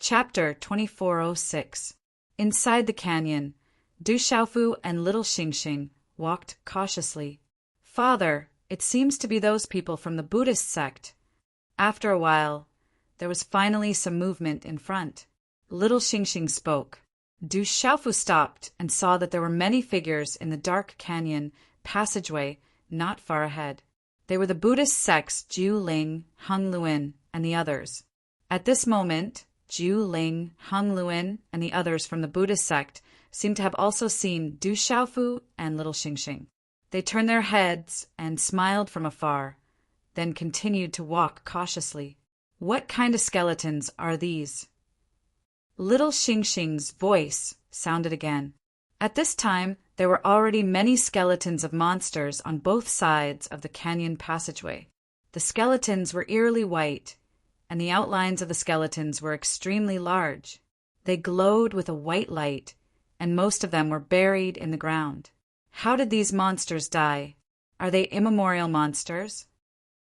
Chapter 2406. Inside the canyon, Du Xiaofu and little Xingxing walked cautiously. "Father, it seems to be those people from the Buddhist sect." After a while, there was finally some movement in front. Little Xingxing spoke. Du Xiaofu stopped and saw that there were many figures in the dark canyon passageway not far ahead. They were the Buddhist sects Jiu Ling, Hung Luin, and the others. At this moment, Jiu Ling, Hung Luin, and the others from the Buddhist sect seemed to have also seen Du Xiaofu and little Xingxing. They turned their heads and smiled from afar, then continued to walk cautiously. "What kind of skeletons are these?" Little Xingxing's voice sounded again. At this time, there were already many skeletons of monsters on both sides of the canyon passageway. The skeletons were eerily white, and the outlines of the skeletons were extremely large. They glowed with a white light, and most of them were buried in the ground. How did these monsters die? Are they immemorial monsters?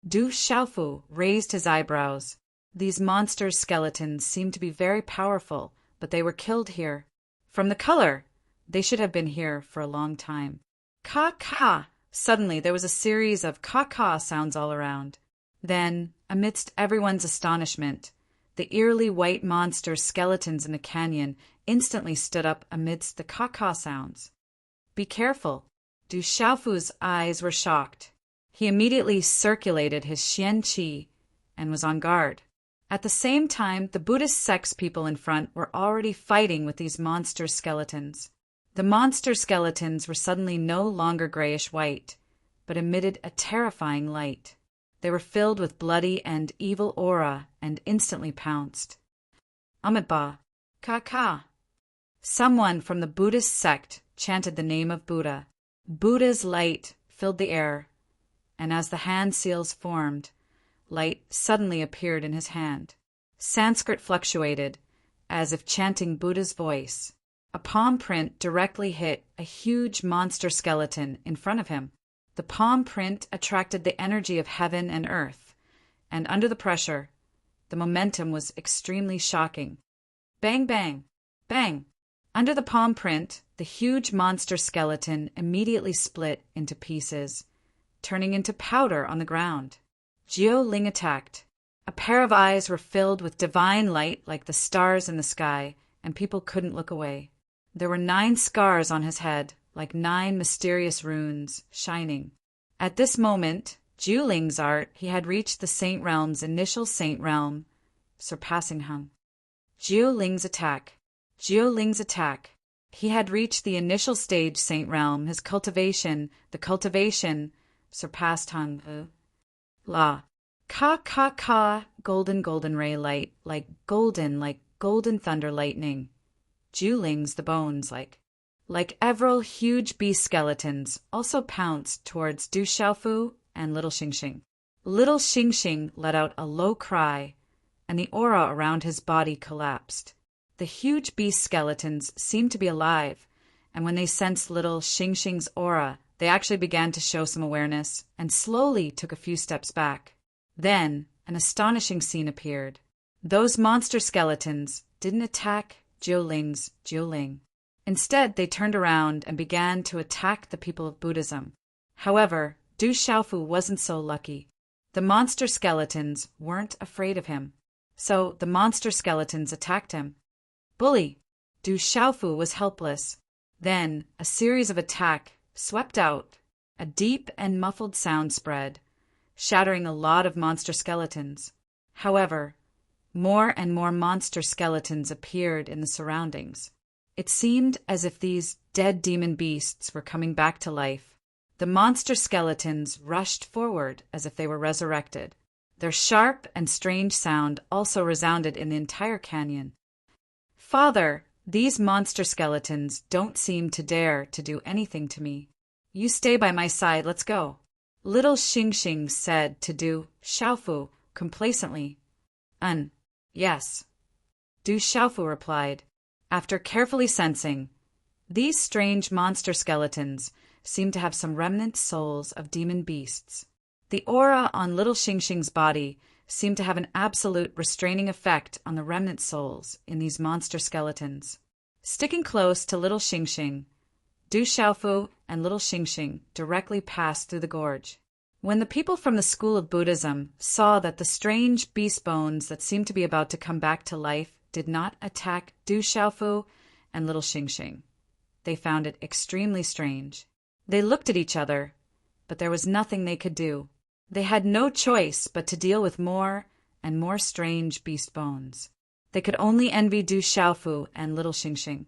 Du Xiaofu raised his eyebrows. These monsters' skeletons seemed to be very powerful, but they were killed here. From the color, they should have been here for a long time. Ka-ka! Suddenly there was a series of ka-ka sounds all around. Then, amidst everyone's astonishment, the eerily white monster skeletons in the canyon instantly stood up amidst the ka-ka sounds. "Be careful." Du Xiaofu's eyes were shocked. He immediately circulated his xian qi and was on guard. At the same time, the Buddhist sect's people in front were already fighting with these monster skeletons. The monster skeletons were suddenly no longer grayish-white, but emitted a terrifying light. They were filled with bloody and evil aura and instantly pounced. Amitabha, Ka-ka. Someone from the Buddhist sect chanted the name of Buddha. Buddha's light filled the air, and as the hand seals formed, light suddenly appeared in his hand. Sanskrit fluctuated, as if chanting Buddha's voice. A palm print directly hit a huge monster skeleton in front of him. The palm print attracted the energy of heaven and earth, and under the pressure, the momentum was extremely shocking. Bang, bang, bang! Under the palm print, the huge monster skeleton immediately split into pieces, turning into powder on the ground. Jiu Ling attacked. A pair of eyes were filled with divine light like the stars in the sky, and people couldn't look away. There were 9 scars on his head, like 9 mysterious runes, shining. At this moment, Jiu Ling's art, he had reached the Saint Realm's initial Saint Realm, surpassing Hung. Jiu Ling's attack. Jiu Ling's attack. He had reached the initial stage Saint Realm, his cultivation, the cultivation, surpassed Hung. La. Ka-ka-ka, golden ray light, like golden thunder lightning. Jiu Ling's the bones, like several huge beast skeletons, also pounced towards Du Xiaofu and little Xingxing. Little Xingxing let out a low cry, and the aura around his body collapsed. The huge beast skeletons seemed to be alive, and when they sensed little Xingxing's aura, they actually began to show some awareness and slowly took a few steps back. Then, an astonishing scene appeared. Those monster skeletons didn't attack Jiu Ling. Instead, they turned around and began to attack the people of Buddhism. However, Du Xiaofu wasn't so lucky. The monster skeletons weren't afraid of him, so the monster skeletons attacked him. Bully! Du Xiaofu was helpless. Then, a series of attacks swept out. A deep and muffled sound spread, shattering a lot of monster skeletons. However, more and more monster skeletons appeared in the surroundings. It seemed as if these dead demon beasts were coming back to life. The monster skeletons rushed forward as if they were resurrected. Their sharp and strange sound also resounded in the entire canyon. "Father, these monster skeletons don't seem to dare to do anything to me. You stay by my side, let's go," little Xingxing said to Du Xiaofu complacently. Yes," Du Xiaofu replied. After carefully sensing, these strange monster skeletons seemed to have some remnant souls of demon beasts. The aura on little Xingxing's body seemed to have an absolute restraining effect on the remnant souls in these monster skeletons. Sticking close to little Xingxing, Du Xiaofu and little Xingxing directly passed through the gorge. When the people from the school of Buddhism saw that the strange beast bones that seemed to be about to come back to life did not attack Du Xiaofu and little Xingxing, they found it extremely strange. They looked at each other, but there was nothing they could do. They had no choice but to deal with more and more strange beast bones. They could only envy Du Xiaofu and little Xingxing.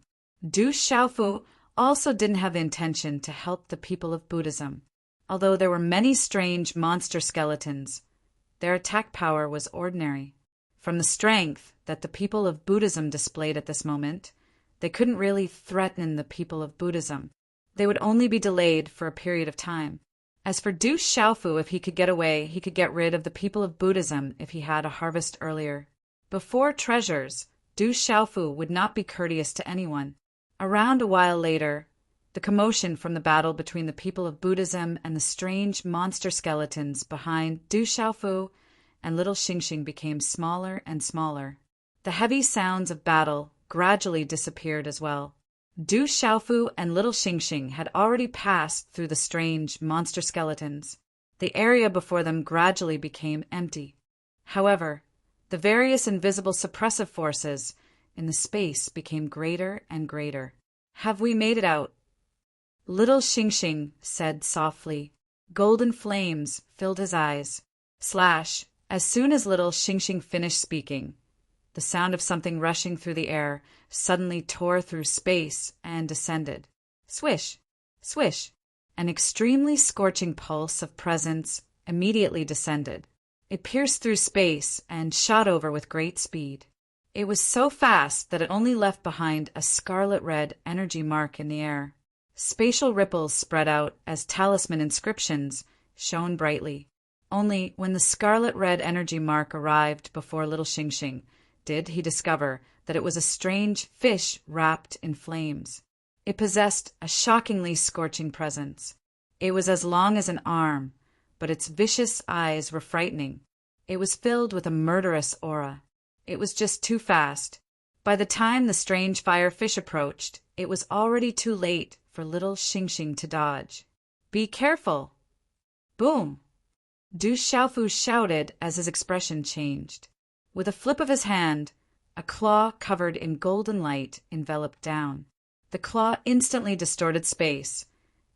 Du Xiaofu also didn't have the intention to help the people of Buddhism. Although there were many strange monster skeletons, their attack power was ordinary. From the strength that the people of Buddhism displayed at this moment, they couldn't really threaten the people of Buddhism. They would only be delayed for a period of time. As for Du Xiaofu, if he could get away, he could get rid of the people of Buddhism if he had a harvest earlier. Before treasures, Du Xiaofu would not be courteous to anyone. Around a while later, the commotion from the battle between the people of Buddhism and the strange monster skeletons behind Du Xiaofu and little Xingxing became smaller and smaller. The heavy sounds of battle gradually disappeared as well. Du Xiaofu and little Xingxing had already passed through the strange monster skeletons. The area before them gradually became empty. However, the various invisible suppressive forces in the space became greater and greater. "Have we made it out?" Little Xingxing said softly. Golden flames filled his eyes. Slash! As soon as little Xingxing finished speaking, the sound of something rushing through the air suddenly tore through space and descended. Swish! Swish! An extremely scorching pulse of presence immediately descended. It pierced through space and shot over with great speed. It was so fast that it only left behind a scarlet-red energy mark in the air. Spatial ripples spread out as talisman inscriptions shone brightly. Only when the scarlet-red energy mark arrived before little Xingxing did he discover that it was a strange fish wrapped in flames. It possessed a shockingly scorching presence. It was as long as an arm, but its vicious eyes were frightening. It was filled with a murderous aura. It was just too fast. By the time the strange fire fish approached, it was already too late for little Xingxing to dodge. "Be careful!" Boom! Du Xiaofu shouted as his expression changed. With a flip of his hand, a claw covered in golden light enveloped down. The claw instantly distorted space,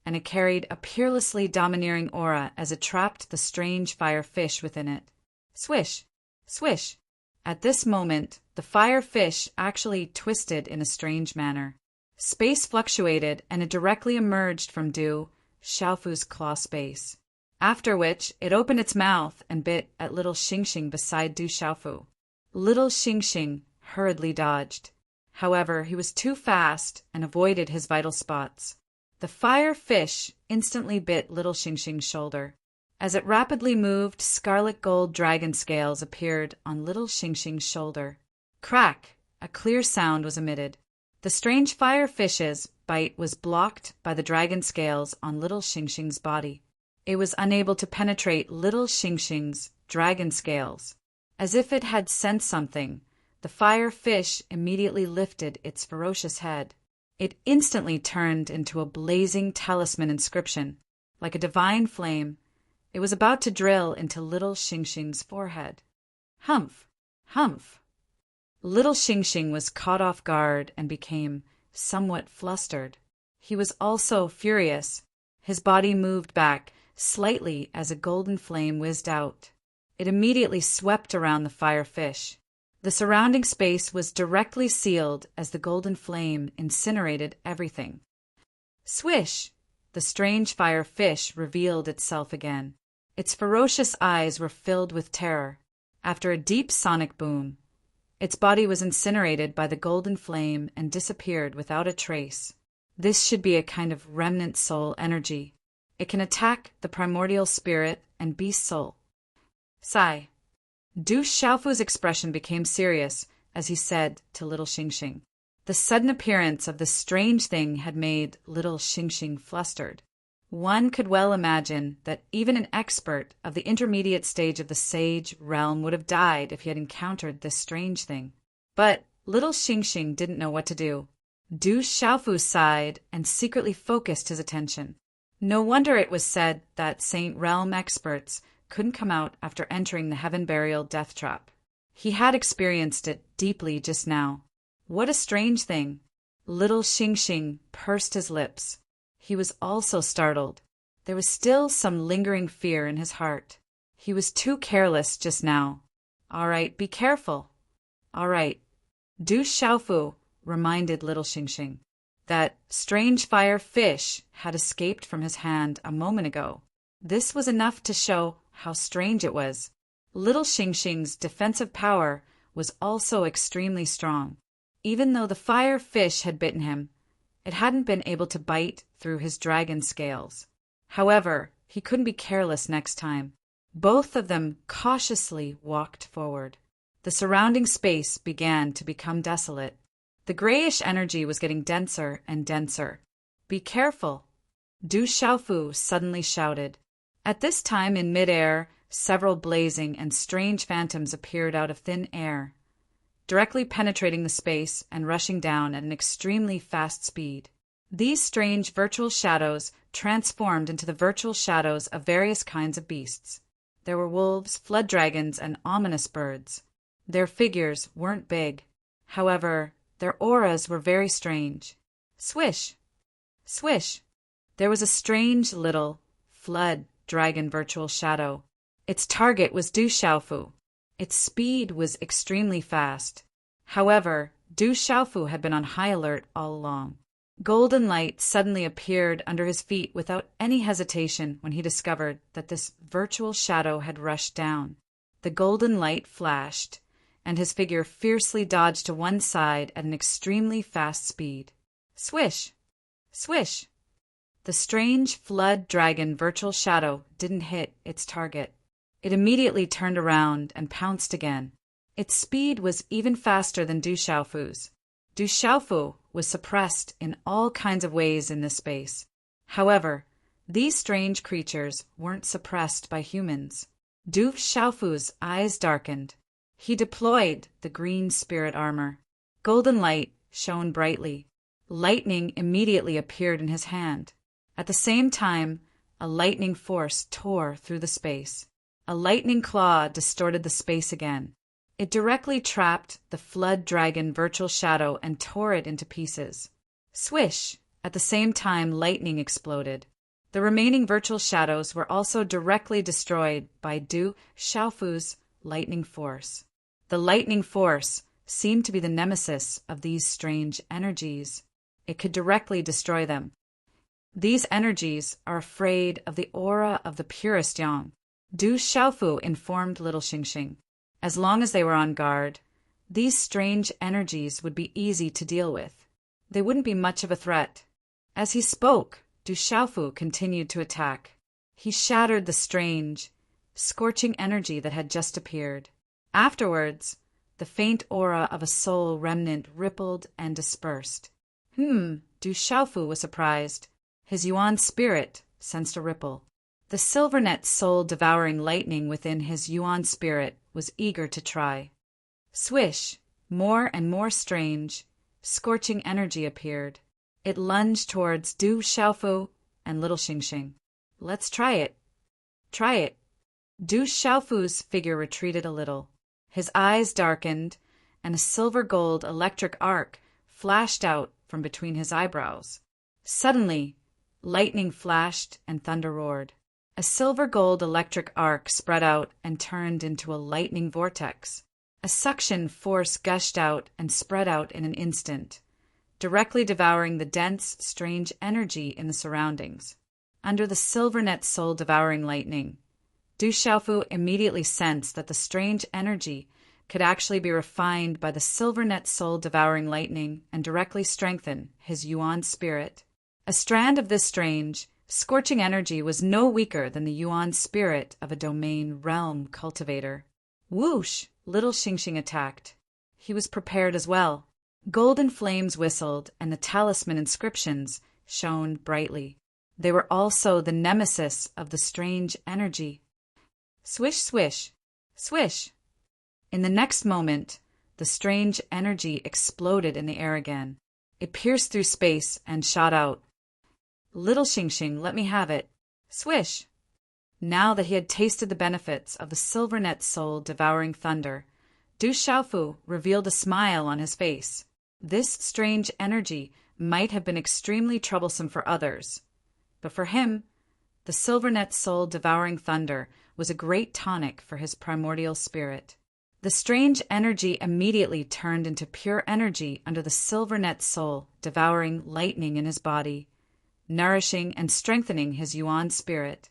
and it carried a peerlessly domineering aura as it trapped the strange fire fish within it. Swish! Swish! At this moment, the fire fish actually twisted in a strange manner. Space fluctuated, and it directly emerged from Du Xiaofu's claw space. After which, it opened its mouth and bit at little Xingxing beside Du Xiaofu. Little Xingxing hurriedly dodged. However, he was too fast and avoided his vital spots. The fire fish instantly bit little Xingxing's shoulder. As it rapidly moved, scarlet gold dragon scales appeared on little Xingxing's shoulder. Crack! A clear sound was emitted. The strange fire fish's bite was blocked by the dragon scales on little Xingxing's body. It was unable to penetrate little Xingxing's dragon scales. As if it had sensed something, the fire fish immediately lifted its ferocious head. It instantly turned into a blazing talisman inscription. Like a divine flame, it was about to drill into little Xingxing's forehead. Humph! Humph! Little Xingxing was caught off guard and became somewhat flustered. He was also furious. His body moved back slightly as a golden flame whizzed out. It immediately swept around the fire fish. The surrounding space was directly sealed as the golden flame incinerated everything. Swish! The strange fire fish revealed itself again. Its ferocious eyes were filled with terror. After a deep sonic boom, its body was incinerated by the golden flame and disappeared without a trace. This should be a kind of remnant soul energy. It can attack the primordial spirit and beast soul. Sigh. Du Xiaofu's expression became serious as he said to little Xingxing. The sudden appearance of this strange thing had made little Xingxing flustered. One could well imagine that even an expert of the intermediate stage of the sage realm would have died if he had encountered this strange thing. But little Xingxing didn't know what to do. Du Xiaofu sighed and secretly focused his attention. No wonder it was said that Saint Realm experts couldn't come out after entering the Heaven Burial death trap. He had experienced it deeply just now. What a strange thing! Little Xingxing pursed his lips. He was also startled. There was still some lingering fear in his heart. He was too careless just now. All right, be careful. All right. Du Xiaofu reminded little Xingxing that strange fire fish had escaped from his hand a moment ago. This was enough to show how strange it was. Little Xingxing's defensive power was also extremely strong. Even though the fire fish had bitten him, it hadn't been able to bite through his dragon scales. However, he couldn't be careless next time. Both of them cautiously walked forward. The surrounding space began to become desolate. The grayish energy was getting denser and denser. Be careful! Du Xiaofu suddenly shouted. At this time in midair, several blazing and strange phantoms appeared out of thin air, directly penetrating the space and rushing down at an extremely fast speed. These strange virtual shadows transformed into the virtual shadows of various kinds of beasts. There were wolves, flood dragons, and ominous birds. Their figures weren't big. However, their auras were very strange. Swish! Swish! There was a strange little flood dragon virtual shadow. Its target was Du Xiaofu. Its speed was extremely fast. However, Du Xiaofu had been on high alert all along. Golden light suddenly appeared under his feet without any hesitation when he discovered that this virtual shadow had rushed down. The golden light flashed, and his figure fiercely dodged to one side at an extremely fast speed. Swish! Swish! The strange flood dragon virtual shadow didn't hit its target. It immediately turned around and pounced again. Its speed was even faster than Du Xiaofu's. Du Xiaofu was suppressed in all kinds of ways in this space. However, these strange creatures weren't suppressed by humans. Du Xiaofu's eyes darkened. He deployed the green spirit armor. Golden light shone brightly. Lightning immediately appeared in his hand. At the same time, a lightning force tore through the space. A lightning claw distorted the space again. It directly trapped the flood dragon virtual shadow and tore it into pieces. Swish! At the same time, lightning exploded. The remaining virtual shadows were also directly destroyed by Du Xiaofu's lightning force. The lightning force seemed to be the nemesis of these strange energies. It could directly destroy them. These energies are afraid of the aura of the purest yang. Du Xiaofu informed little Xingxing. As long as they were on guard, these strange energies would be easy to deal with. They wouldn't be much of a threat. As he spoke, Du Xiaofu continued to attack. He shattered the strange, scorching energy that had just appeared. Afterwards, the faint aura of a soul remnant rippled and dispersed. Du Xiaofu was surprised. His Yuan spirit sensed a ripple. The silvernet soul-devouring lightning within his Yuan spirit was eager to try. Swish! More and more strange, scorching energy appeared. It lunged towards Du Xiaofu and little Xingxing. Let's try it. Try it. Du Xiaofu's figure retreated a little. His eyes darkened, and a silver-gold electric arc flashed out from between his eyebrows. Suddenly, lightning flashed and thunder roared. A silver-gold electric arc spread out and turned into a lightning vortex. A suction force gushed out and spread out in an instant, directly devouring the dense, strange energy in the surroundings. Under the silvernet soul-devouring lightning, Du Xiaofu immediately sensed that the strange energy could actually be refined by the silvernet soul-devouring lightning and directly strengthen his Yuan spirit. A strand of this strange, scorching energy was no weaker than the Yuan spirit of a domain realm cultivator. Whoosh! Little Xingxing attacked. He was prepared as well. Golden flames whistled, and the talisman inscriptions shone brightly. They were also the nemesis of the strange energy. Swish, swish, swish. In the next moment, the strange energy exploded in the air again. It pierced through space and shot out. Little Xing Xing, let me have it. Swish. Now that he had tasted the benefits of the silver-net soul devouring thunder, Du Xiaofu revealed a smile on his face. This strange energy might have been extremely troublesome for others, but for him, the silver-net soul devouring thunder was a great tonic for his primordial spirit. The strange energy immediately turned into pure energy under the silver-net soul devouring lightning in his body, nourishing and strengthening his yuan spirit.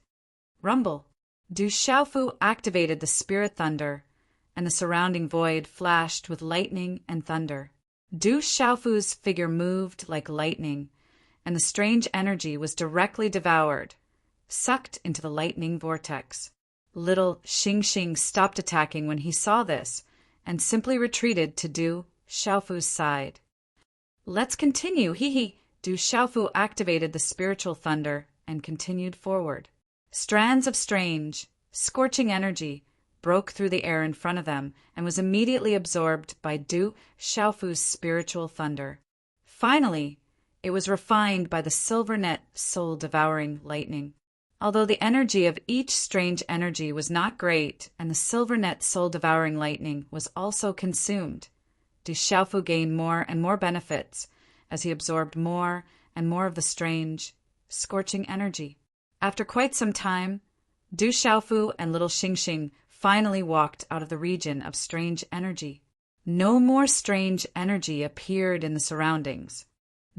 Rumble. Du Xiaofu activated the spirit thunder, and the surrounding void flashed with lightning and thunder. Du Xiaofu's figure moved like lightning, and the strange energy was directly devoured, sucked into the lightning vortex. Little Xing Xing stopped attacking when he saw this, and simply retreated to Du Xiaofu's side. Let's continue, hee. Du Xiaofu activated the spiritual thunder and continued forward. Strands of strange, scorching energy broke through the air in front of them and was immediately absorbed by Du Xiaofu's spiritual thunder. Finally, it was refined by the silver-net soul-devouring lightning. Although the energy of each strange energy was not great and the silver-net soul-devouring lightning was also consumed, Du Xiaofu gained more and more benefits as he absorbed more and more of the strange, scorching energy. After quite some time, Du Xiaofu and little Xing Xing finally walked out of the region of strange energy. No more strange energy appeared in the surroundings.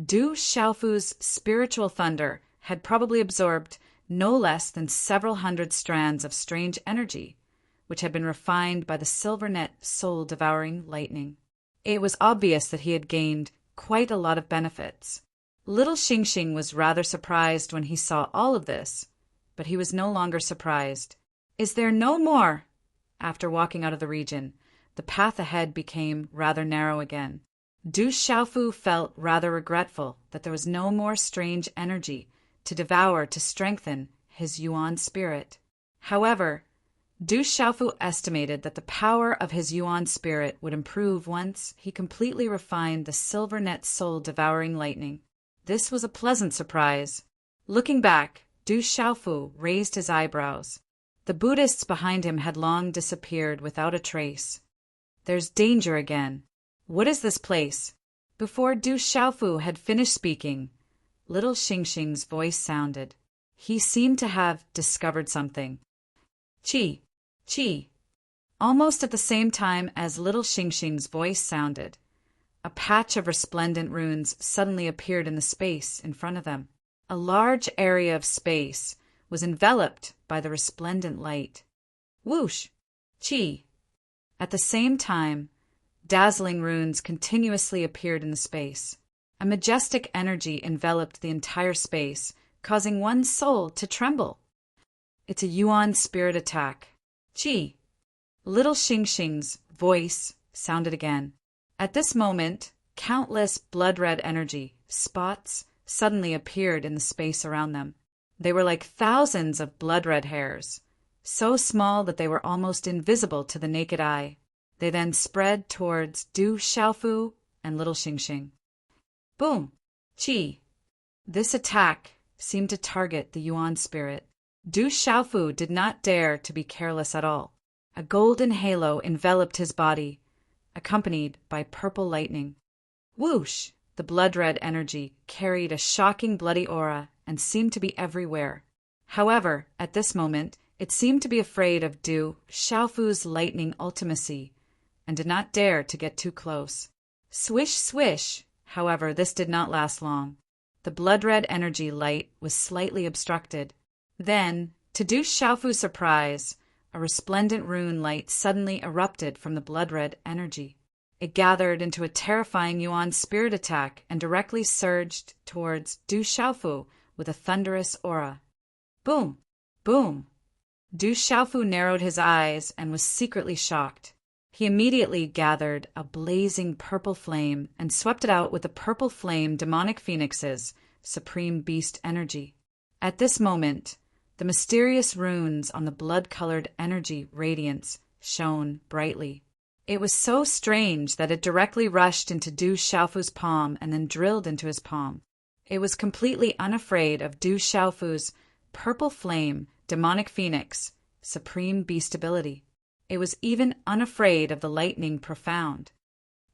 Du Xiaofu's spiritual thunder had probably absorbed no less than several hundred strands of strange energy, which had been refined by the silver-net soul-devouring lightning. It was obvious that he had gained quite a lot of benefits. Little Xing Xing was rather surprised when he saw all of this, but he was no longer surprised. Is there no more? After walking out of the region, the path ahead became rather narrow again. Du Xiaofu felt rather regretful that there was no more strange energy to devour to strengthen his yuan spirit. However, Du Xiaofu estimated that the power of his yuan spirit would improve once he completely refined the silver-net soul-devouring lightning. This was a pleasant surprise. Looking back, Du Xiaofu raised his eyebrows. The Buddhists behind him had long disappeared without a trace. There's danger again. What is this place? Before Du Xiaofu had finished speaking, little Xing Xing's voice sounded. He seemed to have discovered something. Qi, qi. Almost at the same time as little Xing Xing's voice sounded, a patch of resplendent runes suddenly appeared in the space in front of them. A large area of space was enveloped by the resplendent light. Whoosh! Qi! At the same time, dazzling runes continuously appeared in the space. A majestic energy enveloped the entire space, causing one's soul to tremble. It's a yuan spirit attack. Qi! Little Xing Xing's voice sounded again. At this moment, countless blood-red energy spots suddenly appeared in the space around them. They were like thousands of blood-red hairs, so small that they were almost invisible to the naked eye. They then spread towards Du Xiaofu and little Xing Xing. Boom! Qi! This attack seemed to target the yuan spirit. Du Xiaofu did not dare to be careless at all. A golden halo enveloped his body, accompanied by purple lightning. Whoosh! The blood-red energy carried a shocking bloody aura and seemed to be everywhere. However, at this moment, it seemed to be afraid of Du Xiaofu's lightning ultimacy and did not dare to get too close. Swish, swish! However, this did not last long. The blood-red energy light was slightly obstructed. Then, to Du Xiaofu's surprise, a resplendent rune light suddenly erupted from the blood-red energy. It gathered into a terrifying yuan spirit attack and directly surged towards Du Xiaofu with a thunderous aura. Boom! Boom! Du Xiaofu narrowed his eyes and was secretly shocked. He immediately gathered a blazing purple flame and swept it out with the purple flame demonic phoenix's supreme beast energy. At this moment, the mysterious runes on the blood-colored energy radiance shone brightly. It was so strange that it directly rushed into Du Xiaofu's palm and then drilled into his palm. It was completely unafraid of Du Xiaofu's purple flame, demonic phoenix, supreme beast ability. It was even unafraid of the lightning profound.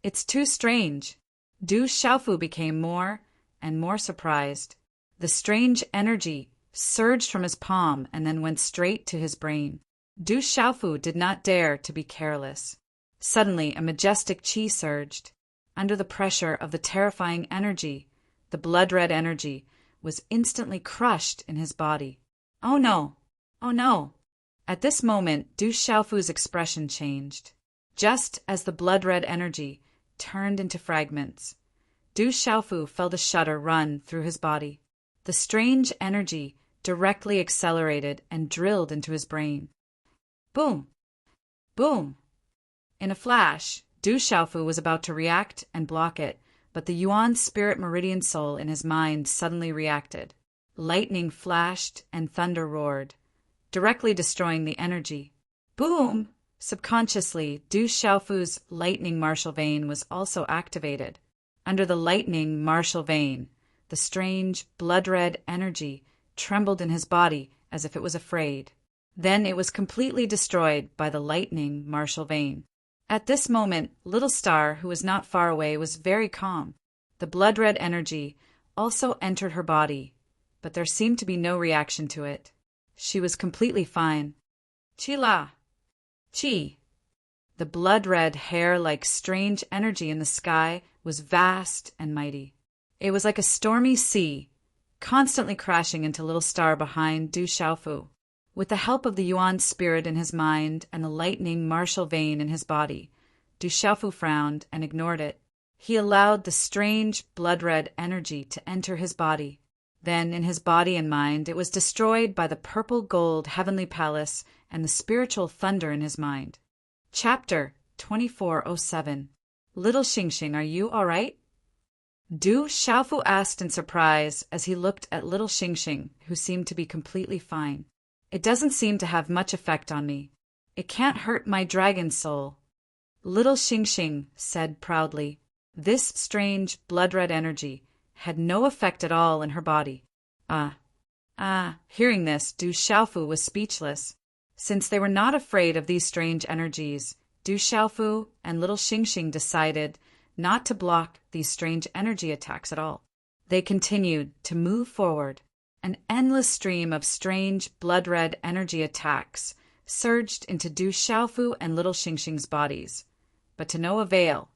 It's too strange. Du Xiaofu became more and more surprised. The strange energy surged from his palm and then went straight to his brain. Du Xiaofu did not dare to be careless. Suddenly, a majestic qi surged. Under the pressure of the terrifying energy, the blood-red energy was instantly crushed in his body. Oh no! Oh no! At this moment, Du Xiaofu's expression changed. Just as the blood-red energy turned into fragments, Du Xiaofu felt a shudder run through his body. The strange energy directly accelerated and drilled into his brain. Boom! Boom! In a flash, Du Xiaofu was about to react and block it, but the Yuan spirit meridian soul in his mind suddenly reacted. Lightning flashed and thunder roared, directly destroying the energy. Boom! Subconsciously, Du Xiaofu's lightning martial vein was also activated. Under the lightning martial vein, the strange blood-red energy trembled in his body as if it was afraid. Then it was completely destroyed by the lightning martial vein. At this moment, Little Star, who was not far away, was very calm. The blood-red energy also entered her body, but there seemed to be no reaction to it. She was completely fine. Chi-la! Chi! The blood-red hair-like strange energy in the sky was vast and mighty. It was like a stormy sea, constantly crashing into Little Star behind Du Xiaofu. With the help of the Yuan spirit in his mind and the lightning martial vein in his body, Du Xiaofu frowned and ignored it. He allowed the strange blood-red energy to enter his body. Then, in his body and mind, it was destroyed by the purple-gold heavenly palace and the spiritual thunder in his mind. Chapter 2407. Little Xingxing, are you all right? Du Xiaofu asked in surprise as he looked at little Xingxing, who seemed to be completely fine. It doesn't seem to have much effect on me. It can't hurt my dragon soul. Little Xingxing said proudly. This strange blood-red energy had no effect at all in her body. Hearing this, Du Xiaofu was speechless. Since they were not afraid of these strange energies, Du Xiaofu and little Xingxing decided not to block these strange energy attacks at all. They continued to move forward. An endless stream of strange blood-red energy attacks surged into Du Xiaofu and little Xingxing's bodies, but to no avail.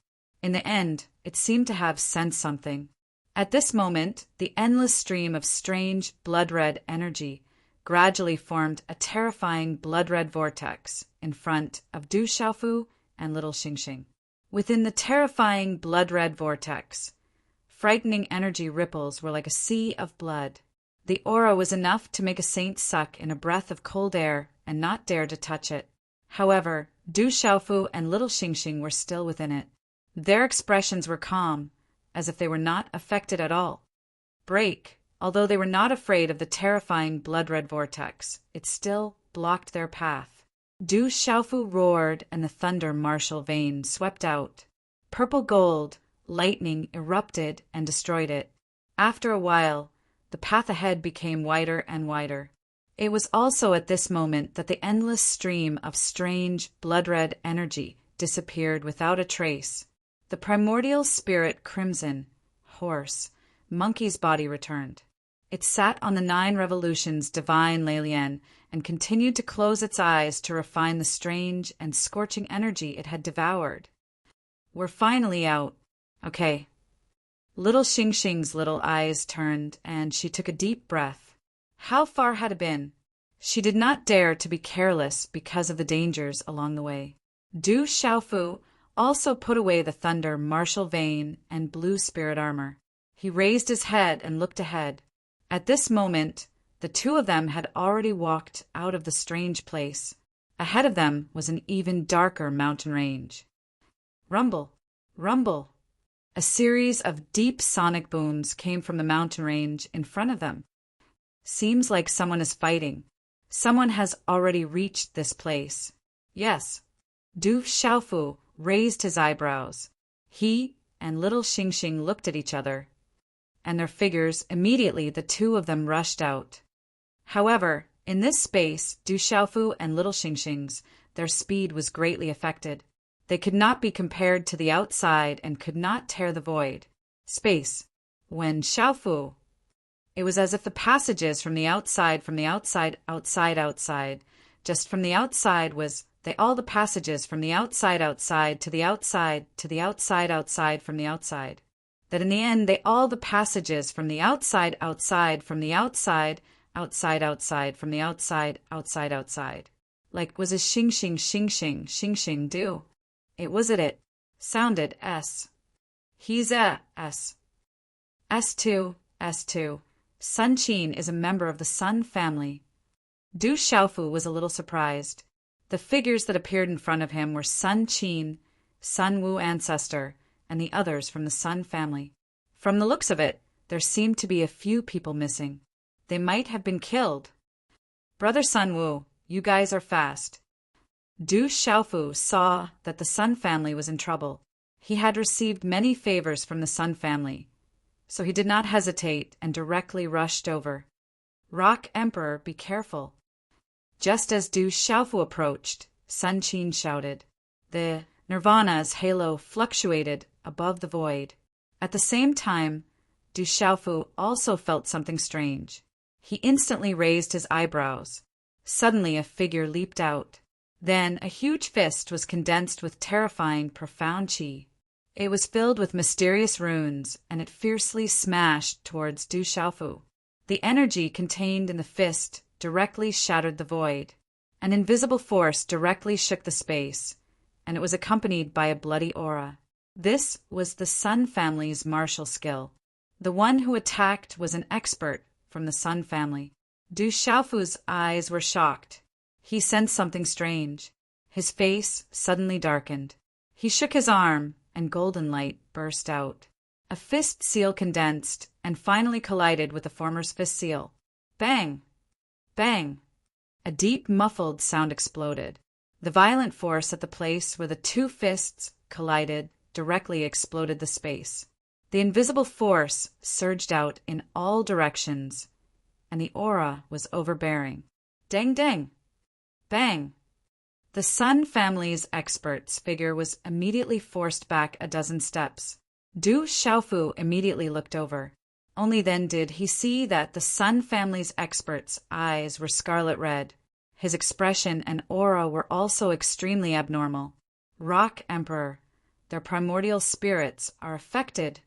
In the end, it seemed to have sensed something. At this moment, the endless stream of strange blood-red energy gradually formed a terrifying blood-red vortex in front of Du Xiaofu and little Xingxing. Within the terrifying blood-red vortex, frightening energy ripples were like a sea of blood. The aura was enough to make a saint suck in a breath of cold air and not dare to touch it. However, Du Xiaofu and little Xingxing were still within it. Their expressions were calm, as if they were not affected at all. Although they were not afraid of the terrifying blood-red vortex, it still blocked their path. Du Xiaofu roared and the thunder martial vein swept out. Purple gold, lightning erupted and destroyed it. After a while, the path ahead became wider and wider. It was also at this moment that the endless stream of strange blood-red energy disappeared without a trace. The primordial spirit crimson, horse, monkey's body returned. It sat on the 9 revolutions divine Leilian and continued to close its eyes to refine the strange and scorching energy it had devoured. We're finally out. Okay. Little Xingxing's little eyes turned, and she took a deep breath. How far had it been? She did not dare to be careless because of the dangers along the way. Du Xiaofu also put away the thunder martial vein and blue spirit armor. He raised his head and looked ahead. At this moment, the two of them had already walked out of the strange place. Ahead of them was an even darker mountain range. Rumble, rumble. A series of deep sonic booms came from the mountain range in front of them. Seems like someone is fighting. Someone has already reached this place. Yes. Du Xiaofu raised his eyebrows. He and little Xingxing looked at each other, and their figures, immediately the two of them rushed out. However, in this space, Du Xiaofu and little Xingxing's, their speed was greatly affected. They could not be compared to the outside and could not tear the void. Space. When Xiaofu. It was as if the passages from the outside, outside, just from the outside was all the passages from the outside to the outside, from the outside. That in the end, all the passages from the outside, from the outside, from the outside. Like was a Xingxing do. It was it. Sounded S. He's a S. S2. Sun Qin is a member of the Sun family. Du Xiaofu was a little surprised. The figures that appeared in front of him were Sun Qin, Sun Wu ancestor, and the others from the Sun family. From the looks of it, there seemed to be a few people missing. They might have been killed. Brother Sun Wu, you guys are fast. Du Xiaofu saw that the Sun family was in trouble. He had received many favors from the Sun family, so he did not hesitate and directly rushed over. Rock Emperor, be careful. Just as Du Xiaofu approached, Sun Qin shouted. The Nirvana's halo fluctuated above the void. At the same time, Du Xiaofu also felt something strange. He instantly raised his eyebrows. Suddenly a figure leaped out. Then a huge fist was condensed with terrifying, profound qi. It was filled with mysterious runes, and it fiercely smashed towards Du Xiaofu. The energy contained in the fist directly shattered the void. An invisible force directly shook the space, and it was accompanied by a bloody aura. This was the Sun family's martial skill. The one who attacked was an expert from the Sun family. Du Xiaofu's eyes were shocked. He sensed something strange. His face suddenly darkened. He shook his arm, and golden light burst out. A fist seal condensed and finally collided with the former's fist seal. Bang! Bang! A deep, muffled sound exploded. The violent force at the place where the two fists collided directly exploded the space. The invisible force surged out in all directions, and the aura was overbearing. Dang dang! Bang! The Sun family's expert's figure was immediately forced back a dozen steps. Du Xiaofu immediately looked over. Only then did he see that the Sun family's expert's eyes were scarlet red. His expression and aura were also extremely abnormal. Rock Emperor, their primordial spirits are affected.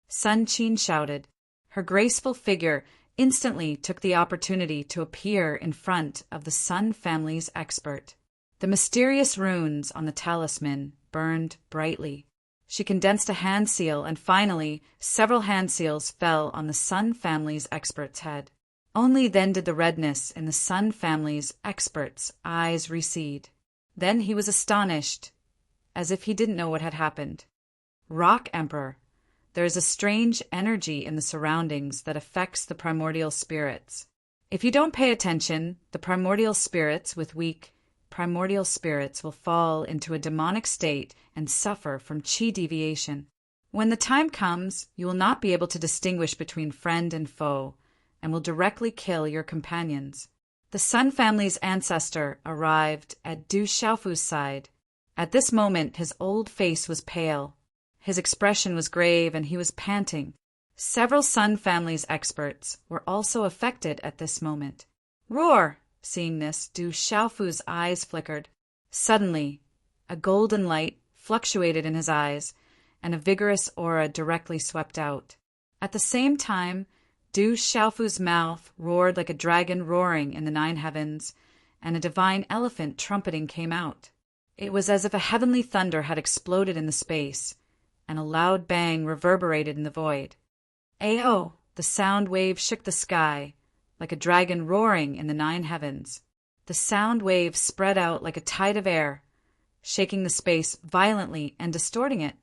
Sun Qin shouted. Her graceful figure instantly took the opportunity to appear in front of the Sun family's expert. The mysterious runes on the talisman burned brightly. She condensed a hand seal, and finally, several hand seals fell on the Sun family's expert's head. Only then did the redness in the Sun family's expert's eyes recede. Then he was astonished, as if he didn't know what had happened. Rock Emperor, there is a strange energy in the surroundings that affects the primordial spirits. If you don't pay attention, the primordial spirits with weak primordial spirits will fall into a demonic state and suffer from qi deviation. When the time comes, you will not be able to distinguish between friend and foe, and will directly kill your companions. The Sun family's ancestor arrived at Du Xiaofu's side. At this moment, his old face was pale. His expression was grave, and he was panting. Several Sun family's experts were also affected at this moment. Roar! Seeing this, Du Xiaofu's eyes flickered. Suddenly, a golden light fluctuated in his eyes, and a vigorous aura directly swept out. At the same time, Du Xiaofu's mouth roared like a dragon roaring in the 9 heavens, and a divine elephant trumpeting came out. It was as if a heavenly thunder had exploded in the space, and a loud bang reverberated in the void. Ayo! The sound wave shook the sky, like a dragon roaring in the 9 heavens. The sound wave spread out like a tide of air, shaking the space violently and distorting it.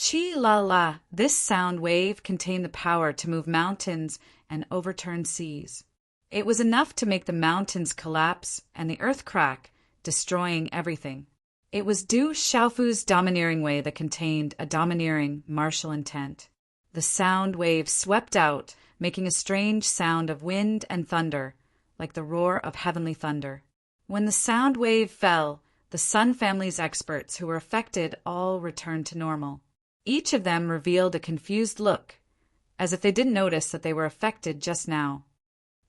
Chi la la! This sound wave contained the power to move mountains and overturn seas. It was enough to make the mountains collapse and the earth crack, destroying everything. It was Du Xiaofu's domineering way that contained a domineering, martial intent. The sound wave swept out, making a strange sound of wind and thunder, like the roar of heavenly thunder. When the sound wave fell, the Sun family's experts who were affected all returned to normal. Each of them revealed a confused look, as if they didn't notice that they were affected just now.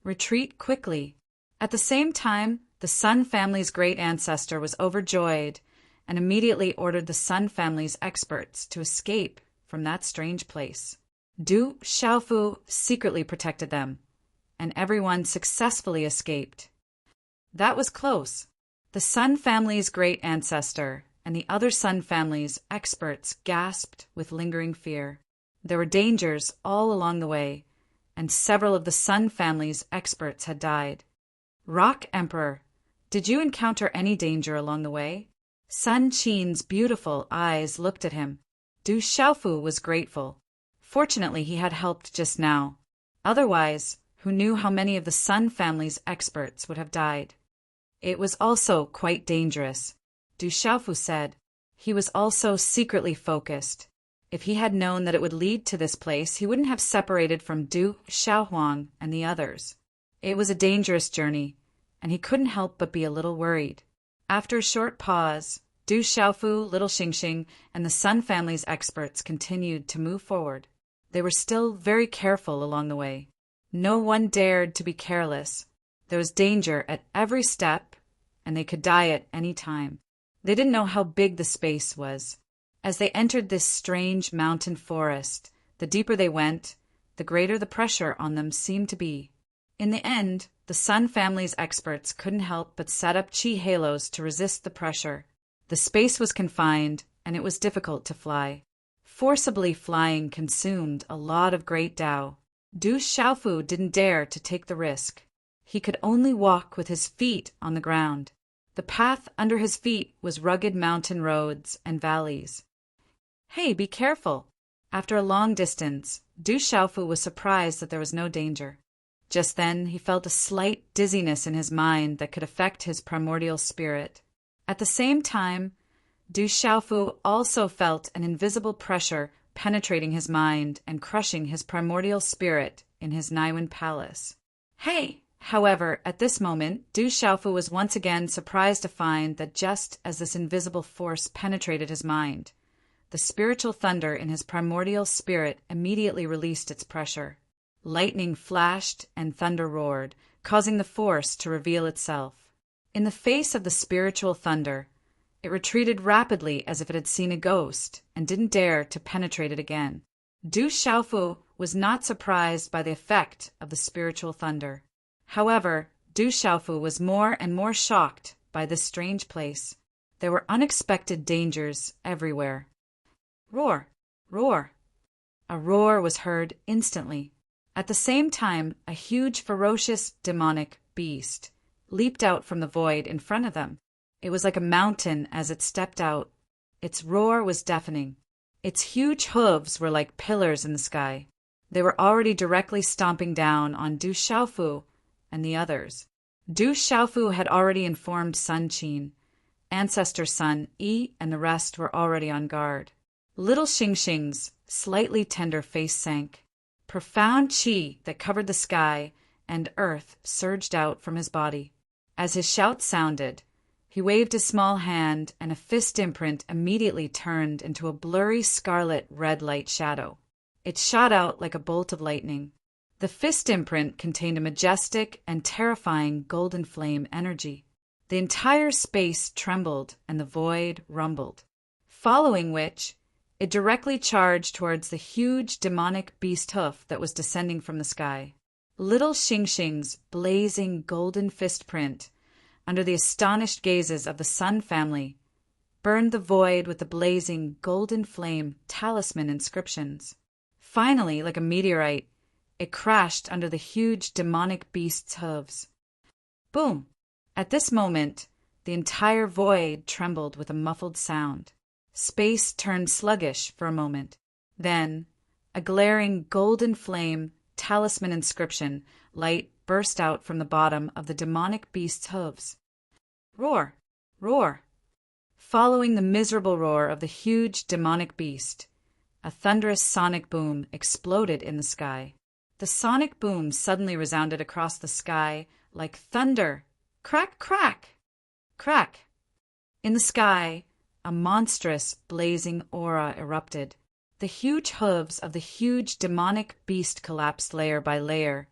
Retreat quickly. At the same time, the Sun family's great ancestor was overjoyed and immediately ordered the Sun family's experts to escape from that strange place. Du Xiaofu secretly protected them, and everyone successfully escaped. That was close. The Sun family's great ancestor and the other Sun family's experts gasped with lingering fear. There were dangers all along the way, and several of the Sun family's experts had died. Rock Emperor, did you encounter any danger along the way? Sun Qin's beautiful eyes looked at him. Du Xiaofu was grateful. Fortunately, he had helped just now. Otherwise, who knew how many of the Sun family's experts would have died? It was also quite dangerous, Du Xiaofu said. He was also secretly focused. If he had known that it would lead to this place, he wouldn't have separated from Du Xiaohuang and the others. It was a dangerous journey, and he couldn't help but be a little worried. After a short pause, Du Xiaofu, Little Xingxing, and the Sun family's experts continued to move forward. They were still very careful along the way. No one dared to be careless. There was danger at every step, and they could die at any time. They didn't know how big the space was. As they entered this strange mountain forest, the deeper they went, the greater the pressure on them seemed to be. In the end, the Sun family's experts couldn't help but set up chi halos to resist the pressure. The space was confined, and it was difficult to fly. Forcibly flying consumed a lot of great Tao. Du Xiaofu didn't dare to take the risk. He could only walk with his feet on the ground. The path under his feet was rugged mountain roads and valleys. Hey, be careful! After a long distance, Du Xiaofu was surprised that there was no danger. Just then, he felt a slight dizziness in his mind that could affect his primordial spirit. At the same time, Du Xiaofu also felt an invisible pressure penetrating his mind and crushing his primordial spirit in his Naiwen palace. Hey! However, at this moment, Du Xiaofu was once again surprised to find that just as this invisible force penetrated his mind, the spiritual thunder in his primordial spirit immediately released its pressure. Lightning flashed and thunder roared, causing the force to reveal itself. In the face of the spiritual thunder, it retreated rapidly as if it had seen a ghost and didn't dare to penetrate it again. Du Xiaofu was not surprised by the effect of the spiritual thunder. However, Du Xiaofu was more and more shocked by this strange place. There were unexpected dangers everywhere. Roar! Roar! A roar was heard instantly. At the same time, a huge, ferocious, demonic beast leaped out from the void in front of them. It was like a mountain as it stepped out. Its roar was deafening. Its huge hooves were like pillars in the sky. They were already directly stomping down on Du Xiaofu and the others. Du Xiaofu had already informed Sun Qin. Ancestor Sun Yi and the rest were already on guard. Little Xingxing's slightly tender face sank. Profound qi that covered the sky and earth surged out from his body. As his shout sounded, he waved his small hand, and a fist imprint immediately turned into a blurry scarlet red light shadow. It shot out like a bolt of lightning. The fist imprint contained a majestic and terrifying golden flame energy. The entire space trembled and the void rumbled, following which it directly charged towards the huge demonic beast hoof that was descending from the sky. Little Xingxing's blazing golden fist print, under the astonished gazes of the Sun family, burned the void with the blazing golden flame talisman inscriptions. Finally, like a meteorite, it crashed under the huge demonic beast's hooves. Boom! At this moment, the entire void trembled with a muffled sound. Space turned sluggish for a moment. Then, a glaring golden flame talisman inscription light burst out from the bottom of the demonic beast's hooves. Roar! Roar! Following the miserable roar of the huge demonic beast, a thunderous sonic boom exploded in the sky. The sonic boom suddenly resounded across the sky like thunder. Crack, crack! Crack! In the sky, a monstrous, blazing aura erupted. The huge hooves of the huge demonic beast collapsed layer by layer,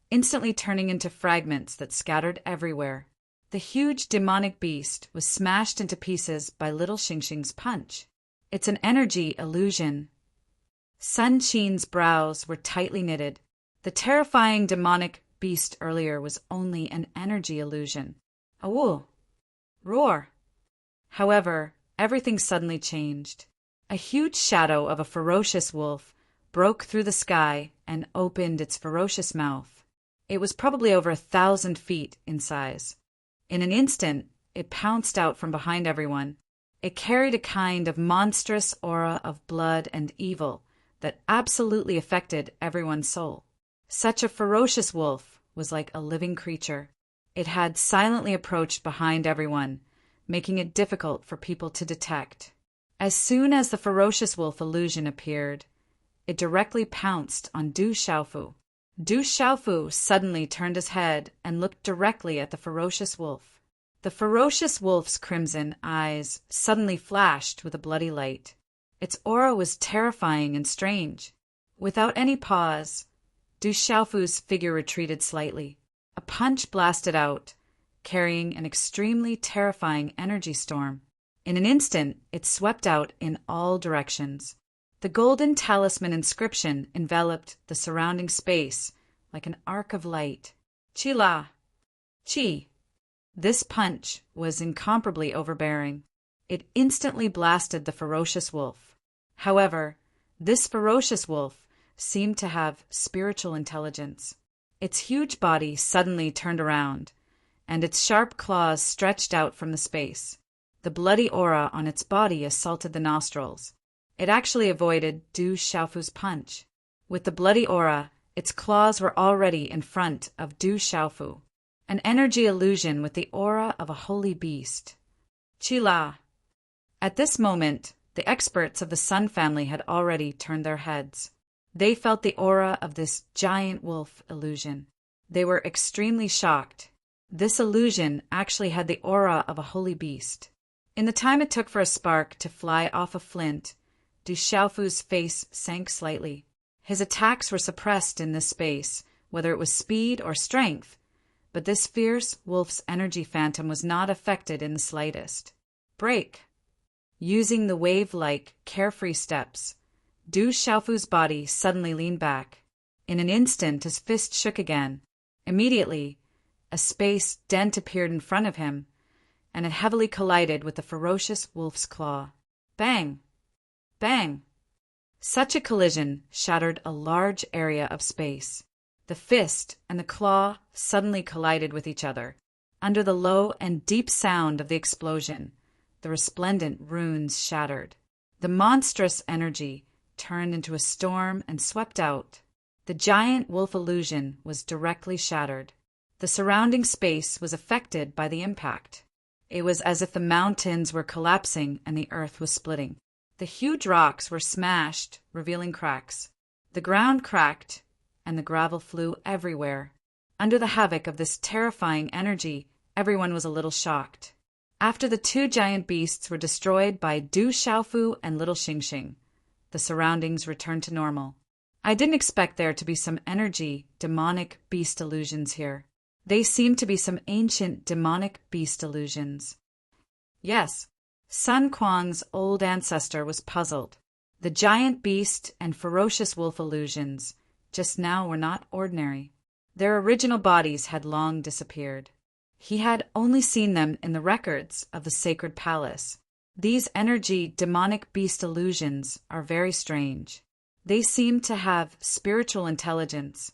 instantly turning into fragments that scattered everywhere. The huge demonic beast was smashed into pieces by little Xingxing's punch. It's an energy illusion. Sun Qin's brows were tightly knitted. The terrifying demonic beast earlier was only an energy illusion. Awoo! Roar! However, everything suddenly changed. A huge shadow of a ferocious wolf broke through the sky and opened its ferocious mouth. It was probably over 1,000 feet in size. In an instant, it pounced out from behind everyone. It carried a kind of monstrous aura of blood and evil that absolutely affected everyone's soul. Such a ferocious wolf was like a living creature. It had silently approached behind everyone, making it difficult for people to detect. As soon as the ferocious wolf illusion appeared, it directly pounced on Du Xiaofu. Du Xiaofu suddenly turned his head and looked directly at the ferocious wolf. The ferocious wolf's crimson eyes suddenly flashed with a bloody light. Its aura was terrifying and strange. Without any pause, Du Xiaofu's figure retreated slightly. A punch blasted out, carrying an extremely terrifying energy storm. In an instant, it swept out in all directions. The golden talisman inscription enveloped the surrounding space like an arc of light. Qi-la! Qi! This punch was incomparably overbearing. It instantly blasted the ferocious wolf. However, this ferocious wolf seemed to have spiritual intelligence. Its huge body suddenly turned around, and its sharp claws stretched out from the space. The bloody aura on its body assaulted the nostrils. It actually avoided Du Xiaofu's punch. With the bloody aura, its claws were already in front of Du Xiaofu. An energy illusion with the aura of a holy beast. Qi-la! At this moment, the experts of the Sun family had already turned their heads. They felt the aura of this giant wolf illusion. They were extremely shocked. This illusion actually had the aura of a holy beast. In the time it took for a spark to fly off a flint, Du Xiaofu's face sank slightly. His attacks were suppressed in this space, whether it was speed or strength, but this fierce wolf's energy phantom was not affected in the slightest. Break! Using the wave-like, carefree steps, Du Xiaofu's body suddenly leaned back. In an instant, his fist shook again. Immediately, a space dent appeared in front of him, and it heavily collided with the ferocious wolf's claw. Bang! Bang! Such a collision shattered a large area of space. The fist and the claw suddenly collided with each other. Under the low and deep sound of the explosion, the resplendent runes shattered. The monstrous energy turned into a storm and swept out. The giant wolf illusion was directly shattered. The surrounding space was affected by the impact. It was as if the mountains were collapsing and the earth was splitting. The huge rocks were smashed, revealing cracks. The ground cracked, and the gravel flew everywhere. Under the havoc of this terrifying energy, everyone was a little shocked. After the two giant beasts were destroyed by Du Xiaofu and little Xingxing, the surroundings returned to normal. I didn't expect there to be some energy, demonic beast illusions here. They seemed to be some ancient demonic beast illusions. Yes, Sun Quan's old ancestor was puzzled. The giant beast and ferocious wolf illusions just now were not ordinary. Their original bodies had long disappeared. He had only seen them in the records of the sacred palace. These energy demonic beast illusions are very strange. They seem to have spiritual intelligence.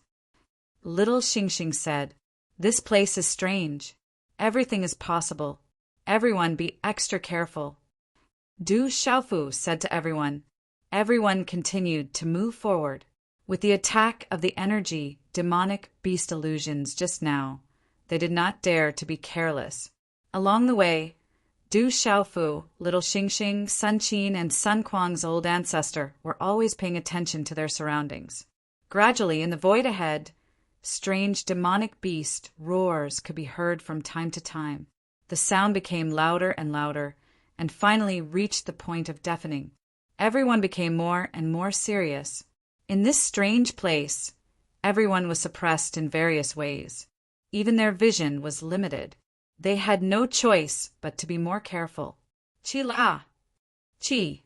Little Xingxing said, "This place is strange. Everything is possible. Everyone be extra careful." Du Xiaofu said to everyone. Everyone continued to move forward. With the attack of the energy, demonic beast illusions just now, they did not dare to be careless. Along the way, Du Xiaofu, little Xingxing, Sun Qin, and Sun Quang's old ancestor were always paying attention to their surroundings. Gradually, in the void ahead, strange demonic beast roars could be heard from time to time. The sound became louder and louder, and finally reached the point of deafening. Everyone became more and more serious. In this strange place, everyone was suppressed in various ways. Even their vision was limited. They had no choice but to be more careful. Chi-la! Chi!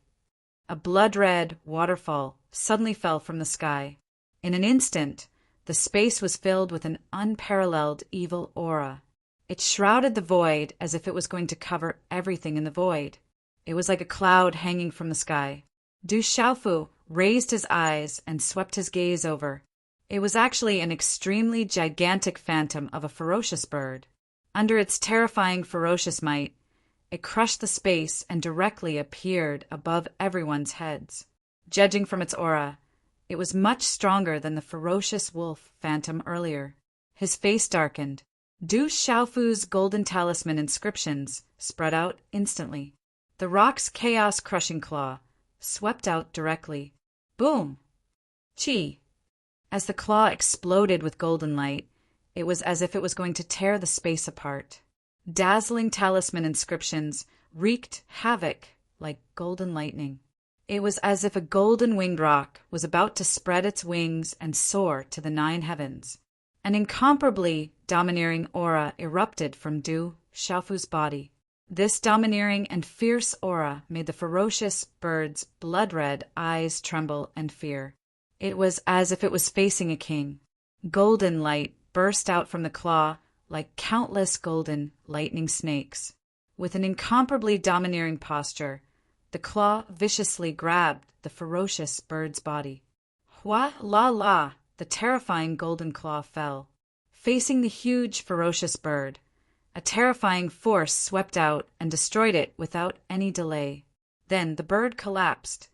A blood-red waterfall suddenly fell from the sky. In an instant, the space was filled with an unparalleled evil aura. It shrouded the void as if it was going to cover everything in the void. It was like a cloud hanging from the sky. Du Xiaofu raised his eyes and swept his gaze over. It was actually an extremely gigantic phantom of a ferocious bird. Under its terrifying ferocious might, it crushed the space and directly appeared above everyone's heads. Judging from its aura, it was much stronger than the ferocious wolf phantom earlier. His face darkened. Du Xiaofu's golden talisman inscriptions spread out instantly. The rock's chaos-crushing claw swept out directly. Boom! Chi! As the claw exploded with golden light, it was as if it was going to tear the space apart. Dazzling talisman inscriptions wreaked havoc like golden lightning. It was as if a golden-winged rock was about to spread its wings and soar to the 9 heavens. An incomparably domineering aura erupted from Du Xiaofu's body. This domineering and fierce aura made the ferocious bird's blood-red eyes tremble in fear. It was as if it was facing a king. Golden light burst out from the claw like countless golden lightning snakes. With an incomparably domineering posture, the claw viciously grabbed the ferocious bird's body. Hua la la! The terrifying golden claw fell. Facing the huge, ferocious bird, a terrifying force swept out and destroyed it without any delay. Then the bird collapsed.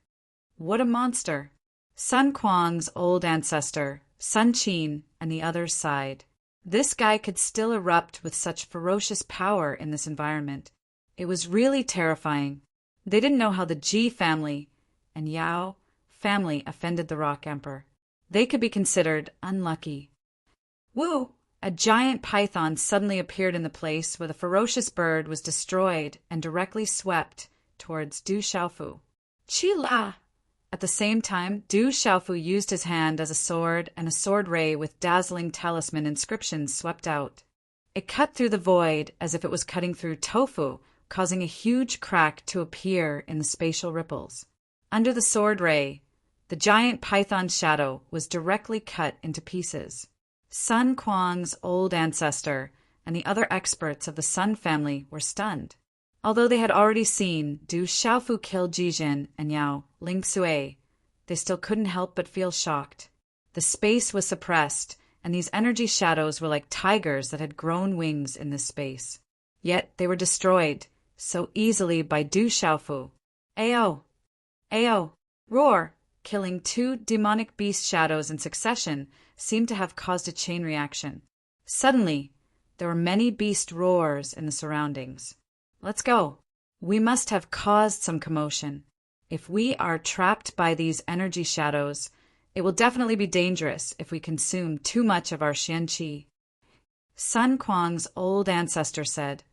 What a monster! Sun Quang's old ancestor, Sun Qin, and the others sighed. This guy could still erupt with such ferocious power in this environment. It was really terrifying. They didn't know how the Ji family and Yao family offended the Rock Emperor. They could be considered unlucky. Woo! A giant python suddenly appeared in the place where the ferocious bird was destroyed and directly swept towards Du Xiaofu. Chi-la! At the same time, Du Xiaofu used his hand as a sword, and a sword ray with dazzling talisman inscriptions swept out. It cut through the void as if it was cutting through tofu, causing a huge crack to appear in the spatial ripples. Under the sword ray, the giant python's shadow was directly cut into pieces. Sun Quang's old ancestor and the other experts of the Sun family were stunned. Although they had already seen Du Xiaofu kill Jijin and Yao Ling Sui, they still couldn't help but feel shocked. The space was suppressed, and these energy shadows were like tigers that had grown wings in this space. Yet they were destroyed so easily by Du Xiaofu. Ayo! Ayo! Roar! Killing 2 demonic beast shadows in succession seemed to have caused a chain reaction. Suddenly, there were many beast roars in the surroundings. Let's go. We must have caused some commotion. If we are trapped by these energy shadows, it will definitely be dangerous if we consume too much of our xianqi. Sun Quang's old ancestor said,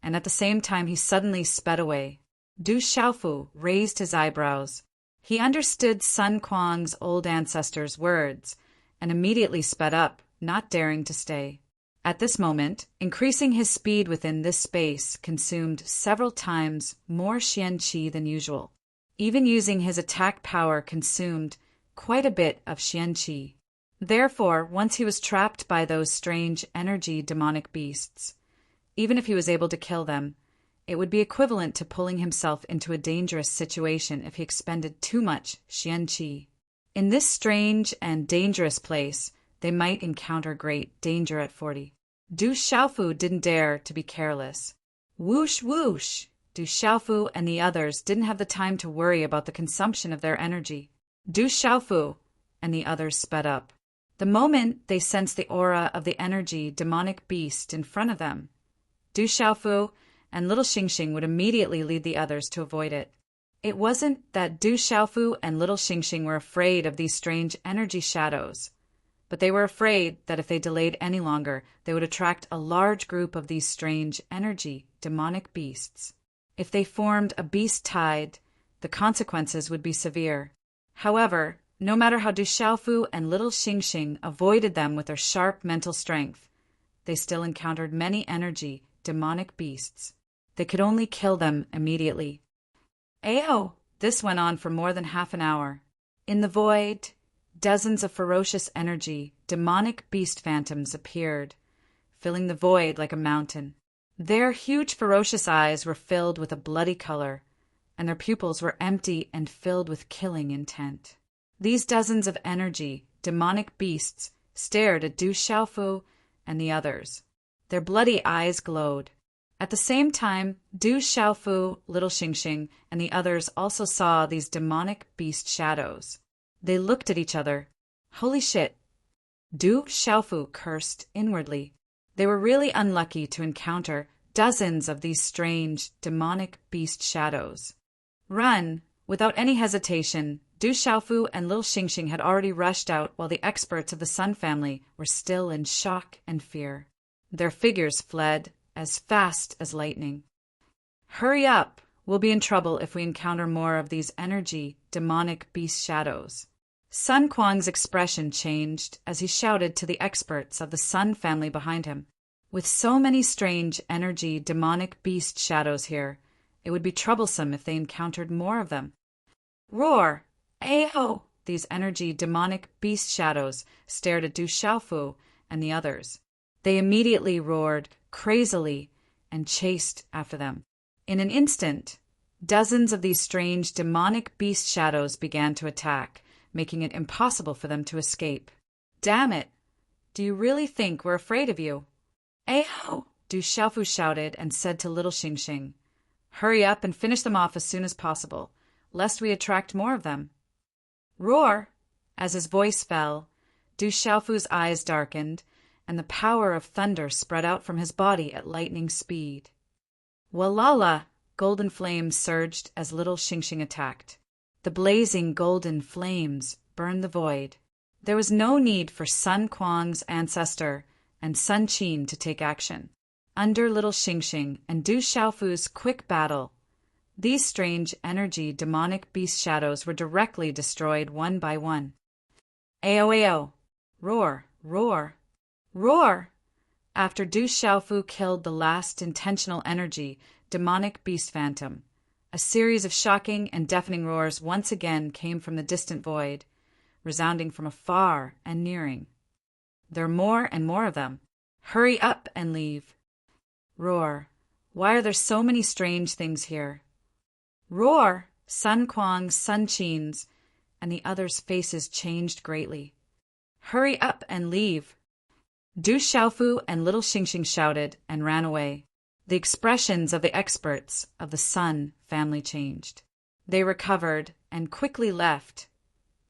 and at the same time he suddenly sped away. Du Xiaofu raised his eyebrows. He understood Sun Quang's old ancestor's words and immediately sped up, not daring to stay. At this moment, increasing his speed within this space consumed several times more xianqi than usual. Even using his attack power consumed quite a bit of xianqi. Therefore, once he was trapped by those strange energy demonic beasts, even if he was able to kill them, it would be equivalent to pulling himself into a dangerous situation if he expended too much xianqi. In this strange and dangerous place, they might encounter great danger at 40. Du Xiaofu didn't dare to be careless. Whoosh whoosh! Du Xiaofu and the others didn't have the time to worry about the consumption of their energy. Du Xiaofu, and the others sped up. The moment they sensed the aura of the energy demonic beast in front of them, Du Xiaofu and little Xingxing would immediately lead the others to avoid it. It wasn't that Du Xiaofu and little Xingxing were afraid of these strange energy shadows, but they were afraid that if they delayed any longer, they would attract a large group of these strange energy demonic beasts. If they formed a beast tide, the consequences would be severe. However, no matter how Du Xiaofu and little Xingxing avoided them with their sharp mental strength, they still encountered many energy demonic beasts. They could only kill them immediately. Ayo! This went on for more than half an hour. In the void, dozens of ferocious energy demonic beast phantoms appeared, filling the void like a mountain. Their huge ferocious eyes were filled with a bloody color, and their pupils were empty and filled with killing intent. These dozens of energy demonic beasts stared at Du Xiaofu and the others. Their bloody eyes glowed. At the same time, Du Xiaofu, little Xingxing, and the others also saw these demonic beast shadows. They looked at each other. Holy shit! Du Xiaofu cursed inwardly. They were really unlucky to encounter dozens of these strange, demonic beast shadows. Run! Without any hesitation, Du Xiaofu and little Xingxing had already rushed out while the experts of the Sun family were still in shock and fear. Their figures fled as fast as lightning. Hurry up! We'll be in trouble if we encounter more of these energy, demonic beast shadows. Sun Quan's expression changed as he shouted to the experts of the Sun family behind him. With so many strange energy, demonic beast shadows here, it would be troublesome if they encountered more of them. Roar! Ayo! These energy, demonic beast shadows stared at Du Xiaofu and the others. They immediately roared crazily and chased after them. In an instant, dozens of these strange demonic beast shadows began to attack, making it impossible for them to escape. Damn it! Do you really think we're afraid of you? Ayo! Du Xiaofu shouted and said to little Xingxing, hurry up and finish them off as soon as possible, lest we attract more of them. Roar! As his voice fell, Du Xiaofu's eyes darkened, and the power of thunder spread out from his body at lightning speed. Walala! Golden flames surged as little Xingxing attacked. The blazing golden flames burned the void. There was no need for Sun Quan's ancestor and Sun Qin to take action. Under little Xingxing and Du Xiaofu's quick battle, these strange energy demonic beast shadows were directly destroyed one by one. Ayo ayo! Roar! Roar! Roar! After Du Xiaofu killed the last intentional energy demonic beast phantom, a series of shocking and deafening roars once again came from the distant void, resounding from afar and nearing. There are more and more of them. Hurry up and leave. Roar! Why are there so many strange things here? Roar! Sun Quang's, Sun Qin's, and the others' faces changed greatly. Hurry up and leave. Du Xiaofu and little Xingxing shouted and ran away. The expressions of the experts of the Sun family changed. They recovered and quickly left,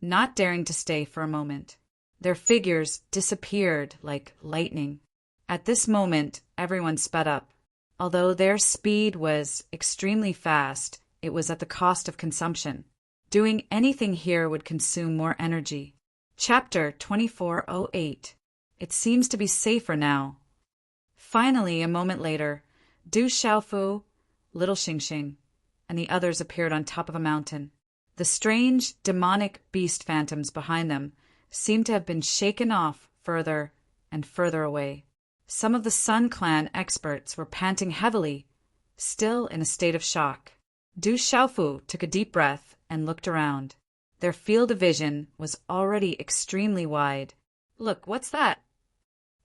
not daring to stay for a moment. Their figures disappeared like lightning. At this moment, everyone sped up. Although their speed was extremely fast, it was at the cost of consumption. Doing anything here would consume more energy. Chapter 2408. It seems to be safer now. Finally, a moment later, Du Xiaofu, little Xingxing, and the others appeared on top of a mountain. The strange, demonic beast phantoms behind them seemed to have been shaken off further and further away. Some of the Sun Clan experts were panting heavily, still in a state of shock. Du Xiaofu took a deep breath and looked around. Their field of vision was already extremely wide. Look, what's that?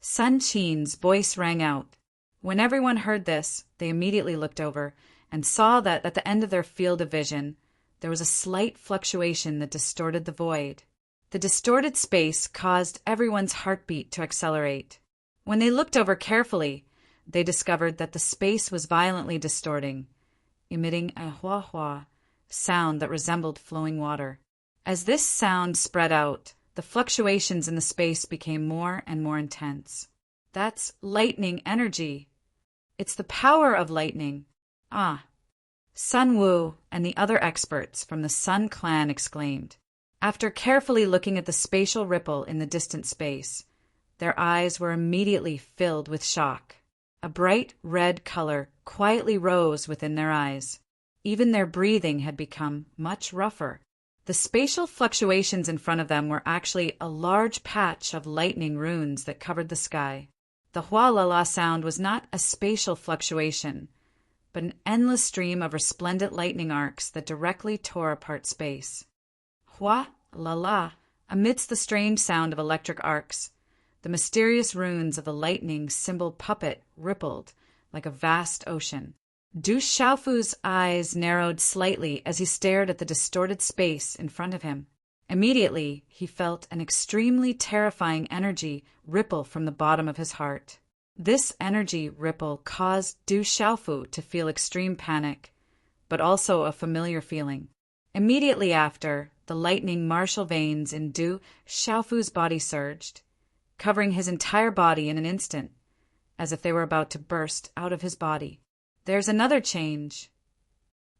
Sun Qin's voice rang out. When everyone heard this, they immediately looked over and saw that at the end of their field of vision, there was a slight fluctuation that distorted the void. The distorted space caused everyone's heartbeat to accelerate. When they looked over carefully, they discovered that the space was violently distorting, emitting a hua-hua sound that resembled flowing water. As this sound spread out, The fluctuations in the space became more and more intense. That's lightning energy. It's the power of lightning. Ah! Sun Wu and the other experts from the Sun clan exclaimed. After carefully looking at the spatial ripple in the distant space, their eyes were immediately filled with shock. A bright red color quietly rose within their eyes. Even their breathing had become much rougher. The spatial fluctuations in front of them were actually a large patch of lightning runes that covered the sky. The hua la la sound was not a spatial fluctuation, but an endless stream of resplendent lightning arcs that directly tore apart space. Hua la la, amidst the strange sound of electric arcs, the mysterious runes of the lightning symbol puppet rippled like a vast ocean. Du Xiaofu's eyes narrowed slightly as he stared at the distorted space in front of him. Immediately, he felt an extremely terrifying energy ripple from the bottom of his heart. This energy ripple caused Du Xiaofu to feel extreme panic, but also a familiar feeling. Immediately after, the lightning martial veins in Du Xiaofu's body surged, covering his entire body in an instant, as if they were about to burst out of his body. There's another change.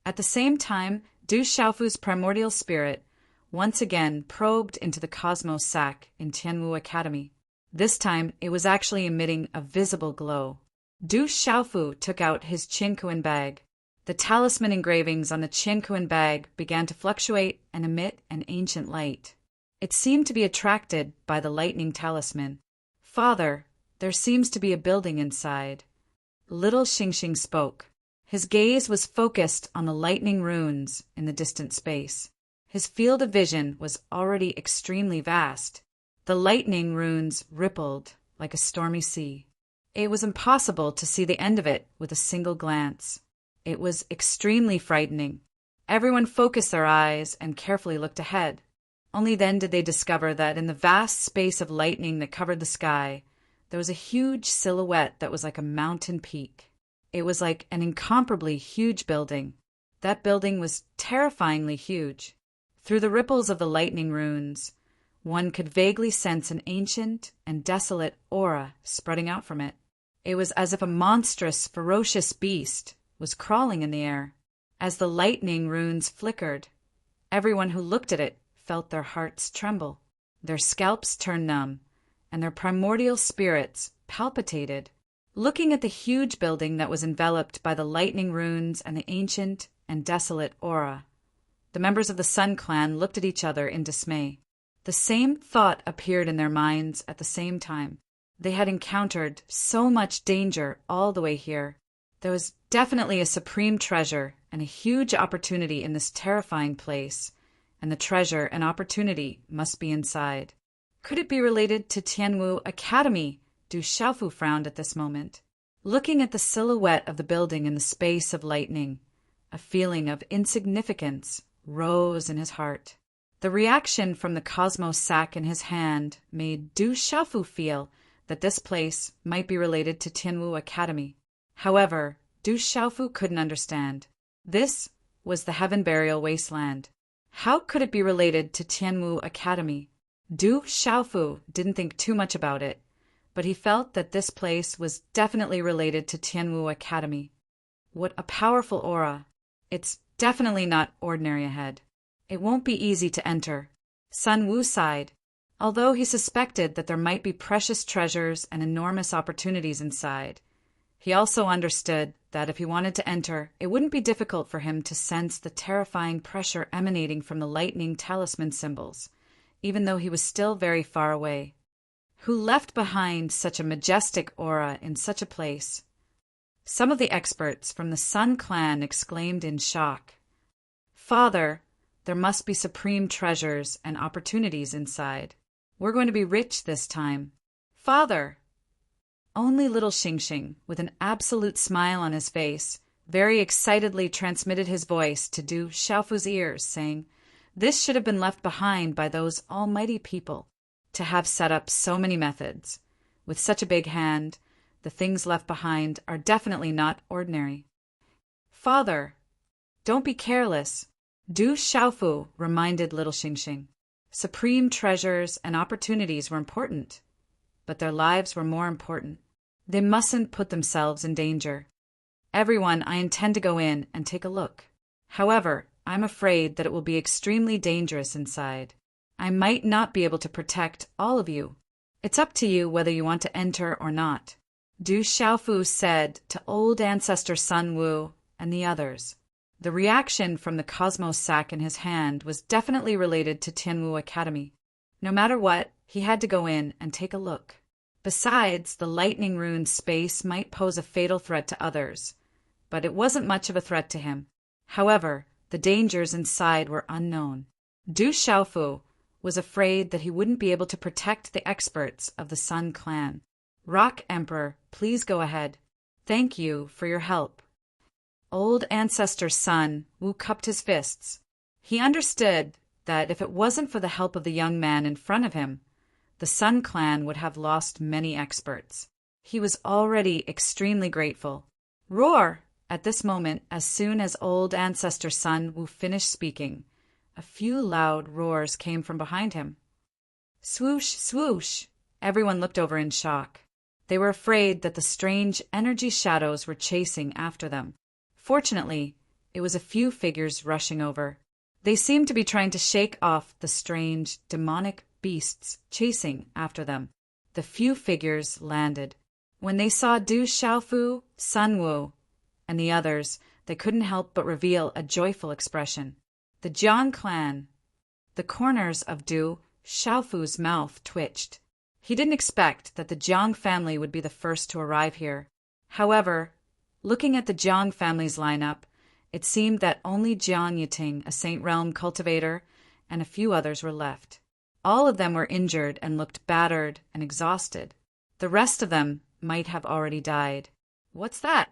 At the same time, Du Xiaofu's primordial spirit once again probed into the cosmos sac in Tianwu Academy. This time, it was actually emitting a visible glow. Du Xiaofu took out his Qinkuan bag. The talisman engravings on the Qinkuan bag began to fluctuate and emit an ancient light. It seemed to be attracted by the lightning talisman. Father, there seems to be a building inside. Little Xingxing spoke. His gaze was focused on the lightning runes in the distant space. His field of vision was already extremely vast. The lightning runes rippled like a stormy sea. It was impossible to see the end of it with a single glance. It was extremely frightening. Everyone focused their eyes and carefully looked ahead. Only then did they discover that in the vast space of lightning that covered the sky, there was a huge silhouette that was like a mountain peak. It was like an incomparably huge building. That building was terrifyingly huge. Through the ripples of the lightning runes, one could vaguely sense an ancient and desolate aura spreading out from it. It was as if a monstrous, ferocious beast was crawling in the air. As the lightning runes flickered, everyone who looked at it felt their hearts tremble. Their scalps turned numb, and their primordial spirits palpitated. Looking at the huge building that was enveloped by the lightning runes and the ancient and desolate aura, the members of the Sun clan looked at each other in dismay. The same thought appeared in their minds at the same time. They had encountered so much danger all the way here. There was definitely a supreme treasure and a huge opportunity in this terrifying place, and the treasure and opportunity must be inside. Could it be related to Tianwu Academy? Du Xiaofu frowned at this moment. Looking at the silhouette of the building in the space of lightning, a feeling of insignificance rose in his heart. The reaction from the cosmos sac in his hand made Du Xiaofu feel that this place might be related to Tianwu Academy. However, Du Xiaofu couldn't understand. This was the Heaven Burial Wasteland. How could it be related to Tianwu Academy? Du Xiaofu didn't think too much about it, but he felt that this place was definitely related to Tianwu Academy. What a powerful aura. It's definitely not ordinary ahead. It won't be easy to enter. Sun Wu sighed. Although he suspected that there might be precious treasures and enormous opportunities inside, he also understood that if he wanted to enter, it wouldn't be difficult for him to sense the terrifying pressure emanating from the lightning talisman symbols, even though he was still very far away. Who left behind such a majestic aura in such a place? Some of the experts from the Sun clan exclaimed in shock. Father, there must be supreme treasures and opportunities inside. We're going to be rich this time. Father! Only little Xingxing, with an absolute smile on his face, very excitedly transmitted his voice to Du Xiaofu's ears, saying, "This should have been left behind by those almighty people, to have set up so many methods. With such a big hand, the things left behind are definitely not ordinary." Father, don't be careless, Du Xiaofu reminded little Xingxing. Supreme treasures and opportunities were important, but their lives were more important. They mustn't put themselves in danger. Everyone, I intend to go in and take a look. However, I'm afraid that it will be extremely dangerous inside. I might not be able to protect all of you. It's up to you whether you want to enter or not, Du Xiaofu said to old ancestor Sun Wu and the others. The reaction from the cosmos sack in his hand was definitely related to Tianwu Academy. No matter what, he had to go in and take a look. Besides, the lightning rune space might pose a fatal threat to others, but it wasn't much of a threat to him. However, the dangers inside were unknown. Du Xiaofu was afraid that he wouldn't be able to protect the experts of the Sun Clan. Rock Emperor, please go ahead. Thank you for your help. Old ancestor Sun Wu cupped his fists. He understood that if it wasn't for the help of the young man in front of him, the Sun Clan would have lost many experts. He was already extremely grateful. Roar! At this moment, as soon as old ancestor Sun Wu finished speaking, a few loud roars came from behind him. Swoosh, swoosh! Everyone looked over in shock. They were afraid that the strange energy shadows were chasing after them. Fortunately, it was a few figures rushing over. They seemed to be trying to shake off the strange, demonic beasts chasing after them. The few figures landed. When they saw Du Xiaofu, Sun Wu, and the others, they couldn't help but reveal a joyful expression. The Jiang clan. The corners of Du Xiaofu's mouth twitched. He didn't expect that the Jiang family would be the first to arrive here. However, looking at the Jiang family's lineup, it seemed that only Jiang Yiting, a Saint Realm cultivator, and a few others were left. All of them were injured and looked battered and exhausted. The rest of them might have already died. What's that?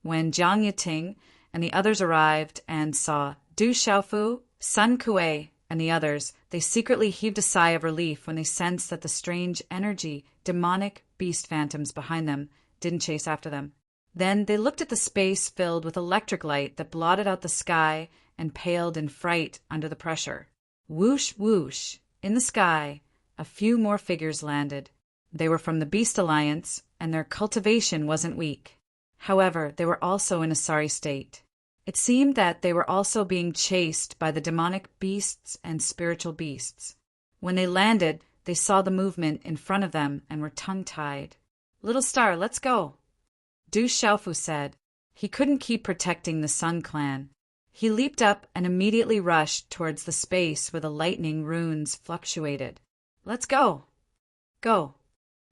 When Jiang Yiting and the others arrived and saw Du Xiaofu, Sun Kuei, and the others, they secretly heaved a sigh of relief when they sensed that the strange energy, demonic beast phantoms behind them didn't chase after them. Then they looked at the space filled with electric light that blotted out the sky and paled in fright under the pressure. Whoosh, whoosh! In the sky, a few more figures landed. They were from the Beast Alliance, and their cultivation wasn't weak. However, they were also in a sorry state. It seemed that they were also being chased by the demonic beasts and spiritual beasts. When they landed, they saw the movement in front of them and were tongue-tied. Little Star, let's go, Du Xiaofu said. He couldn't keep protecting the Sun Clan. He leaped up and immediately rushed towards the space where the lightning runes fluctuated. Let's go. Go.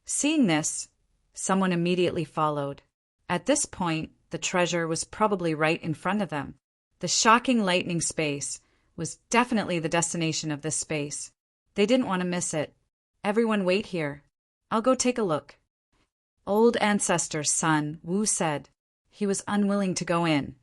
Seeing this, someone immediately followed. At this point, the treasure was probably right in front of them. The shocking lightning space was definitely the destination of this space. They didn't want to miss it. Everyone wait here. I'll go take a look. Old ancestor Sun Wu said. He was unwilling to go in,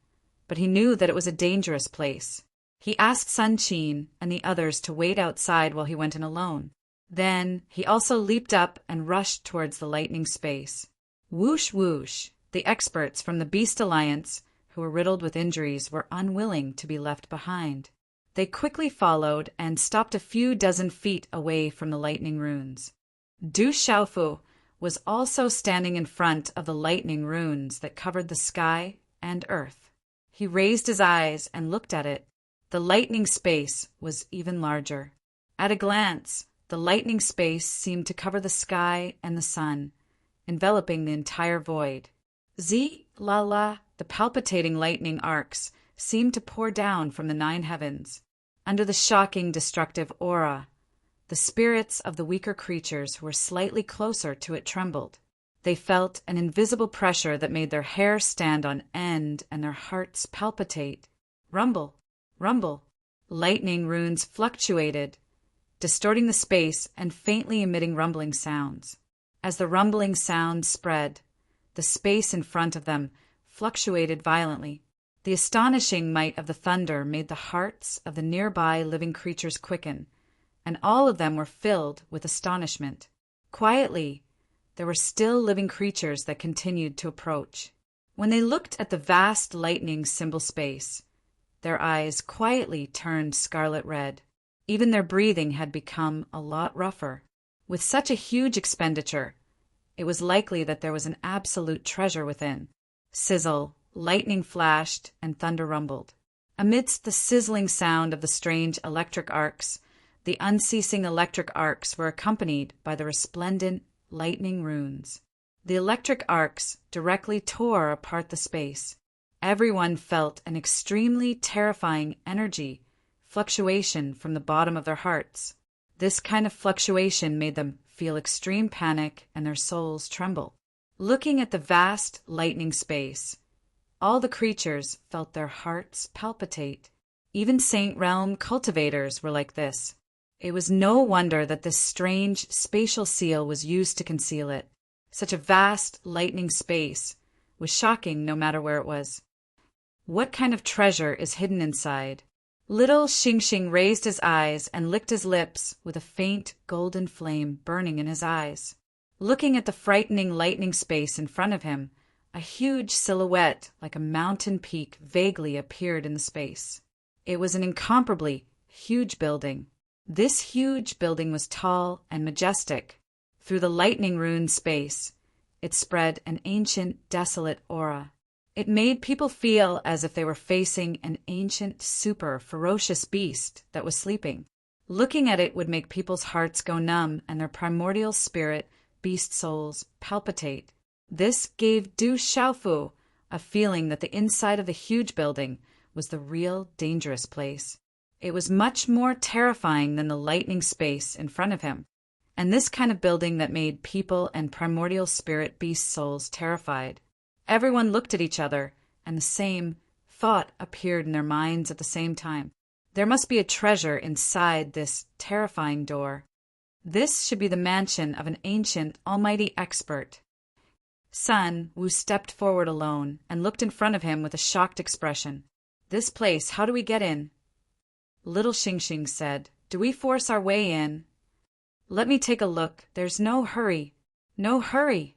but he knew that it was a dangerous place. He asked Sun Qin and the others to wait outside while he went in alone. Then he also leaped up and rushed towards the lightning space. Whoosh whoosh! The experts from the Beast Alliance, who were riddled with injuries, were unwilling to be left behind. They quickly followed and stopped a few dozen feet away from the lightning runes. Du Xiaofu was also standing in front of the lightning runes that covered the sky and earth. He raised his eyes and looked at it. The lightning space was even larger. At a glance, the lightning space seemed to cover the sky and the sun, enveloping the entire void. La, the palpitating lightning arcs seemed to pour down from the 9 heavens. Under the shocking, destructive aura, the spirits of the weaker creatures who were slightly closer to it trembled. They felt an invisible pressure that made their hair stand on end and their hearts palpitate. Rumble, rumble. Lightning runes fluctuated, distorting the space and faintly emitting rumbling sounds. As the rumbling sounds spread, the space in front of them fluctuated violently. The astonishing might of the thunder made the hearts of the nearby living creatures quicken, and all of them were filled with astonishment. Quietly, there were still living creatures that continued to approach. When they looked at the vast lightning symbol space, their eyes quietly turned scarlet red. Even their breathing had become a lot rougher. With such a huge expenditure, it was likely that there was an absolute treasure within. Sizzle, lightning flashed, and thunder rumbled. Amidst the sizzling sound of the strange electric arcs, the unceasing electric arcs were accompanied by the resplendent lightning runes. The electric arcs directly tore apart the space. Everyone felt an extremely terrifying energy fluctuation from the bottom of their hearts. This kind of fluctuation made them feel extreme panic and their souls tremble. Looking at the vast lightning space, all the creatures felt their hearts palpitate. Even Saint Realm cultivators were like this. It was no wonder that this strange spatial seal was used to conceal it. Such a vast lightning space was shocking no matter where it was. What kind of treasure is hidden inside? Little Xing raised his eyes and licked his lips with a faint golden flame burning in his eyes. Looking at the frightening lightning space in front of him, a huge silhouette like a mountain peak vaguely appeared in the space. It was an incomparably huge building. This huge building was tall and majestic. Through the lightning-ruined space, it spread an ancient, desolate aura. It made people feel as if they were facing an ancient, super ferocious beast that was sleeping. Looking at it would make people's hearts go numb and their primordial spirit, beast souls, palpitate. This gave Du Xiaofu a feeling that the inside of the huge building was the real dangerous place. It was much more terrifying than the lightning space in front of him, and this kind of building that made people and primordial spirit beast souls terrified. Everyone looked at each other, and the same thought appeared in their minds at the same time. There must be a treasure inside this terrifying door. This should be the mansion of an ancient, almighty expert. Sun Wu stepped forward alone and looked in front of him with a shocked expression. This place, how do we get in? Little Xing said, do we force our way in? Let me take a look. There's no hurry. No hurry.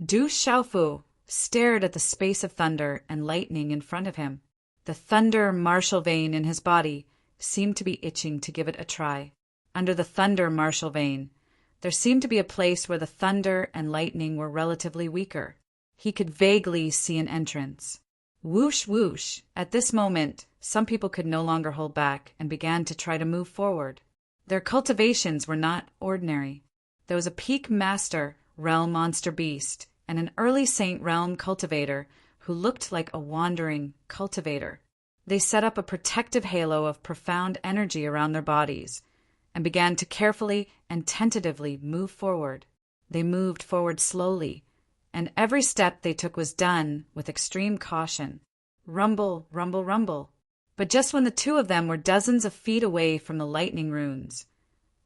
Du Xiaofu stared at the space of thunder and lightning in front of him. The thunder martial vein in his body seemed to be itching to give it a try. Under the thunder martial vein, there seemed to be a place where the thunder and lightning were relatively weaker. He could vaguely see an entrance. Whoosh, whoosh. At this moment, some people could no longer hold back and began to try to move forward. Their cultivations were not ordinary. There was a peak master realm monster beast and an early Saint Realm cultivator who looked like a wandering cultivator. They set up a protective halo of profound energy around their bodies and began to carefully and tentatively move forward. They moved forward slowly, and every step they took was done with extreme caution. Rumble, rumble, rumble. But just when the two of them were dozens of feet away from the lightning runes,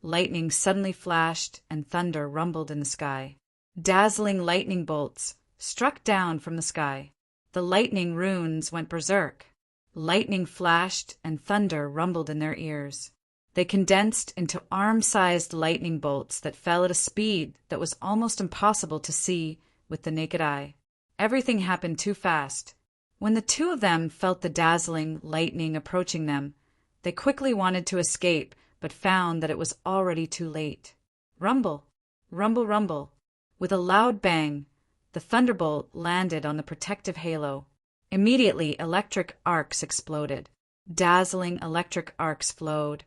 lightning suddenly flashed and thunder rumbled in the sky. Dazzling lightning bolts struck down from the sky. The lightning runes went berserk. Lightning flashed and thunder rumbled in their ears. They condensed into arm-sized lightning bolts that fell at a speed that was almost impossible to see with the naked eye. Everything happened too fast. When the two of them felt the dazzling lightning approaching them, they quickly wanted to escape, but found that it was already too late. Rumble, rumble, rumble. With a loud bang, the thunderbolt landed on the protective halo. Immediately, electric arcs exploded. Dazzling electric arcs flowed,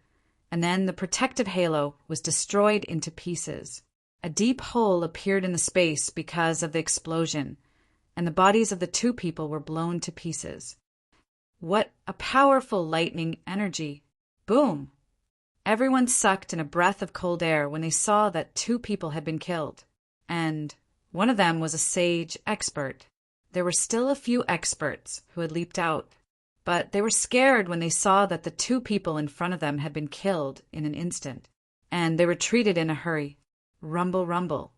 and then the protective halo was destroyed into pieces. A deep hole appeared in the space because of the explosion, and the bodies of the two people were blown to pieces. What a powerful lightning energy! Boom! Everyone sucked in a breath of cold air when they saw that two people had been killed, and one of them was a sage expert. There were still a few experts who had leaped out, but they were scared when they saw that the two people in front of them had been killed in an instant, and they retreated in a hurry. Rumble, rumble.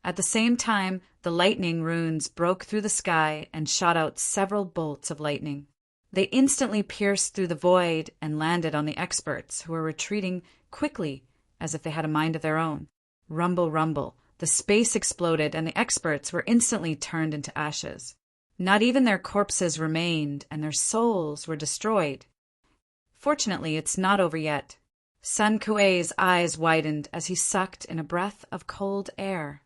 At the same time, the lightning runes broke through the sky and shot out several bolts of lightning. They instantly pierced through the void and landed on the experts, who were retreating quickly as if they had a mind of their own. Rumble, rumble. The space exploded and the experts were instantly turned into ashes. Not even their corpses remained, and their souls were destroyed. Fortunately, it's not over yet. Sun Kuei's eyes widened as he sucked in a breath of cold air.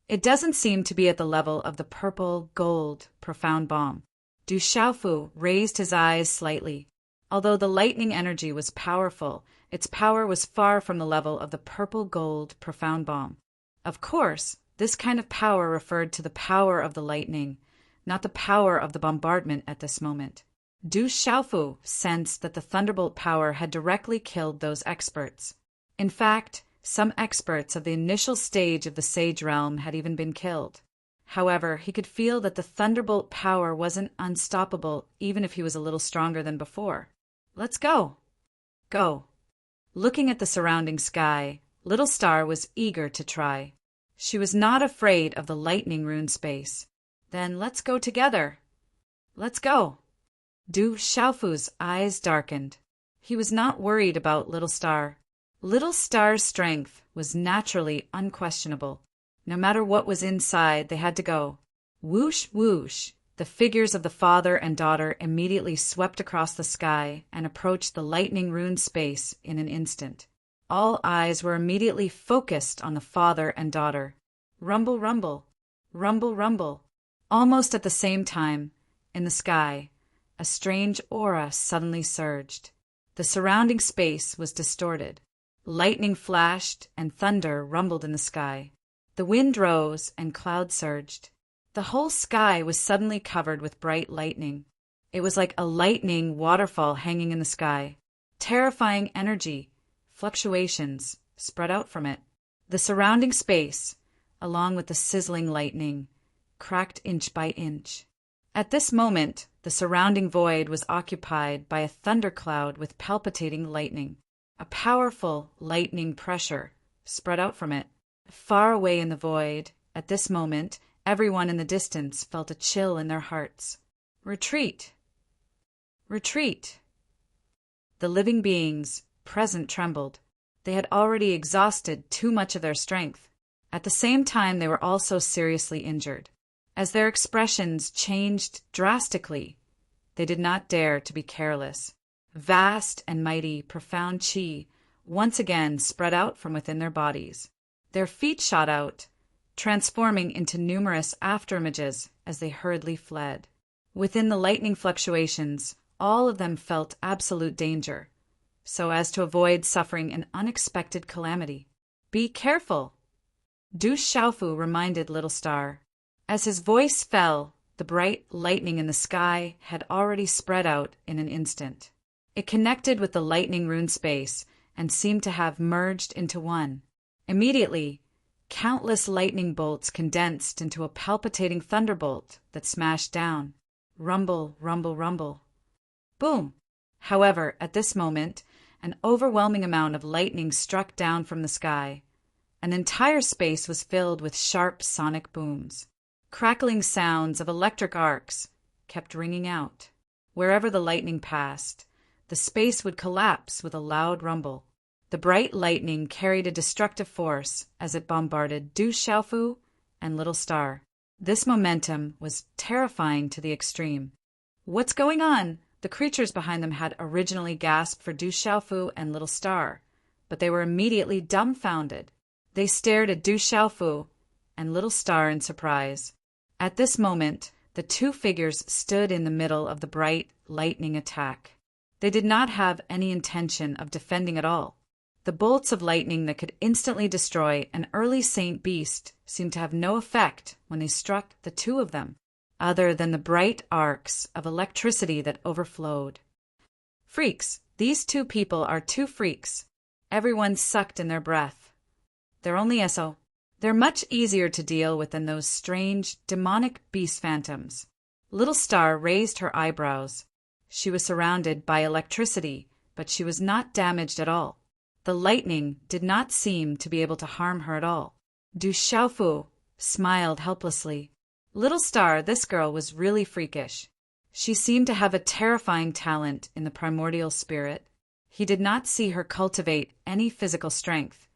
It doesn't seem to be at the level of the purple, gold, profound bomb. Du Xiaofu raised his eyes slightly. Although the lightning energy was powerful, its power was far from the level of the purple, gold, profound bomb. Of course, this kind of power referred to the power of the lightning, not the power of the bombardment at this moment. Du Xiaofu sensed that the thunderbolt power had directly killed those experts. In fact, some experts of the initial stage of the Sage Realm had even been killed. However, he could feel that the thunderbolt power wasn't unstoppable even if he was a little stronger than before. Let's go. Go. Looking at the surrounding sky, Little Star was eager to try. She was not afraid of the lightning rune space. Then let's go together. Let's go. Du Xiaofu's eyes darkened. He was not worried about Little Star. Little Star's strength was naturally unquestionable. No matter what was inside, they had to go. Whoosh, whoosh. The figures of the father and daughter immediately swept across the sky and approached the lightning rune space in an instant. All eyes were immediately focused on the father and daughter. Rumble, rumble. Rumble, rumble. Almost at the same time, in the sky, a strange aura suddenly surged. The surrounding space was distorted. Lightning flashed and thunder rumbled in the sky. The wind rose and clouds surged. The whole sky was suddenly covered with bright lightning. It was like a lightning waterfall hanging in the sky. Terrifying energy, fluctuations, spread out from it. The surrounding space, along with the sizzling lightning, cracked inch by inch. At this moment, the surrounding void was occupied by a thundercloud with palpitating lightning. A powerful lightning pressure spread out from it. Far away in the void, at this moment, everyone in the distance felt a chill in their hearts. Retreat! Retreat! The living beings present trembled. They had already exhausted too much of their strength. At the same time, they were also seriously injured. As their expressions changed drastically, they did not dare to be careless. Vast and mighty, profound qi once again spread out from within their bodies. Their feet shot out, transforming into numerous afterimages as they hurriedly fled. Within the lightning fluctuations, all of them felt absolute danger, so as to avoid suffering an unexpected calamity. Be careful! Du Xiaofu reminded Little Star. As his voice fell, the bright lightning in the sky had already spread out in an instant. It connected with the lightning rune space and seemed to have merged into one. Immediately, countless lightning bolts condensed into a palpitating thunderbolt that smashed down. Rumble, rumble, rumble. Boom! However, at this moment, an overwhelming amount of lightning struck down from the sky. An entire space was filled with sharp sonic booms. Crackling sounds of electric arcs kept ringing out. Wherever the lightning passed, the space would collapse with a loud rumble. The bright lightning carried a destructive force as it bombarded Du Xiaofu and Little Star. This momentum was terrifying to the extreme. What's going on? The creatures behind them had originally gasped for Du Xiaofu and Little Star, but they were immediately dumbfounded. They stared at Du Xiaofu and Little Star in surprise. At this moment, the two figures stood in the middle of the bright lightning attack. They did not have any intention of defending at all. The bolts of lightning that could instantly destroy an early saint beast seemed to have no effect when they struck the two of them, other than the bright arcs of electricity that overflowed. Freaks! These two people are two freaks. Everyone sucked in their breath. They're only SO. They're much easier to deal with than those strange, demonic beast phantoms. Little Star raised her eyebrows. She was surrounded by electricity, but she was not damaged at all. The lightning did not seem to be able to harm her at all. Du Xiaofu smiled helplessly. Little Star, this girl was really freakish. She seemed to have a terrifying talent in the primordial spirit. He did not see her cultivate any physical strength,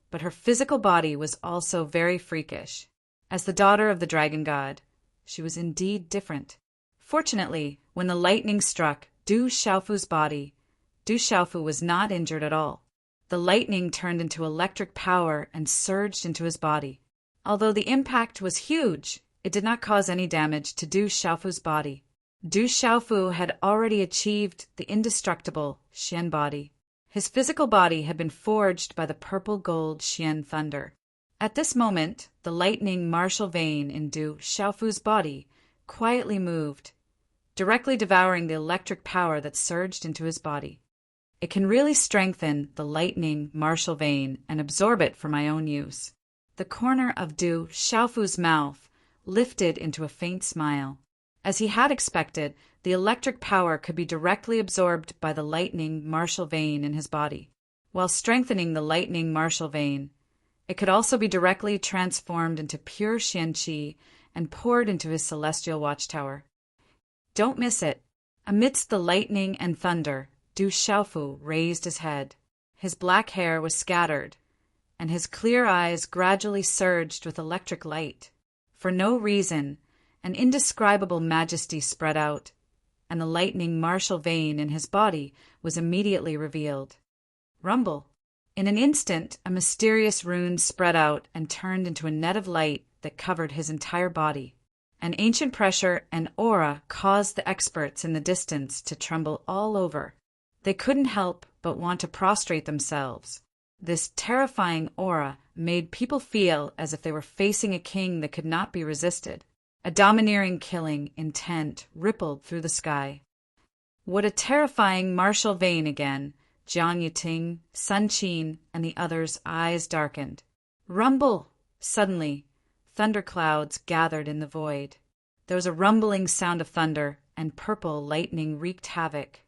but her physical body was also very freakish. As the daughter of the dragon god, she was indeed different. Fortunately, when the lightning struck Du Xiaofu's body, Du Xiaofu was not injured at all. The lightning turned into electric power and surged into his body. Although the impact was huge, it did not cause any damage to Du Xiaofu's body. Du Xiaofu had already achieved the indestructible Xian body. His physical body had been forged by the purple-gold Xian thunder. At this moment, the lightning martial vein in Du Xiaofu's body quietly moved, directly devouring the electric power that surged into his body. It can really strengthen the lightning martial vein and absorb it for my own use. The corner of Du Xiaofu's mouth lifted into a faint smile. As he had expected, the electric power could be directly absorbed by the lightning martial vein in his body. While strengthening the lightning martial vein, it could also be directly transformed into pure Xianqi and poured into his celestial watchtower. Don't miss it. Amidst the lightning and thunder, Du Xiaofu raised his head. His black hair was scattered, and his clear eyes gradually surged with electric light. For no reason, an indescribable majesty spread out, and the lightning martial vein in his body was immediately revealed. Rumble! In an instant, a mysterious rune spread out and turned into a net of light that covered his entire body. An ancient pressure and aura caused the experts in the distance to tremble all over. They couldn't help but want to prostrate themselves. This terrifying aura made people feel as if they were facing a king that could not be resisted. A domineering killing intent rippled through the sky. What a terrifying martial vein again! Jiang Yiting, Sun Qin, and the others' eyes darkened. Rumble! Suddenly, thunderclouds gathered in the void. There was a rumbling sound of thunder, and purple lightning wreaked havoc.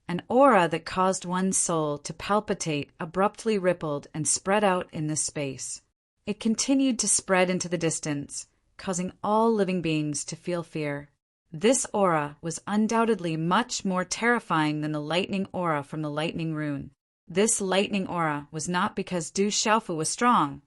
An aura that caused one's soul to palpitate abruptly rippled and spread out in this space. It continued to spread into the distance, causing all living beings to feel fear. This aura was undoubtedly much more terrifying than the lightning aura from the lightning rune. This lightning aura was not because Du Xiaofu was strong,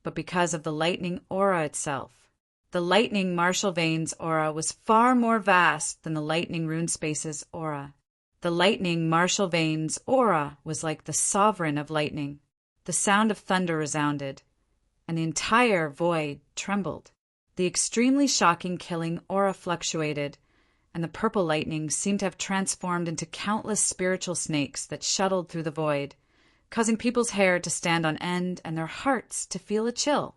but because of the lightning aura itself. The lightning martial veins aura was far more vast than the lightning rune space's aura. The lightning martial veins aura was like the sovereign of lightning. The sound of thunder resounded, and the entire void trembled. The extremely shocking killing aura fluctuated, and the purple lightning seemed to have transformed into countless spiritual snakes that shuttled through the void, causing people's hair to stand on end and their hearts to feel a chill.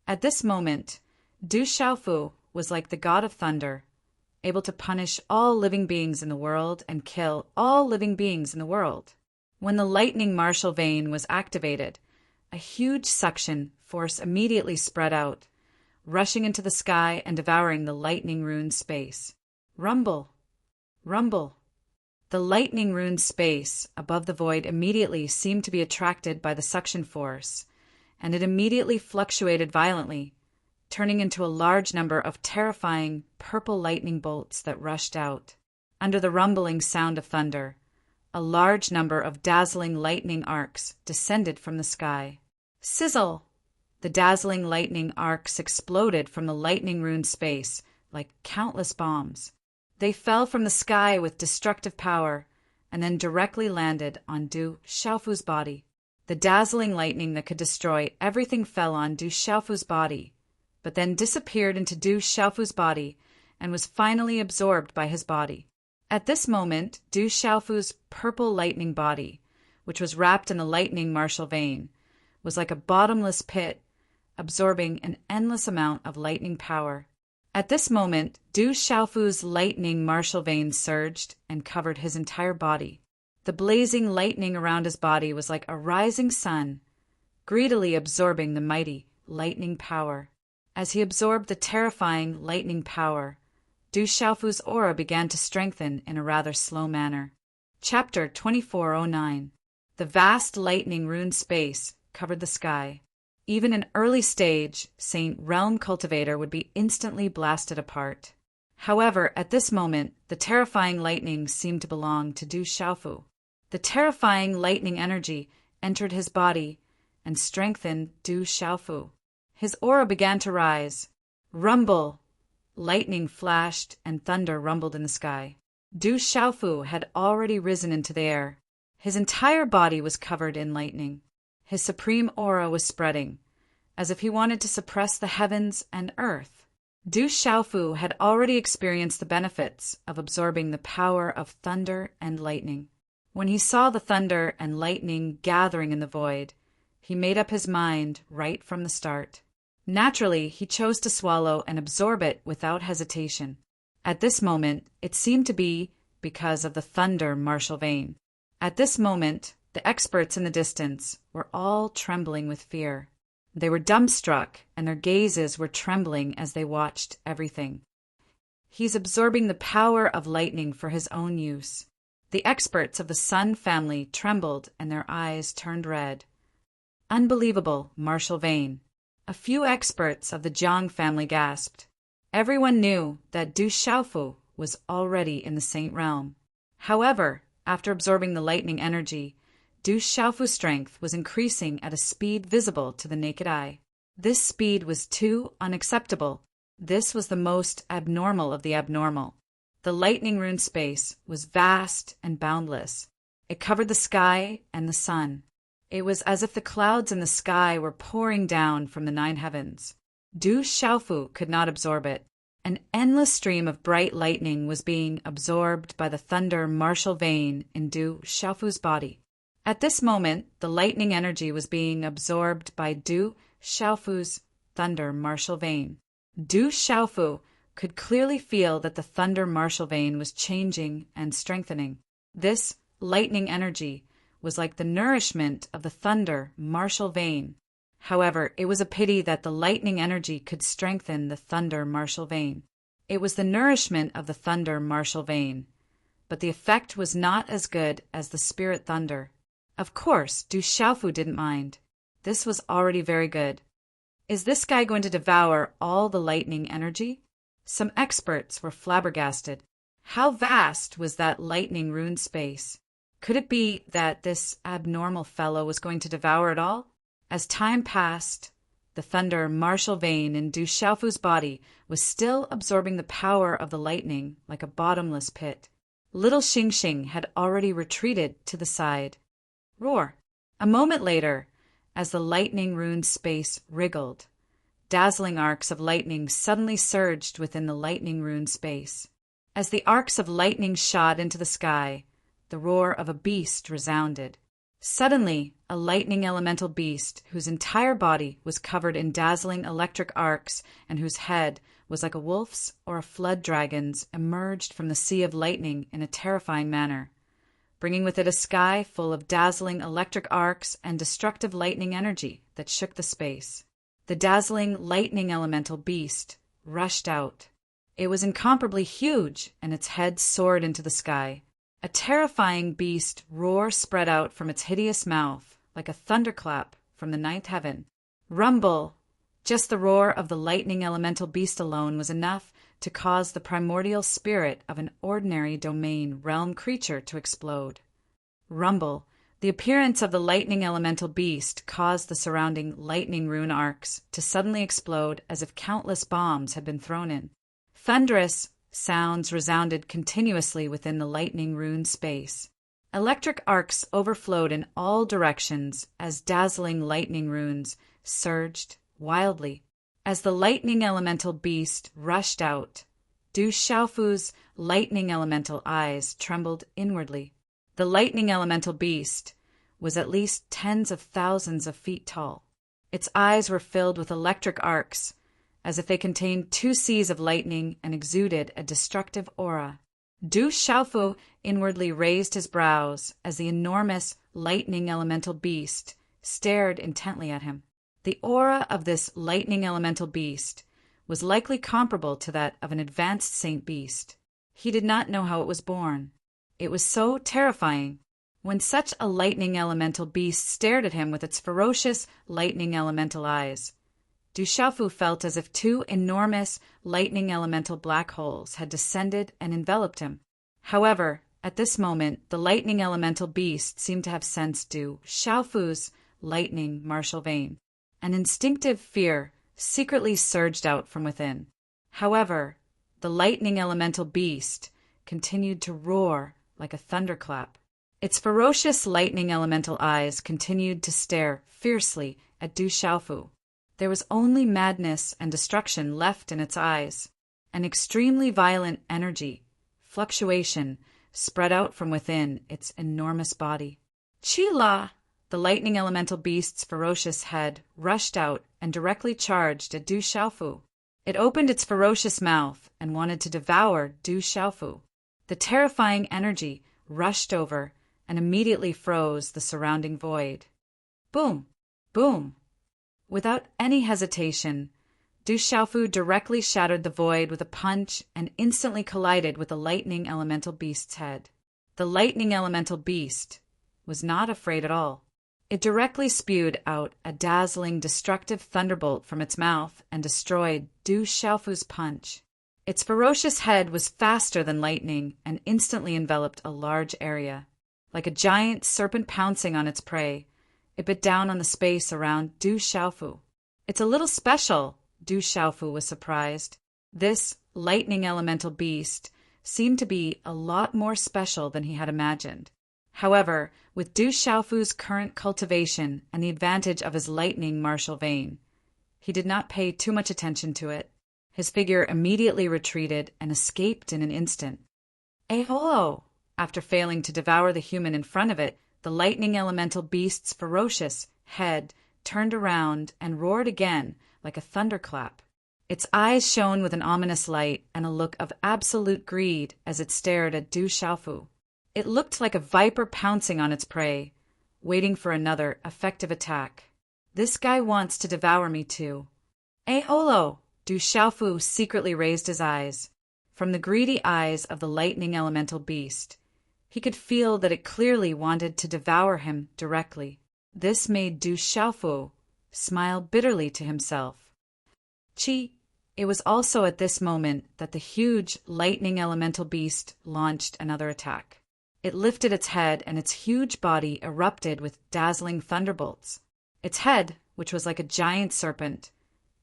At this moment, Du Xiaofu was like the god of thunder, able to punish all living beings in the world and kill all living beings in the world. When the lightning martial vein was activated, a huge suction force immediately spread out, rushing into the sky and devouring the lightning rune space. Rumble! Rumble! The lightning rune space above the void immediately seemed to be attracted by the suction force, and it immediately fluctuated violently, turning into a large number of terrifying purple lightning bolts that rushed out. Under the rumbling sound of thunder, a large number of dazzling lightning arcs descended from the sky. Sizzle! The dazzling lightning arcs exploded from the lightning rune space like countless bombs. They fell from the sky with destructive power and then directly landed on Du Xiaofu's body. The dazzling lightning that could destroy everything fell on Du Xiaofu's body, but then disappeared into Du Xiaofu's body and was finally absorbed by his body. At this moment, Du Xiaofu's purple lightning body, which was wrapped in the lightning martial vein, was like a bottomless pit, absorbing an endless amount of lightning power. At this moment, Du Xiaofu's lightning martial vein surged and covered his entire body. The blazing lightning around his body was like a rising sun, greedily absorbing the mighty lightning power. As he absorbed the terrifying lightning power, Du Xiaofu's aura began to strengthen in a rather slow manner. Chapter 2409. The vast lightning rune space covered the sky. Even an early stage Saint Realm Cultivator would be instantly blasted apart. However, at this moment, the terrifying lightning seemed to belong to Du Xiaofu. The terrifying lightning energy entered his body and strengthened Du Xiaofu. His aura began to rise. Rumble! Lightning flashed and thunder rumbled in the sky. Du Xiaofu had already risen into the air. His entire body was covered in lightning. His supreme aura was spreading, as if he wanted to suppress the heavens and earth. Du Xiaofu had already experienced the benefits of absorbing the power of thunder and lightning. When he saw the thunder and lightning gathering in the void, he made up his mind right from the start. Naturally, he chose to swallow and absorb it without hesitation. At this moment, it seemed to be because of the thunder martial vein. At this moment, the experts in the distance were all trembling with fear. They were dumbstruck, and their gazes were trembling as they watched everything. He's absorbing the power of lightning for his own use. The experts of the Sun family trembled and their eyes turned red. Unbelievable martial vein. A few experts of the Jiang family gasped. Everyone knew that Du Xiaofu was already in the Saint realm. However, after absorbing the lightning energy, Du Xiaofu's strength was increasing at a speed visible to the naked eye. This speed was too unacceptable. This was the most abnormal of the abnormal. The lightning rune space was vast and boundless. It covered the sky and the sun. It was as if the clouds in the sky were pouring down from the 9 heavens. Du Xiaofu could not absorb it. An endless stream of bright lightning was being absorbed by the thunder martial vein in Du Xiaofu's body. At this moment, the lightning energy was being absorbed by Du Xiaofu's thunder martial vein. Du Xiaofu could clearly feel that the thunder martial vein was changing and strengthening. This lightning energy was like the nourishment of the thunder martial vein. However, it was a pity that the lightning energy could strengthen the thunder martial vein. It was the nourishment of the thunder martial vein, but the effect was not as good as the spirit thunder. Of course, Du Xiaofu didn't mind. This was already very good. Is this guy going to devour all the lightning energy? Some experts were flabbergasted. How vast was that lightning rune space? Could it be that this abnormal fellow was going to devour it all? As time passed, the thunder martial vein in Du Xiaofu's body was still absorbing the power of the lightning like a bottomless pit. Little Xingxing had already retreated to the side. Roar! A moment later, as the lightning rune space wriggled, dazzling arcs of lightning suddenly surged within the lightning rune space. As the arcs of lightning shot into the sky, the roar of a beast resounded. Suddenly, a lightning elemental beast whose entire body was covered in dazzling electric arcs and whose head was like a wolf's or a flood dragon's emerged from the sea of lightning in a terrifying manner, bringing with it a sky full of dazzling electric arcs and destructive lightning energy that shook the space. The dazzling lightning elemental beast rushed out. It was incomparably huge, and its head soared into the sky. A terrifying beast roar spread out from its hideous mouth, like a thunderclap from the 9th heaven. Rumble! Just the roar of the lightning elemental beast alone was enough to cause the primordial spirit of an ordinary domain realm creature to explode. Rumble! The appearance of the lightning elemental beast caused the surrounding lightning rune arcs to suddenly explode as if countless bombs had been thrown in. Thunderous sounds resounded continuously within the lightning rune space. Electric arcs overflowed in all directions as dazzling lightning runes surged wildly. As the lightning elemental beast rushed out, Du Xiaofu's lightning elemental eyes trembled inwardly. The lightning elemental beast was at least tens of thousands of feet tall. Its eyes were filled with electric arcs, as if they contained 2 seas of lightning and exuded a destructive aura. Du Xiaofu inwardly raised his brows as the enormous lightning elemental beast stared intently at him. The aura of this lightning elemental beast was likely comparable to that of an advanced saint beast. He did not know how it was born. It was so terrifying. When such a lightning elemental beast stared at him with its ferocious lightning elemental eyes, Du Xiaofu felt as if 2 enormous lightning elemental black holes had descended and enveloped him. However, at this moment, the lightning elemental beast seemed to have sensed Du Xiaofu's lightning martial vein. An instinctive fear secretly surged out from within. However, the lightning elemental beast continued to roar like a thunderclap. Its ferocious lightning elemental eyes continued to stare fiercely at Du Xiaofu. There was only madness and destruction left in its eyes. An extremely violent energy, fluctuation, spread out from within its enormous body. Chi-La! The lightning elemental beast's ferocious head rushed out and directly charged at Du Xiaofu. It opened its ferocious mouth and wanted to devour Du Xiaofu. The terrifying energy rushed over and immediately froze the surrounding void. Boom! Boom! Without any hesitation, Du Xiaofu directly shattered the void with a punch and instantly collided with the lightning elemental beast's head. The lightning elemental beast was not afraid at all. It directly spewed out a dazzling, destructive thunderbolt from its mouth and destroyed Du Xiaofu's punch. Its ferocious head was faster than lightning and instantly enveloped a large area. Like a giant serpent pouncing on its prey, it bit down on the space around Du Xiaofu. It's a little special, Du Xiaofu was surprised. This lightning elemental beast seemed to be a lot more special than he had imagined. However, with Du Xiaofu's current cultivation and the advantage of his lightning martial vein, he did not pay too much attention to it. His figure immediately retreated and escaped in an instant. Hello! After failing to devour the human in front of it, the lightning elemental beast's ferocious head turned around and roared again like a thunderclap. Its eyes shone with an ominous light and a look of absolute greed as it stared at Du Xiaofu. It looked like a viper pouncing on its prey, waiting for another effective attack. This guy wants to devour me too. Holo! Du Xiaofu secretly raised his eyes. From the greedy eyes of the lightning elemental beast, he could feel that it clearly wanted to devour him directly. This made Du Xiaofu smile bitterly to himself. It was also at this moment that the huge lightning elemental beast launched another attack. It lifted its head and its huge body erupted with dazzling thunderbolts. Its head, which was like a giant serpent,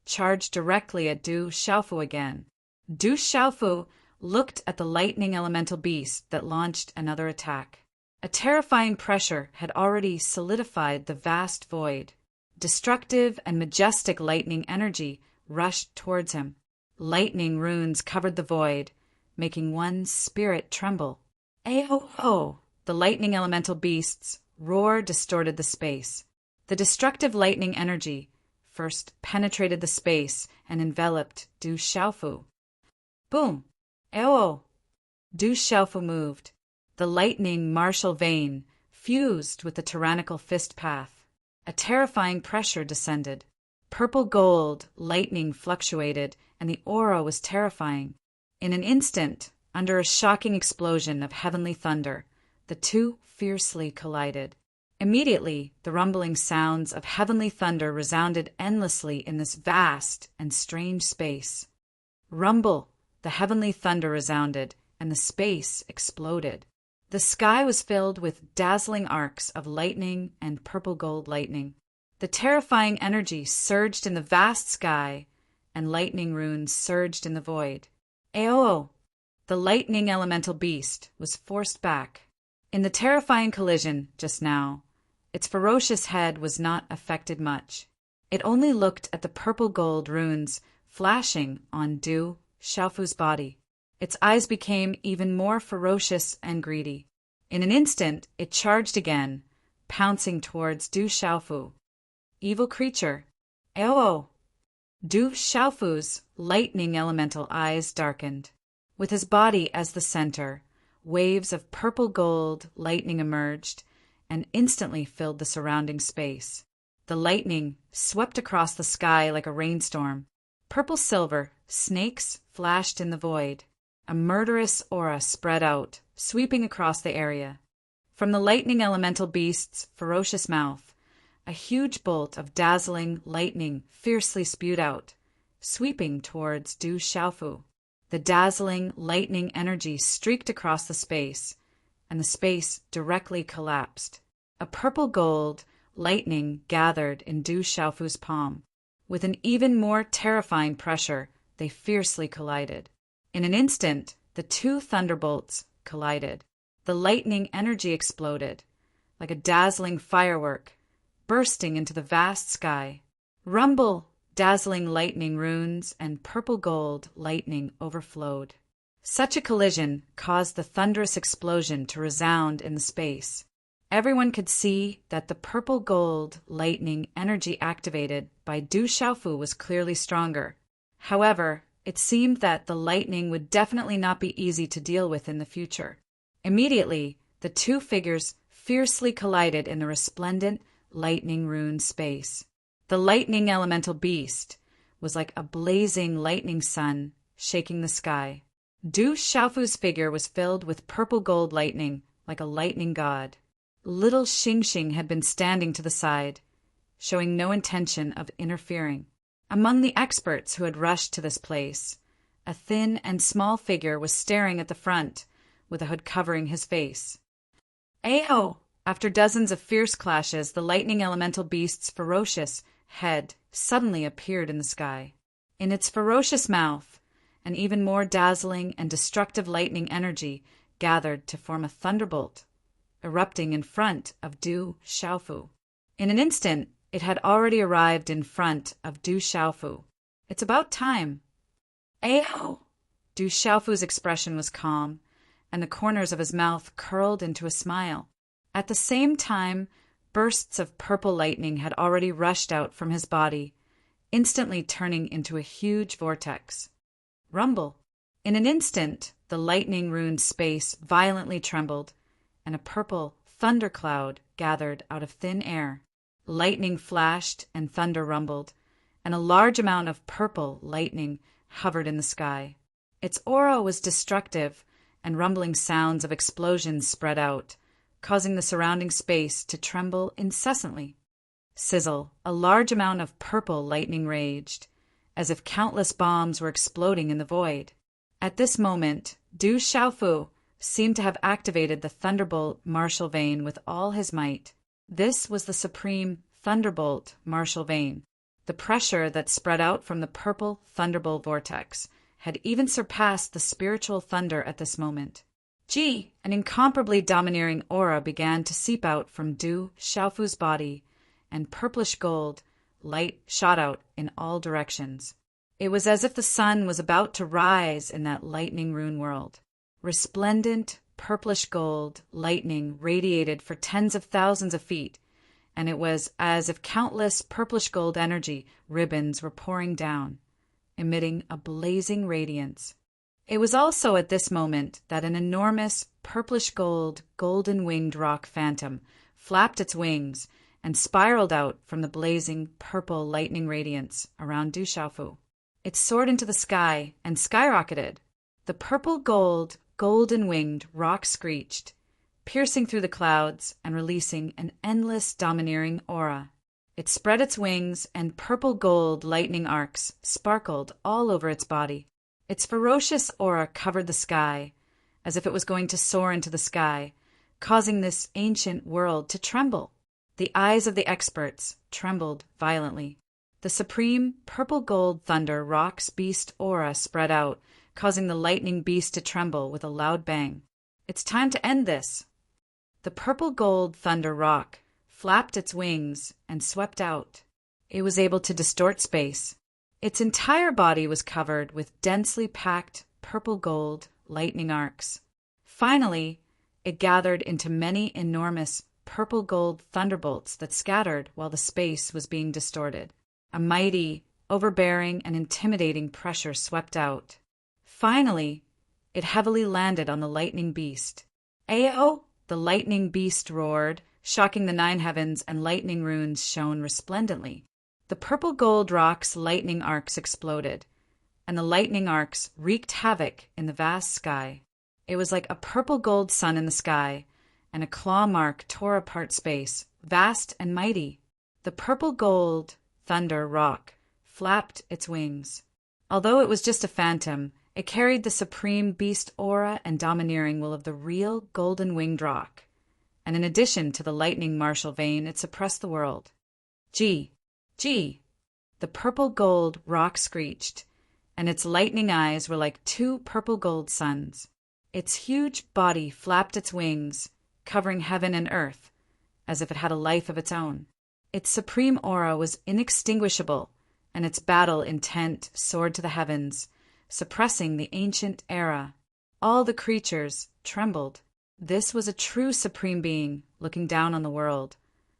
charged directly at Du Xiaofu again. Du Xiaofu looked at the lightning elemental beast that launched another attack. A terrifying pressure had already solidified the vast void. Destructive and majestic lightning energy rushed towards him. Lightning runes covered the void, making one's spirit tremble. Aho-ho! The lightning elemental beast's roar distorted the space. The destructive lightning energy first penetrated the space and enveloped Du Xiaofu. Boom! Aho! Du Xiaofu moved. The lightning martial vein fused with the tyrannical fist path. A terrifying pressure descended. Purple gold lightning fluctuated, and the aura was terrifying. In an instant, under a shocking explosion of heavenly thunder, the two fiercely collided. Immediately, the rumbling sounds of heavenly thunder resounded endlessly in this vast and strange space. Rumble! The heavenly thunder resounded, and the space exploded. The sky was filled with dazzling arcs of lightning and purple gold lightning. The terrifying energy surged in the vast sky, and lightning runes surged in the void. Aho! The lightning elemental beast was forced back. In the terrifying collision just now, its ferocious head was not affected much. It only looked at the purple gold runes flashing on Du Xiaofu's body. Its eyes became even more ferocious and greedy. In an instant, it charged again, pouncing towards Du Xiaofu. Evil creature. Aho! Du Xiaofu's lightning elemental eyes darkened. With his body as the center, waves of purple gold lightning emerged and instantly filled the surrounding space. The lightning swept across the sky like a rainstorm. Purple-silver snakes flashed in the void. A murderous aura spread out, sweeping across the area. From the lightning elemental beast's ferocious mouth, a huge bolt of dazzling lightning fiercely spewed out, sweeping towards Du Xiaofu. The dazzling lightning energy streaked across the space, and the space directly collapsed. A purple gold lightning gathered in Du Xiaofu's palm. With an even more terrifying pressure, they fiercely collided. In an instant, the two thunderbolts collided. The lightning energy exploded, like a dazzling firework, bursting into the vast sky. Rumble, dazzling lightning runes, and purple gold lightning overflowed. Such a collision caused the thunderous explosion to resound in the space. Everyone could see that the purple gold lightning energy activated by Du Xiaofu was clearly stronger. However, it seemed that the lightning would definitely not be easy to deal with in the future. Immediately, the two figures fiercely collided in the resplendent lightning rune space. The lightning elemental beast was like a blazing lightning sun shaking the sky. Du Xiaofu's figure was filled with purple gold lightning like a lightning god. Little Xingxing had been standing to the side, showing no intention of interfering. Among the experts who had rushed to this place, a thin and small figure was staring at the front, with a hood covering his face. Aho! After dozens of fierce clashes, the lightning elemental beast's ferocious head suddenly appeared in the sky. In its ferocious mouth, an even more dazzling and destructive lightning energy gathered to form a thunderbolt, erupting in front of Du Xiaofu. In an instant, it had already arrived in front of Du Xiaofu. It's about time. Aho! Du Xiaofu's expression was calm, and the corners of his mouth curled into a smile. At the same time, bursts of purple lightning had already rushed out from his body, instantly turning into a huge vortex. Rumble. In an instant, the lightning-ruined space violently trembled, and a purple thundercloud gathered out of thin air. Lightning flashed and thunder rumbled, and a large amount of purple lightning hovered in the sky. Its aura was destructive, and rumbling sounds of explosions spread out, causing the surrounding space to tremble incessantly. Sizzle, a large amount of purple lightning raged, as if countless bombs were exploding in the void. At this moment, Du Xiaofu seemed to have activated the Thunderbolt Martial Vein with all his might. This was the supreme Thunderbolt Martial Vein. The pressure that spread out from the purple Thunderbolt vortex had even surpassed the spiritual thunder at this moment. Gee, an incomparably domineering aura began to seep out from Du Xiaofu's body, and purplish gold light shot out in all directions. It was as if the sun was about to rise in that lightning rune world. Resplendent, purplish gold lightning radiated for tens of thousands of feet, and it was as if countless purplish gold energy ribbons were pouring down, emitting a blazing radiance. It was also at this moment that an enormous purplish gold, golden-winged rock phantom flapped its wings and spiraled out from the blazing purple lightning radiance around Du Xiaofu. It soared into the sky and skyrocketed. The purple gold, golden-winged rock screeched, piercing through the clouds and releasing an endless domineering aura. It spread its wings, and purple gold lightning arcs sparkled all over its body. Its ferocious aura covered the sky, as if it was going to soar into the sky, causing this ancient world to tremble. The eyes of the experts trembled violently. The supreme purple gold thunder rock's beast aura spread out, causing the lightning beast to tremble with a loud bang. It's time to end this. The purple gold thunder rock flapped its wings and swept out. It was able to distort space. Its entire body was covered with densely packed purple gold lightning arcs. Finally, it gathered into many enormous purple gold thunderbolts that scattered while the space was being distorted. A mighty, overbearing, and intimidating pressure swept out. Finally, it heavily landed on the lightning beast. Ayo! The lightning beast roared, shocking the nine heavens, and lightning runes shone resplendently. The purple gold rock's lightning arcs exploded, and the lightning arcs wreaked havoc in the vast sky. It was like a purple gold sun in the sky, and a claw mark tore apart space, vast and mighty. The purple gold thunder rock flapped its wings. Although it was just a phantom, it carried the supreme beast aura and domineering will of the real golden-winged rock, and in addition to the lightning martial vein, it suppressed the world. Gee! Gee! The purple gold rock screeched, and its lightning eyes were like two purple gold suns. Its huge body flapped its wings, covering heaven and earth, as if it had a life of its own. Its supreme aura was inextinguishable, and its battle intent soared to the heavens, suppressing the ancient era. All the creatures trembled. This was a true supreme being looking down on the world,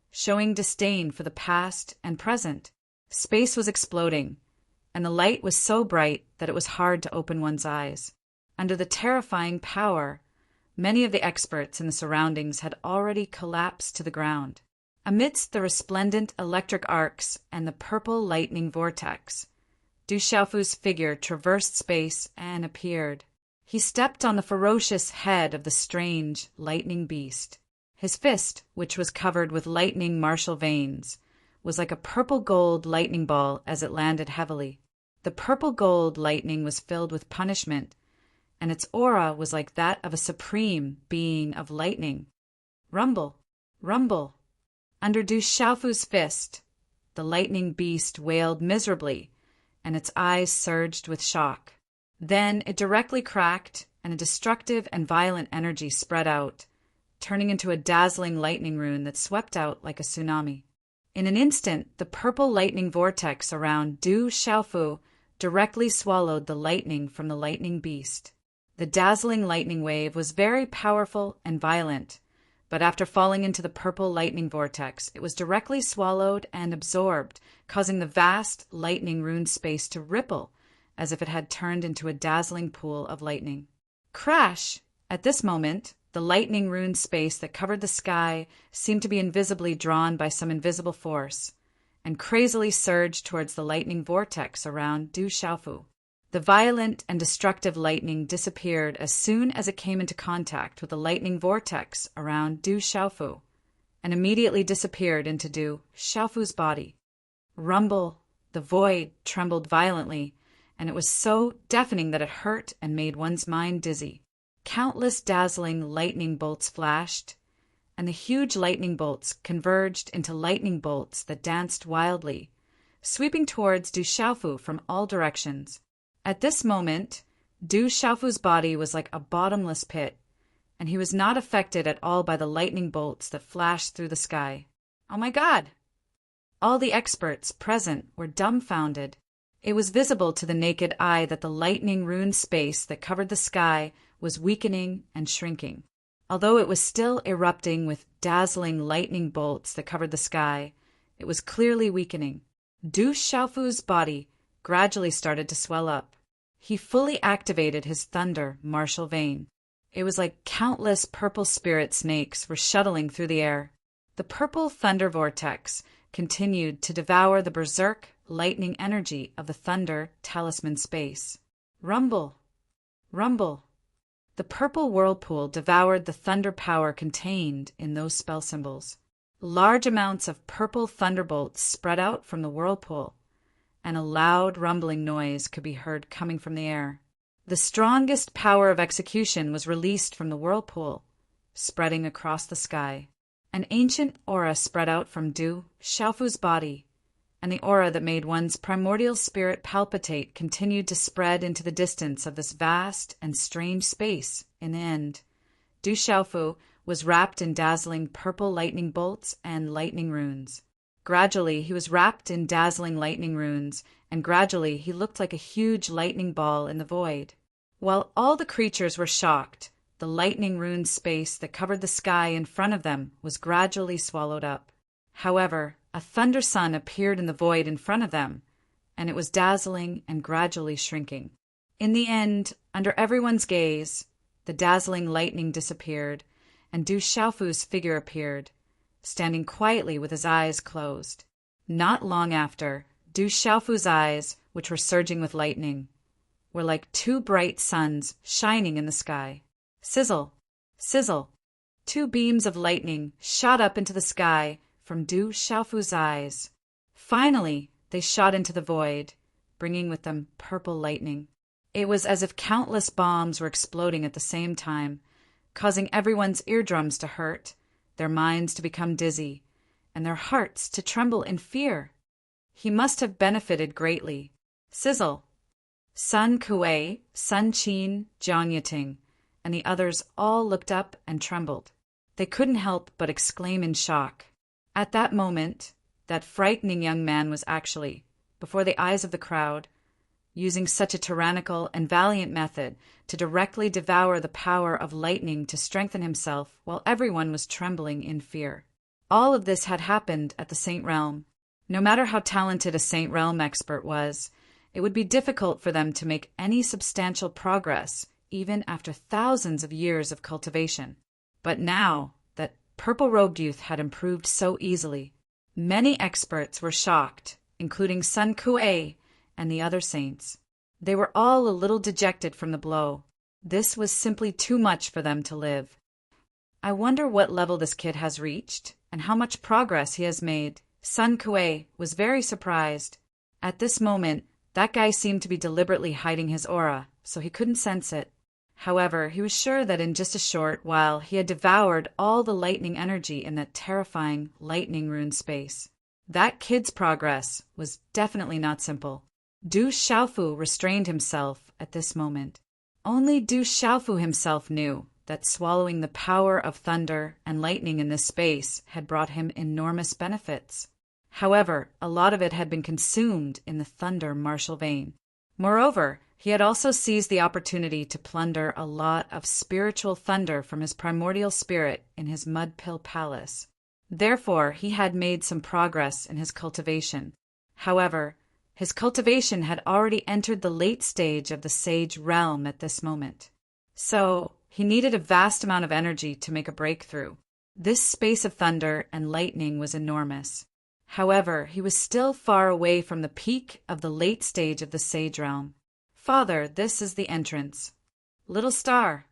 showing disdain for the past and present. Space was exploding, and the light was so bright that it was hard to open one's eyes. Under the terrifying power, many of the experts in the surroundings had already collapsed to the ground. Amidst the resplendent electric arcs and the purple lightning vortex, Du Xiaofu's figure traversed space and appeared. He stepped on the ferocious head of the strange lightning beast. His fist, which was covered with lightning martial veins, was like a purple-gold lightning ball as it landed heavily. The purple-gold lightning was filled with punishment, and its aura was like that of a supreme being of lightning. Rumble, rumble. Under Du Xiaofu's fist, the lightning beast wailed miserably, and its eyes surged with shock. Then it directly cracked, and a destructive and violent energy spread out, turning into a dazzling lightning rune that swept out like a tsunami. In an instant, the purple lightning vortex around Du Xiaofu directly swallowed the lightning from the lightning beast. The dazzling lightning wave was very powerful and violent, but after falling into the purple lightning vortex, it was directly swallowed and absorbed, causing the vast lightning rune space to ripple as if it had turned into a dazzling pool of lightning. Crash! At this moment, the lightning rune space that covered the sky seemed to be invisibly drawn by some invisible force, and crazily surged towards the lightning vortex around Du Xiaofu. The violent and destructive lightning disappeared as soon as it came into contact with the lightning vortex around Du Xiaofu, and immediately disappeared into Du Xiaofu's body. Rumble! The void trembled violently, and it was so deafening that it hurt and made one's mind dizzy. Countless dazzling lightning bolts flashed, and the huge lightning bolts converged into lightning bolts that danced wildly, sweeping towards Du Xiaofu from all directions. At this moment, Du Xiaofu's body was like a bottomless pit, and he was not affected at all by the lightning bolts that flashed through the sky. Oh my God! All the experts present were dumbfounded. It was visible to the naked eye that the lightning rune space that covered the sky was weakening and shrinking. Although it was still erupting with dazzling lightning bolts that covered the sky, it was clearly weakening. Du Xiaofu's body gradually started to swell up. He fully activated his thunder martial vein. It was like countless purple spirit snakes were shuttling through the air. The purple thunder vortex continued to devour the berserk lightning energy of the thunder talisman space. Rumble! Rumble! The purple whirlpool devoured the thunder power contained in those spell symbols. Large amounts of purple thunderbolts spread out from the whirlpool, and a loud rumbling noise could be heard coming from the air. The strongest power of execution was released from the whirlpool, spreading across the sky. An ancient aura spread out from Du Xiaofu's body, and the aura that made one's primordial spirit palpitate continued to spread into the distance of this vast and strange space. In the end, Du Xiaofu was wrapped in dazzling purple lightning bolts and lightning runes. Gradually, he was wrapped in dazzling lightning runes, and gradually he looked like a huge lightning ball in the void. While all the creatures were shocked, the lightning rune space that covered the sky in front of them was gradually swallowed up. However, a thunder sun appeared in the void in front of them, and it was dazzling and gradually shrinking. In the end, under everyone's gaze, the dazzling lightning disappeared, and Du Xiaofu's figure appeared, standing quietly with his eyes closed. Not long after, Du Xiaofu's eyes, which were surging with lightning, were like two bright suns shining in the sky. Sizzle! Sizzle! 2 beams of lightning shot up into the sky from Du Xiaofu's eyes. Finally, they shot into the void, bringing with them purple lightning. It was as if countless bombs were exploding at the same time, causing everyone's eardrums to hurt, their minds to become dizzy, and their hearts to tremble in fear. He must have benefited greatly. Sizzle! Sun Kuei, Sun Qin, Jiang Yiting, and the others all looked up and trembled. They couldn't help but exclaim in shock. At that moment, that frightening young man was actually, before the eyes of the crowd, using such a tyrannical and valiant method to directly devour the power of lightning to strengthen himself while everyone was trembling in fear. All of this had happened at the Saint Realm. No matter how talented a Saint Realm expert was, it would be difficult for them to make any substantial progress even after thousands of years of cultivation. But now that purple-robed youth had improved so easily, many experts were shocked, including Sun Kuei and the other saints. They were all a little dejected from the blow. This was simply too much for them to live. I wonder what level this kid has reached and how much progress he has made. Sun Kuei was very surprised. At this moment, that guy seemed to be deliberately hiding his aura, so he couldn't sense it. However, he was sure that in just a short while he had devoured all the lightning energy in that terrifying lightning rune space. That kid's progress was definitely not simple. Du Xiaofu restrained himself at this moment. Only Du Xiaofu himself knew that swallowing the power of thunder and lightning in this space had brought him enormous benefits. However, a lot of it had been consumed in the thunder martial vein. Moreover, he had also seized the opportunity to plunder a lot of spiritual thunder from his primordial spirit in his mud pill palace. Therefore, he had made some progress in his cultivation. However, his cultivation had already entered the late stage of the sage realm at this moment. So, he needed a vast amount of energy to make a breakthrough. This space of thunder and lightning was enormous. However, he was still far away from the peak of the late stage of the sage realm. "Father, this is the entrance." "Little star."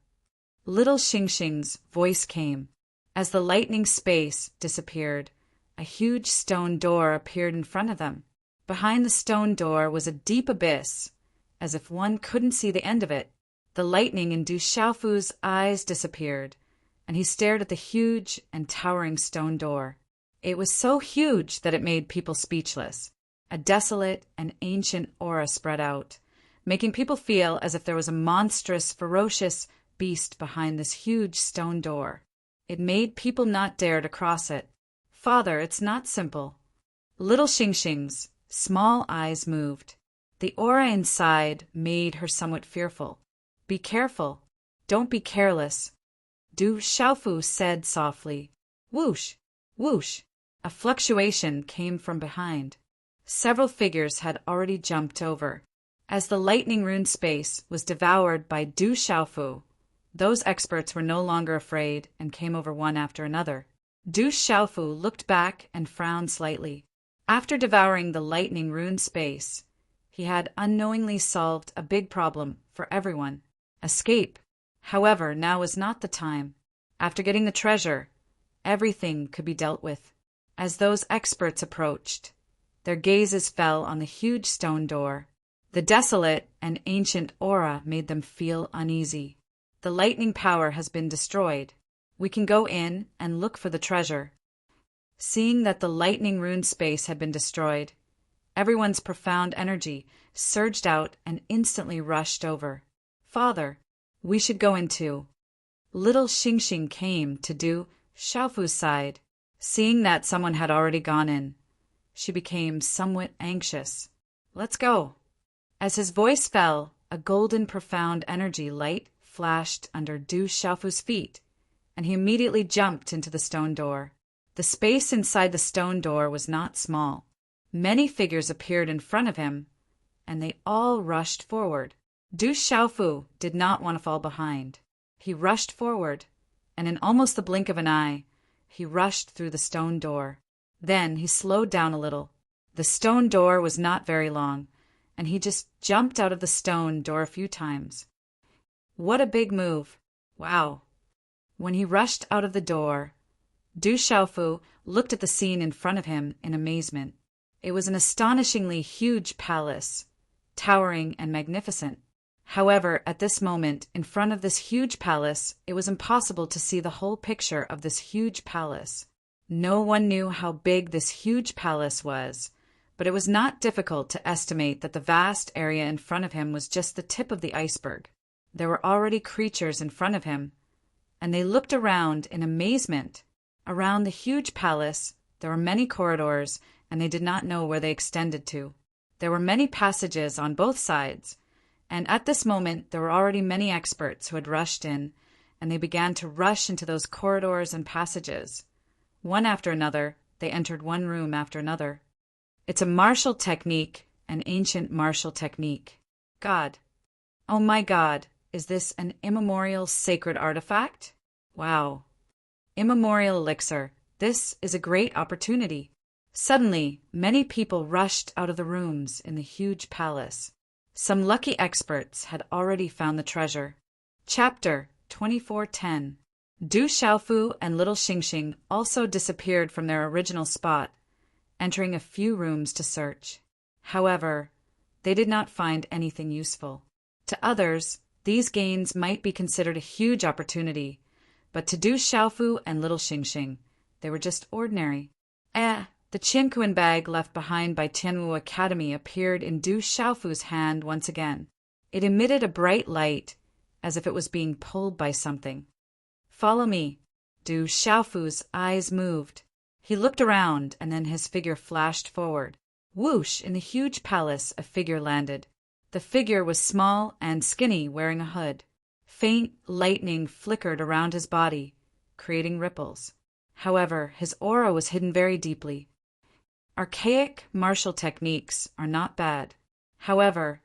Little Xingxing's voice came. As the lightning space disappeared, a huge stone door appeared in front of them. Behind the stone door was a deep abyss, as if one couldn't see the end of it. The lightning in Du Xiaofu's eyes disappeared, and he stared at the huge and towering stone door. It was so huge that it made people speechless. A desolate and ancient aura spread out, making people feel as if there was a monstrous, ferocious beast behind this huge stone door. It made people not dare to cross it. "Father, it's not simple." Little Xingxing's small eyes moved. The aura inside made her somewhat fearful. "Be careful. Don't be careless." Du Xiaofu said softly. Whoosh! Whoosh! A fluctuation came from behind. Several figures had already jumped over. As the lightning rune space was devoured by Du Xiaofu, those experts were no longer afraid and came over one after another. Du Xiaofu looked back and frowned slightly. After devouring the lightning rune space, he had unknowingly solved a big problem for everyone: escape. However, now was not the time. After getting the treasure, everything could be dealt with. As those experts approached, their gazes fell on the huge stone door. The desolate and ancient aura made them feel uneasy. "The lightning power has been destroyed. We can go in and look for the treasure." Seeing that the lightning rune space had been destroyed, everyone's profound energy surged out and instantly rushed over. "Father, we should go in too." Little Xingxing came to Du Xiaofu's side. Seeing that someone had already gone in, she became somewhat anxious. "Let's go." As his voice fell, a golden profound energy light flashed under Du Xiaofu's feet, and he immediately jumped into the stone door. The space inside the stone door was not small. Many figures appeared in front of him, and they all rushed forward. Du Xiaofu did not want to fall behind. He rushed forward, and in almost the blink of an eye, he rushed through the stone door. Then he slowed down a little. The stone door was not very long, and he just jumped out of the stone door a few times. What a big move! Wow! When he rushed out of the door, Du Xiaofu looked at the scene in front of him in amazement. It was an astonishingly huge palace, towering and magnificent. However, at this moment, in front of this huge palace, it was impossible to see the whole picture of this huge palace. No one knew how big this huge palace was, but it was not difficult to estimate that the vast area in front of him was just the tip of the iceberg. there were already creatures in front of him, and they looked around in amazement. Around the huge palace, there were many corridors, and they did not know where they extended to. There were many passages on both sides, and at this moment there were already many experts who had rushed in, and they began to rush into those corridors and passages. One after another, they entered one room after another. It's a martial technique, an ancient martial technique. God. Oh my God, is this an immemorial sacred artifact? Wow. Immemorial elixir. This is a great opportunity. Suddenly, many people rushed out of the rooms in the huge palace. Some lucky experts had already found the treasure. Chapter 24:10. Du Xiaofu and little Xingxing also disappeared from their original spot, entering a few rooms to search. However, they did not find anything useful. To others, these gains might be considered a huge opportunity, but to Du Xiaofu and little Xingxing, they were just ordinary. The Qianquan bag left behind by Tianwu Academy appeared in Du Xiaofu's hand once again. It emitted a bright light, as if it was being pulled by something. Follow me. Du Xiaofu's eyes moved. He looked around, and then his figure flashed forward. Whoosh! In the huge palace, a figure landed. The figure was small and skinny, wearing a hood. Faint lightning flickered around his body, creating ripples. However, his aura was hidden very deeply. Archaic martial techniques are not bad. However,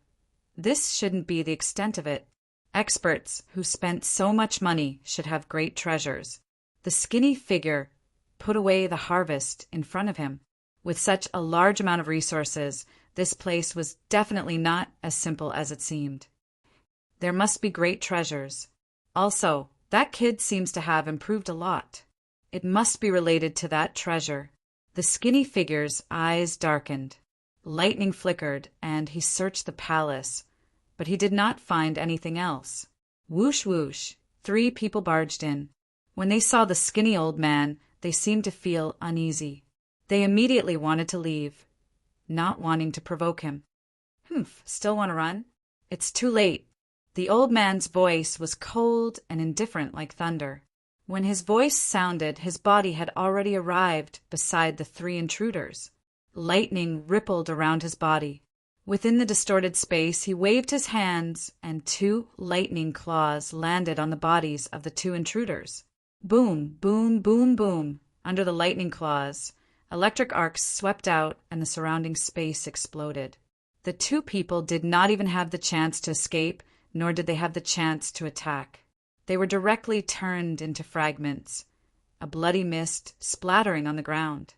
this shouldn't be the extent of it. Experts who spent so much money should have great treasures. The skinny figure put away the harvest in front of him. With such a large amount of resources, this place was definitely not as simple as it seemed. There must be great treasures. Also, that kid seems to have improved a lot. It must be related to that treasure. The skinny figure's eyes darkened. Lightning flickered, and he searched the palace, but he did not find anything else. Whoosh whoosh, 3 people barged in. When they saw the skinny old man, they seemed to feel uneasy. They immediately wanted to leave, not wanting to provoke him. Still want to run? It's too late. The old man's voice was cold and indifferent like thunder. When his voice sounded, his body had already arrived beside the 3 intruders. Lightning rippled around his body. Within the distorted space, he waved his hands, and 2 lightning claws landed on the bodies of the 2 intruders. Boom, boom, boom, boom. Under the lightning claws, electric arcs swept out, and the surrounding space exploded. The 2 people did not even have the chance to escape, nor did they have the chance to attack. They were directly turned into fragments, a bloody mist splattering on the ground.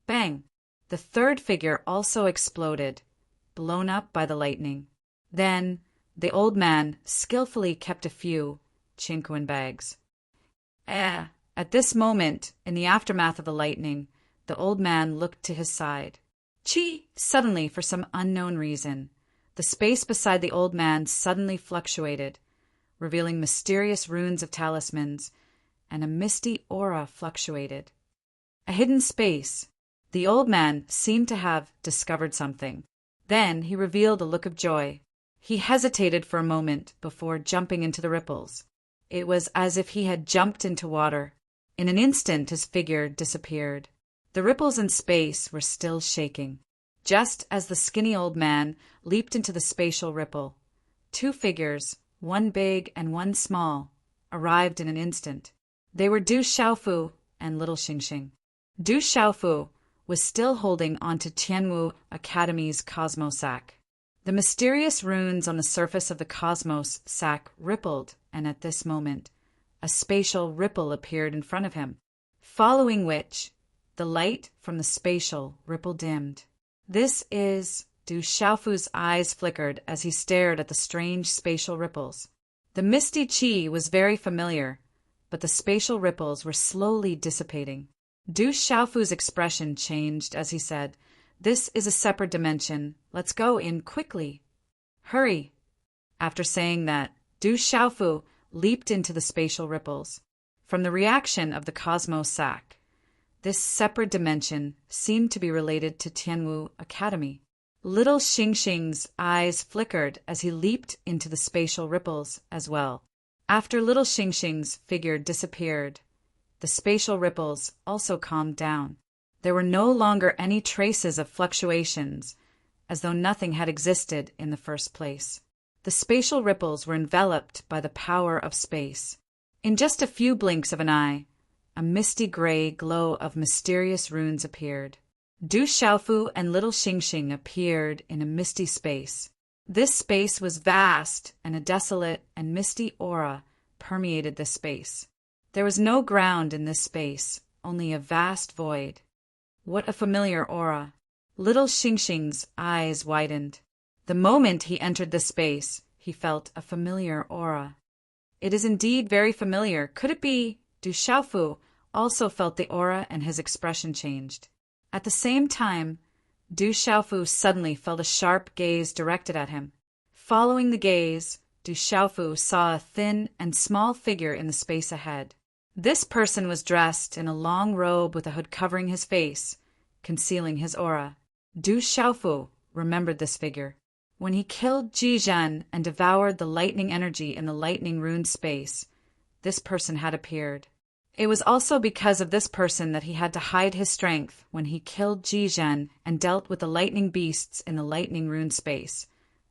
Bang! The 3rd figure also exploded, blown up by the lightning. Then, the old man skillfully kept a few Qianquan bags. At this moment, in the aftermath of the lightning, the old man looked to his side. Suddenly, for some unknown reason, the space beside the old man suddenly fluctuated, revealing mysterious runes of talismans, and a misty aura fluctuated. A hidden space. The old man seemed to have discovered something. Then he revealed a look of joy. He hesitated for a moment before jumping into the ripples. It was as if he had jumped into water. In an instant, his figure disappeared. The ripples in space were still shaking. Just as the skinny old man leaped into the spatial ripple, 2 figures, one big and one small, arrived in an instant. They were Du Xiaofu and little Xingxing. Du Xiaofu was still holding onto Tianwu Academy's Cosmos sack. The mysterious runes on the surface of the Cosmos sack rippled, and at this moment, a spatial ripple appeared in front of him, following which, the light from the spatial ripple dimmed. This is... Du Xiaofu's eyes flickered as he stared at the strange spatial ripples. The misty qi was very familiar, but the spatial ripples were slowly dissipating. Du Xiaofu's expression changed as he said, "This is a separate dimension. Let's go in quickly. Hurry." After saying that, Du Xiaofu leaped into the spatial ripples. From the reaction of the Cosmos sack, this separate dimension seemed to be related to Tianwu Academy. Little Xingxing's eyes flickered as he leaped into the spatial ripples as well. After little Xingxing's figure disappeared, the spatial ripples also calmed down. There were no longer any traces of fluctuations, as though nothing had existed in the first place. The spatial ripples were enveloped by the power of space. In just a few blinks of an eye, a misty gray glow of mysterious runes appeared. Du Xiaofu and little Xingxing appeared in a misty space. This space was vast, and a desolate and misty aura permeated the space. There was no ground in this space, only a vast void. What a familiar aura! Little Xingxing's eyes widened. The moment he entered the space, he felt a familiar aura. It is indeed very familiar. Could it be? Du Xiaofu also felt the aura and his expression changed. At the same time, Du Xiaofu suddenly felt a sharp gaze directed at him. Following the gaze, Du Xiaofu saw a thin and small figure in the space ahead. This person was dressed in a long robe with a hood covering his face, concealing his aura. Du Xiaofu remembered this figure. When he killed Ji Zhen and devoured the lightning energy in the lightning rune space, this person had appeared. It was also because of this person that he had to hide his strength when he killed Ji Zhen and dealt with the lightning beasts in the lightning rune space,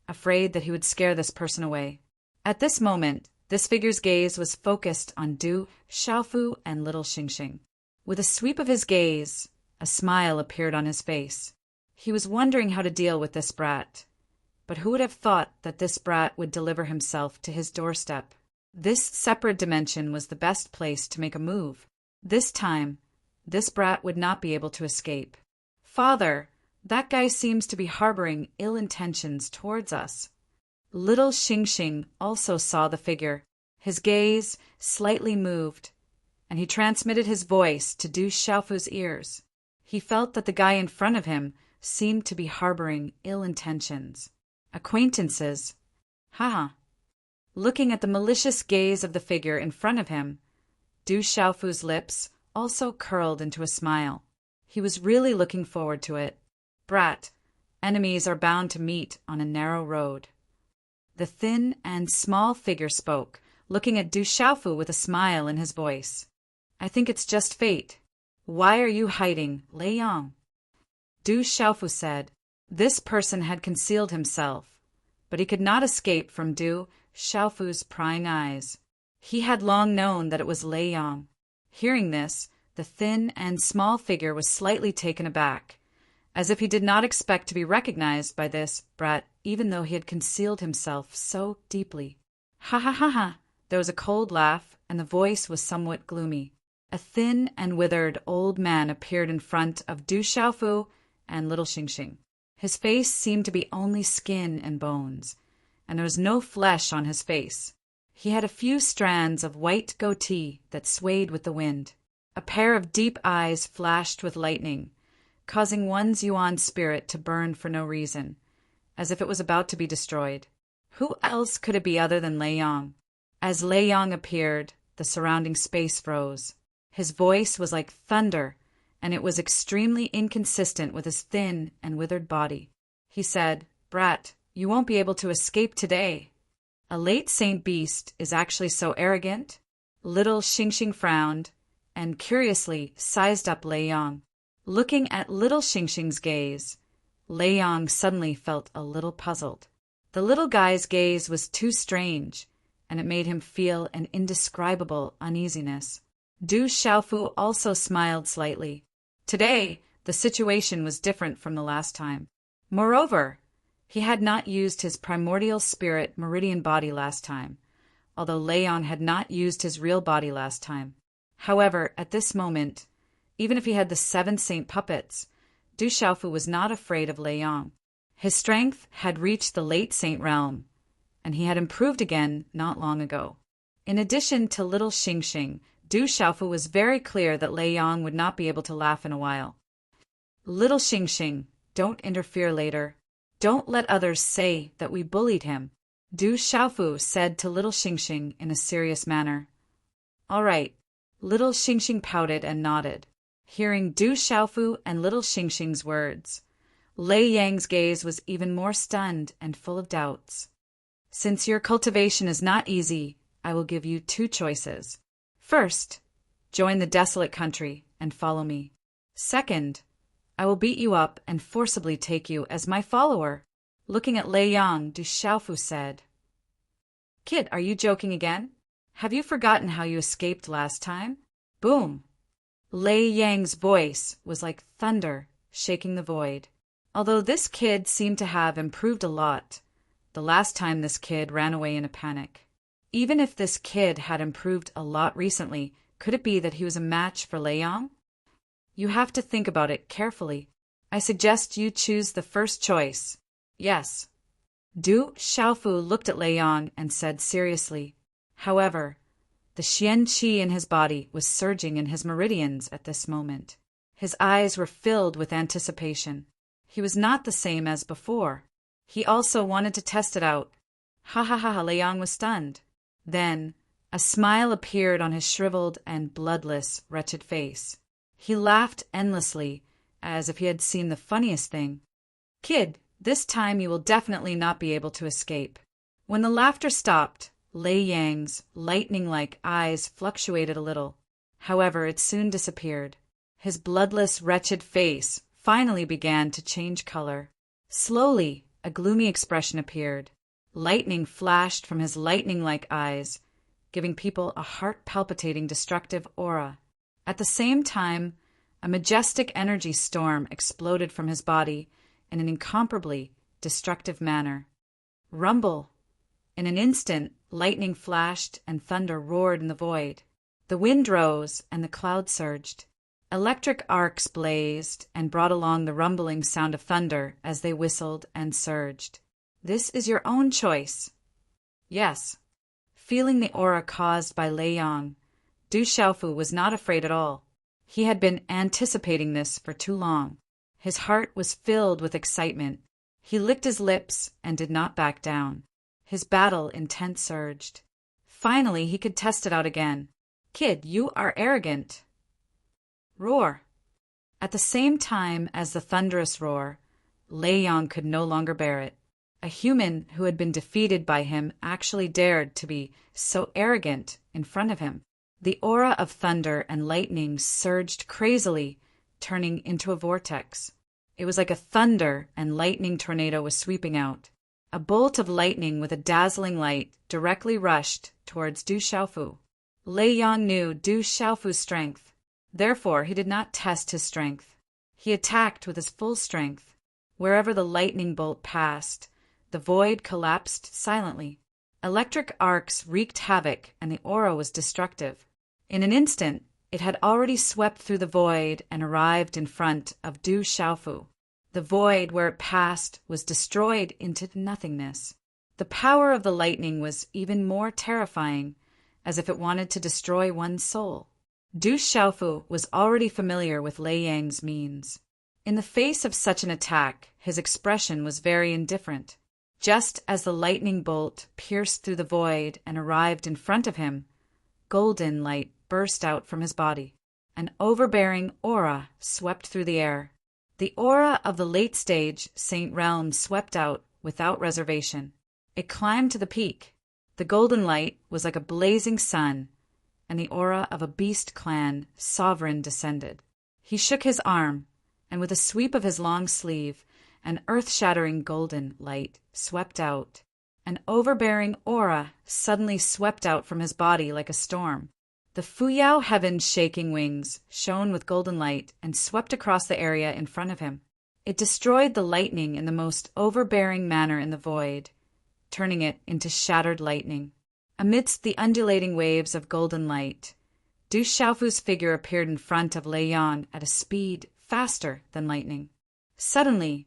afraid that he would scare this person away. At this moment, this figure's gaze was focused on Du Xiaofu and little Xingxing. With a sweep of his gaze, a smile appeared on his face. He was wondering how to deal with this brat. But who would have thought that this brat would deliver himself to his doorstep? This separate dimension was the best place to make a move. This time, this brat would not be able to escape. Father, that guy seems to be harboring ill intentions towards us. Little Xingxing also saw the figure. His gaze slightly moved, and he transmitted his voice to Du Xiaofu's ears. He felt that the guy in front of him seemed to be harboring ill intentions. Acquaintances. Haha. Looking at the malicious gaze of the figure in front of him, Du Xiaofu's lips also curled into a smile. He was really looking forward to it. Brat, enemies are bound to meet on a narrow road. The thin and small figure spoke, looking at Du Xiaofu with a smile in his voice. I think it's just fate. Why are you hiding, Lei Yang? Du Xiaofu said. This person had concealed himself, but he could not escape from Du Xiaofu's prying eyes. He had long known that it was Lei Yang. Hearing this, the thin and small figure was slightly taken aback, as if he did not expect to be recognized by this brat, even though he had concealed himself so deeply. Ha ha ha ha! There was a cold laugh, and the voice was somewhat gloomy. A thin and withered old man appeared in front of Du Xiaofu and little Xingxing. His face seemed to be only skin and bones, and there was no flesh on his face. He had a few strands of white goatee that swayed with the wind. A pair of deep eyes flashed with lightning, causing one's yuan spirit to burn for no reason, as if it was about to be destroyed. Who else could it be other than Lei Yang? As Lei Yang appeared, the surrounding space froze. His voice was like thunder, and it was extremely inconsistent with his thin and withered body. He said, Brat, you won't be able to escape today. A late Saint Beast is actually so arrogant? Little Xingxing frowned, and curiously sized up Lei Yang. Looking at little Xingxing's gaze, Lei Yang suddenly felt a little puzzled. The little guy's gaze was too strange, and it made him feel an indescribable uneasiness. Du Xiaofu also smiled slightly. Today, the situation was different from the last time. Moreover, he had not used his primordial spirit meridian body last time, although Lei Yang had not used his real body last time. However, at this moment, even if he had the 7 saint puppets, Du Xiaofu was not afraid of Lei Yang. His strength had reached the late saint realm, and he had improved again not long ago. In addition to little Xingxing, Du Xiaofu was very clear that Lei Yang would not be able to laugh in a while. Little Xingxing, don't interfere later. Don't let others say that we bullied him, Du Xiaofu said to little Xingxing in a serious manner. All right. Little Xingxing pouted and nodded. Hearing Du Xiaofu and little Xingxing's words, Lei Yang's gaze was even more stunned and full of doubts. Since your cultivation is not easy, I will give you two choices. First, join the desolate country and follow me. Second, I will beat you up and forcibly take you as my follower. Looking at Lei Yang, Du Xiaofu said, Kid, are you joking again? Have you forgotten how you escaped last time? Boom! Lei Yang's voice was like thunder, shaking the void. Although this kid seemed to have improved a lot, the last time this kid ran away in a panic. Even if this kid had improved a lot recently, could it be that he was a match for Lei Yang? You have to think about it carefully. I suggest you choose the first choice. Yes. Du Xiaofu looked at Lei Yang and said seriously. However, the Xian Qi in his body was surging in his meridians at this moment. His eyes were filled with anticipation. He was not the same as before. He also wanted to test it out. Ha ha ha, Lei Yang was stunned. Then, a smile appeared on his shriveled and bloodless, wretched face. He laughed endlessly, as if he had seen the funniest thing. Kid, this time you will definitely not be able to escape. When the laughter stopped, Lei Yang's lightning-like eyes fluctuated a little. However, it soon disappeared. His bloodless, wretched face finally began to change color. Slowly, a gloomy expression appeared. Lightning flashed from his lightning-like eyes, giving people a heart-palpitating destructive aura. At the same time, a majestic energy storm exploded from his body in an incomparably destructive manner. Rumble! In an instant, lightning flashed and thunder roared in the void. The wind rose and the clouds surged. Electric arcs blazed and brought along the rumbling sound of thunder as they whistled and surged. This is your own choice. Yes. Feeling the aura caused by Lei Yang, Du Xiaofu was not afraid at all. He had been anticipating this for too long. His heart was filled with excitement. He licked his lips and did not back down. His battle intent surged. Finally, he could test it out again. Kid, you are arrogant. Roar. At the same time as the thunderous roar, Lei Yang could no longer bear it. A human who had been defeated by him actually dared to be so arrogant in front of him. The aura of thunder and lightning surged crazily, turning into a vortex. It was like a thunder and lightning tornado was sweeping out. A bolt of lightning with a dazzling light directly rushed towards Du Xiaofu. Lei Yang knew Du Xiaofu's strength. Therefore, he did not test his strength. He attacked with his full strength. Wherever the lightning bolt passed, the void collapsed silently. Electric arcs wreaked havoc, and the aura was destructive. In an instant, it had already swept through the void and arrived in front of Du Xiaofu. The void where it passed was destroyed into nothingness. The power of the lightning was even more terrifying, as if it wanted to destroy one's soul. Du Xiaofu was already familiar with Lei Yang's means. In the face of such an attack, his expression was very indifferent. Just as the lightning bolt pierced through the void and arrived in front of him, golden light burst out from his body. An overbearing aura swept through the air. The aura of the late-stage Saint Realm swept out without reservation. It climbed to the peak. The golden light was like a blazing sun, and the aura of a beast clan sovereign descended. He shook his arm, and with a sweep of his long sleeve, an earth-shattering golden light swept out. An overbearing aura suddenly swept out from his body like a storm. The Fuyao heaven's shaking wings shone with golden light and swept across the area in front of him. It destroyed the lightning in the most overbearing manner in the void, turning it into shattered lightning. Amidst the undulating waves of golden light, Du Xiaofu's figure appeared in front of Lei Yang at a speed faster than lightning. Suddenly,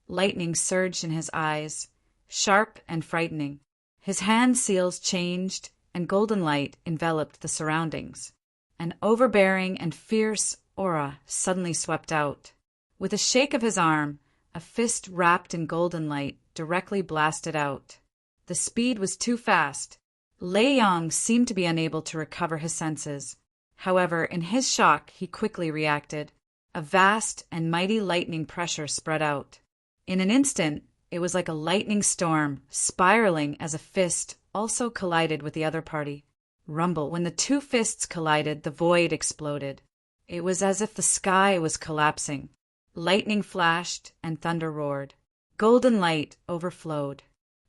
lightning surged in his eyes, sharp and frightening. His hand seals changed, and golden light enveloped the surroundings. An overbearing and fierce aura suddenly swept out. With a shake of his arm, a fist wrapped in golden light directly blasted out. The speed was too fast. Lei Yang seemed to be unable to recover his senses. However, in his shock, he quickly reacted. A vast and mighty lightning pressure spread out. In an instant, it was like a lightning storm, spiraling as a fist also collided with the other party. Rumble. When the two fists collided, the void exploded. It was as if the sky was collapsing. Lightning flashed and thunder roared. Golden light overflowed.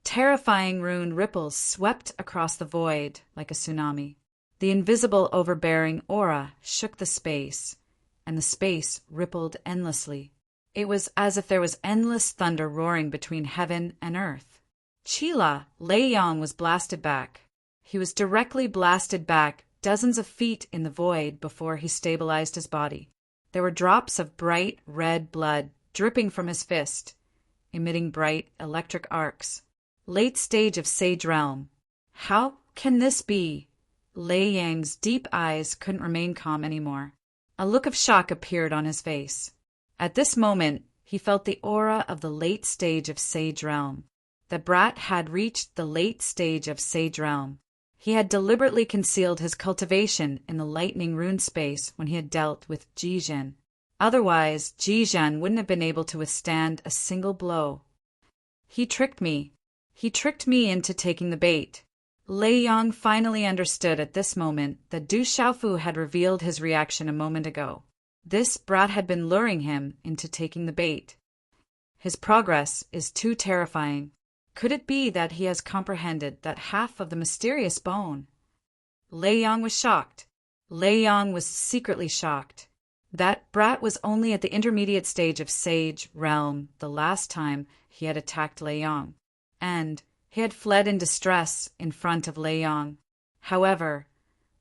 Terrifying rune ripples swept across the void like a tsunami. The invisible overbearing aura shook the space, and the space rippled endlessly. It was as if there was endless thunder roaring between heaven and earth. Chila, Lei Yang was blasted back. He was directly blasted back dozens of feet in the void before he stabilized his body. There were drops of bright red blood dripping from his fist, emitting bright electric arcs. Late stage of Sage Realm. How can this be? Lei Yang's deep eyes couldn't remain calm anymore. A look of shock appeared on his face. At this moment, he felt the aura of the late stage of Sage Realm. The brat had reached the late stage of Sage Realm. He had deliberately concealed his cultivation in the lightning rune space when he had dealt with Jizhen. Otherwise, Jizhen wouldn't have been able to withstand a single blow. He tricked me. He tricked me into taking the bait. Lei Yang finally understood at this moment that Du Xiaofu had revealed his reaction a moment ago. This brat had been luring him into taking the bait. His progress is too terrifying. Could it be that he has comprehended that half of the mysterious bone? Lei Yang was shocked. Lei Yang was secretly shocked. That brat was only at the intermediate stage of Sage Realm the last time he had attacked Lei Yang, and he had fled in distress in front of Lei Yang. However,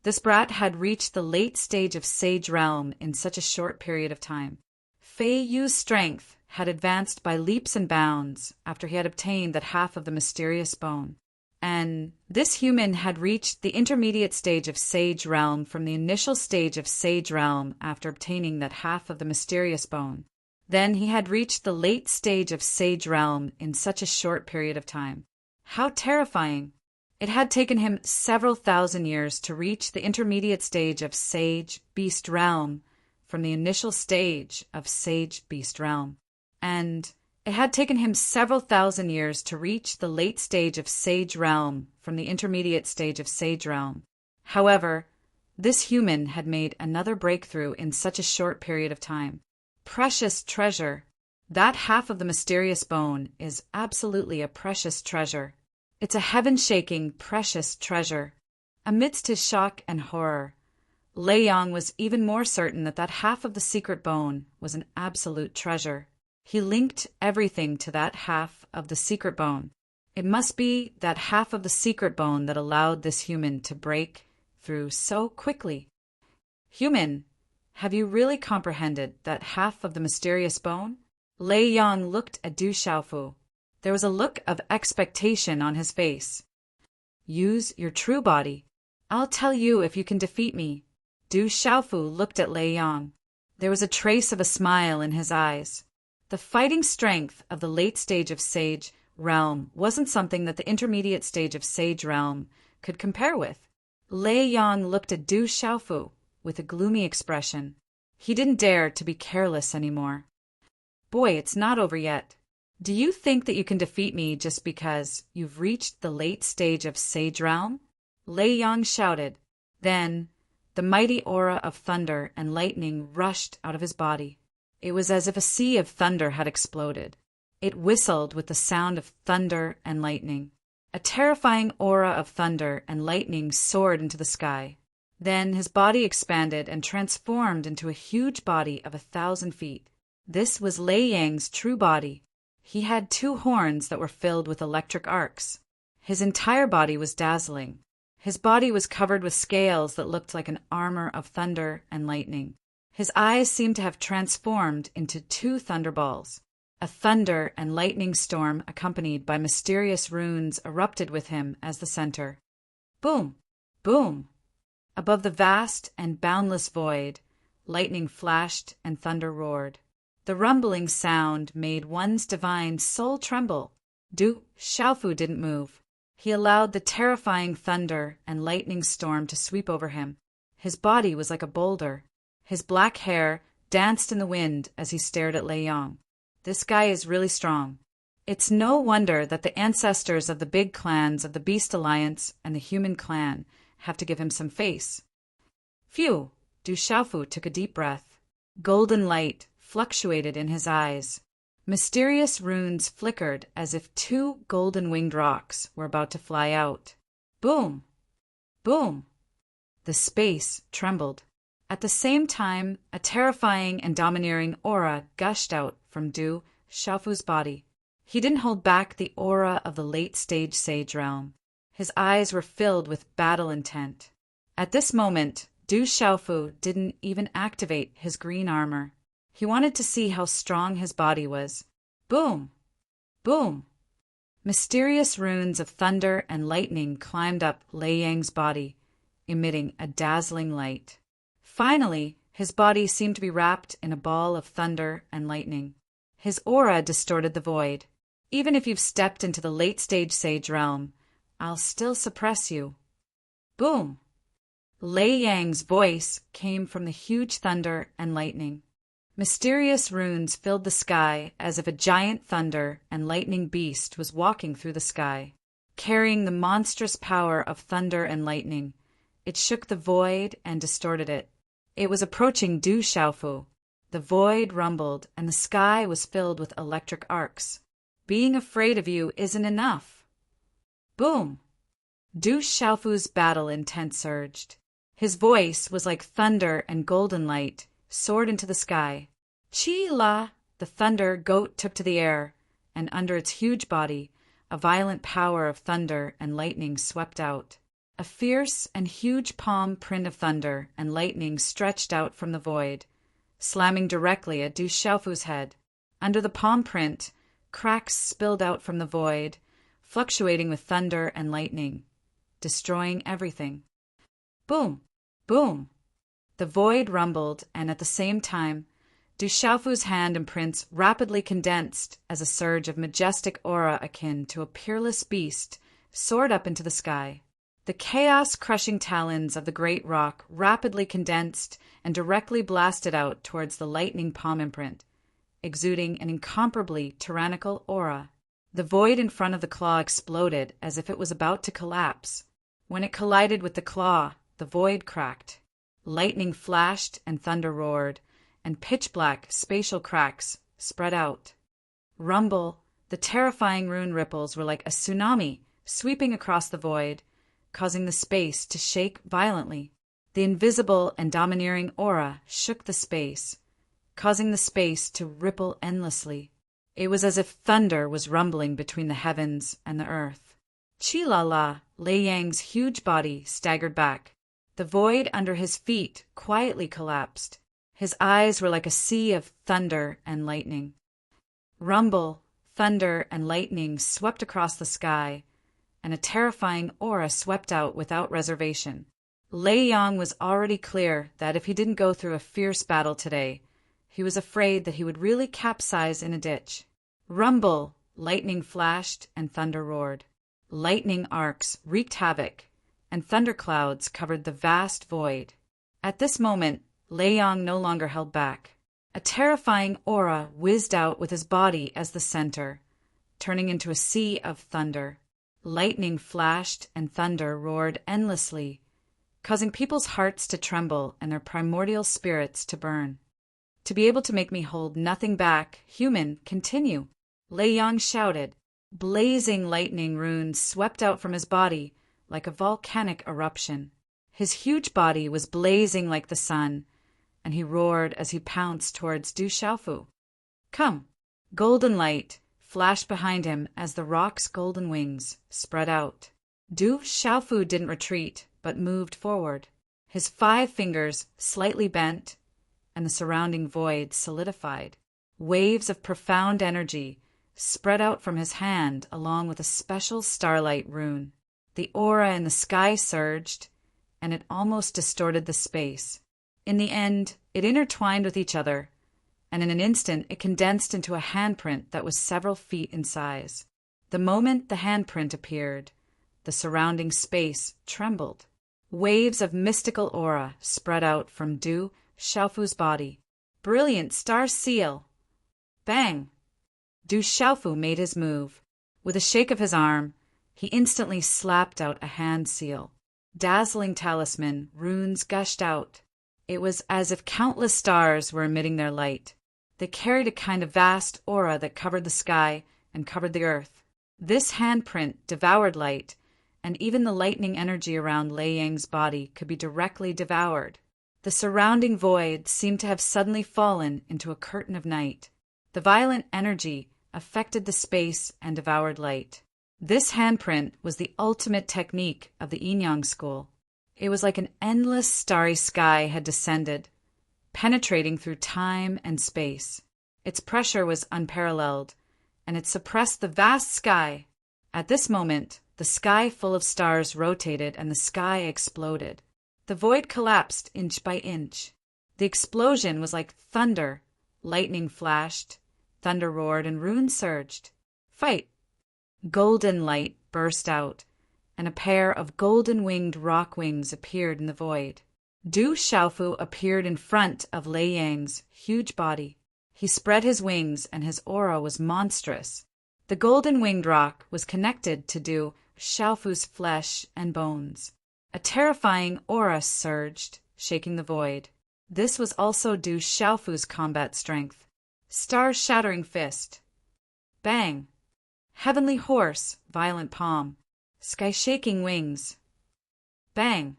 this brat had reached the late stage of Sage Realm in such a short period of time. Fei Yu's strength had advanced by leaps and bounds after he had obtained that half of the mysterious bone. And this human had reached the intermediate stage of Sage Realm from the initial stage of Sage Realm after obtaining that half of the mysterious bone. Then he had reached the late stage of Sage Realm in such a short period of time. How terrifying! It had taken him several thousand years to reach the intermediate stage of Sage Beast Realm from the initial stage of Sage Beast Realm. And it had taken him several thousand years to reach the late stage of Sage Realm from the intermediate stage of Sage Realm. However, this human had made another breakthrough in such a short period of time. Precious treasure. That half of the mysterious bone is absolutely a precious treasure. It's a heaven-shaking, precious treasure. Amidst his shock and horror, Lei Yang was even more certain that that half of the secret bone was an absolute treasure. He linked everything to that half of the secret bone. It must be that half of the secret bone that allowed this human to break through so quickly. Human, have you really comprehended that half of the mysterious bone? Lei Yang looked at Du Xiaofu. There was a look of expectation on his face. Use your true body. I'll tell you if you can defeat me. Du Xiaofu looked at Lei Yang. There was a trace of a smile in his eyes. The fighting strength of the late stage of Sage Realm wasn't something that the intermediate stage of Sage Realm could compare with. Lei Yang looked at Du Xiaofu with a gloomy expression. He didn't dare to be careless anymore. Boy, it's not over yet. Do you think that you can defeat me just because you've reached the late stage of Sage Realm? Lei Yang shouted. Then, the mighty aura of thunder and lightning rushed out of his body. It was as if a sea of thunder had exploded. It whistled with the sound of thunder and lightning. A terrifying aura of thunder and lightning soared into the sky. Then his body expanded and transformed into a huge body of 1,000 feet. This was Lei Yang's true body. He had 2 horns that were filled with electric arcs. His entire body was dazzling. His body was covered with scales that looked like an armor of thunder and lightning. His eyes seemed to have transformed into 2 thunderballs. A thunder and lightning storm accompanied by mysterious runes erupted with him as the center. Boom! Boom! Above the vast and boundless void, lightning flashed and thunder roared. The rumbling sound made one's divine soul tremble. Du Xiaofu didn't move. He allowed the terrifying thunder and lightning storm to sweep over him. His body was like a boulder. His black hair danced in the wind as he stared at Lei Yang. This guy is really strong. It's no wonder that the ancestors of the big clans of the Beast Alliance and the Human Clan have to give him some face. Phew! Du Xiaofu took a deep breath. Golden light fluctuated in his eyes. Mysterious runes flickered as if two golden-winged rocks were about to fly out. Boom! Boom! The space trembled. At the same time, a terrifying and domineering aura gushed out from Du Xiaofu's body. He didn't hold back the aura of the late-stage sage realm. His eyes were filled with battle intent. At this moment, Du Xiaofu didn't even activate his green armor. He wanted to see how strong his body was. Boom! Boom! Mysterious runes of thunder and lightning climbed up Lei Yang's body, emitting a dazzling light. Finally, his body seemed to be wrapped in a ball of thunder and lightning. His aura distorted the void. Even if you've stepped into the late-stage sage realm, I'll still suppress you. Boom! Lei Yang's voice came from the huge thunder and lightning. Mysterious runes filled the sky as if a giant thunder and lightning beast was walking through the sky. Carrying the monstrous power of thunder and lightning, it shook the void and distorted it. It was approaching Du Xiaofu. The void rumbled and the sky was filled with electric arcs. Being afraid of you isn't enough. Boom! Du Xiaofu's battle intent surged. His voice was like thunder and golden light soared into the sky. Chi-la! The thunder goat took to the air, and under its huge body, a violent power of thunder and lightning swept out. A fierce and huge palm print of thunder and lightning stretched out from the void, slamming directly at Du Xiaofu's head. Under the palm print, cracks spilled out from the void, fluctuating with thunder and lightning, destroying everything. Boom! Boom! The void rumbled, and at the same time, Du Xiaofu's hand imprints rapidly condensed as a surge of majestic aura akin to a peerless beast soared up into the sky. The chaos-crushing talons of the great rock rapidly condensed and directly blasted out towards the lightning palm imprint, exuding an incomparably tyrannical aura. The void in front of the claw exploded as if it was about to collapse. When it collided with the claw, the void cracked. Lightning flashed and thunder roared, and pitch-black spatial cracks spread out. Rumble, the terrifying rune ripples were like a tsunami sweeping across the void, causing the space to shake violently. The invisible and domineering aura shook the space, causing the space to ripple endlessly. It was as if thunder was rumbling between the heavens and the earth. Chi-la-la, Lei Yang's huge body staggered back. The void under his feet quietly collapsed. His eyes were like a sea of thunder and lightning. Rumble, thunder, and lightning swept across the sky, and a terrifying aura swept out without reservation. Lei Yang was already clear that if he didn't go through a fierce battle today, he was afraid that he would really capsize in a ditch. Rumble, lightning flashed, and thunder roared. Lightning arcs wreaked havoc, and thunderclouds covered the vast void. At this moment, Lei Yang no longer held back. A terrifying aura whizzed out with his body as the center, turning into a sea of thunder. Lightning flashed and thunder roared endlessly, causing people's hearts to tremble and their primordial spirits to burn. To be able to make me hold nothing back, human, continue, Lei Yang shouted. Blazing lightning runes swept out from his body like a volcanic eruption. His huge body was blazing like the sun, and he roared as he pounced towards Du Xiaofu. Come! Golden light flashed behind him as the rock's golden wings spread out. Du Xiaofu didn't retreat, but moved forward. His 5 fingers slightly bent, and the surrounding void solidified. Waves of profound energy spread out from his hand along with a special starlight rune. The aura in the sky surged, and it almost distorted the space. In the end, it intertwined with each other, and in an instant it condensed into a handprint that was several feet in size. The moment the handprint appeared, the surrounding space trembled. Waves of mystical aura spread out from Du Xiaofu's body. Brilliant star seal! Bang! Du Xiaofu made his move. With a shake of his arm, he instantly slapped out a hand seal. Dazzling talisman, runes gushed out. It was as if countless stars were emitting their light. They carried a kind of vast aura that covered the sky and covered the earth. This handprint devoured light, and even the lightning energy around Lei Yang's body could be directly devoured. The surrounding void seemed to have suddenly fallen into a curtain of night. The violent energy affected the space and devoured light. This handprint was the ultimate technique of the Yin-Yang school. It was like an endless starry sky had descended, penetrating through time and space. Its pressure was unparalleled, and it suppressed the vast sky. At this moment, the sky full of stars rotated and the sky exploded. The void collapsed inch by inch. The explosion was like thunder. Lightning flashed, thunder roared, and runes surged. Fight! Golden light burst out, and a pair of golden-winged rock wings appeared in the void. Du Xiaofu appeared in front of Lei Yang's huge body. He spread his wings, and his aura was monstrous. The golden-winged rock was connected to Du Xiaofu's flesh and bones. A terrifying aura surged, shaking the void. This was also Du Xiaofu's combat strength. Star-shattering fist. Bang! Heavenly horse, violent palm. Sky-shaking wings. Bang!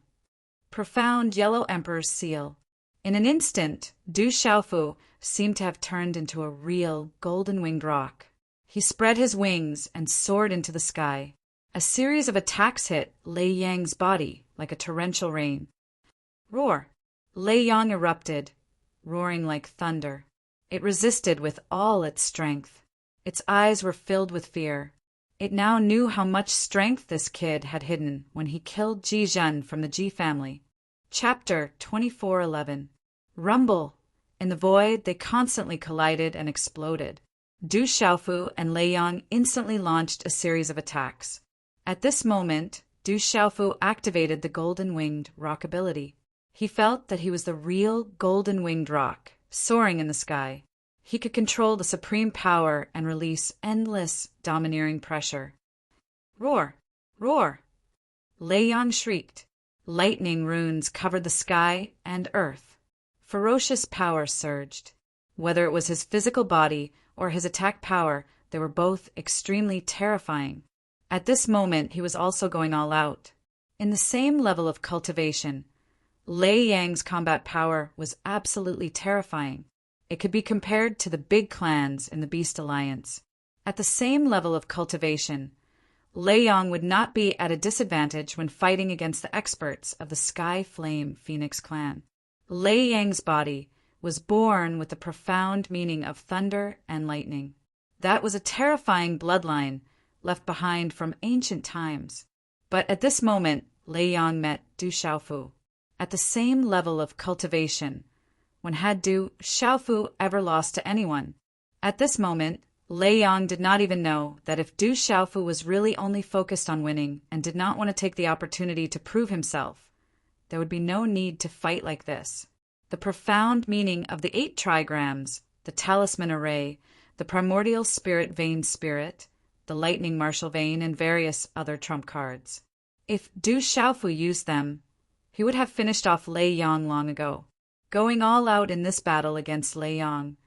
Profound yellow emperor's seal. In an instant, Du Xiaofu seemed to have turned into a real golden-winged rock. He spread his wings and soared into the sky. A series of attacks hit Lei Yang's body like a torrential rain. Roar! Lei Yang erupted, roaring like thunder. It resisted with all its strength. Its eyes were filled with fear. It now knew how much strength this kid had hidden when he killed Ji Zhen from the Ji family. Chapter 24:11. Rumble! In the void, they constantly collided and exploded. Du Xiaofu and Lei Yang instantly launched a series of attacks. At this moment, Du Xiaofu activated the golden-winged rock ability. He felt that he was the real golden-winged rock, soaring in the sky. He could control the supreme power and release endless, domineering pressure. Roar! Roar! Lei Yang shrieked. Lightning runes covered the sky and earth. Ferocious power surged. Whether it was his physical body or his attack power, they were both extremely terrifying. At this moment, he was also going all out. In the same level of cultivation, Lei Yang's combat power was absolutely terrifying. It could be compared to the big clans in the Beast Alliance. At the same level of cultivation, Lei Yang would not be at a disadvantage when fighting against the experts of the Sky Flame Phoenix clan. Lei Yang's body was born with the profound meaning of thunder and lightning. That was a terrifying bloodline left behind from ancient times. But at this moment, Lei Yang met Du Xiaofu. At the same level of cultivation, when had Du Xiaofu ever lost to anyone? At this moment, Lei Yang did not even know that if Du Xiaofu was really only focused on winning and did not want to take the opportunity to prove himself, there would be no need to fight like this. The profound meaning of the 8 trigrams, the talisman array, the primordial spirit vein spirit, the lightning martial vein, and various other trump cards. If Du Xiaofu used them, he would have finished off Lei Yang long ago. Going all out in this battle against Lei Yang,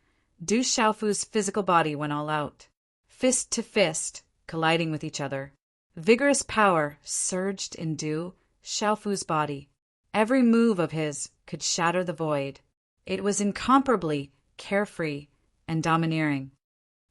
Du Xiaofu's physical body went all out. Fist to fist, colliding with each other. Vigorous power surged in Du Xiaofu's body. Every move of his could shatter the void. It was incomparably carefree and domineering.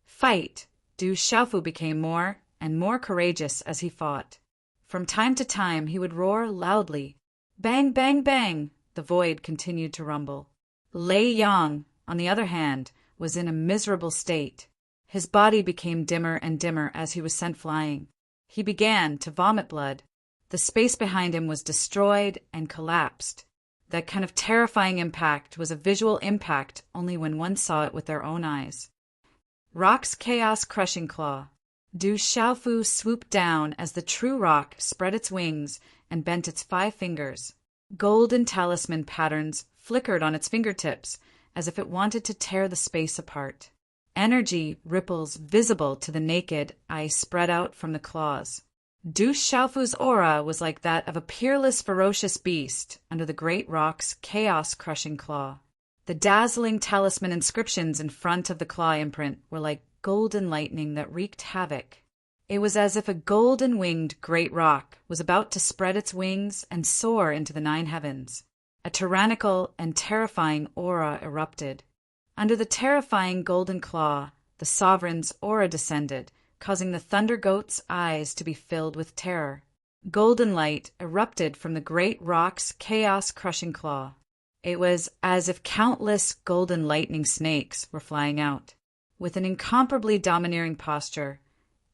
Fight! Du Xiaofu became more and more courageous as he fought. From time to time he would roar loudly. Bang, bang, bang! The void continued to rumble. Lei Yang, on the other hand, was in a miserable state. His body became dimmer and dimmer as he was sent flying. He began to vomit blood. The space behind him was destroyed and collapsed. That kind of terrifying impact was a visual impact only when one saw it with their own eyes. Rock's Chaos Crushing Claw. Du Xiaofu swooped down as the true rock spread its wings and bent its 5 fingers. Golden talisman patterns flickered on its fingertips as if it wanted to tear the space apart. Energy ripples visible to the naked eye spread out from the claws. Du Xiaofu's aura was like that of a peerless, ferocious beast under the great rock's chaos-crushing claw. The dazzling talisman inscriptions in front of the claw imprint were like golden lightning that wreaked havoc. It was as if a golden-winged great rock was about to spread its wings and soar into the 9 heavens. A tyrannical and terrifying aura erupted. Under the terrifying golden claw, the sovereign's aura descended, causing the Thunder Goat's eyes to be filled with terror. Golden light erupted from the great rock's chaos-crushing claw. It was as if countless golden lightning snakes were flying out. With an incomparably domineering posture,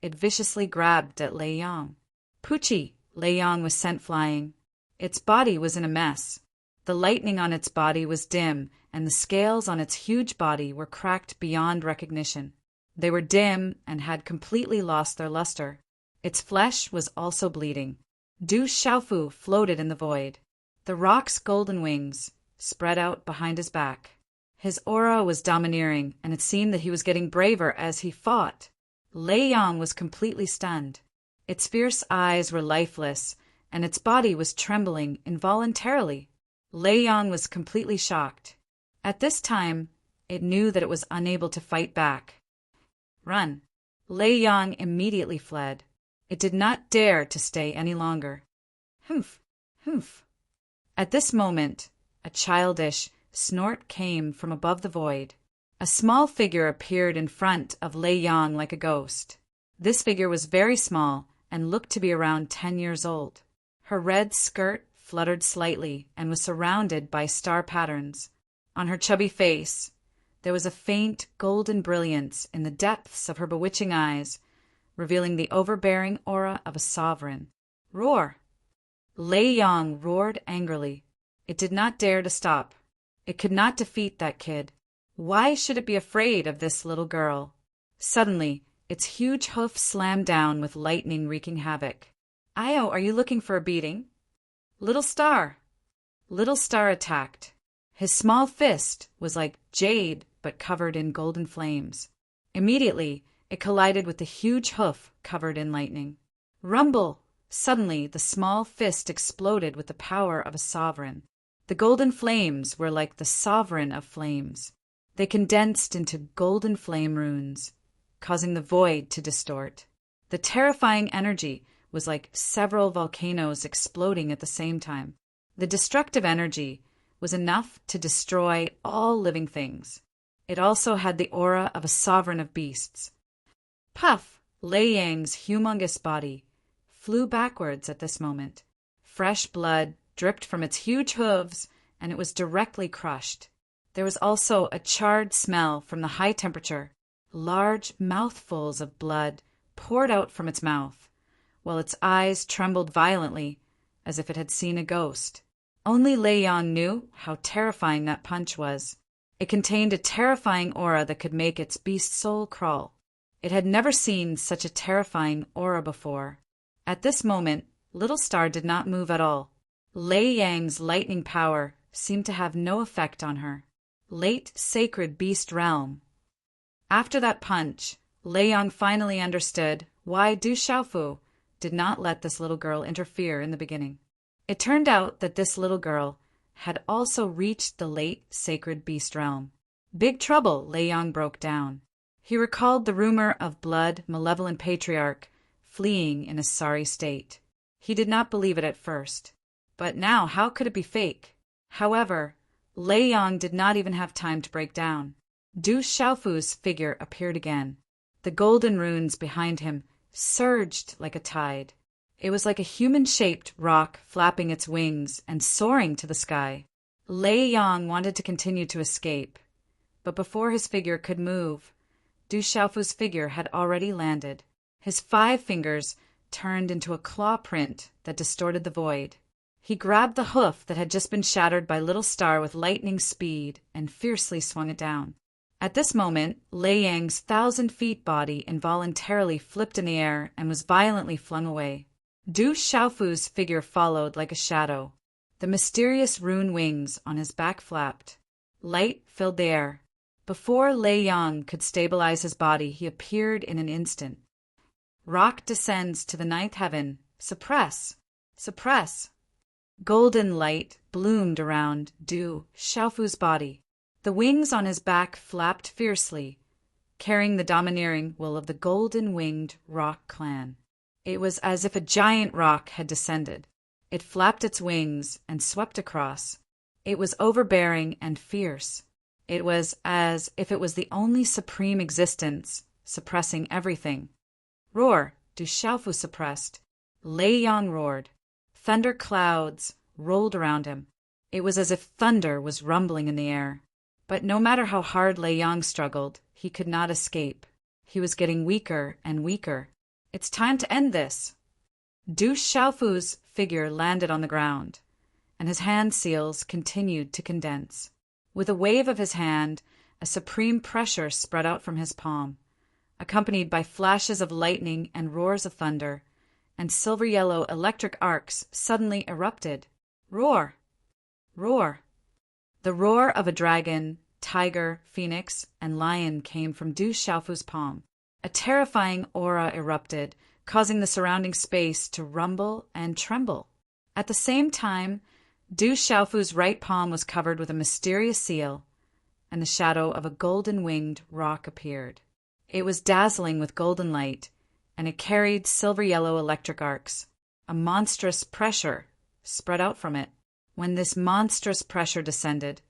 it viciously grabbed at Lei Yang. Pucci, Lei Yang was sent flying. Its body was in a mess. The lightning on its body was dim, and the scales on its huge body were cracked beyond recognition. They were dim and had completely lost their luster. Its flesh was also bleeding. Du Xiaofu floated in the void. The rock's golden wings spread out behind his back. His aura was domineering, and it seemed that he was getting braver as he fought. Lei Yang was completely stunned. Its fierce eyes were lifeless, and its body was trembling involuntarily. Lei Yang was completely shocked. At this time, it knew that it was unable to fight back. Run! Lei Yang immediately fled. It did not dare to stay any longer. Humph! Humph! At this moment, a childish snort came from above the void. A small figure appeared in front of Lei Yang like a ghost. This figure was very small and looked to be around 10 years old. Her red skirt fluttered slightly and was surrounded by star patterns. On her chubby face, there was a faint golden brilliance in the depths of her bewitching eyes, revealing the overbearing aura of a sovereign. Roar! Lei Yang roared angrily. It did not dare to stop. It could not defeat that kid. Why should it be afraid of this little girl? Suddenly, its huge hoof slammed down with lightning wreaking havoc. Io, are you looking for a beating? Little Star! Little Star attacked. His small fist was like jade but covered in golden flames. Immediately, it collided with the huge hoof covered in lightning. Rumble! Suddenly, the small fist exploded with the power of a sovereign. The golden flames were like the sovereign of flames. They condensed into golden flame runes, causing the void to distort. The terrifying energy was like several volcanoes exploding at the same time. The destructive energy was enough to destroy all living things. It also had the aura of a sovereign of beasts. Puff! Lei Yang's humongous body flew backwards at this moment. Fresh blood dripped from its huge hooves, and it was directly crushed. There was also a charred smell from the high temperature. Large mouthfuls of blood poured out from its mouth, while its eyes trembled violently, as if it had seen a ghost. Only Lei Yang knew how terrifying that punch was. It contained a terrifying aura that could make its beast soul crawl. It had never seen such a terrifying aura before. At this moment, Little Star did not move at all. Lei Yang's lightning power seemed to have no effect on her. Late sacred beast realm. After that punch, Lei Yang finally understood why Du Xiaofu did not let this little girl interfere in the beginning. It turned out that this little girl had also reached the late sacred beast realm. Big trouble, Lei Yang broke down. He recalled the rumor of blood malevolent patriarch fleeing in a sorry state. He did not believe it at first. But now how could it be fake? However, Lei Yang did not even have time to break down. Du Xiaofu's figure appeared again. The golden runes behind him surged like a tide. It was like a human-shaped rock flapping its wings and soaring to the sky. Lei Yang wanted to continue to escape, but before his figure could move, Du Xiaofu's figure had already landed. His 5 fingers turned into a claw print that distorted the void. He grabbed the hoof that had just been shattered by Little Star with lightning speed and fiercely swung it down. At this moment, Lei Yang's 1,000 feet body involuntarily flipped in the air and was violently flung away. Du Xiaofu's figure followed like a shadow. The mysterious rune wings on his back flapped. Light filled the air. Before Lei Yang could stabilize his body, he appeared in an instant. Rock descends to the ninth heaven. Suppress! Suppress! Golden light bloomed around Du Xiaofu's body. The wings on his back flapped fiercely, carrying the domineering will of the golden-winged rock clan. It was as if a giant rock had descended. It flapped its wings and swept across. It was overbearing and fierce. It was as if it was the only supreme existence, suppressing everything. Roar! Du Xiaofu suppressed. Lei Yang roared. Thunder clouds rolled around him. It was as if thunder was rumbling in the air. But no matter how hard Lei Yang struggled, he could not escape. He was getting weaker and weaker. It's time to end this. Du Xiaofu's figure landed on the ground, and his hand seals continued to condense. With a wave of his hand, a supreme pressure spread out from his palm, accompanied by flashes of lightning and roars of thunder, and silver-yellow electric arcs suddenly erupted. Roar! Roar! The roar of a dragon, tiger, phoenix, and lion came from Du Xiaofu's palm. A terrifying aura erupted, causing the surrounding space to rumble and tremble. At the same time, Du Xiaofu's right palm was covered with a mysterious seal, and the shadow of a golden-winged rock appeared. It was dazzling with golden light, and it carried silver-yellow electric arcs. A monstrous pressure spread out from it. When this monstrous pressure descended,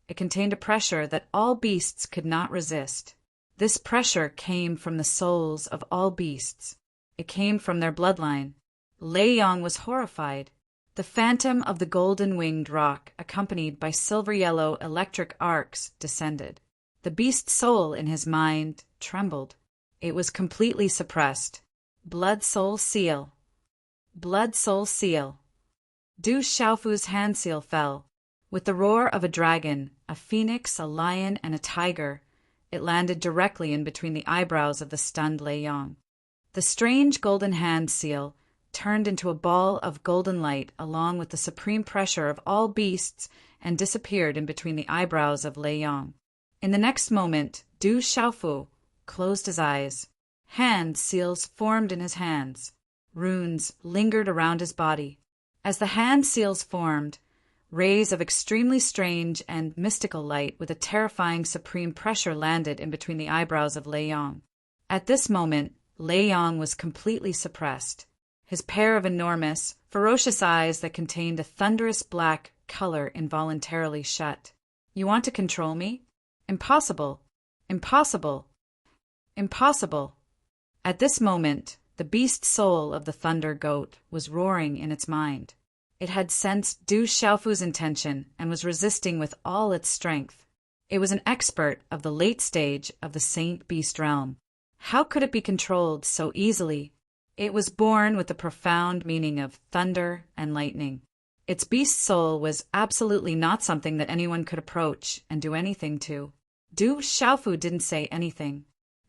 it contained a pressure that all beasts could not resist. This pressure came from the souls of all beasts. It came from their bloodline. Lei Yang was horrified. The phantom of the golden-winged rock, accompanied by silver-yellow electric arcs, descended. The beast soul in his mind trembled. It was completely suppressed. Blood-soul seal. Blood-soul seal. Du Xiaofu's hand seal fell. With the roar of a dragon, a phoenix, a lion, and a tiger, it landed directly in between the eyebrows of the stunned Lei Yang. The strange golden hand seal turned into a ball of golden light along with the supreme pressure of all beasts and disappeared in between the eyebrows of Lei Yang. In the next moment, Du Xiaofu closed his eyes. Hand seals formed in his hands. Runes lingered around his body. As the hand seals formed, rays of extremely strange and mystical light with a terrifying supreme pressure landed in between the eyebrows of Lei Yang. At this moment, Lei Yang was completely suppressed. His pair of enormous, ferocious eyes that contained a thunderous black color involuntarily shut. You want to control me? Impossible. Impossible. Impossible. At this moment, the beast soul of the thunder goat was roaring in its mind. It had sensed Du Xiaofu's intention and was resisting with all its strength. It was an expert of the late stage of the Saint Beast realm. How could it be controlled so easily? It was born with the profound meaning of thunder and lightning. Its beast soul was absolutely not something that anyone could approach and do anything to. Du Xiaofu didn't say anything.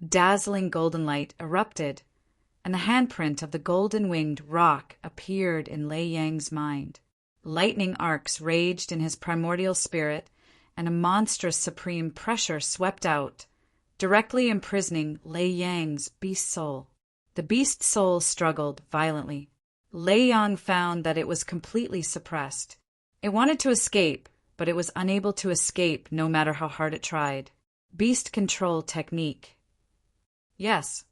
Dazzling golden light erupted, and the handprint of the golden-winged rock appeared in Lei Yang's mind. Lightning arcs raged in his primordial spirit, and a monstrous supreme pressure swept out, directly imprisoning Lei Yang's beast soul. The beast soul struggled violently. Lei Yang found that it was completely suppressed. It wanted to escape, but it was unable to escape no matter how hard it tried. Beast control technique. Yes.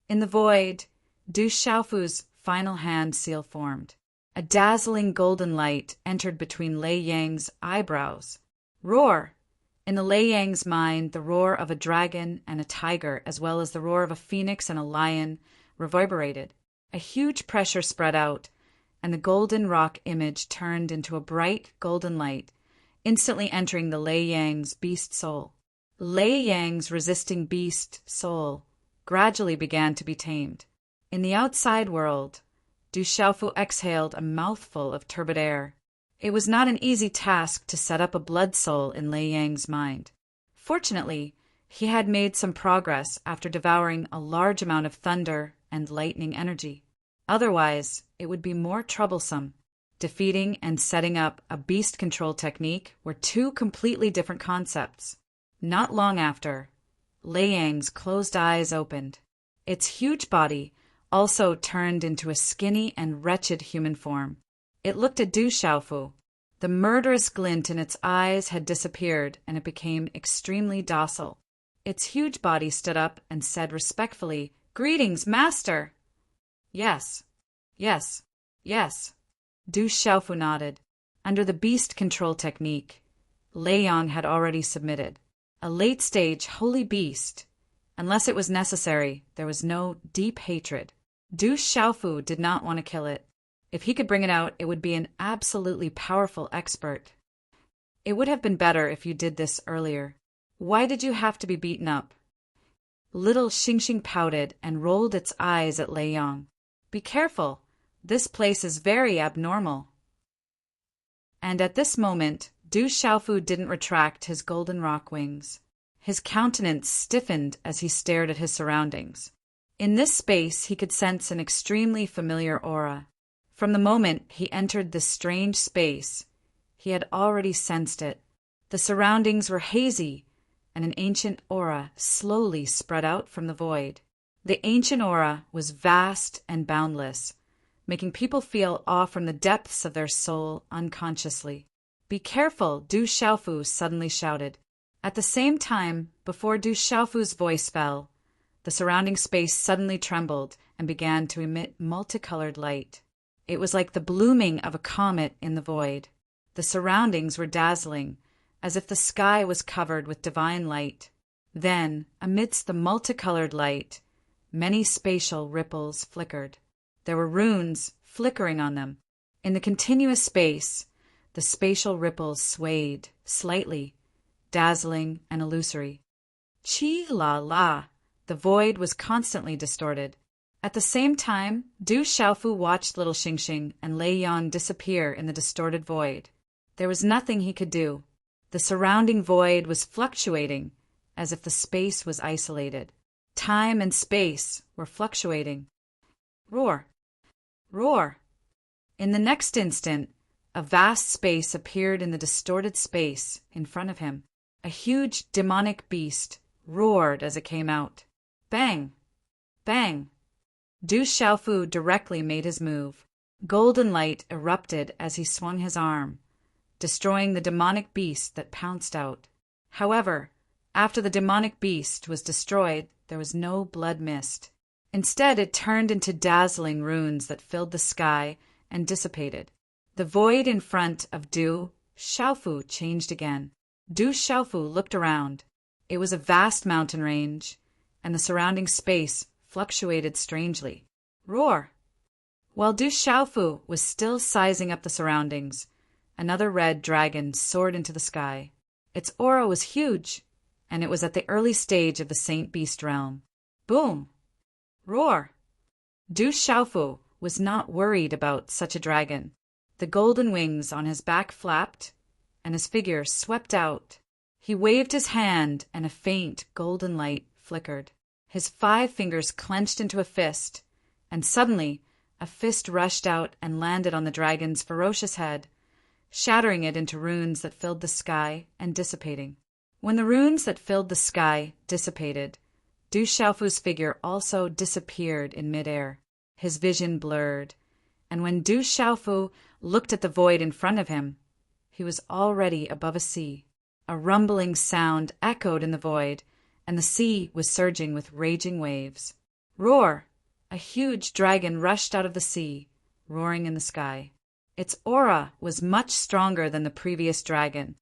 In the void, Du Xiaofu's final hand seal formed. A dazzling golden light entered between Lei Yang's eyebrows. Roar! In the Lei Yang's mind, the roar of a dragon and a tiger, as well as the roar of a phoenix and a lion, reverberated. A huge pressure spread out, and the golden rock image turned into a bright golden light, instantly entering the Lei Yang's beast soul. Lei Yang's resisting beast soul gradually began to be tamed. In the outside world, Du Xiaofu exhaled a mouthful of turbid air. It was not an easy task to set up a blood soul in Lei Yang's mind. Fortunately, he had made some progress after devouring a large amount of thunder and lightning energy. Otherwise, it would be more troublesome. Defeating and setting up a beast control technique were two completely different concepts. Not long after, Lei Yang's closed eyes opened. Its huge body also turned into a skinny and wretched human form. It looked at Du Xiaofu. The murderous glint in its eyes had disappeared, and it became extremely docile. Its huge body stood up and said respectfully, "Greetings, master!" "Yes, yes, yes." Du Xiaofu nodded. Under the beast control technique, Lei Yang had already submitted. A late-stage holy beast. Unless it was necessary, there was no deep hatred. Du Xiaofu did not want to kill it. If he could bring it out, it would be an absolutely powerful expert. It would have been better if you did this earlier. Why did you have to be beaten up? Little Xingxing pouted and rolled its eyes at Lei Yang. Be careful. This place is very abnormal. And at this moment, Du Xiaofu didn't retract his golden rock wings. His countenance stiffened as he stared at his surroundings. In this space, he could sense an extremely familiar aura. From the moment he entered this strange space, he had already sensed it. The surroundings were hazy, and an ancient aura slowly spread out from the void. The ancient aura was vast and boundless, making people feel awe from the depths of their soul unconsciously. "Be careful," Du Xiaofu suddenly shouted. At the same time, before Du Xiaofu's voice fell, the surrounding space suddenly trembled and began to emit multicolored light. It was like the blooming of a comet in the void. The surroundings were dazzling, as if the sky was covered with divine light. Then, amidst the multicolored light, many spatial ripples flickered. There were runes flickering on them. In the continuous space, the spatial ripples swayed slightly, dazzling and illusory. Chi-la-la! The void was constantly distorted. At the same time, Du Xiaofu watched little Xingxing and Lei Yang disappear in the distorted void. There was nothing he could do. The surrounding void was fluctuating, as if the space was isolated. Time and space were fluctuating. Roar! Roar! In the next instant, a vast space appeared in the distorted space in front of him. A huge demonic beast roared as it came out. Bang! Bang! Du Xiaofu directly made his move. Golden light erupted as he swung his arm, destroying the demonic beast that pounced out. However, after the demonic beast was destroyed, there was no blood mist. Instead, it turned into dazzling runes that filled the sky and dissipated. The void in front of Du Xiaofu changed again. Du Xiaofu looked around. It was a vast mountain range, and the surrounding space fluctuated strangely. Roar! While Du Xiaofu was still sizing up the surroundings, another red dragon soared into the sky. Its aura was huge, and it was at the early stage of the Saint Beast realm. Boom! Roar! Du Xiaofu was not worried about such a dragon. The golden wings on his back flapped, and his figure swept out. He waved his hand, and a faint golden light flickered. His 5 fingers clenched into a fist, and suddenly a fist rushed out and landed on the dragon's ferocious head, shattering it into runes that filled the sky and dissipating. When the runes that filled the sky dissipated, Du Xiaofu's figure also disappeared in midair. His vision blurred, and when Du Xiaofu looked at the void in front of him, he was already above a sea. A rumbling sound echoed in the void, and the sea was surging with raging waves. Roar! A huge dragon rushed out of the sea, roaring in the sky. Its aura was much stronger than the previous dragon.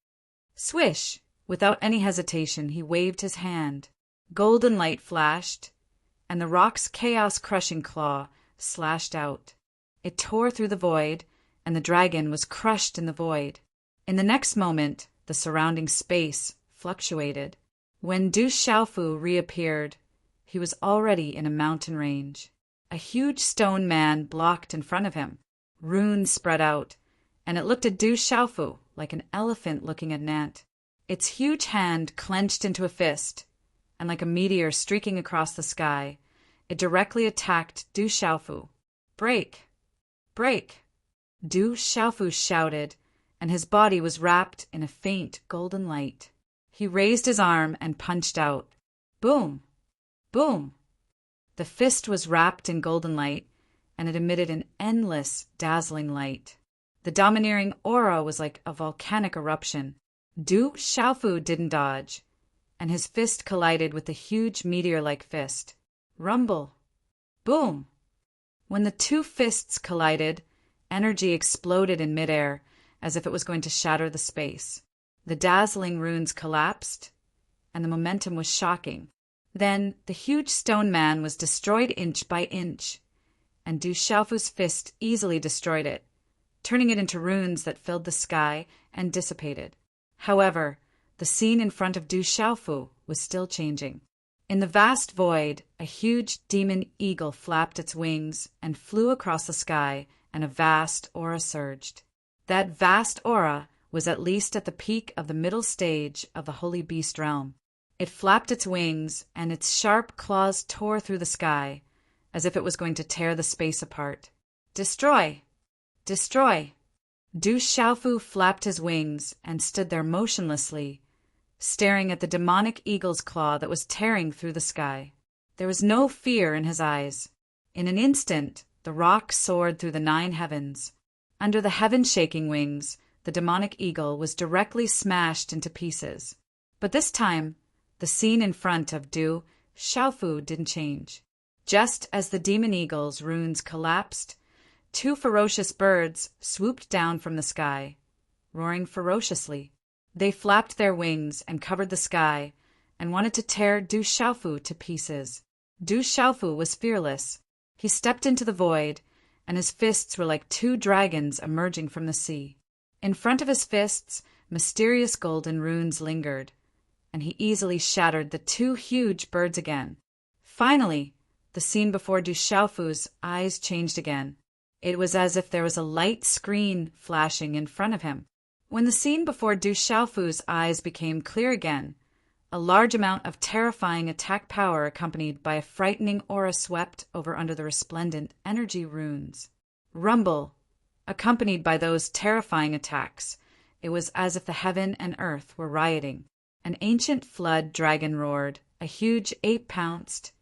Swish! Without any hesitation, he waved his hand. Golden light flashed, and the rock's chaos-crushing claw slashed out. It tore through the void, and the dragon was crushed in the void. In the next moment, the surrounding space fluctuated. When Du Xiaofu reappeared, he was already in a mountain range. A huge stone man blocked in front of him. Runes spread out, and it looked at Du Xiaofu like an elephant looking at an ant. Its huge hand clenched into a fist, and like a meteor streaking across the sky, it directly attacked Du Xiaofu. Break! Break! Du Xiaofu shouted, and his body was wrapped in a faint golden light. He raised his arm and punched out. Boom! Boom! The fist was wrapped in golden light, and it emitted an endless, dazzling light. The domineering aura was like a volcanic eruption. Du Xiaofu didn't dodge, and his fist collided with the huge meteor-like fist. Rumble! Boom! When the two fists collided, energy exploded in midair as if it was going to shatter the space. The dazzling runes collapsed, and the momentum was shocking. Then the huge stone man was destroyed inch by inch, and Du Xiaofu's fist easily destroyed it, turning it into runes that filled the sky and dissipated. However, the scene in front of Du Xiaofu was still changing. In the vast void, a huge demon eagle flapped its wings and flew across the sky, and a vast aura surged. That vast aura was at least at the peak of the middle stage of the Holy Beast realm. It flapped its wings, and its sharp claws tore through the sky, as if it was going to tear the space apart. Destroy! Destroy! Du Xiaofu flapped his wings and stood there motionlessly, staring at the demonic eagle's claw that was tearing through the sky. There was no fear in his eyes. In an instant, the rock soared through the 9 heavens. Under the heaven-shaking wings, the demonic eagle was directly smashed into pieces. But this time, the scene in front of Du Xiaofu didn't change. Just as the demon eagle's runes collapsed, 2 ferocious birds swooped down from the sky, roaring ferociously. They flapped their wings and covered the sky and wanted to tear Du Xiaofu to pieces. Du Xiaofu was fearless. He stepped into the void, and his fists were like 2 dragons emerging from the sea. In front of his fists, mysterious golden runes lingered, and he easily shattered the 2 huge birds again. Finally, the scene before Du Xiaofu's eyes changed again. It was as if there was a light screen flashing in front of him. When the scene before Du Xiaofu's eyes became clear again, a large amount of terrifying attack power accompanied by a frightening aura swept over under the resplendent energy runes. Rumble! Accompanied by those terrifying attacks, it was as if the heaven and earth were rioting. An ancient flood dragon roared, a huge ape pounced,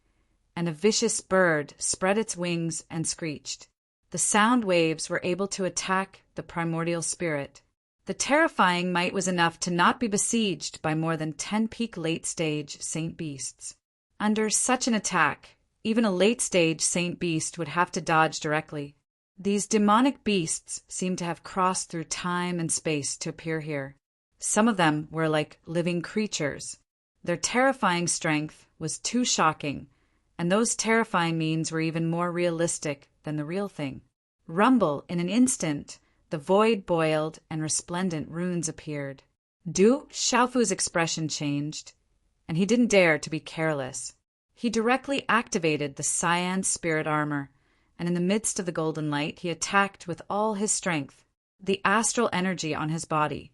and a vicious bird spread its wings and screeched. The sound waves were able to attack the primordial spirit. The terrifying might was enough to not be besieged by more than 10 peak late-stage Saint Beasts. Under such an attack, even a late-stage Saint Beast would have to dodge directly. These demonic beasts seemed to have crossed through time and space to appear here. Some of them were like living creatures. Their terrifying strength was too shocking, and those terrifying means were even more realistic than the real thing. Rumble! In an instant, the void boiled and resplendent runes appeared. Du Xiaofu's expression changed, and he didn't dare to be careless. He directly activated the cyan spirit armor, and in the midst of the golden light he attacked with all his strength. The astral energy on his body,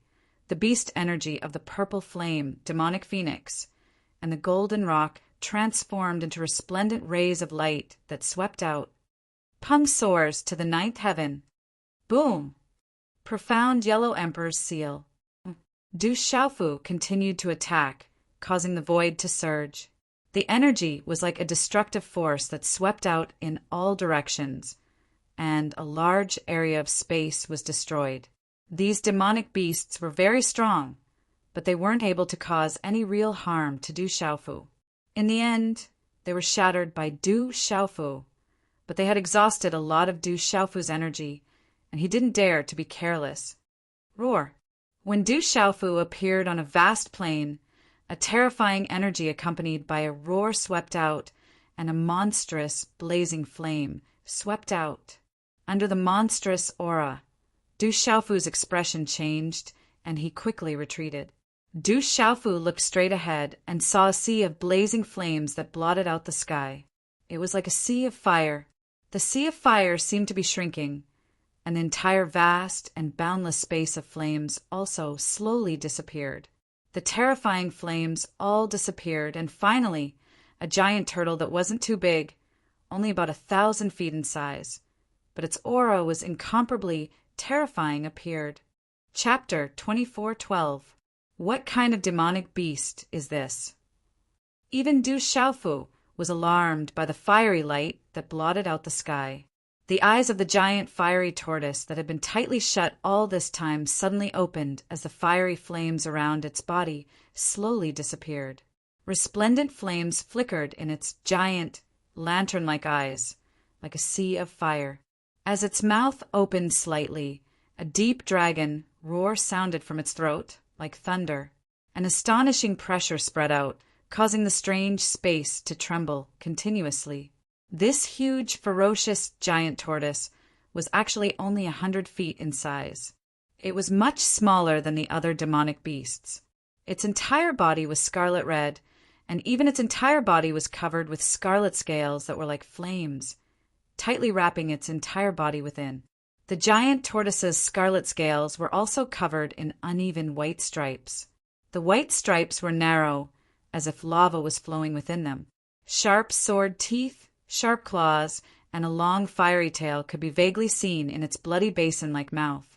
the beast energy of the purple flame, demonic phoenix, and the golden rock transformed into resplendent rays of light that swept out. Peng soars to the 9th heaven. Boom! Profound yellow emperor's seal. Du Xiaofu continued to attack, causing the void to surge. The energy was like a destructive force that swept out in all directions, and a large area of space was destroyed. These demonic beasts were very strong, but they weren't able to cause any real harm to Du Xiaofu. In the end, they were shattered by Du Xiaofu, but they had exhausted a lot of Du Xiaofu's energy, and he didn't dare to be careless. Roar! When Du Xiaofu appeared on a vast plain, a terrifying energy accompanied by a roar swept out, and a monstrous, blazing flame swept out. Under the monstrous aura, Du Xiaofu's expression changed, and he quickly retreated. Du Xiaofu looked straight ahead and saw a sea of blazing flames that blotted out the sky. It was like a sea of fire. The sea of fire seemed to be shrinking, and the entire vast and boundless space of flames also slowly disappeared. The terrifying flames all disappeared, and finally, a giant turtle that wasn't too big, only about 1,000 feet in size, but its aura was incomparably terrifying, appeared. Chapter 24:12. What kind of demonic beast is this? Even Du Xiaofu was alarmed by the fiery light that blotted out the sky. The eyes of the giant fiery tortoise that had been tightly shut all this time suddenly opened as the fiery flames around its body slowly disappeared. Resplendent flames flickered in its giant, lantern-like eyes, like a sea of fire. As its mouth opened slightly, a deep dragon roar sounded from its throat, like thunder. An astonishing pressure spread out, causing the strange space to tremble continuously. This huge, ferocious giant tortoise was actually only 100 feet in size. It was much smaller than the other demonic beasts. Its entire body was scarlet red, and even its entire body was covered with scarlet scales that were like flames, tightly wrapping its entire body within. The giant tortoise's scarlet scales were also covered in uneven white stripes. The white stripes were narrow, as if lava was flowing within them. Sharp sword teeth, sharp claws, and a long fiery tail could be vaguely seen in its bloody basin-like mouth,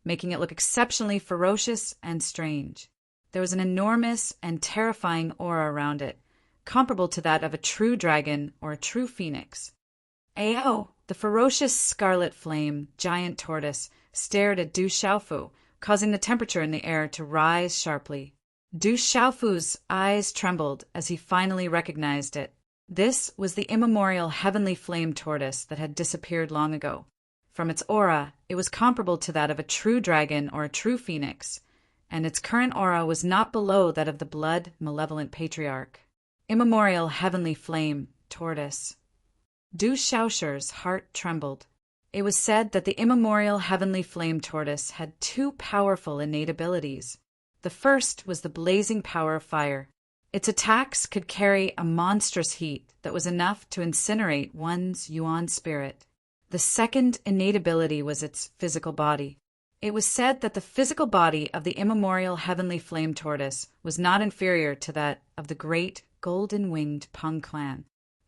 making it look exceptionally ferocious and strange. There was an enormous and terrifying aura around it, comparable to that of a true dragon or a true phoenix. Ao! The ferocious scarlet flame giant tortoise stared at Du Xiaofu, causing the temperature in the air to rise sharply. Du Xiaofu's eyes trembled as he finally recognized it. This was the immemorial heavenly flame tortoise that had disappeared long ago. From its aura, it was comparable to that of a true dragon or a true phoenix, and its current aura was not below that of the blood-malevolent patriarch. Immemorial heavenly flame tortoise. Du Xiaoshu's heart trembled. It was said that the immemorial heavenly flame tortoise had two powerful innate abilities. The first was the blazing power of fire. Its attacks could carry a monstrous heat that was enough to incinerate one's yuan spirit. The second innate ability was its physical body. It was said that the physical body of the immemorial heavenly flame tortoise was not inferior to that of the great golden-winged Peng clan.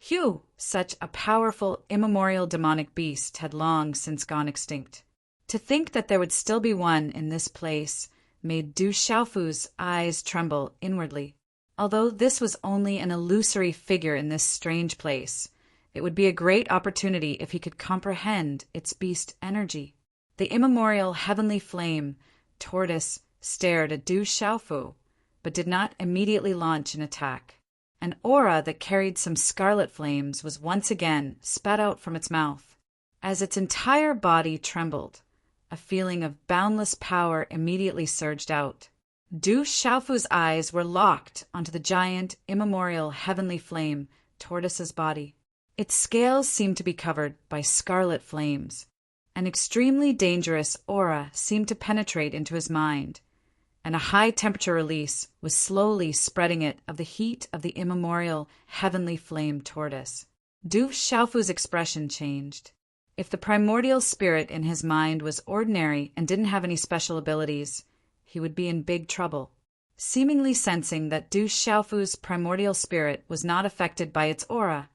Hu, such a powerful, immemorial demonic beast, had long since gone extinct. To think that there would still be one in this place made Du Xiaofu's eyes tremble inwardly. Although this was only an illusory figure in this strange place, it would be a great opportunity if he could comprehend its beast energy. The immemorial heavenly flame tortoise stared at Du Xiaofu, but did not immediately launch an attack. An aura that carried some scarlet flames was once again spat out from its mouth. As its entire body trembled, a feeling of boundless power immediately surged out. Du Xiaofu's eyes were locked onto the giant, immemorial heavenly flame tortoise's body. Its scales seemed to be covered by scarlet flames. An extremely dangerous aura seemed to penetrate into his mind, and a high-temperature release was slowly spreading it of the heat of the immemorial heavenly flame tortoise. Du Xiaofu's expression changed. If the primordial spirit in his mind was ordinary and didn't have any special abilities, he would be in big trouble. Seemingly sensing that Du Xiaofu's primordial spirit was not affected by its aura,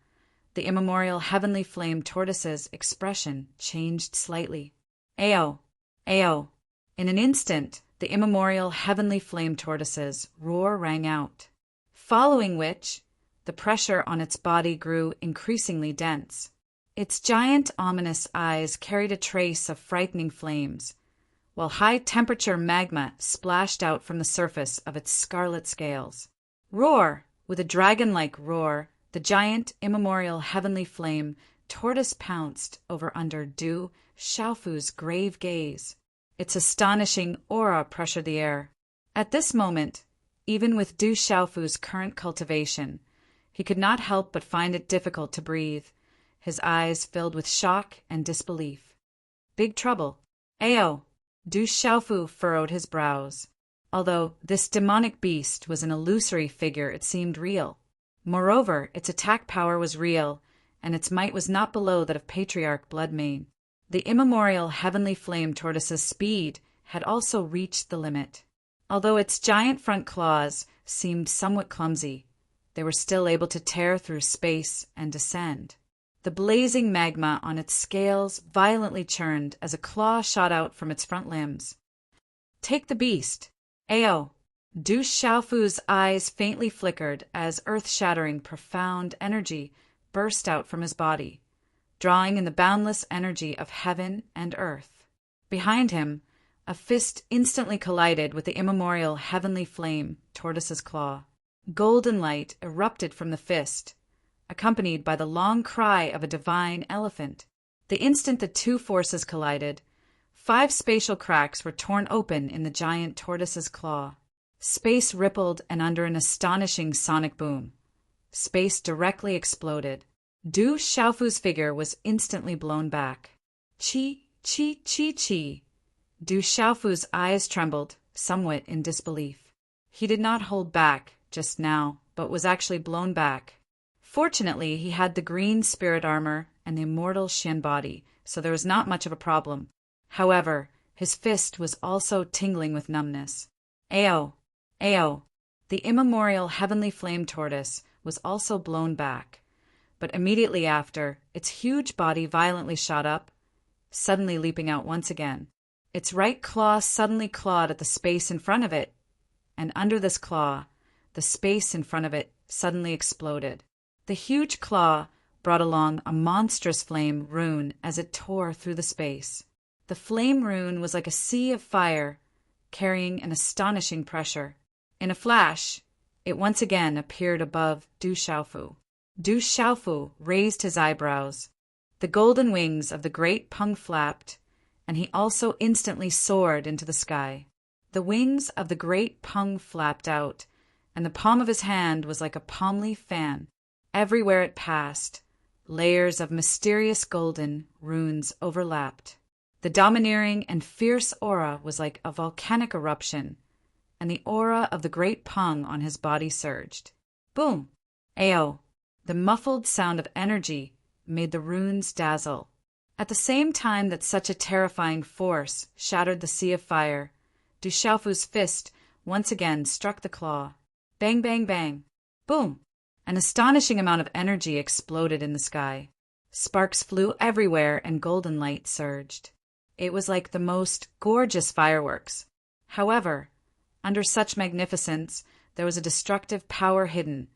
the immemorial heavenly flame tortoise's expression changed slightly. Ao! Ao! In an instant, the immemorial heavenly flame tortoise's roar rang out, following which, the pressure on its body grew increasingly dense. Its giant, ominous eyes carried a trace of frightening flames, while high-temperature magma splashed out from the surface of its scarlet scales. Roar! With a dragon-like roar, the giant, immemorial heavenly flame tortoise pounced over under Du Xiaofu's grave gaze. Its astonishing aura pressured the air. At this moment, even with Du Xiaofu's current cultivation, he could not help but find it difficult to breathe, his eyes filled with shock and disbelief. Big trouble. Ao! Du Xiaofu furrowed his brows. Although this demonic beast was an illusory figure, it seemed real. Moreover, its attack power was real, and its might was not below that of Patriarch Bloodmane. The immemorial heavenly flame tortoise's speed had also reached the limit. Although its giant front claws seemed somewhat clumsy, they were still able to tear through space and descend. The blazing magma on its scales violently churned as a claw shot out from its front limbs. Take the beast. Ao! Du Xiaofu's eyes faintly flickered as earth-shattering, profound energy burst out from his body, drawing in the boundless energy of heaven and earth. Behind him, a fist instantly collided with the immemorial heavenly flame, Tortoise's claw. Golden light erupted from the fist, accompanied by the long cry of a divine elephant. The instant the two forces collided, 5 spatial cracks were torn open in the giant Tortoise's claw. Space rippled, and under an astonishing sonic boom, space directly exploded. Du Xiaofu's figure was instantly blown back. Chi, chi, chi, chi. Du Xiaofu's eyes trembled, somewhat in disbelief. He did not hold back just now, but was actually blown back. Fortunately, he had the green spirit armor and the immortal Xian body, so there was not much of a problem. However, his fist was also tingling with numbness. Ao! Ao! The immemorial heavenly flame tortoise was also blown back, but immediately after, its huge body violently shot up, suddenly leaping out once again. Its right claw suddenly clawed at the space in front of it, and under this claw, the space in front of it suddenly exploded. The huge claw brought along a monstrous flame rune as it tore through the space. The flame rune was like a sea of fire, carrying an astonishing pressure. In a flash, it once again appeared above Du Xiaofu. Du Xiaofu raised his eyebrows. The golden wings of the great Peng flapped, and he also instantly soared into the sky. The wings of the great Peng flapped out, and the palm of his hand was like a palm leaf fan. Everywhere it passed, layers of mysterious golden runes overlapped. The domineering and fierce aura was like a volcanic eruption, and the aura of the great Peng on his body surged. Boom! Ao! The muffled sound of energy made the runes dazzle. At the same time that such a terrifying force shattered the sea of fire, Du Xiaofu's fist once again struck the claw. Bang, bang, bang. Boom! An astonishing amount of energy exploded in the sky. Sparks flew everywhere and golden light surged. It was like the most gorgeous fireworks. However, under such magnificence, there was a destructive power hidden,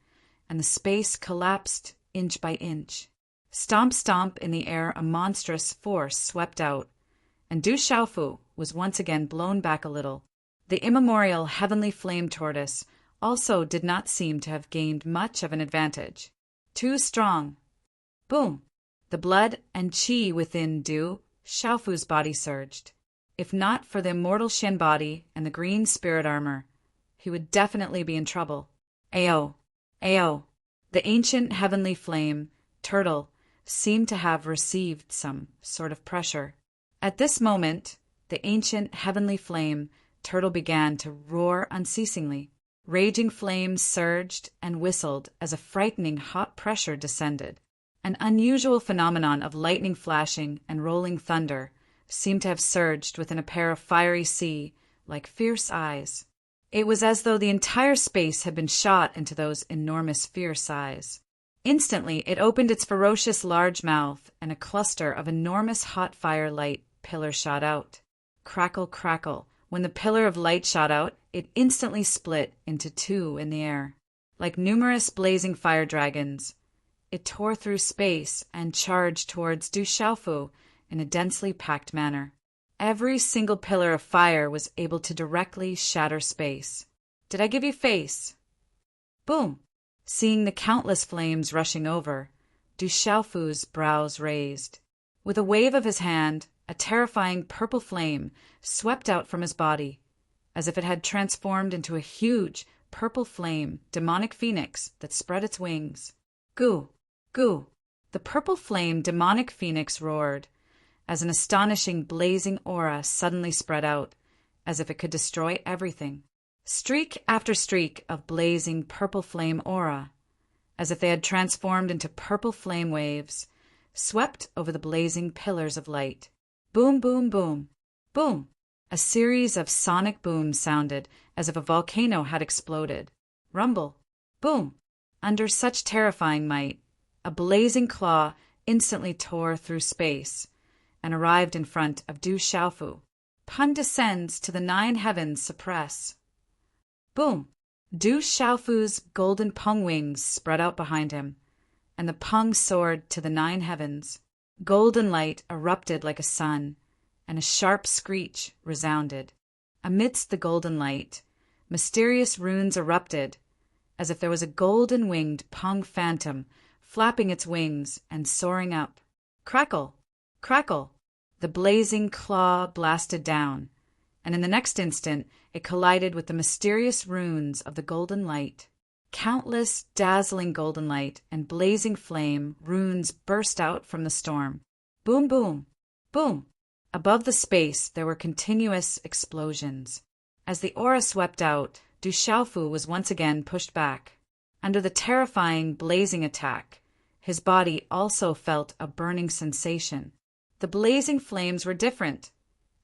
and the space collapsed inch by inch. Stomp, stomp in the air, a monstrous force swept out, and Du Xiaofu was once again blown back a little. The immemorial heavenly flame tortoise also did not seem to have gained much of an advantage. Too strong. Boom! The blood and qi within Du Xiaofu's body surged. If not for the immortal Xian body and the green spirit armor, he would definitely be in trouble. Ao! Ao! The ancient heavenly flame, turtle, seemed to have received some sort of pressure. At this moment, the ancient heavenly flame, turtle began to roar unceasingly. Raging flames surged and whistled as a frightening hot pressure descended. An unusual phenomenon of lightning flashing and rolling thunder seemed to have surged within a pair of fiery sea, like fierce eyes. It was as though the entire space had been shot into those enormous fierce eyes. Instantly, it opened its ferocious large mouth, and a cluster of enormous hot fire light pillars shot out. Crackle, crackle. When the pillar of light shot out, it instantly split into 2 in the air. Like numerous blazing fire dragons, it tore through space and charged towards Du Xiaofu in a densely packed manner. Every single pillar of fire was able to directly shatter space. Did I give you face? Boom! Seeing the countless flames rushing over, Du Xiaofu's brows raised. With a wave of his hand, a terrifying purple flame swept out from his body, as if it had transformed into a huge, purple flame, demonic phoenix that spread its wings. Goo! Goo! The purple flame demonic phoenix roared, as an astonishing blazing aura suddenly spread out, as if it could destroy everything. Streak after streak of blazing purple flame aura, as if they had transformed into purple flame waves, swept over the blazing pillars of light. Boom, boom, boom, boom! A series of sonic booms sounded as if a volcano had exploded. Rumble, boom! Under such terrifying might, a blazing claw instantly tore through space and arrived in front of Du Xiaofu. Pun descends to the 9 heavens suppress. Boom! Du Xiaofu's golden peng wings spread out behind him, and the peng soared to the 9 heavens. Golden light erupted like a sun, and a sharp screech resounded. Amidst the golden light, mysterious runes erupted, as if there was a golden-winged peng phantom flapping its wings and soaring up. Crackle! Crackle! The blazing claw blasted down, and in the next instant it collided with the mysterious runes of the golden light. Countless dazzling golden light and blazing flame runes burst out from the storm. Boom, boom, boom! Above the space there were continuous explosions. As the aura swept out, Du Xiaofu was once again pushed back. Under the terrifying, blazing attack, his body also felt a burning sensation. The blazing flames were different,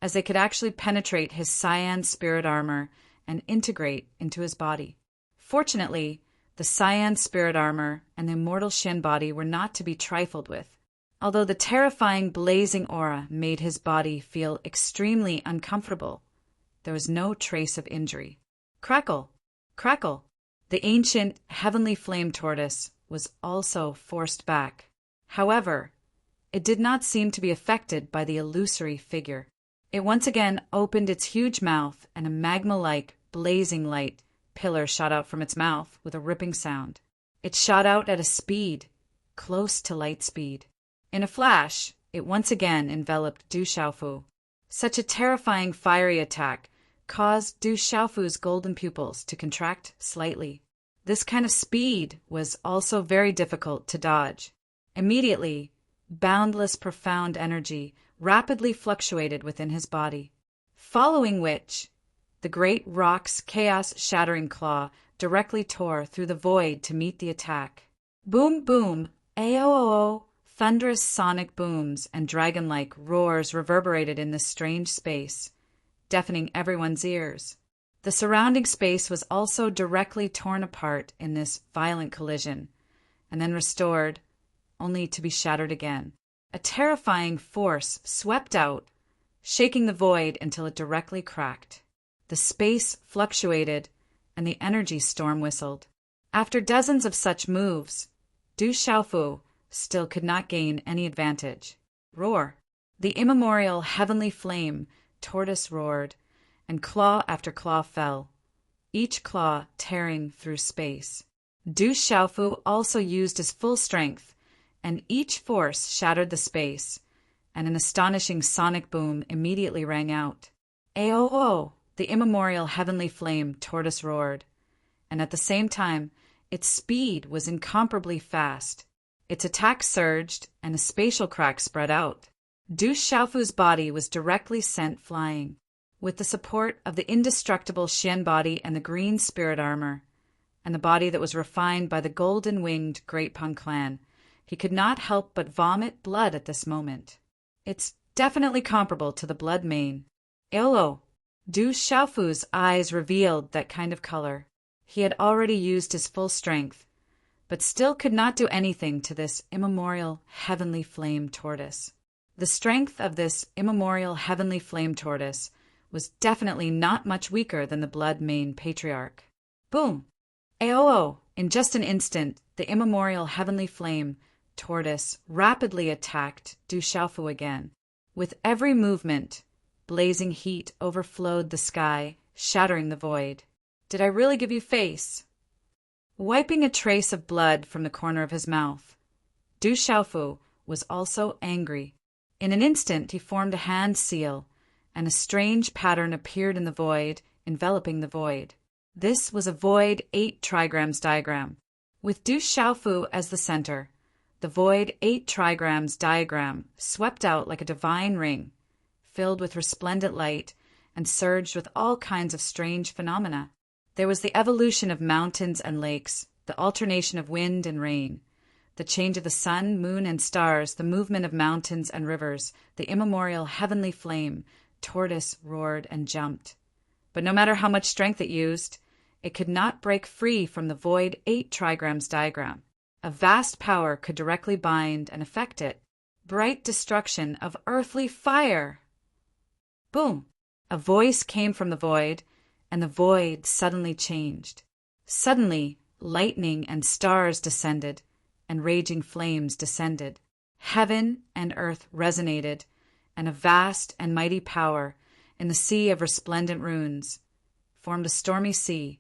as they could actually penetrate his cyan spirit armor and integrate into his body. Fortunately, the cyan spirit armor and the immortal Shen body were not to be trifled with. Although the terrifying blazing aura made his body feel extremely uncomfortable, there was no trace of injury. Crackle! Crackle! The ancient heavenly flame tortoise was also forced back. However, it did not seem to be affected by the illusory figure. It once again opened its huge mouth, and a magma-like, blazing light pillar shot out from its mouth with a ripping sound. It shot out at a speed, close to light speed. In a flash, it once again enveloped Du Xiaofu. Such a terrifying fiery attack caused Du Xiaofu's golden pupils to contract slightly. This kind of speed was also very difficult to dodge. Immediately, boundless profound energy rapidly fluctuated within his body, following which the great rock's chaos-shattering claw directly tore through the void to meet the attack. Boom, boom, aoo, thunderous sonic booms and dragon-like roars reverberated in this strange space, deafening everyone's ears. The surrounding space was also directly torn apart in this violent collision, and then restored, only to be shattered again. A terrifying force swept out, shaking the void until it directly cracked. The space fluctuated, and the energy storm whistled. After dozens of such moves, Du Xiaofu still could not gain any advantage. Roar! The immemorial heavenly flame tortoise roared, and claw after claw fell, each claw tearing through space. Du Xiaofu also used his full strength, and each force shattered the space, and an astonishing sonic boom immediately rang out. Aoo! The immemorial heavenly flame tortoise roared, and at the same time, its speed was incomparably fast. Its attack surged, and a spatial crack spread out. Du Xiaofu's body was directly sent flying. With the support of the indestructible Xian body and the green spirit armor, and the body that was refined by the golden-winged Great Peng clan, he could not help but vomit blood at this moment. It's definitely comparable to the blood mane. Elo! Du Xiaofu's eyes revealed that kind of color. He had already used his full strength, but still could not do anything to this immemorial heavenly flame tortoise. The strength of this immemorial heavenly flame tortoise was definitely not much weaker than the blood mane patriarch. Boom! Aoo! In just an instant, the immemorial heavenly flame tortoise rapidly attacked Du Xiaofu again. With every movement, blazing heat overflowed the sky, shattering the void. Did I really give you face? Wiping a trace of blood from the corner of his mouth, Du Xiaofu was also angry. In an instant he formed a hand seal, and a strange pattern appeared in the void, enveloping the void. This was a void 8 trigrams diagram. With Du Xiaofu as the center, the void 8 trigrams diagram swept out like a divine ring, filled with resplendent light and surged with all kinds of strange phenomena. There was the evolution of mountains and lakes, the alternation of wind and rain, the change of the sun, moon, and stars, the movement of mountains and rivers, the immemorial heavenly flame, tortoise roared and jumped. But no matter how much strength it used, it could not break free from the void 8 trigrams diagram. A vast power could directly bind and affect it. Bright destruction of earthly fire! Boom! A voice came from the void, and the void suddenly changed. Suddenly, lightning and stars descended, and raging flames descended. Heaven and earth resonated, and a vast and mighty power, in the sea of resplendent runes, formed a stormy sea,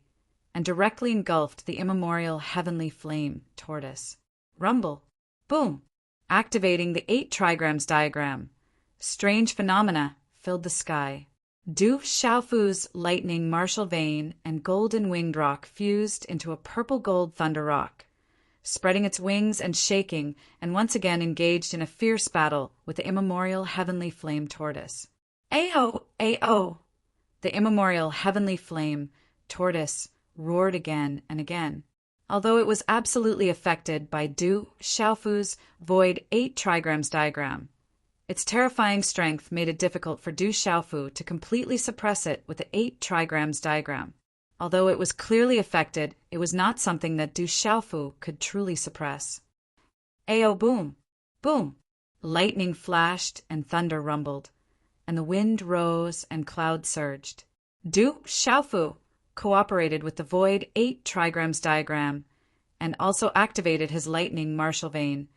and directly engulfed the immemorial heavenly flame, Tortoise. Rumble. Boom. Activating the 8 trigrams diagram. Strange phenomena filled the sky. Du Xiaofu's lightning martial vein and golden winged rock fused into a purple-gold thunder rock, spreading its wings and shaking, and once again engaged in a fierce battle with the immemorial heavenly flame Tortoise. Ayo! Ayo! The immemorial heavenly flame Tortoise roared again and again. Although it was absolutely affected by Du Xiaofu's void 8 trigrams diagram, its terrifying strength made it difficult for Du Xiaofu to completely suppress it with the 8 trigrams diagram. Although it was clearly affected, it was not something that Du Xiaofu could truly suppress. Ayo boom! Boom! Lightning flashed and thunder rumbled, and the wind rose and clouds surged. Du Xiaofu cooperated with the void 8 trigrams diagram and also activated his lightning martial vein,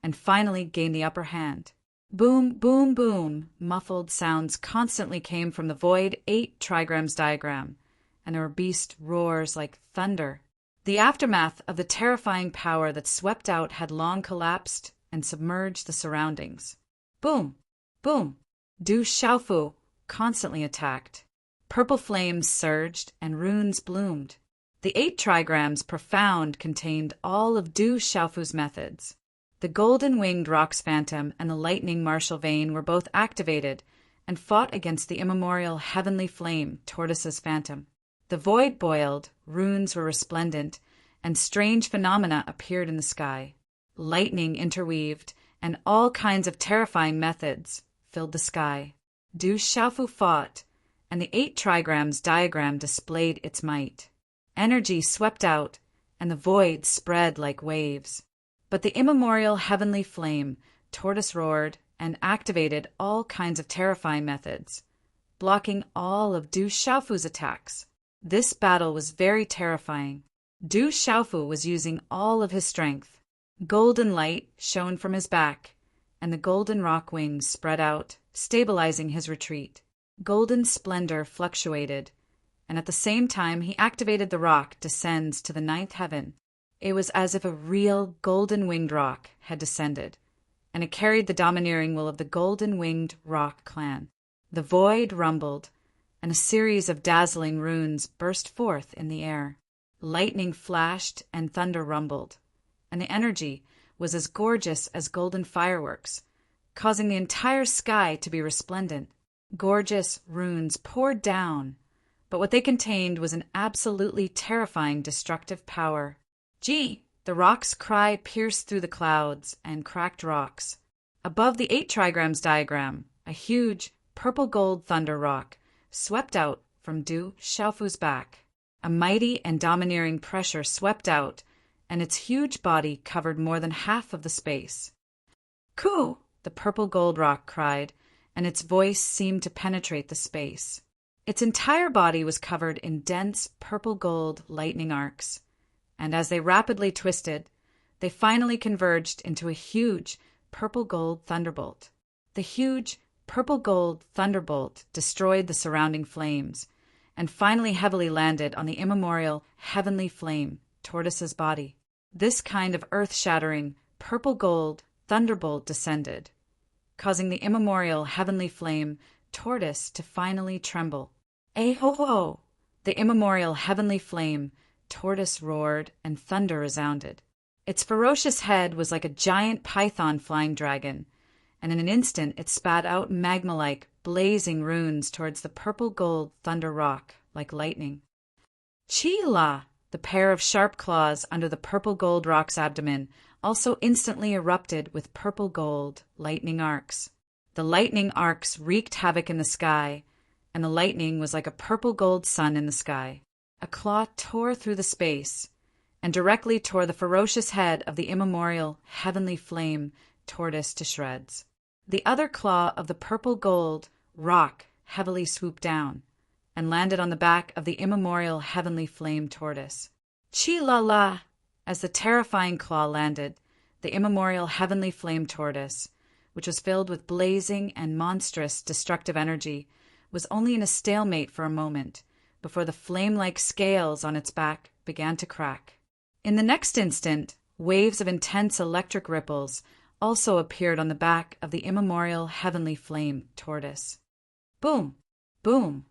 and finally gained the upper hand. Boom, boom, boom, muffled sounds constantly came from the void 8 trigrams diagram, and our beast roars like thunder. The aftermath of the terrifying power that swept out had long collapsed and submerged the surroundings. Boom, boom, Du Xiaofu constantly attacked. Purple flames surged and runes bloomed. The 8 trigrams profound contained all of Du Xiaofu's methods. The golden winged rock's phantom and the lightning martial vein were both activated and fought against the immemorial heavenly flame Tortoise's phantom. The void boiled, runes were resplendent, and strange phenomena appeared in the sky. Lightning interweaved, and all kinds of terrifying methods filled the sky. Du Xiaofu fought, and the 8 trigrams diagram displayed its might. Energy swept out, and the void spread like waves. But the immemorial heavenly flame, Tortoise roared, and activated all kinds of terrifying methods, blocking all of Du Xiaofu's attacks. This battle was very terrifying. Du Xiaofu was using all of his strength. Golden light shone from his back, and the golden rock wings spread out, stabilizing his retreat. Golden splendor fluctuated, and at the same time he activated the rock descends to the 9th heaven. It was as if a real golden-winged rock had descended, and it carried the domineering will of the golden-winged rock clan. The void rumbled, and a series of dazzling runes burst forth in the air. Lightning flashed and thunder rumbled, and the energy was as gorgeous as golden fireworks, causing the entire sky to be resplendent. Gorgeous runes poured down, but what they contained was an absolutely terrifying destructive power. Gee! The rock's cry pierced through the clouds and cracked rocks. Above the 8 trigrams diagram, a huge purple-gold thunder rock swept out from Du Xiaofu's back. A mighty and domineering pressure swept out, and its huge body covered more than half of the space. Coo! The purple-gold rock cried, and its voice seemed to penetrate the space. Its entire body was covered in dense purple-gold lightning arcs, and as they rapidly twisted, they finally converged into a huge purple-gold thunderbolt. The huge purple-gold thunderbolt destroyed the surrounding flames, and finally heavily landed on the immemorial heavenly flame, Tortoise's body. This kind of earth-shattering purple-gold thunderbolt descended, causing the immemorial heavenly flame, Tortoise, to finally tremble. Aho-ho! The immemorial heavenly flame, Tortoise roared, and thunder resounded. Its ferocious head was like a giant python flying dragon, and in an instant it spat out magma-like, blazing runes towards the purple-gold thunder rock like lightning. Chee-la! The pair of sharp claws under the purple-gold rock's abdomen also instantly erupted with purple-gold lightning arcs. The lightning arcs wreaked havoc in the sky, and the lightning was like a purple-gold sun in the sky. A claw tore through the space, and directly tore the ferocious head of the immemorial heavenly flame Tortoise to shreds. The other claw of the purple-gold rock heavily swooped down, and landed on the back of the immemorial heavenly flame tortoise. Chi-la-la! As the terrifying claw landed, the immemorial heavenly flame tortoise, which was filled with blazing and monstrous destructive energy, was only in a stalemate for a moment before the flame-like scales on its back began to crack. In the next instant, waves of intense electric ripples also appeared on the back of the immemorial heavenly flame tortoise. Boom! Boom!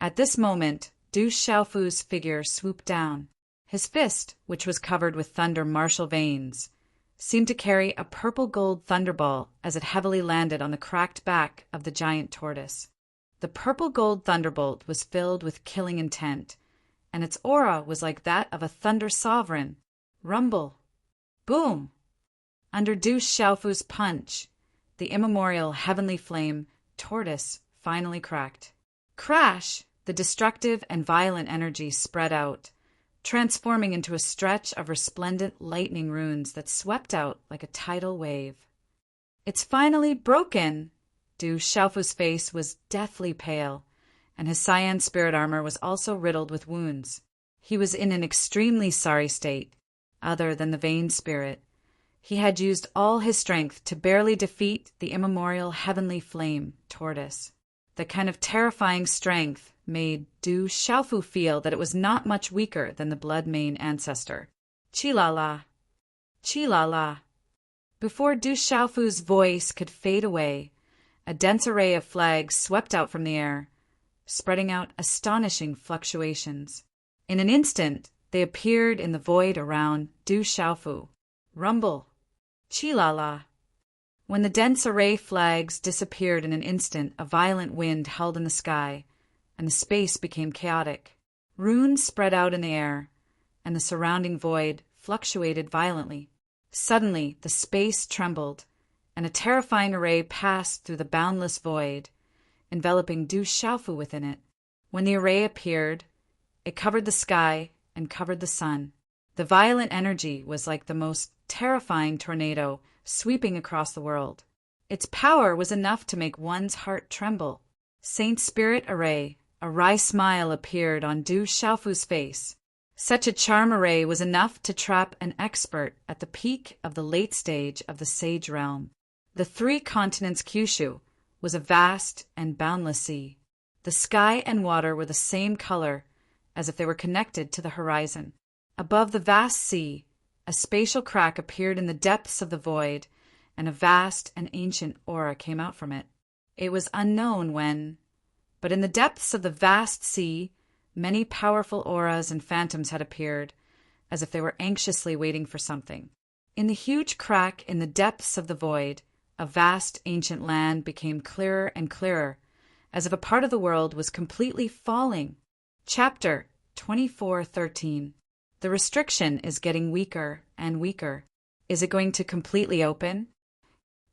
At this moment, Du Xiaofu's figure swooped down. His fist, which was covered with thunder martial veins, seemed to carry a purple-gold thunderball as it heavily landed on the cracked back of the giant tortoise. The purple-gold thunderbolt was filled with killing intent, and its aura was like that of a thunder sovereign. Rumble! Boom! Under Du Xiaofu's punch, the immemorial heavenly flame tortoise finally cracked. Crash! The destructive and violent energy spread out, transforming into a stretch of resplendent lightning runes that swept out like a tidal wave. It's finally broken! Du Xiaofu's face was deathly pale, and his cyan spirit armor was also riddled with wounds. He was in an extremely sorry state, other than the vain spirit. He had used all his strength to barely defeat the immemorial heavenly flame tortoise. The kind of terrifying strength made Du Xiaofu feel that it was not much weaker than the blood-mane ancestor. Chi-la-la! Chi-la-la! Before Du Xiaofu's voice could fade away, a dense array of flags swept out from the air, spreading out astonishing fluctuations. In an instant, they appeared in the void around Du Xiaofu. Rumble! Chi-la-la! When the dense array flags disappeared in an instant, a violent wind held in the sky, and the space became chaotic. Runes spread out in the air, and the surrounding void fluctuated violently. Suddenly, the space trembled, and a terrifying array passed through the boundless void, enveloping Du Xiaofu within it. When the array appeared, it covered the sky and covered the sun. The violent energy was like the most terrifying tornado sweeping across the world. Its power was enough to make one's heart tremble. Saint Spirit Array, a wry smile appeared on Du Xiaofu's face. Such a charm array was enough to trap an expert at the peak of the late stage of the Sage Realm. The three continents Kyushu was a vast and boundless sea. The sky and water were the same color, as if they were connected to the horizon. Above the vast sea, a spatial crack appeared in the depths of the void, and a vast and ancient aura came out from it. It was unknown when, but in the depths of the vast sea, many powerful auras and phantoms had appeared, as if they were anxiously waiting for something. In the huge crack in the depths of the void, a vast ancient land became clearer and clearer, as if a part of the world was completely falling. Chapter 24:13. The restriction is getting weaker and weaker. Is it going to completely open?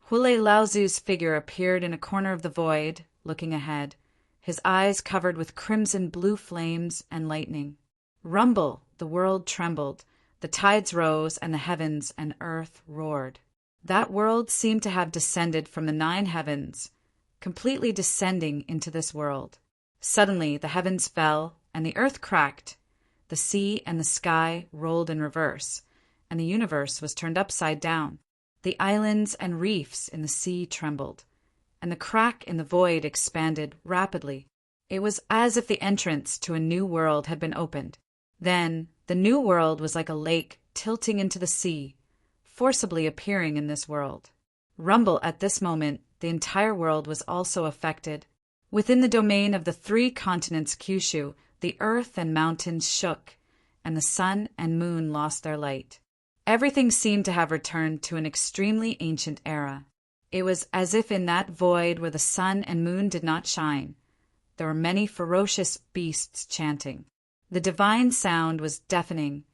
Hule Laozu's figure appeared in a corner of the void, looking ahead, his eyes covered with crimson blue flames and lightning. Rumble! The world trembled, the tides rose, and the heavens and earth roared. That world seemed to have descended from the 9 heavens, completely descending into this world. Suddenly the heavens fell, and the earth cracked. The sea and the sky rolled in reverse, and the universe was turned upside down. The islands and reefs in the sea trembled, and the crack in the void expanded rapidly. It was as if the entrance to a new world had been opened. Then the new world was like a lake tilting into the sea, forcibly appearing in this world. Rumble! At this moment, the entire world was also affected. Within the domain of the 3 continents Kyushu, the earth and mountains shook, and the sun and moon lost their light. Everything seemed to have returned to an extremely ancient era. It was as if in that void where the sun and moon did not shine, there were many ferocious beasts chanting. The divine sound was deafening,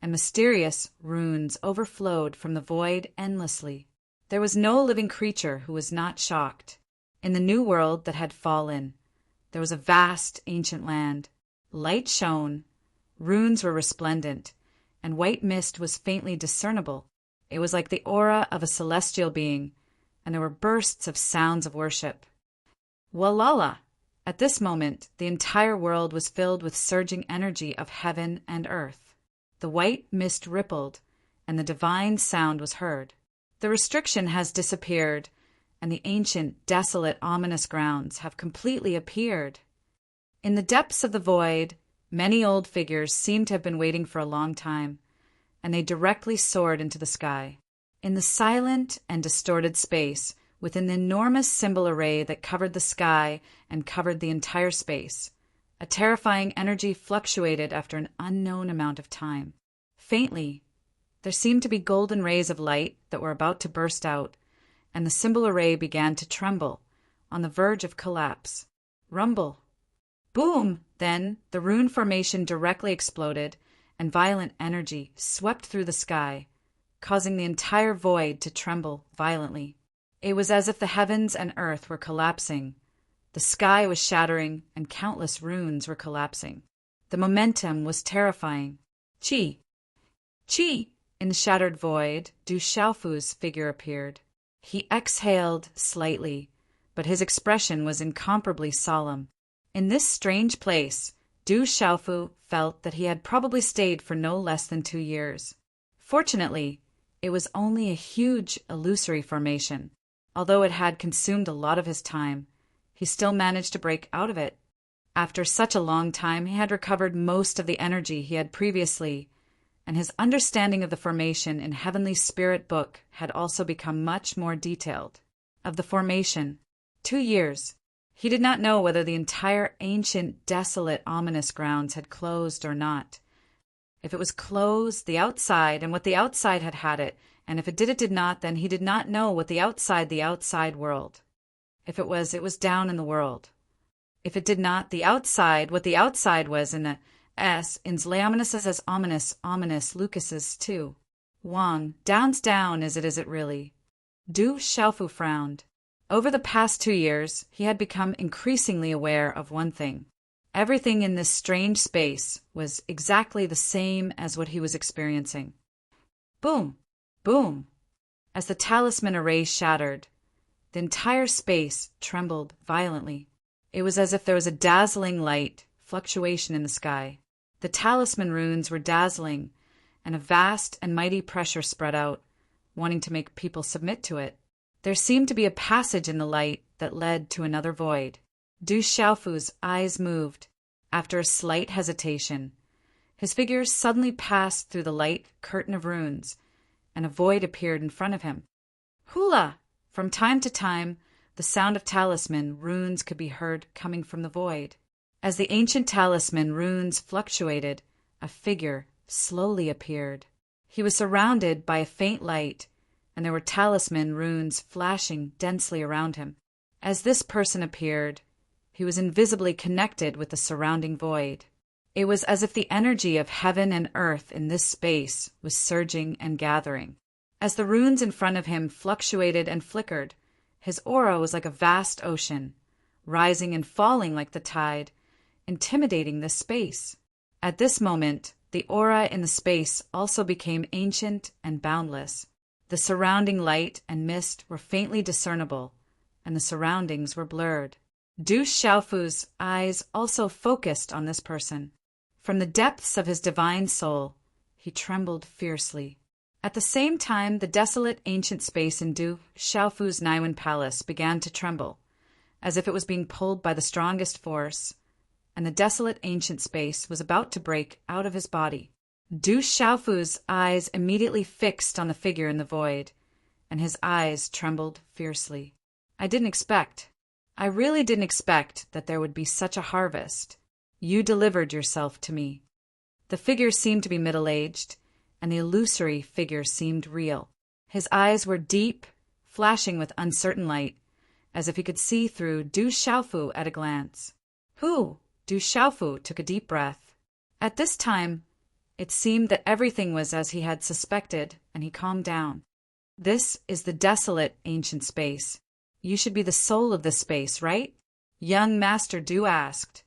and mysterious runes overflowed from the void endlessly. There was no living creature who was not shocked. In the new world that had fallen, there was a vast ancient land. Light shone, runes were resplendent, and white mist was faintly discernible. It was like the aura of a celestial being, and there were bursts of sounds of worship. Walala! At this moment, the entire world was filled with surging energy of heaven and earth. The white mist rippled, and the divine sound was heard. The restriction has disappeared, and the ancient, desolate, ominous grounds have completely appeared. In the depths of the void, many old figures seemed to have been waiting for a long time, and they directly soared into the sky. In the silent and distorted space, within the enormous symbol array that covered the sky and covered the entire space, a terrifying energy fluctuated after an unknown amount of time. Faintly, there seemed to be golden rays of light that were about to burst out, and the symbol array began to tremble, on the verge of collapse. Rumble. Boom! Then, the rune formation directly exploded, and violent energy swept through the sky, causing the entire void to tremble violently. It was as if the heavens and earth were collapsing. The sky was shattering, and countless runes were collapsing. The momentum was terrifying. Chi! Chi! In the shattered void, Du Xiaofu's figure appeared. He exhaled slightly, but his expression was incomparably solemn. In this strange place, Du Xiaofu felt that he had probably stayed for no less than 2 years. Fortunately, it was only a huge, illusory formation. Although it had consumed a lot of his time, he still managed to break out of it. After such a long time, he had recovered most of the energy he had previously, and his understanding of the formation in Heavenly Spirit Book had also become much more detailed. Of the formation, 2 years. He did not know whether the entire ancient, desolate, ominous grounds had closed or not. If it was closed, the outside, and what the outside had had it, and if it did not, then he did not know what the outside world. If it was down in the world. If it did not, the outside, what the outside was in the S, ins leominous as ominous, Lucas's too. Wang, down's down, is it really? Du Xiaofu frowned. Over the past 2 years, he had become increasingly aware of one thing. Everything in this strange space was exactly the same as what he was experiencing. Boom! Boom! As the talisman array shattered, the entire space trembled violently. It was as if there was a dazzling light fluctuation in the sky. The talisman runes were dazzling, and a vast and mighty pressure spread out, wanting to make people submit to it. There seemed to be a passage in the light that led to another void. Du Xiaofu's eyes moved. After a slight hesitation, his figure suddenly passed through the light curtain of runes, and a void appeared in front of him. Hula! From time to time, the sound of talisman runes could be heard coming from the void. As the ancient talisman runes fluctuated, a figure slowly appeared. He was surrounded by a faint light, and there were talisman runes flashing densely around him. As this person appeared, he was invisibly connected with the surrounding void. It was as if the energy of heaven and earth in this space was surging and gathering. As the runes in front of him fluctuated and flickered, his aura was like a vast ocean, rising and falling like the tide, intimidating this space. At this moment, the aura in the space also became ancient and boundless. The surrounding light and mist were faintly discernible, and the surroundings were blurred. Du Xiaofu's eyes also focused on this person. From the depths of his divine soul, he trembled fiercely. At the same time, the desolate ancient space in Du Xiaofu's Naiwen Palace began to tremble, as if it was being pulled by the strongest force, and the desolate ancient space was about to break out of his body. Du Xiaofu's eyes immediately fixed on the figure in the void, and his eyes trembled fiercely. I really didn't expect that there would be such a harvest. You delivered yourself to me. The figure seemed to be middle-aged, and the illusory figure seemed real. His eyes were deep, flashing with uncertain light, as if he could see through Du Xiaofu at a glance. Who? Du Xiaofu took a deep breath. At this time, it seemed that everything was as he had suspected, and he calmed down. This is the desolate ancient space. You should be the soul of this space, right? Young Master Du asked.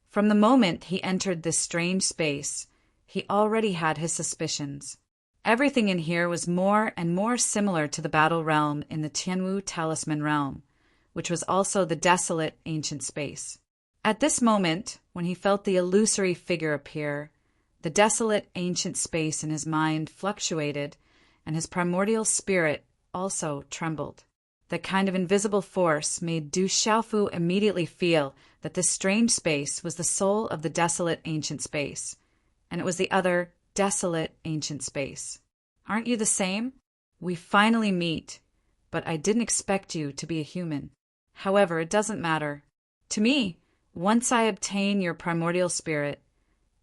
From the moment he entered this strange space, he already had his suspicions. Everything in here was more and more similar to the battle realm in the Tianwu Talisman realm, which was also the desolate ancient space. At this moment, when he felt the illusory figure appear, the desolate ancient space in his mind fluctuated, and his primordial spirit also trembled. That kind of invisible force made Du Xiaofu immediately feel that this strange space was the soul of the desolate ancient space, and it was the other desolate ancient space. Aren't you the same? We finally meet, but I didn't expect you to be a human. However, it doesn't matter. To me, once I obtain your primordial spirit,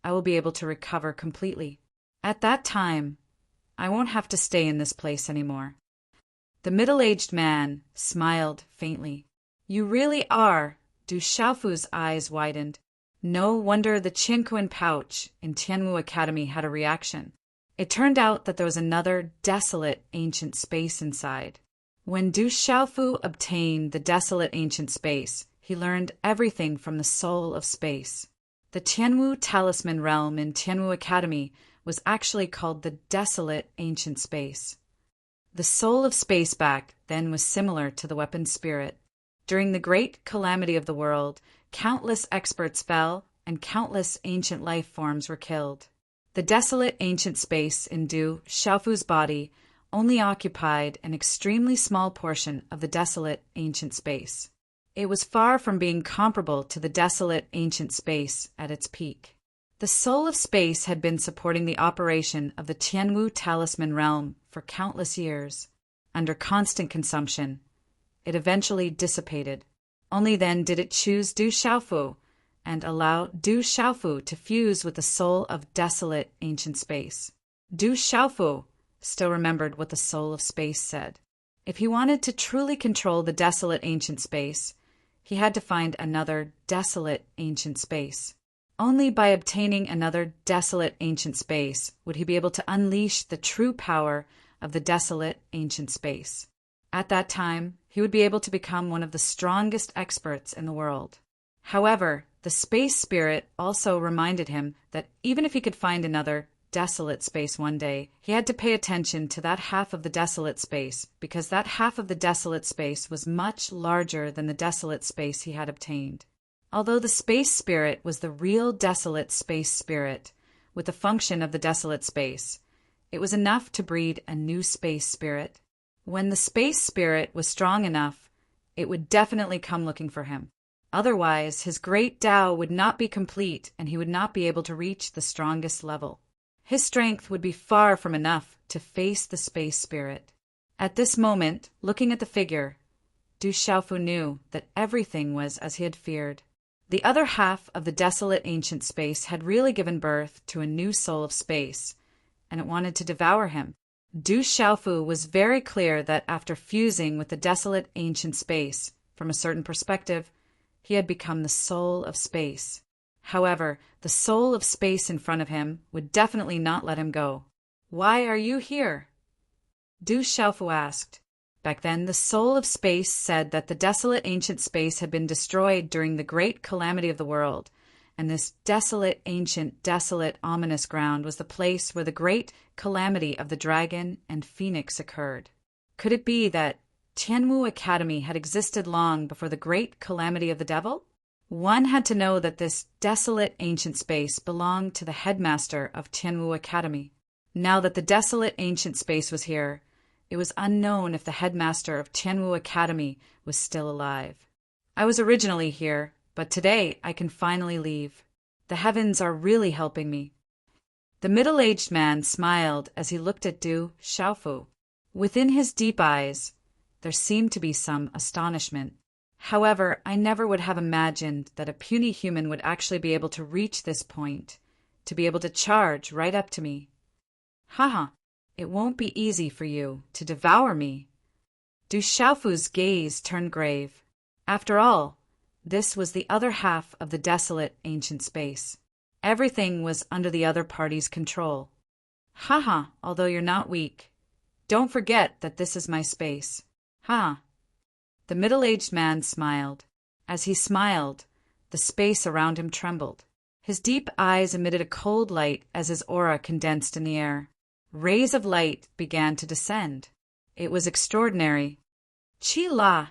I will be able to recover completely. At that time, I won't have to stay in this place anymore. The middle-aged man smiled faintly. You really are. Du Xiaofu's eyes widened. No wonder the Qinquan pouch in Tianwu Academy had a reaction. It turned out that there was another desolate ancient space inside. When Du Xiaofu obtained the desolate ancient space, he learned everything from the soul of space. The Tianwu talisman realm in Tianwu Academy was actually called the desolate ancient space. The soul of space back then was similar to the weapon spirit. During the great calamity of the world, countless experts fell and countless ancient life forms were killed. The desolate ancient space in Du Xiaofu's body only occupied an extremely small portion of the desolate ancient space. It was far from being comparable to the desolate ancient space at its peak. The soul of space had been supporting the operation of the Tianwu talisman realm for countless years. Under constant consumption, it eventually dissipated. Only then did it choose Du Xiaofu and allow Du Xiaofu to fuse with the soul of desolate ancient space. Du Xiaofu still remembered what the soul of space said. If he wanted to truly control the desolate ancient space, he had to find another desolate ancient space. Only by obtaining another desolate ancient space would he be able to unleash the true power of the desolate ancient space. At that time, he would be able to become one of the strongest experts in the world. However, the space spirit also reminded him that even if he could find another desolate space one day, he had to pay attention to that half of the desolate space, because that half of the desolate space was much larger than the desolate space he had obtained. Although the space spirit was the real desolate space spirit, with the function of the desolate space, it was enough to breed a new space spirit. When the space spirit was strong enough, it would definitely come looking for him. Otherwise, his great Tao would not be complete and he would not be able to reach the strongest level. His strength would be far from enough to face the space spirit. At this moment, looking at the figure, Du Xiaofu knew that everything was as he had feared. The other half of the desolate ancient space had really given birth to a new soul of space, and it wanted to devour him. Du Xiaofu was very clear that after fusing with the desolate ancient space, from a certain perspective, he had become the soul of space. However, the soul of space in front of him would definitely not let him go. "Why are you here?" Du Xiaofu asked. Back then, the soul of space said that the desolate ancient space had been destroyed during the great calamity of the world, and this desolate ancient, desolate, ominous ground was the place where the great calamity of the dragon and phoenix occurred. Could it be that Tianwu Academy had existed long before the great calamity of the devil? One had to know that this desolate ancient space belonged to the headmaster of Tianwu Academy. Now that the desolate ancient space was here, it was unknown if the headmaster of Tianwu Academy was still alive. I was originally here, but today I can finally leave. The heavens are really helping me. The middle-aged man smiled as he looked at Du Xiaofu. Within his deep eyes, there seemed to be some astonishment. However, I never would have imagined that a puny human would actually be able to reach this point, to be able to charge right up to me. Haha, it won't be easy for you to devour me. Du Xiaofu's gaze turned grave. After all, this was the other half of the desolate ancient space. Everything was under the other party's control. Haha, although you're not weak. Don't forget that this is my space. Ha! The middle-aged man smiled. As he smiled, the space around him trembled. His deep eyes emitted a cold light as his aura condensed in the air. Rays of light began to descend. It was extraordinary. Chi La!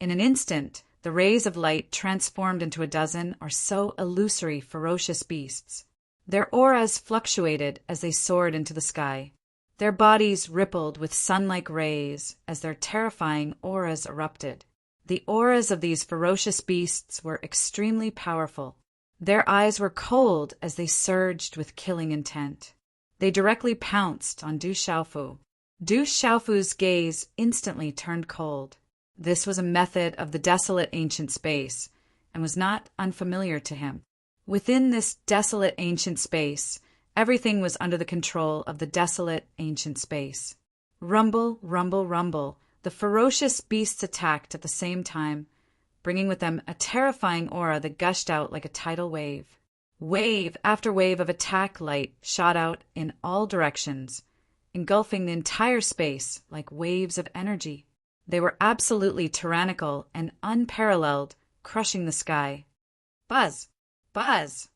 In an instant, the rays of light transformed into a dozen or so illusory, ferocious beasts. Their auras fluctuated as they soared into the sky. Their bodies rippled with sun-like rays as their terrifying auras erupted. The auras of these ferocious beasts were extremely powerful. Their eyes were cold as they surged with killing intent. They directly pounced on Du Xiaofu. Du Xiaofu's gaze instantly turned cold. This was a method of the desolate ancient space, and was not unfamiliar to him. Within this desolate ancient space, everything was under the control of the desolate ancient space. Rumble, rumble, rumble, the ferocious beasts attacked at the same time, bringing with them a terrifying aura that gushed out like a tidal wave. Wave after wave of attack light shot out in all directions, engulfing the entire space like waves of energy. They were absolutely tyrannical and unparalleled, crushing the sky. Buzz! Buzz!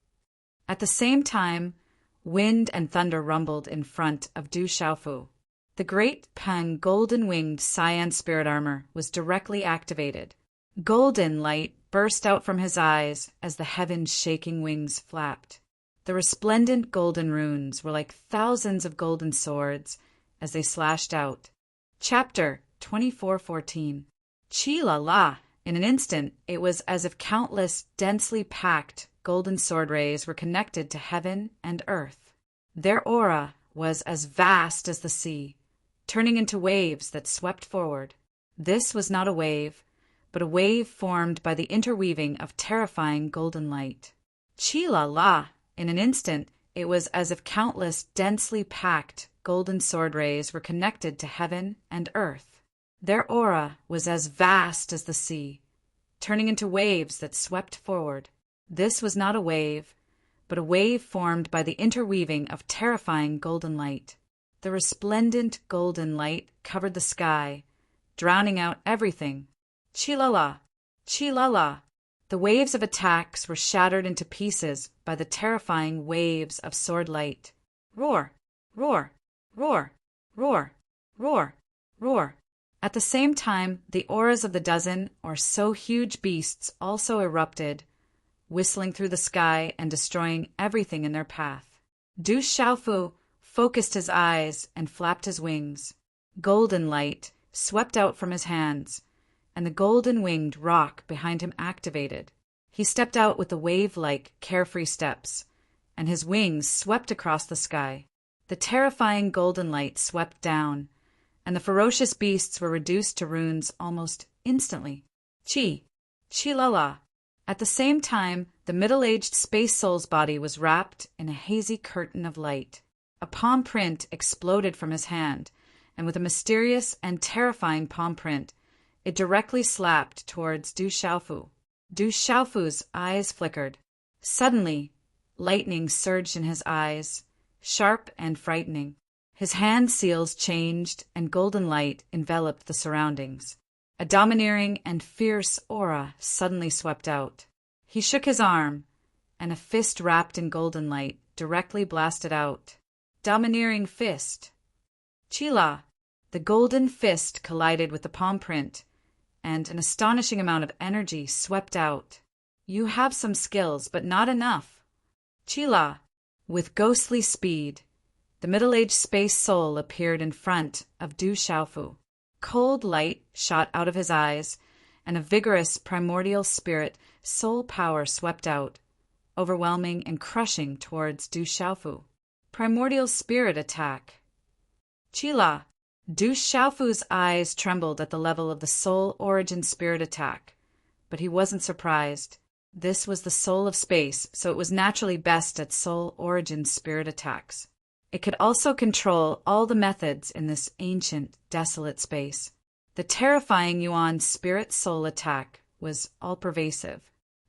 At the same time, wind and thunder rumbled in front of Du Xiaofu. The great Peng golden-winged cyan spirit armor was directly activated. Golden light burst out from his eyes as the heaven's shaking wings flapped. The resplendent golden runes were like thousands of golden swords as they slashed out. Chapter 24:14. Chi la la! In an instant, it was as if countless, densely packed golden sword rays were connected to heaven and earth. Their aura was as vast as the sea, turning into waves that swept forward. This was not a wave, but a wave formed by the interweaving of terrifying golden light. Chi la la! In an instant, it was as if countless, densely packed golden sword rays were connected to heaven and earth. Their aura was as vast as the sea, turning into waves that swept forward. This was not a wave, but a wave formed by the interweaving of terrifying golden light. The resplendent golden light covered the sky, drowning out everything. Chi-la-la! Chi-la-la! The waves of attacks were shattered into pieces by the terrifying waves of sword light. Roar! Roar! Roar! Roar! Roar! Roar! At the same time, the auras of the dozen or so huge beasts also erupted, whistling through the sky and destroying everything in their path. Du Xiaofu focused his eyes and flapped his wings. Golden light swept out from his hands, and the golden-winged rock behind him activated. He stepped out with the wave-like, carefree steps, and his wings swept across the sky. The terrifying golden light swept down, and the ferocious beasts were reduced to runes almost instantly. Chi! Chi-la-la! At the same time, the middle-aged space soul's body was wrapped in a hazy curtain of light. A palm print exploded from his hand, and with a mysterious and terrifying palm print, it directly slapped towards Du Xiaofu. Du Xiaofu's eyes flickered. Suddenly, lightning surged in his eyes, sharp and frightening. His hand seals changed, and golden light enveloped the surroundings. A domineering and fierce aura suddenly swept out. He shook his arm, and a fist wrapped in golden light directly blasted out. Domineering fist. Chi-la! The golden fist collided with the palm print, and an astonishing amount of energy swept out. You have some skills, but not enough. Chi-la! With ghostly speed, the middle-aged space soul appeared in front of Du Xiaofu. Cold light shot out of his eyes, and a vigorous primordial spirit soul power swept out, overwhelming and crushing towards Du Xiaofu. Primordial spirit attack. Chi-la! Du Xiaofu's eyes trembled at the level of the soul origin spirit attack, but he wasn't surprised. This was the soul of space, so it was naturally best at soul origin spirit attacks. It could also control all the methods in this ancient, desolate space. The terrifying Yuan spirit soul attack was all-pervasive.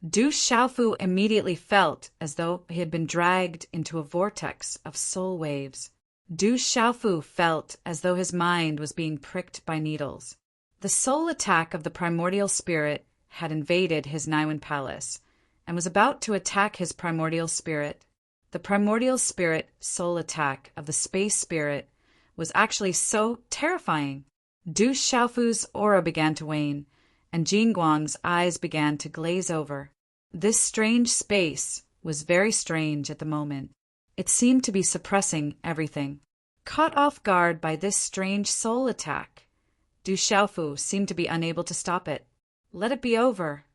Du Xiaofu immediately felt as though he had been dragged into a vortex of soul waves. Du Xiaofu felt as though his mind was being pricked by needles. The soul attack of the primordial spirit had invaded his Naiwan palace and was about to attack his primordial spirit. The primordial spirit soul attack of the space spirit was actually so terrifying. Du Xiaofu's aura began to wane, and Jingguang's eyes began to glaze over. This strange space was very strange at the moment. It seemed to be suppressing everything. Caught off guard by this strange soul attack, Du Xiaofu seemed to be unable to stop it. Let it be over.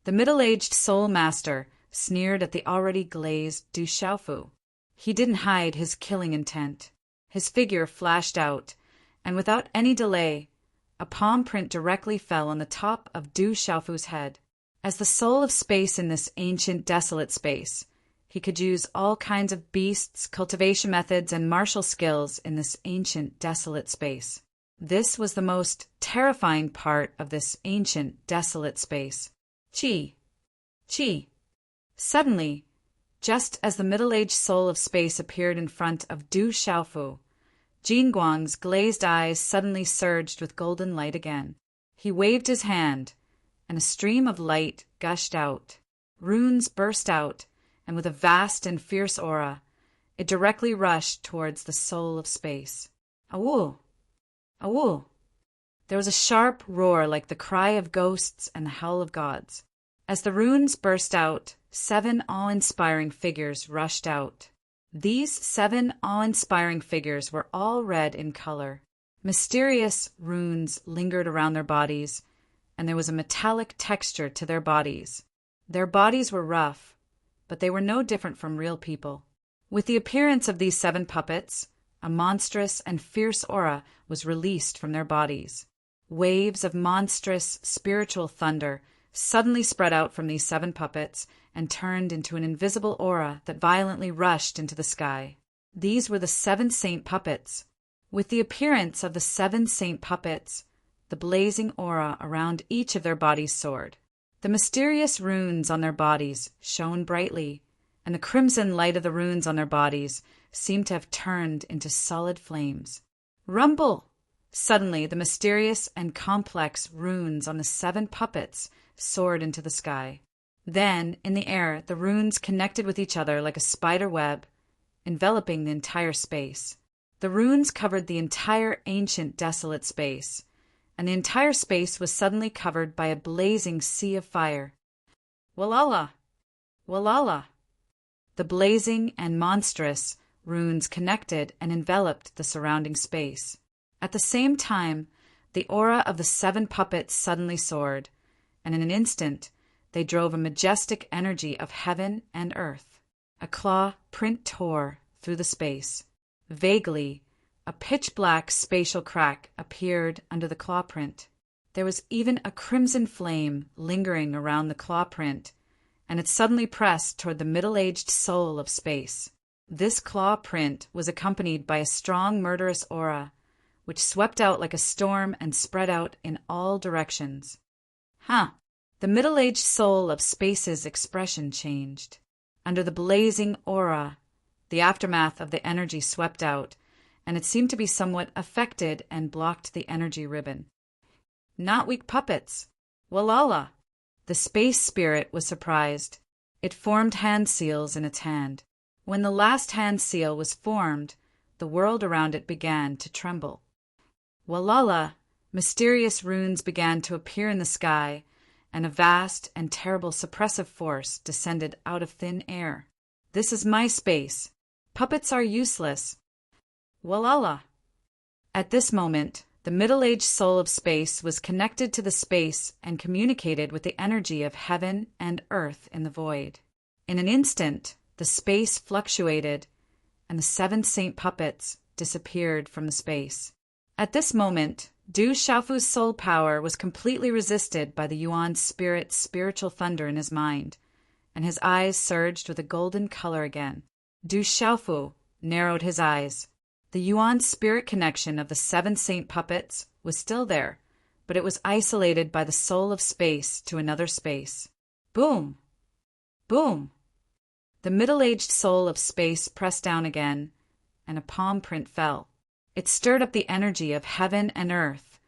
The middle-aged soul master sneered at the already glazed Du Xiaofu. He didn't hide his killing intent. His figure flashed out, and without any delay, a palm print directly fell on the top of Du Xiaofu's head. As the soul of space in this ancient, desolate space, he could use all kinds of beasts, cultivation methods, and martial skills in this ancient, desolate space. This was the most terrifying part of this ancient, desolate space. Chi! Chi! Suddenly, just as the middle-aged soul of space appeared in front of Du Xiaofu, Jingguang's glazed eyes suddenly surged with golden light again. He waved his hand, and a stream of light gushed out. Runes burst out, and with a vast and fierce aura, it directly rushed towards the soul of space. Awoo! Awoo! There was a sharp roar like the cry of ghosts and the howl of gods. As the runes burst out, 7 awe-inspiring figures rushed out. These 7 awe-inspiring figures were all red in color. Mysterious runes lingered around their bodies, and there was a metallic texture to their bodies. Their bodies were rough, but they were no different from real people. With the appearance of these 7 puppets, a monstrous and fierce aura was released from their bodies. Waves of monstrous spiritual thunder suddenly spread out from these 7 puppets and turned into an invisible aura that violently rushed into the sky. These were the 7 saint puppets. With the appearance of the 7 saint puppets, the blazing aura around each of their bodies soared. The mysterious runes on their bodies shone brightly, and the crimson light of the runes on their bodies seemed to have turned into solid flames. Rumble! Suddenly, the mysterious and complex runes on the 7 puppets soared into the sky. Then, in the air, the runes connected with each other like a spider web, enveloping the entire space. The runes covered the entire ancient desolate space, and the entire space was suddenly covered by a blazing sea of fire. Walala! Walala! The blazing and monstrous runes connected and enveloped the surrounding space. At the same time, the aura of the 7 puppets suddenly soared, and in an instant, they drove a majestic energy of heaven and earth. A claw print tore through the space. Vaguely, a pitch-black spatial crack appeared under the claw print. There was even a crimson flame lingering around the claw print, and it suddenly pressed toward the middle-aged soul of space. This claw print was accompanied by a strong murderous aura, which swept out like a storm and spread out in all directions. The middle-aged soul of space's expression changed. Under the blazing aura, the aftermath of the energy swept out, and it seemed to be somewhat affected and blocked the energy ribbon. Not weak puppets. Walala! The space spirit was surprised. It formed hand seals in its hand. When the last hand seal was formed, the world around it began to tremble. Walala! Mysterious runes began to appear in the sky, and a vast and terrible suppressive force descended out of thin air. This is my space. Puppets are useless. Walala! At this moment, the middle-aged soul of space was connected to the space and communicated with the energy of heaven and earth in the void. In an instant, the space fluctuated, and the 7 saint puppets disappeared from the space. At this moment, Du Xiaofu's soul power was completely resisted by the Yuan spirit's spiritual thunder in his mind, and his eyes surged with a golden color again. Du Xiaofu narrowed his eyes. The Yuan spirit connection of the 7 saint puppets was still there, but it was isolated by the soul of space to another space. Boom! Boom! The middle-aged soul of space pressed down again, and a palm print fell. It stirred up the energy of heaven and earth,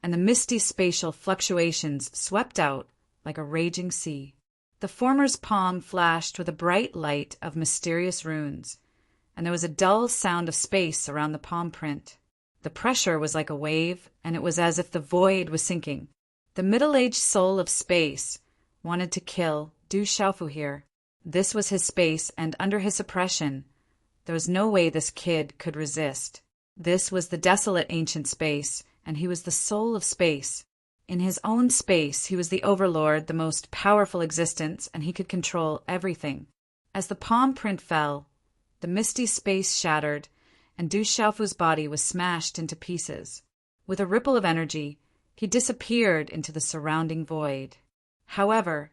and the misty spatial fluctuations swept out like a raging sea. The former's palm flashed with a bright light of mysterious runes, and there was a dull sound of space around the palm print. The pressure was like a wave, and it was as if the void was sinking. The middle-aged soul of space wanted to kill Du Xiaofu here. This was his space, and under his oppression, there was no way this kid could resist. This was the desolate ancient space, and he was the soul of space. In his own space, he was the overlord, the most powerful existence, and he could control everything. As the palm print fell, the misty space shattered, and Du Xiaofu's body was smashed into pieces. With a ripple of energy, he disappeared into the surrounding void. However,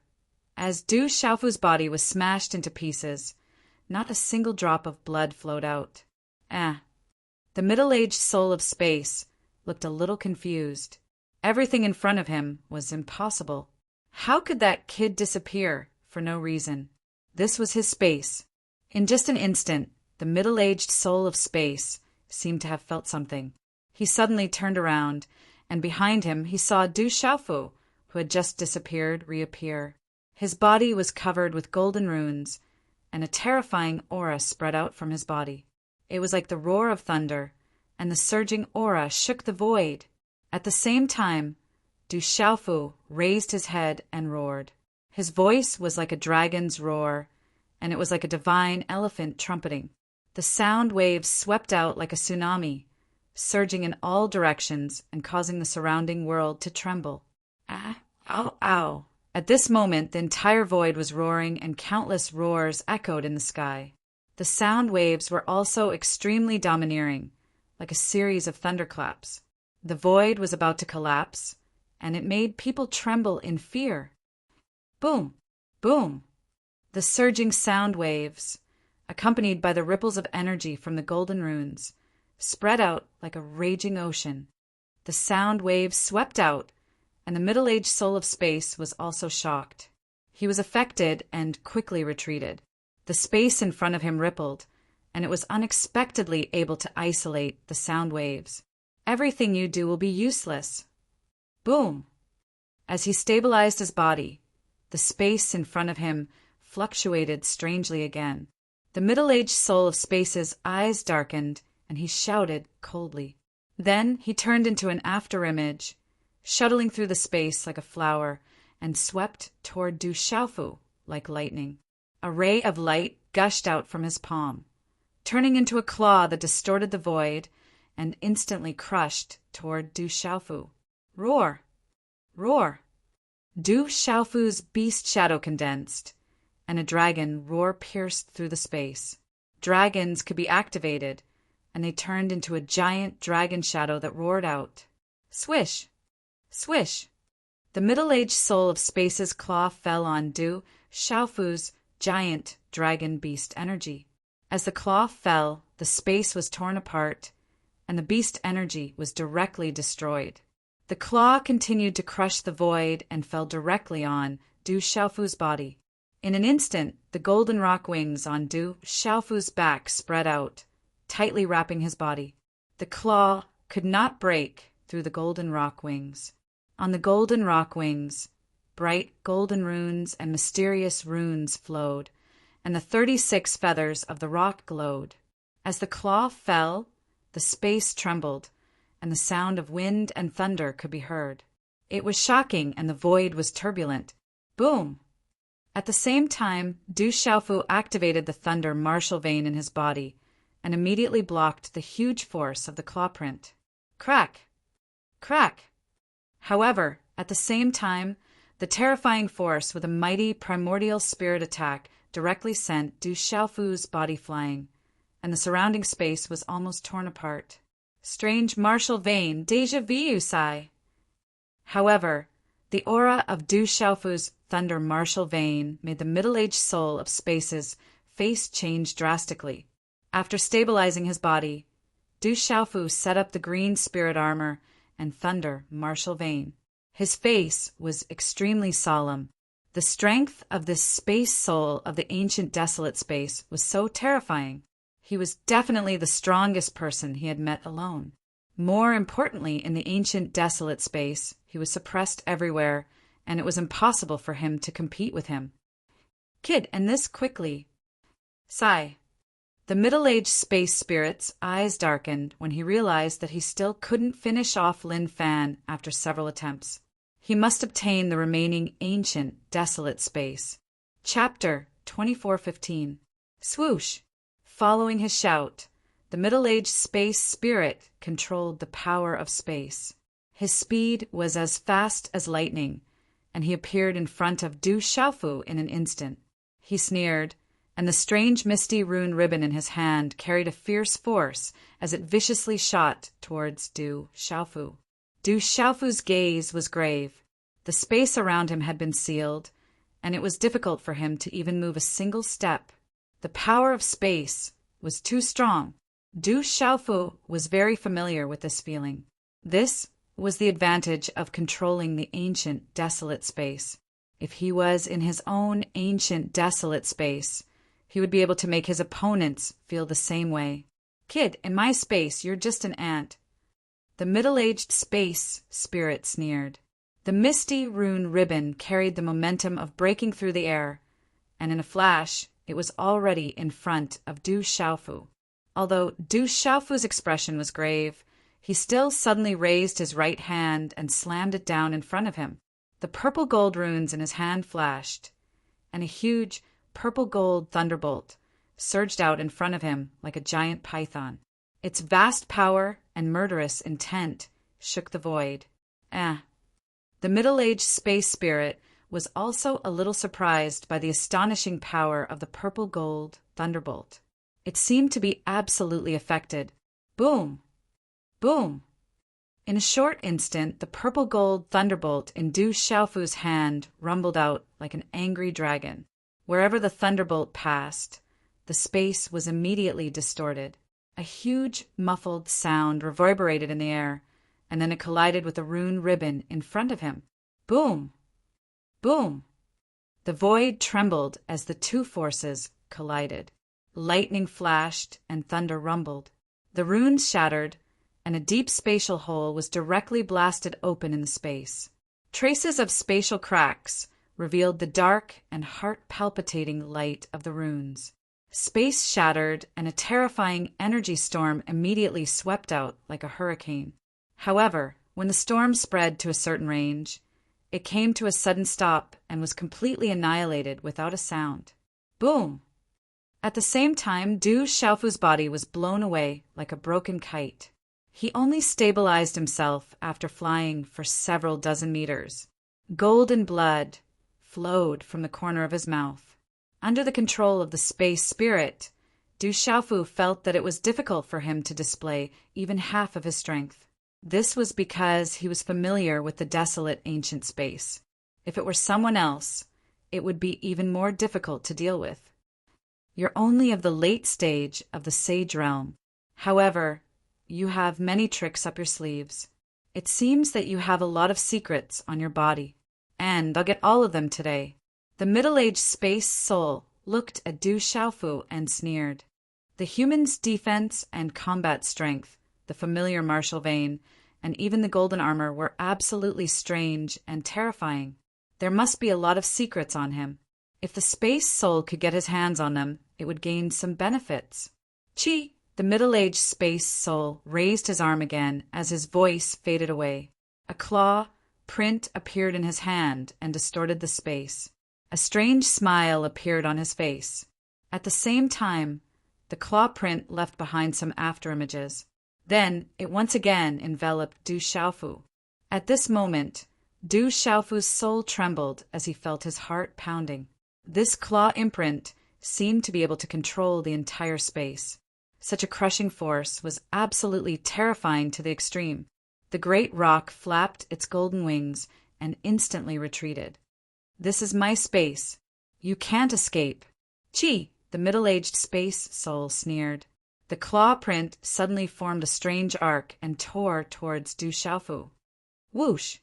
as Du Xiaofu's body was smashed into pieces, not a single drop of blood flowed out. The middle-aged soul of space looked a little confused. Everything in front of him was impossible. How could that kid disappear for no reason? This was his space. In just an instant, the middle-aged soul of space seemed to have felt something. He suddenly turned around, and behind him he saw Du Xiaofu, who had just disappeared, reappear. His body was covered with golden runes, and a terrifying aura spread out from his body. It was like the roar of thunder, and the surging aura shook the void. At the same time, Du Xiaofu raised his head and roared. His voice was like a dragon's roar, and it was like a divine elephant trumpeting. The sound waves swept out like a tsunami, surging in all directions and causing the surrounding world to tremble. Ow, ow. At this moment, the entire void was roaring, and countless roars echoed in the sky. The sound waves were also extremely domineering, like a series of thunderclaps. The void was about to collapse, and it made people tremble in fear. Boom! Boom! The surging sound waves, accompanied by the ripples of energy from the golden runes, spread out like a raging ocean. The sound waves swept out, and the middle-aged soul of space was also shocked. He was affected and quickly retreated. The space in front of him rippled, and it was unexpectedly able to isolate the sound waves. Everything you do will be useless. Boom! As he stabilized his body, the space in front of him fluctuated strangely again. The middle-aged soul of space's eyes darkened, and he shouted coldly. Then he turned into an afterimage, shuttling through the space like a flower, and swept toward Du Xiaofu like lightning. A ray of light gushed out from his palm, turning into a claw that distorted the void and instantly crushed toward Du Xiaofu. Roar! Roar! Du Xiaofu's beast shadow condensed, and a dragon roar pierced through the space. Dragons could be activated, and they turned into a giant dragon shadow that roared out. Swish! Swish! The middle-aged soul of space's claw fell on Du Xiaofu's giant dragon beast energy. As the claw fell, the space was torn apart, and the beast energy was directly destroyed. The claw continued to crush the void and fell directly on Du Xiaofu's body. In an instant, the golden rock wings on Du Xiaofu's back spread out, tightly wrapping his body. The claw could not break through the golden rock wings. On the golden rock wings, bright golden runes and mysterious runes flowed, and the 36 feathers of the rock glowed. As the claw fell, the space trembled, and the sound of wind and thunder could be heard. It was shocking, and the void was turbulent. Boom! At the same time, Du Xiaofu activated the thunder martial vein in his body and immediately blocked the huge force of the claw print. Crack! Crack! However, at the same time, the terrifying force with a mighty primordial spirit attack directly sent Du Xiaofu's body flying, and the surrounding space was almost torn apart. Strange martial vein, déjà vu, Sai. However, the aura of Du Xiaofu's thunder martial vein made the middle-aged soul of space's face change drastically. After stabilizing his body, Du Xiaofu set up the green spirit armor and thunder martial vein. His face was extremely solemn. The strength of this space soul of the ancient desolate space was so terrifying. He was definitely the strongest person he had met alone. More importantly, in the ancient desolate space, he was suppressed everywhere, and it was impossible for him to compete with him. Kid, and this quickly. Sigh. The middle-aged space spirit's eyes darkened when he realized that he still couldn't finish off Lin Fan after several attempts. He must obtain the remaining ancient, desolate space. Chapter 24:15. Swoosh! Following his shout, the middle-aged space spirit controlled the power of space. His speed was as fast as lightning, and he appeared in front of Du Xiaofu in an instant. He sneered, and the strange misty rune ribbon in his hand carried a fierce force as it viciously shot towards Du Xiaofu. Du Xiaofu's gaze was grave. The space around him had been sealed, and it was difficult for him to even move a single step. The power of space was too strong. Du Xiaofu was very familiar with this feeling. This was the advantage of controlling the ancient, desolate space. If he was in his own ancient, desolate space, he would be able to make his opponents feel the same way. Kid, in my space, you're just an ant. The middle-aged space spirit sneered. The misty rune ribbon carried the momentum of breaking through the air, and in a flash, it was already in front of Du Xiaofu. Although Du Xiaofu's expression was grave, he still suddenly raised his right hand and slammed it down in front of him. The purple gold runes in his hand flashed, and a huge purple gold thunderbolt surged out in front of him like a giant python. Its vast power and murderous intent shook the void. The middle-aged space spirit was also a little surprised by the astonishing power of the purple gold thunderbolt. It seemed to be absolutely affected. Boom! Boom! In a short instant, the purple gold thunderbolt in Du Xiaofu's hand rumbled out like an angry dragon. Wherever the thunderbolt passed, the space was immediately distorted. A huge, muffled sound reverberated in the air, and then it collided with a rune ribbon in front of him. Boom! Boom! The void trembled as the two forces collided. Lightning flashed and thunder rumbled. The runes shattered, and a deep spatial hole was directly blasted open in the space. Traces of spatial cracks revealed the dark and heart-palpitating light of the runes. Space shattered, and a terrifying energy storm immediately swept out like a hurricane. However, when the storm spread to a certain range, it came to a sudden stop and was completely annihilated without a sound. Boom! At the same time, Du Xiaofu's body was blown away like a broken kite. He only stabilized himself after flying for several dozen meters. Golden blood flowed from the corner of his mouth. Under the control of the space spirit, Du Xiaofu felt that it was difficult for him to display even half of his strength. This was because he was familiar with the desolate ancient space. If it were someone else, it would be even more difficult to deal with. You're only of the late stage of the sage realm. However, you have many tricks up your sleeves. It seems that you have a lot of secrets on your body, and I'll get all of them today. The middle-aged space soul looked at Du Xiaofu and sneered. The human's defense and combat strength, the familiar martial vein, and even the golden armor were absolutely strange and terrifying. There must be a lot of secrets on him. If the space soul could get his hands on them, it would gain some benefits. Chi! The middle-aged space soul raised his arm again as his voice faded away. A claw print appeared in his hand and distorted the space. A strange smile appeared on his face. At the same time, the claw print left behind some afterimages. Then it once again enveloped Du Xiaofu. At this moment, Du Xiaofu's soul trembled as he felt his heart pounding. This claw imprint seemed to be able to control the entire space. Such a crushing force was absolutely terrifying to the extreme. The great rock flapped its golden wings and instantly retreated. This is my space. You can't escape. Chi! The middle-aged space soul sneered. The claw print suddenly formed a strange arc and tore towards Du Xiaofu. Whoosh!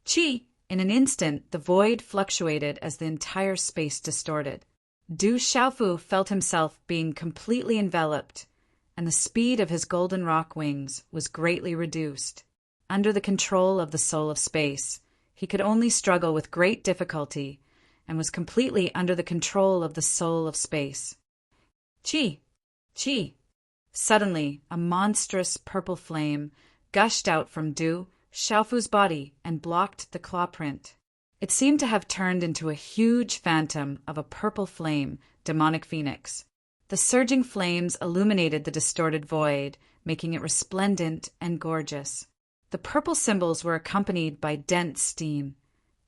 Chi! In an instant, the void fluctuated as the entire space distorted. Du Xiaofu felt himself being completely enveloped, and the speed of his golden rock wings was greatly reduced. Under the control of the soul of space, he could only struggle with great difficulty and was completely under the control of the soul of space. Chi! Chi! Suddenly, a monstrous purple flame gushed out from Du Xiaofu's body and blocked the claw print. It seemed to have turned into a huge phantom of a purple flame, demonic phoenix. The surging flames illuminated the distorted void, making it resplendent and gorgeous. The purple symbols were accompanied by dense steam,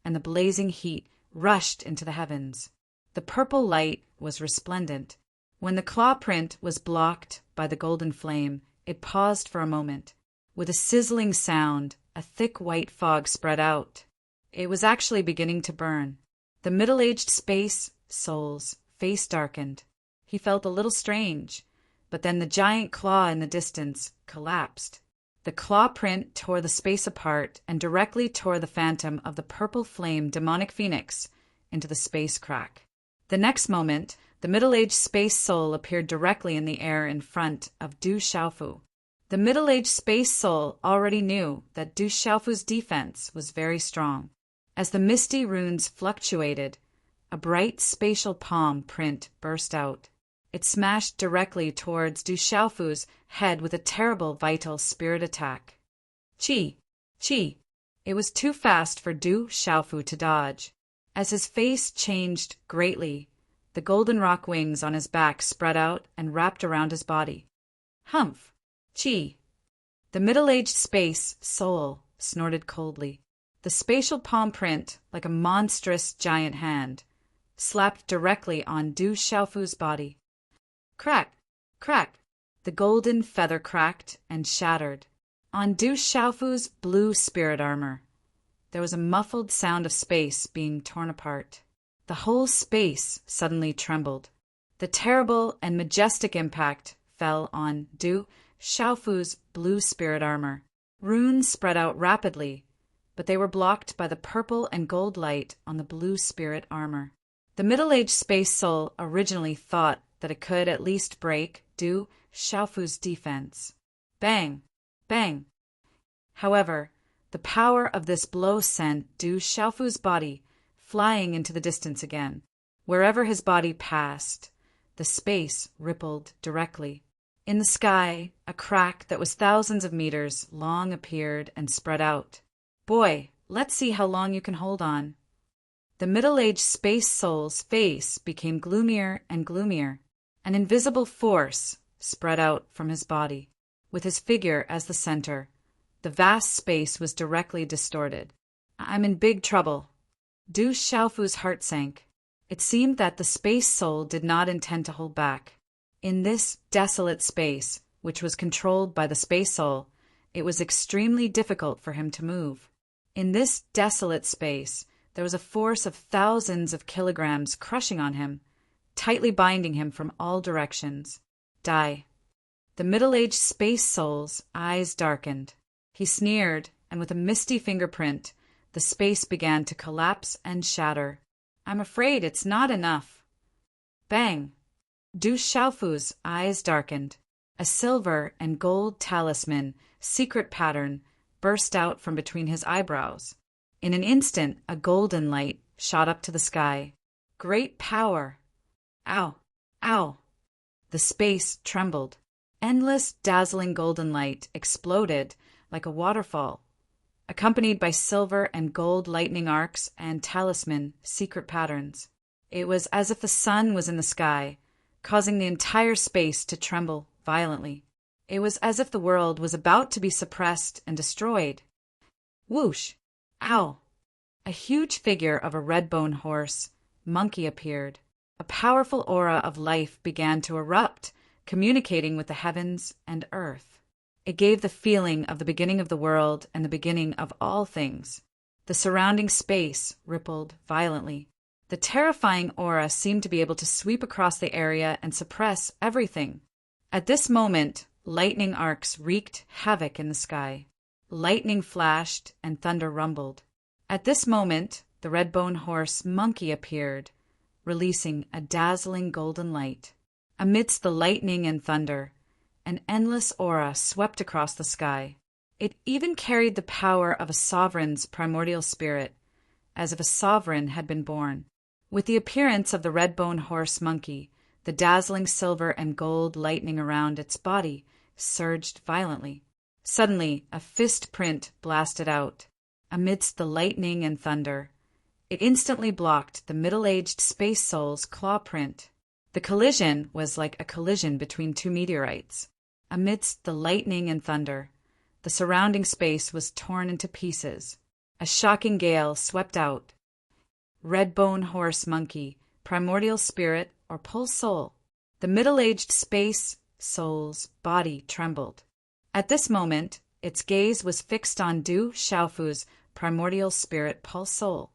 and the blazing heat rushed into the heavens. The purple light was resplendent. When the claw print was blocked by the golden flame, it paused for a moment. With a sizzling sound, a thick white fog spread out. It was actually beginning to burn. The middle-aged space soul's face darkened. He felt a little strange, but then the giant claw in the distance collapsed. The claw print tore the space apart and directly tore the phantom of the purple flame demonic phoenix into the space crack. The next moment, the middle-aged space soul appeared directly in the air in front of Du Xiaofu. The middle-aged space soul already knew that Du Xiaofu's defense was very strong. As the misty runes fluctuated, a bright spatial palm print burst out. It smashed directly towards Du Xiaofu's head with a terrible vital spirit attack. Chi! Chi! It was too fast for Du Xiaofu to dodge. As his face changed greatly, the golden rock wings on his back spread out and wrapped around his body. Humph! Chi! The middle-aged space soul snorted coldly. The spatial palm print, like a monstrous giant hand, slapped directly on Du Xiaofu's body. Crack! Crack! The golden feather cracked and shattered. On Du Xiaofu's blue spirit armor, there was a muffled sound of space being torn apart. The whole space suddenly trembled. The terrible and majestic impact fell on Du Xiaofu's blue spirit armor. Runes spread out rapidly, but they were blocked by the purple and gold light on the blue spirit armor. The middle-aged space soul originally thought that it could at least break Du Xiaofu's defense. Bang! Bang! However, the power of this blow sent Du Xiaofu's body flying into the distance again. Wherever his body passed, the space rippled directly. In the sky, a crack that was thousands of meters long appeared and spread out. Boy, let's see how long you can hold on. The middle-aged space soul's face became gloomier and gloomier. An invisible force spread out from his body, with his figure as the center. The vast space was directly distorted. I'm in big trouble. Du Xiaofu's heart sank. It seemed that the space soul did not intend to hold back. In this desolate space, which was controlled by the space soul, it was extremely difficult for him to move. In this desolate space, there was a force of thousands of kilograms crushing on him, tightly binding him from all directions. Die. The middle-aged space soul's eyes darkened. He sneered, and with a misty fingerprint, the space began to collapse and shatter. I'm afraid it's not enough. Bang! Du Xiaofu's eyes darkened. A silver and gold talisman, secret pattern, burst out from between his eyebrows. In an instant, a golden light shot up to the sky. Great power! Ow! Ow! The space trembled. Endless, dazzling golden light exploded like a waterfall, accompanied by silver and gold lightning arcs and talisman secret patterns. It was as if the sun was in the sky, causing the entire space to tremble violently. It was as if the world was about to be suppressed and destroyed. Whoosh! Ow! A huge figure of a red-bone horse, monkey appeared. A powerful aura of life began to erupt, communicating with the heavens and earth. It gave the feeling of the beginning of the world and the beginning of all things. The surrounding space rippled violently. The terrifying aura seemed to be able to sweep across the area and suppress everything. At this moment, lightning arcs wreaked havoc in the sky. Lightning flashed and thunder rumbled. At this moment, the red-bone horse monkey appeared, releasing a dazzling golden light. Amidst the lightning and thunder, an endless aura swept across the sky. It even carried the power of a sovereign's primordial spirit, as if a sovereign had been born. With the appearance of the red-bone horse monkey, the dazzling silver and gold lightning around its body surged violently. Suddenly, a fist print blasted out. Amidst the lightning and thunder, it instantly blocked the middle-aged space soul's claw print. The collision was like a collision between two meteorites. Amidst the lightning and thunder, the surrounding space was torn into pieces. A shocking gale swept out. Redbone horse monkey, primordial spirit, or pulse soul. The middle-aged space soul's body trembled. At this moment, its gaze was fixed on Du Xiaofu's primordial spirit pulse soul.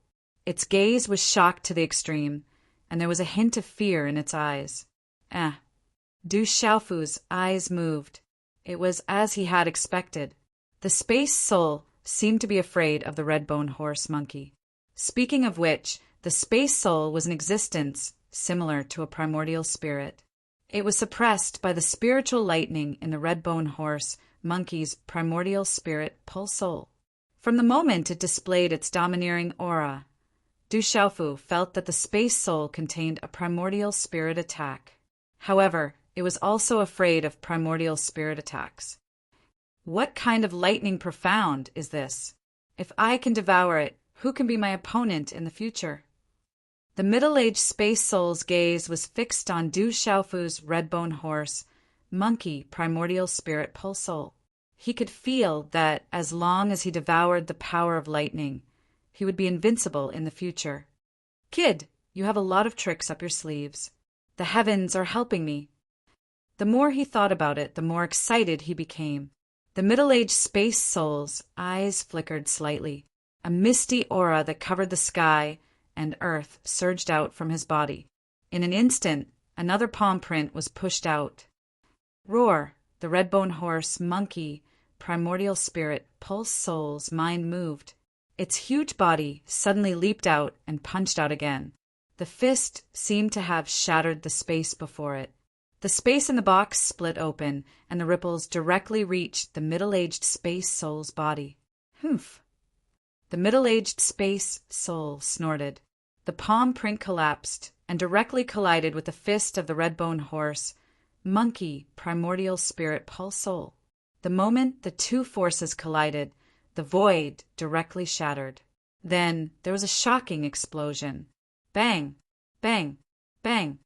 Its gaze was shocked to the extreme, and there was a hint of fear in its eyes. Du Xiaofu's eyes moved. It was as he had expected. The space soul seemed to be afraid of the redbone horse monkey. Speaking of which, the space soul was an existence similar to a primordial spirit. It was suppressed by the spiritual lightning in the redbone horse monkey's primordial spirit pulse soul. From the moment it displayed its domineering aura, Du Xiaofu felt that the space soul contained a primordial spirit attack. However, it was also afraid of primordial spirit attacks. What kind of lightning profound is this? If I can devour it, who can be my opponent in the future? The middle-aged space soul's gaze was fixed on Du Xiaofu's redbone horse monkey primordial spirit pulse soul. He could feel that as long as he devoured the power of lightning, he would be invincible in the future. Kid, you have a lot of tricks up your sleeves. The heavens are helping me. The more he thought about it, the more excited he became. The middle-aged space soul's eyes flickered slightly. A misty aura that covered the sky and earth surged out from his body. In an instant, another palm print was pushed out. Roar! The redbone horse monkey primordial spirit pulse soul's mind moved. Its huge body suddenly leaped out and punched out again. The fist seemed to have shattered the space before it. The space in the box split open, and the ripples directly reached the middle-aged space soul's body. Humph! The middle-aged space soul snorted. The palm print collapsed and directly collided with the fist of the redbone horse monkey primordial spirit pulse soul. The moment the two forces collided, the void directly shattered. Then there was a shocking explosion. Bang! Bang! Bang!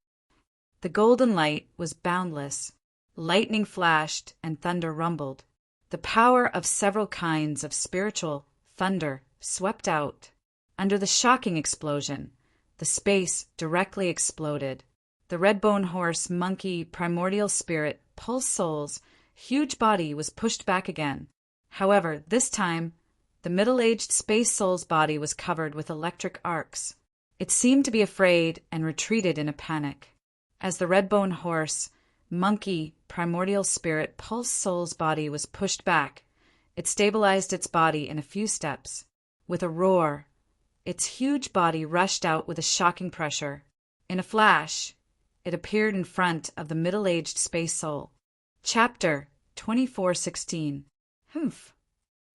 The golden light was boundless. Lightning flashed and thunder rumbled. The power of several kinds of spiritual thunder swept out. Under the shocking explosion, the space directly exploded. The redbone horse monkey primordial spirit pulse soul's huge body was pushed back again. However, this time, the middle-aged space soul's body was covered with electric arcs. It seemed to be afraid and retreated in a panic. As the redbone horse monkey primordial spirit pulse soul's body was pushed back, it stabilized its body in a few steps. With a roar, its huge body rushed out with a shocking pressure. In a flash, it appeared in front of the middle-aged space soul. Chapter 2416. Humph!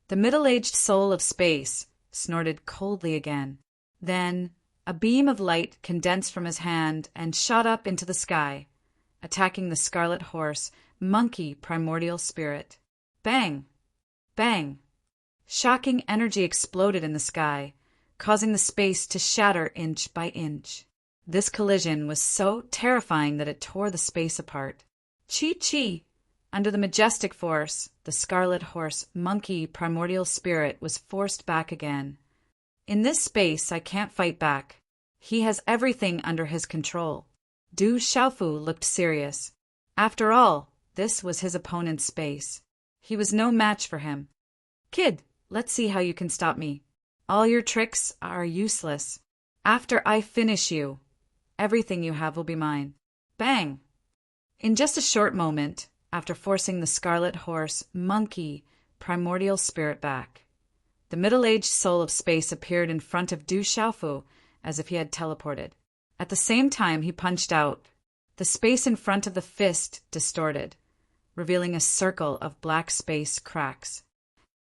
The middle-aged soul of space snorted coldly again. Then a beam of light condensed from his hand and shot up into the sky, attacking the scarlet horse monkey primordial spirit. Bang! Bang! Shocking energy exploded in the sky, causing the space to shatter inch by inch. This collision was so terrifying that it tore the space apart. Chi-chi! Under the majestic force, the scarlet horse monkey primordial spirit was forced back again. In this space, I can't fight back. He has everything under his control. Du Xiaofu looked serious. After all, this was his opponent's space. He was no match for him. Kid, let's see how you can stop me. All your tricks are useless. After I finish you, everything you have will be mine. Bang! In just a short moment, after forcing the scarlet horse monkey primordial spirit back, the middle-aged soul of space appeared in front of Du Xiaofu as if he had teleported. At the same time he punched out. The space in front of the fist distorted, revealing a circle of black space cracks.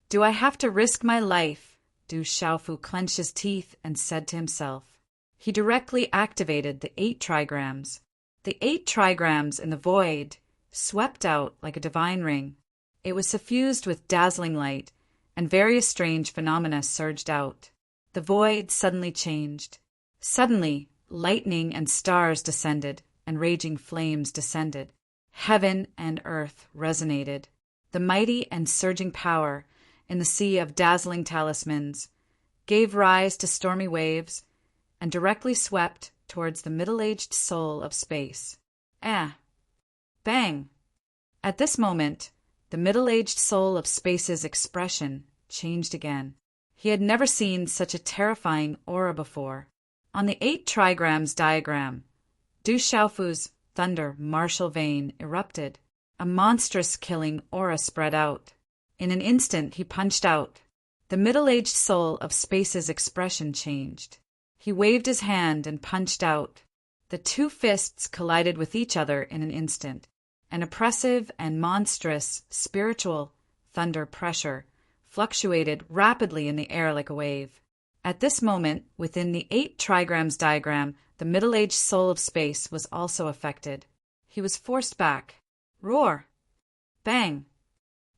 Do I have to risk my life? Du Xiaofu clenched his teeth and said to himself. He directly activated the 8 trigrams. The 8 trigrams in the void swept out like a divine ring. It was suffused with dazzling light, and various strange phenomena surged out. The void suddenly changed. Suddenly, lightning and stars descended, and raging flames descended. Heaven and earth resonated. The mighty and surging power, in the sea of dazzling talismans, gave rise to stormy waves, and directly swept towards the middle-aged soul of space. Bang! At this moment, the middle-aged soul of space's expression changed again. He had never seen such a terrifying aura before. On the 8 trigrams diagram, Du Xiaofu's thunder martial vein erupted. A monstrous killing aura spread out. In an instant he punched out. The middle-aged soul of space's expression changed. He waved his hand and punched out. The 2 fists collided with each other in an instant. An oppressive and monstrous spiritual thunder pressure fluctuated rapidly in the air like a wave. At this moment, within the 8 trigrams diagram, the middle-aged soul of space was also affected. He was forced back. Roar! Bang!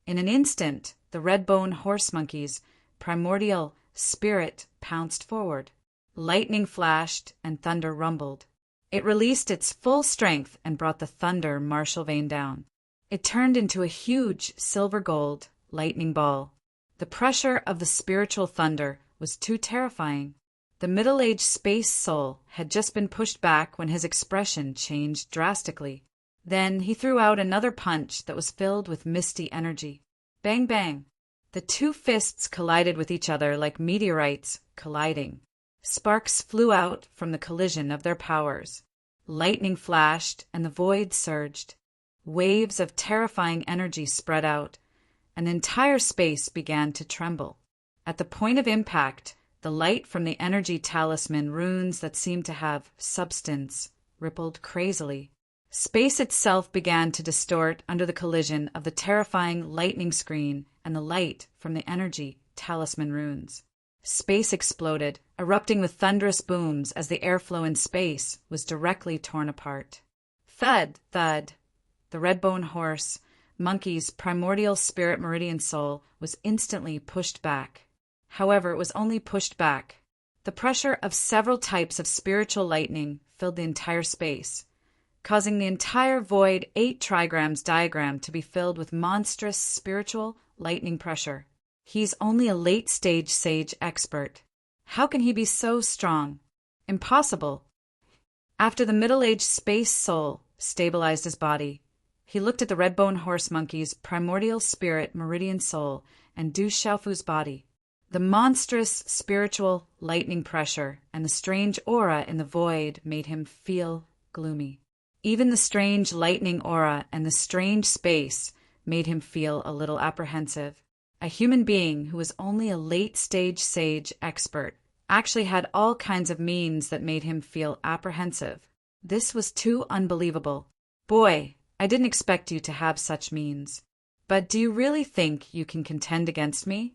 In an instant, the red-bone horse monkey's primordial spirit pounced forward. Lightning flashed and thunder rumbled. It released its full strength and brought the thunder martial vein down. It turned into a huge silver-gold lightning ball. The pressure of the spiritual thunder was too terrifying. The middle-aged space soul had just been pushed back when his expression changed drastically. Then he threw out another punch that was filled with misty energy. Bang, bang! The 2 fists collided with each other like meteorites colliding. Sparks flew out from the collision of their powers. Lightning flashed and the void surged. Waves of terrifying energy spread out. An entire space began to tremble. At the point of impact, the light from the energy talisman runes that seemed to have substance rippled crazily. Space itself began to distort under the collision of the terrifying lightning screen and the light from the energy talisman runes. Space exploded, erupting with thunderous booms as the airflow in space was directly torn apart. Thud, thud! The red-bone horse, monkey's primordial spirit meridian soul, was instantly pushed back. However, it was only pushed back. The pressure of several types of spiritual lightning filled the entire space, causing the entire void 8 trigrams diagram to be filled with monstrous spiritual lightning pressure. He's only a late-stage sage expert. How can he be so strong? Impossible. After the middle-aged space soul stabilized his body, he looked at the red-bone horse monkey's primordial spirit meridian soul and Du Xiaofu's body. The monstrous spiritual lightning pressure and the strange aura in the void made him feel gloomy. Even the strange lightning aura and the strange space made him feel a little apprehensive. A human being who was only a late-stage sage expert actually had all kinds of means that made him feel apprehensive. This was too unbelievable. Boy, I didn't expect you to have such means. But do you really think you can contend against me?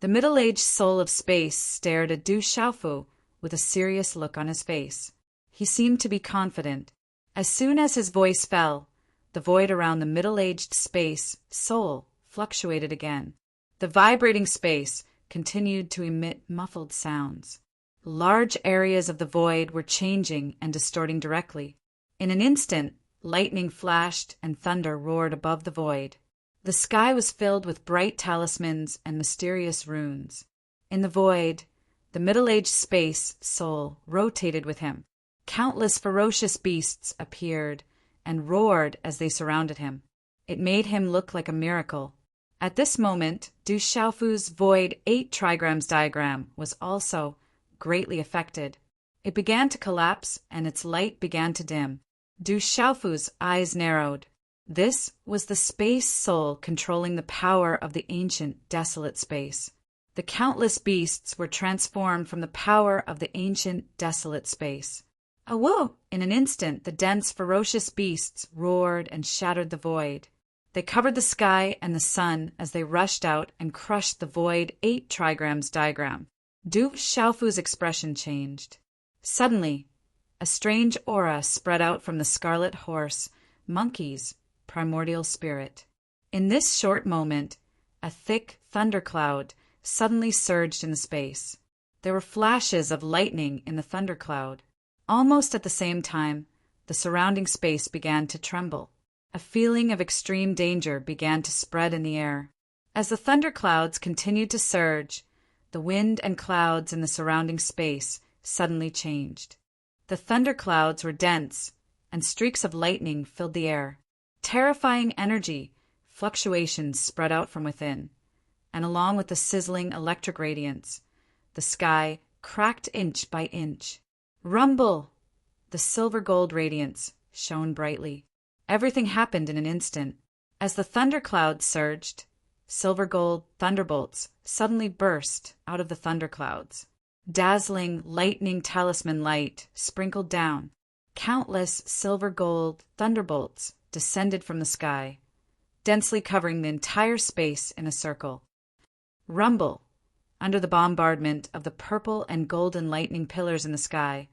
The middle-aged soul of space stared at Du Xiaofu with a serious look on his face. He seemed to be confident. As soon as his voice fell, the void around the middle-aged space soul fluctuated again. The vibrating space continued to emit muffled sounds. Large areas of the void were changing and distorting directly. In an instant, lightning flashed and thunder roared above the void. The sky was filled with bright talismans and mysterious runes. In the void, the middle-aged space soul rotated with him. Countless ferocious beasts appeared and roared as they surrounded him. It made him look like a miracle. At this moment, Du Xiaofu's void 8 trigrams diagram was also greatly affected. It began to collapse and its light began to dim. Du Xiaofu's eyes narrowed. This was the space soul controlling the power of the ancient desolate space. The countless beasts were transformed from the power of the ancient desolate space. Awoo! In an instant, the dense, ferocious beasts roared and shattered the void. They covered the sky and the sun as they rushed out and crushed the void 8 trigrams diagram. Du Xiaofu's expression changed. Suddenly, a strange aura spread out from the scarlet horse, monkey's primordial spirit. In this short moment, a thick thundercloud suddenly surged into space. There were flashes of lightning in the thundercloud. Almost at the same time, the surrounding space began to tremble. A feeling of extreme danger began to spread in the air. As the thunderclouds continued to surge, the wind and clouds in the surrounding space suddenly changed. The thunderclouds were dense, and streaks of lightning filled the air. Terrifying energy fluctuations spread out from within, and along with the sizzling electric radiance, the sky cracked inch by inch. Rumble! The silver-gold radiance shone brightly. Everything happened in an instant. As the thunderclouds surged, silver-gold thunderbolts suddenly burst out of the thunderclouds. Dazzling lightning talisman light sprinkled down. Countless silver-gold thunderbolts descended from the sky, densely covering the entire space in a circle. Rumble! Under the bombardment of the purple and golden lightning pillars in the sky,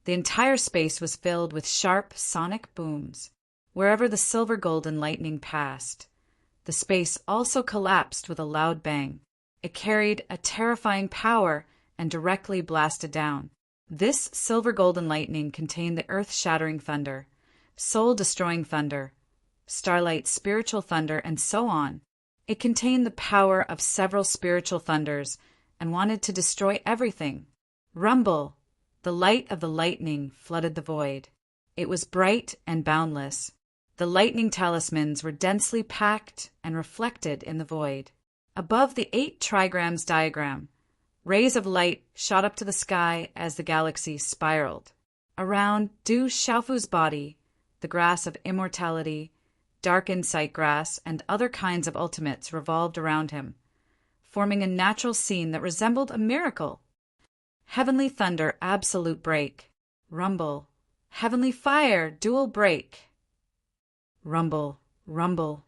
the entire space was filled with sharp sonic booms. Wherever the silver-golden lightning passed, the space also collapsed with a loud bang. It carried a terrifying power and directly blasted down. This silver-golden lightning contained the earth-shattering thunder, soul-destroying thunder, starlight spiritual thunder, and so on. It contained the power of several spiritual thunders and wanted to destroy everything. Rumble! The light of the lightning flooded the void. It was bright and boundless. The lightning talismans were densely packed and reflected in the void. Above the 8 trigrams diagram, rays of light shot up to the sky as the galaxy spiraled. Around Du Xiaofu's body, the grass of immortality, dark insight grass, and other kinds of ultimates revolved around him, forming a natural scene that resembled a miracle. Heavenly thunder, absolute break. Rumble. Heavenly fire, dual break. Rumble, rumble,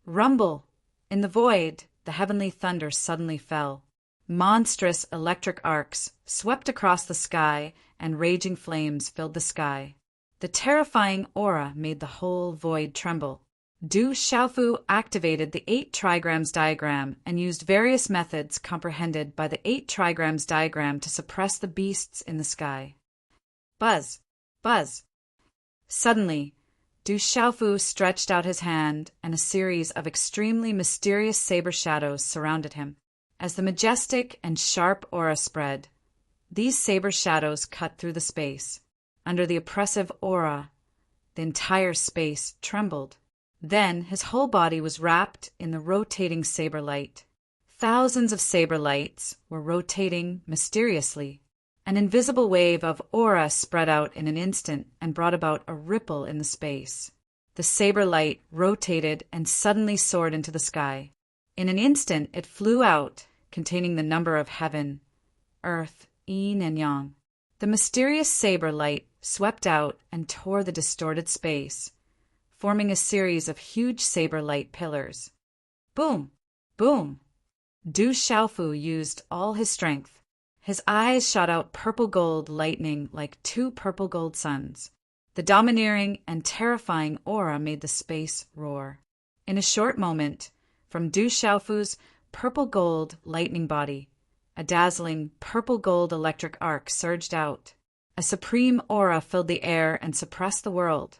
rumble. In the void, the heavenly thunder suddenly fell. Monstrous electric arcs swept across the sky, and raging flames filled the sky. The terrifying aura made the whole void tremble. Du Xiaofu activated the 8 trigrams diagram and used various methods comprehended by the 8 trigrams diagram to suppress the beasts in the sky. Buzz! Buzz! Suddenly, Du Xiaofu stretched out his hand, and a series of extremely mysterious saber shadows surrounded him. As the majestic and sharp aura spread, these saber shadows cut through the space. Under the oppressive aura, the entire space trembled. Then his whole body was wrapped in the rotating saber light. Thousands of saber lights were rotating mysteriously. An invisible wave of aura spread out in an instant and brought about a ripple in the space. The saber light rotated and suddenly soared into the sky. In an instant it flew out, containing the number of heaven, earth, yin and yang. The mysterious saber light swept out and tore the distorted space, forming a series of huge saber light pillars. Boom! Boom! Du Xiaofu used all his strength. His eyes shot out purple gold lightning like 2 purple gold suns. The domineering and terrifying aura made the space roar. In a short moment, from Du Xiaofu's purple gold lightning body, a dazzling purple gold electric arc surged out. A supreme aura filled the air and suppressed the world.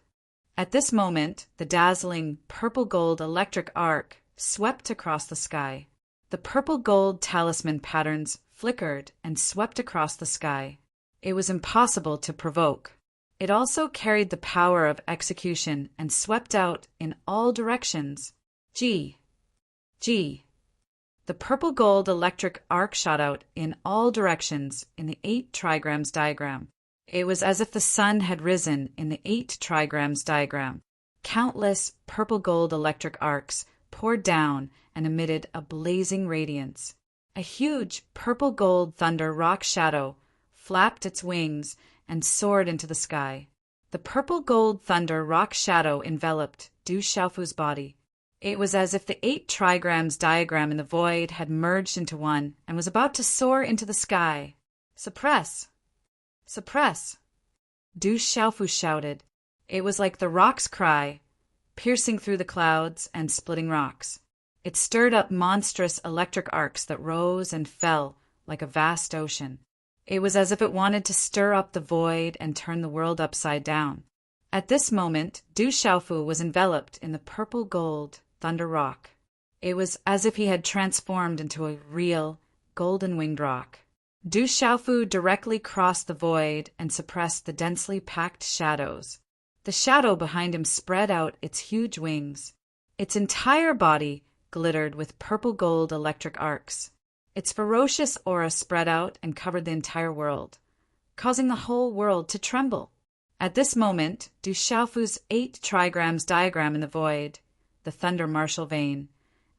At this moment, the dazzling purple gold electric arc swept across the sky. The purple gold talisman patterns flickered and swept across the sky. It was impossible to provoke. It also carried the power of execution and swept out in all directions. G. The purple gold electric arc shot out in all directions in the 8 trigrams diagram. It was as if the sun had risen in the 8 trigrams diagram. Countless purple gold electric arcs poured down and emitted a blazing radiance. A huge purple gold thunder rock shadow flapped its wings and soared into the sky. The purple gold thunder rock shadow enveloped Du Xiaofu's body. It was as if the 8 trigrams diagram in the void had merged into one and was about to soar into the sky. Suppress! Suppress! Du Xiaofu shouted. It was like the rock's cry, piercing through the clouds and splitting rocks. It stirred up monstrous electric arcs that rose and fell like a vast ocean. It was as if it wanted to stir up the void and turn the world upside down. At this moment, Du Xiaofu was enveloped in the purple-gold thunder rock. It was as if he had transformed into a real, golden-winged rock. Du Xiaofu directly crossed the void and suppressed the densely packed shadows. The shadow behind him spread out its huge wings. Its entire body glittered with purple-gold electric arcs. Its ferocious aura spread out and covered the entire world, causing the whole world to tremble. At this moment, Du Xiaofu's 8 trigrams diagram in the void, the thunder martial vein,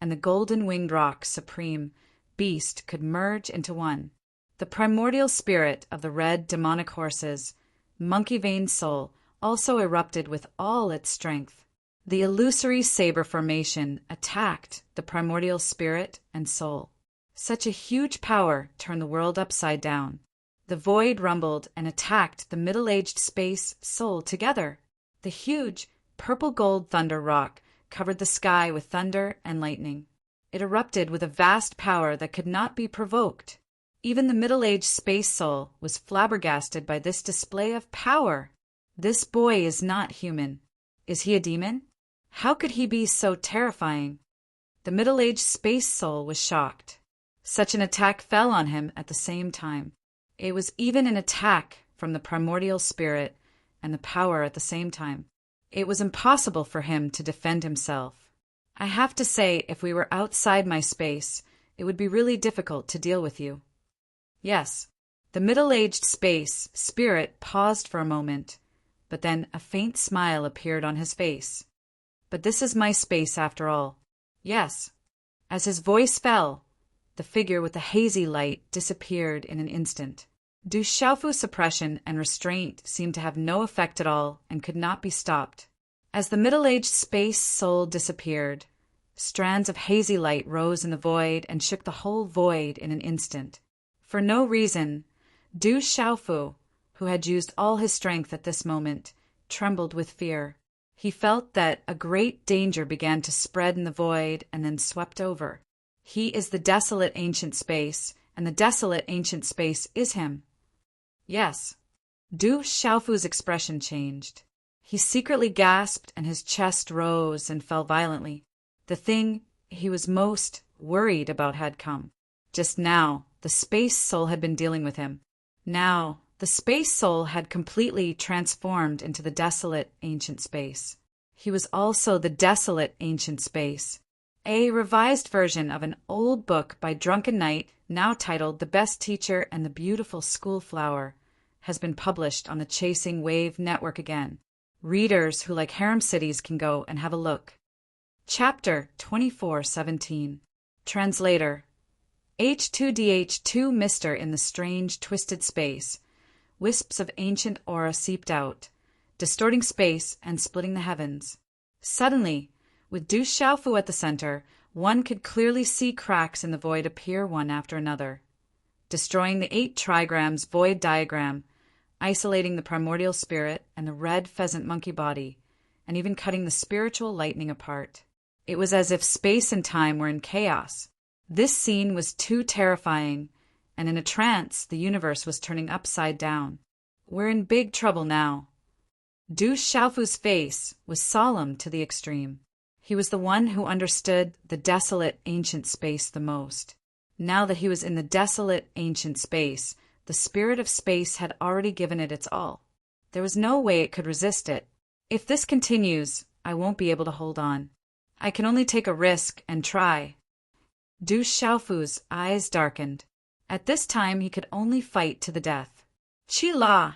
and the golden-winged rock supreme beast could merge into one. The primordial spirit of the red demonic horse's monkey-veined soul also erupted with all its strength. The illusory saber formation attacked the primordial spirit and soul. Such a huge power turned the world upside down. The void rumbled and attacked the middle-aged space soul together. The huge, purple-gold thunder rock covered the sky with thunder and lightning. It erupted with a vast power that could not be provoked. Even the middle-aged space soul was flabbergasted by this display of power. This boy is not human. Is he a demon? How could he be so terrifying? The middle-aged space soul was shocked. Such an attack fell on him at the same time. It was even an attack from the primordial spirit and the power at the same time. It was impossible for him to defend himself. I have to say, if we were outside my space, it would be really difficult to deal with you. Yes, the middle-aged space spirit paused for a moment, but then a faint smile appeared on his face. But this is my space after all. Yes. As his voice fell, the figure with the hazy light disappeared in an instant. Du Xiaofu's suppression and restraint seemed to have no effect at all and could not be stopped. As the middle-aged space soul disappeared, strands of hazy light rose in the void and shook the whole void in an instant. For no reason, Du Xiaofu, who had used all his strength at this moment, trembled with fear. He felt that a great danger began to spread in the void and then swept over. He is the desolate ancient space, and the desolate ancient space is him. Yes. Du Xiaofu's expression changed. He secretly gasped and his chest rose and fell violently. The thing he was most worried about had come. Just now, the space soul had been dealing with him. Now, the space soul had completely transformed into the desolate ancient space. He was also the desolate ancient space. A revised version of an old book by Drunken Knight, now titled The Best Teacher and the Beautiful School Flower, has been published on the Chasing Wave network again. Readers who like harem cities can go and have a look. Chapter 2417. Translator. H2DH2 Mister in the strange, twisted space. Wisps of ancient aura seeped out, distorting space and splitting the heavens. Suddenly, with Du Xiaofu at the center, one could clearly see cracks in the void appear one after another, destroying the 8 trigrams void diagram, isolating the primordial spirit and the red pheasant monkey body, and even cutting the spiritual lightning apart. It was as if space and time were in chaos. This scene was too terrifying, and in a trance the universe was turning upside down. We're in big trouble now. Du Xiaofu's face was solemn to the extreme. He was the one who understood the desolate ancient space the most. Now that he was in the desolate ancient space, the spirit of space had already given it its all. There was no way it could resist it. If this continues, I won't be able to hold on. I can only take a risk and try. Du Xiaofu's eyes darkened. At this time he could only fight to the death. Chi-la!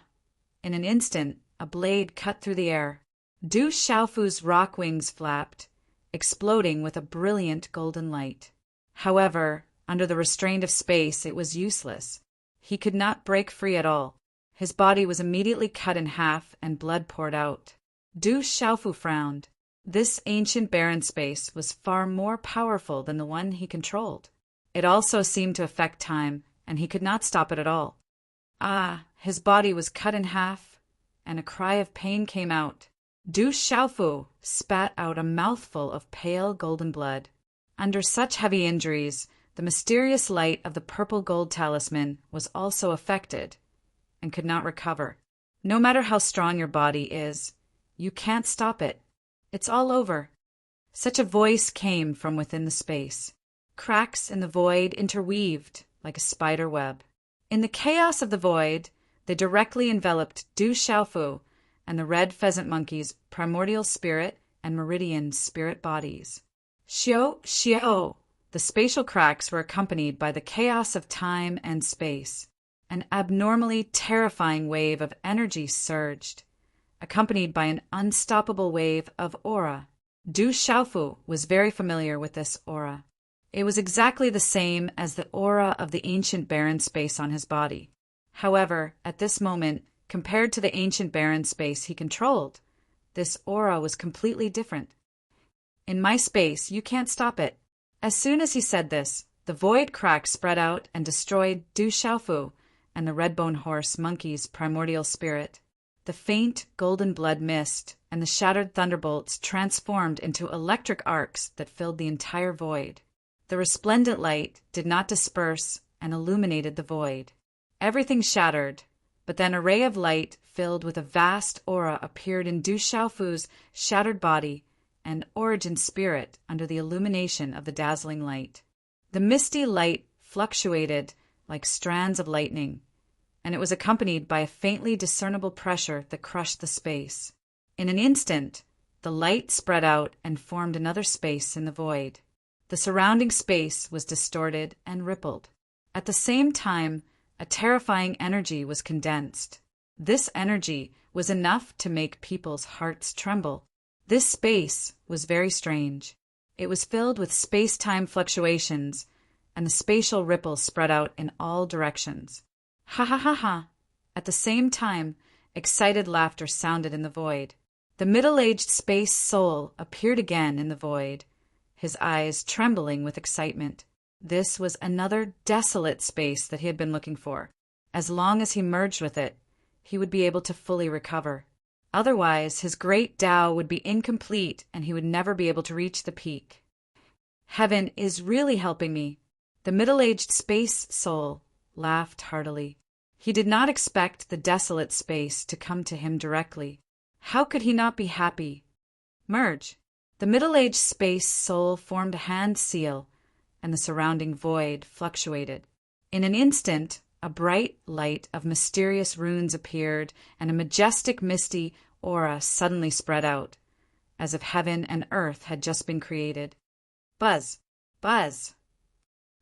In an instant, a blade cut through the air. Du Xiaofu's rock wings flapped, exploding with a brilliant golden light. However, under the restraint of space, it was useless. He could not break free at all. His body was immediately cut in half and blood poured out. Du Xiaofu frowned. This ancient barren space was far more powerful than the one he controlled. It also seemed to affect time, and he could not stop it at all. His body was cut in half, and a cry of pain came out. Du Xiaofu spat out a mouthful of pale golden blood. Under such heavy injuries, the mysterious light of the purple gold talisman was also affected and could not recover. No matter how strong your body is, you can't stop it. It's all over. Such a voice came from within the space. Cracks in the void interweaved like a spider web. In the chaos of the void, they directly enveloped Du Xiaofu and the red pheasant monkey's primordial spirit and meridian spirit bodies. Xiao, xiao! The spatial cracks were accompanied by the chaos of time and space. An abnormally terrifying wave of energy surged, accompanied by an unstoppable wave of aura. Du Xiaofu was very familiar with this aura. It was exactly the same as the aura of the ancient barren space on his body. However, at this moment, compared to the ancient barren space he controlled, this aura was completely different. In my space, you can't stop it. As soon as he said this, the void crack spread out and destroyed Du Xiaofu and the red-bone horse monkey's primordial spirit. The faint golden blood mist and the shattered thunderbolts transformed into electric arcs that filled the entire void. The resplendent light did not disperse and illuminated the void. Everything shattered, but then a ray of light filled with a vast aura appeared in Du Xiaofu's shattered body and origin spirit under the illumination of the dazzling light. The misty light fluctuated like strands of lightning, and it was accompanied by a faintly discernible pressure that crushed the space. In an instant, the light spread out and formed another space in the void. The surrounding space was distorted and rippled. At the same time, a terrifying energy was condensed. This energy was enough to make people's hearts tremble. This space was very strange. It was filled with space-time fluctuations, and the spatial ripples spread out in all directions. Ha ha ha ha! At the same time, excited laughter sounded in the void. The middle-aged space soul appeared again in the void, his eyes trembling with excitement. This was another desolate space that he had been looking for. As long as he merged with it, he would be able to fully recover. Otherwise, his great Tao would be incomplete and he would never be able to reach the peak. Heaven is really helping me. The middle-aged space soul laughed heartily. He did not expect the desolate space to come to him directly. How could he not be happy? Merge. The middle-aged space soul formed a hand seal, and the surrounding void fluctuated. In an instant, a bright light of mysterious runes appeared, and a majestic misty aura suddenly spread out, as if heaven and earth had just been created. Buzz! Buzz!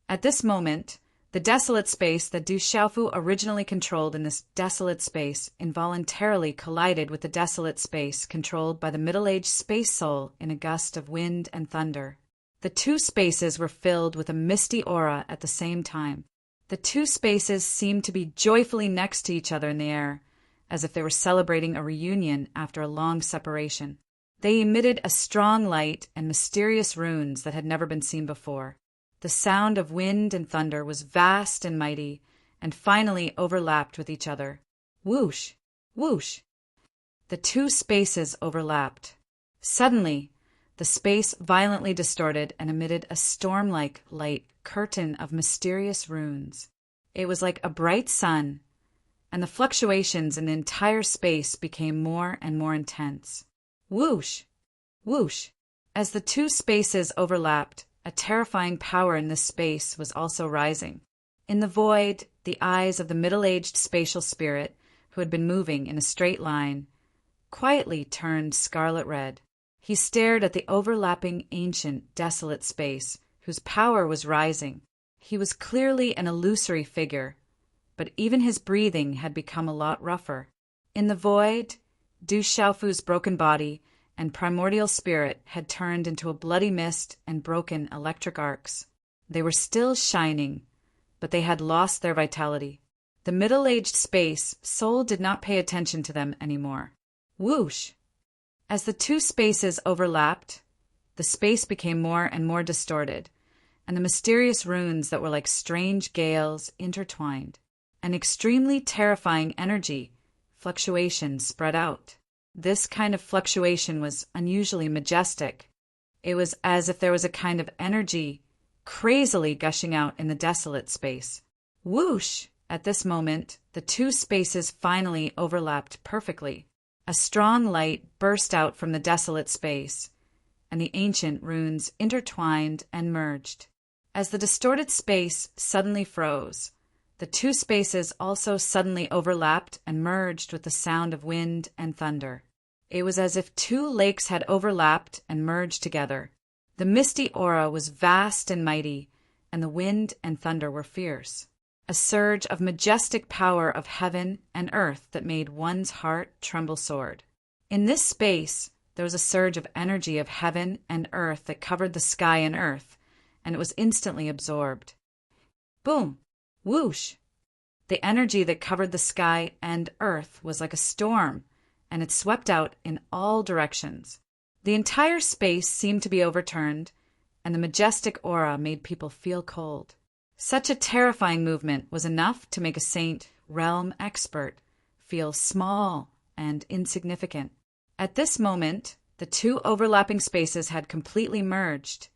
At this moment, the desolate space that Du Xiaofu originally controlled in this desolate space involuntarily collided with the desolate space controlled by the middle-aged space soul in a gust of wind and thunder. The two spaces were filled with a misty aura at the same time. The two spaces seemed to be joyfully next to each other in the air, as if they were celebrating a reunion after a long separation. They emitted a strong light and mysterious runes that had never been seen before. The sound of wind and thunder was vast and mighty, and finally overlapped with each other. Whoosh! Whoosh! The two spaces overlapped. Suddenly, the space violently distorted and emitted a storm-like light curtain of mysterious runes. It was like a bright sun, and the fluctuations in the entire space became more and more intense. Whoosh! Whoosh! As the two spaces overlapped, a terrifying power in this space was also rising. In the void, the eyes of the middle-aged spatial spirit, who had been moving in a straight line, quietly turned scarlet red. He stared at the overlapping, ancient, desolate space, whose power was rising. He was clearly an illusory figure, but even his breathing had become a lot rougher. In the void, Du Xiaofu's broken body and primordial spirit had turned into a bloody mist and broken electric arcs. They were still shining, but they had lost their vitality. The middle-aged space soul did not pay attention to them anymore. Whoosh! As the two spaces overlapped, the space became more and more distorted, and the mysterious runes that were like strange gales intertwined. An extremely terrifying energy fluctuation spread out. This kind of fluctuation was unusually majestic. It was as if there was a kind of energy crazily gushing out in the desolate space. Whoosh! At this moment, the two spaces finally overlapped perfectly. A strong light burst out from the desolate space, and the ancient runes intertwined and merged. As the distorted space suddenly froze, the two spaces also suddenly overlapped and merged with the sound of wind and thunder. It was as if two lakes had overlapped and merged together. The misty aura was vast and mighty, and the wind and thunder were fierce. A surge of majestic power of heaven and earth that made one's heart tremble sore. In this space, there was a surge of energy of heaven and earth that covered the sky and earth, and it was instantly absorbed. Boom! Whoosh! The energy that covered the sky and earth was like a storm, and it swept out in all directions. The entire space seemed to be overturned, and the majestic aura made people feel cold. Such a terrifying movement was enough to make a saint realm expert feel small and insignificant. At this moment, the two overlapping spaces had completely merged,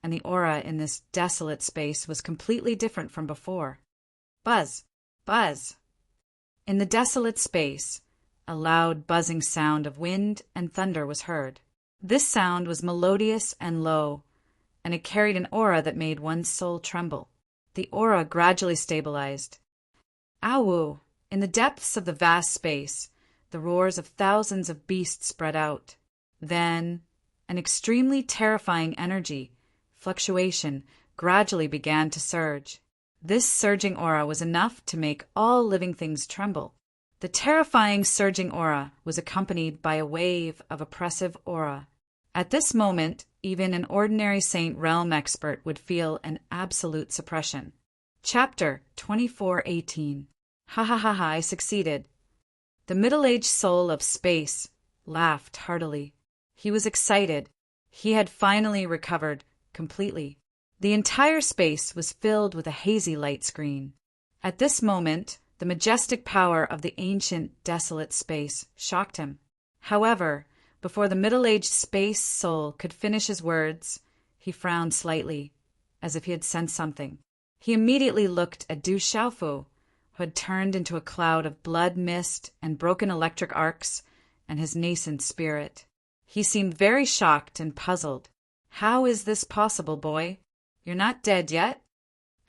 and the aura in this desolate space was completely different from before. Buzz! Buzz! In the desolate space, a loud buzzing sound of wind and thunder was heard. This sound was melodious and low, and it carried an aura that made one's soul tremble. The aura gradually stabilized. Ow! In the depths of the vast space, the roars of thousands of beasts spread out. Then, an extremely terrifying energy, fluctuation, gradually began to surge. This surging aura was enough to make all living things tremble. The terrifying surging aura was accompanied by a wave of oppressive aura. At this moment, even an ordinary saint realm expert would feel an absolute suppression. Chapter 24:18. Ha ha ha ha, I succeeded. The middle-aged soul of space laughed heartily. He was excited. He had finally recovered completely. The entire space was filled with a hazy light screen. At this moment, the majestic power of the ancient, desolate space shocked him. However, before the middle-aged space soul could finish his words, he frowned slightly, as if he had sensed something. He immediately looked at Du Xiaofu, who had turned into a cloud of blood mist and broken electric arcs, and his nascent spirit. He seemed very shocked and puzzled. How is this possible, boy? You're not dead yet?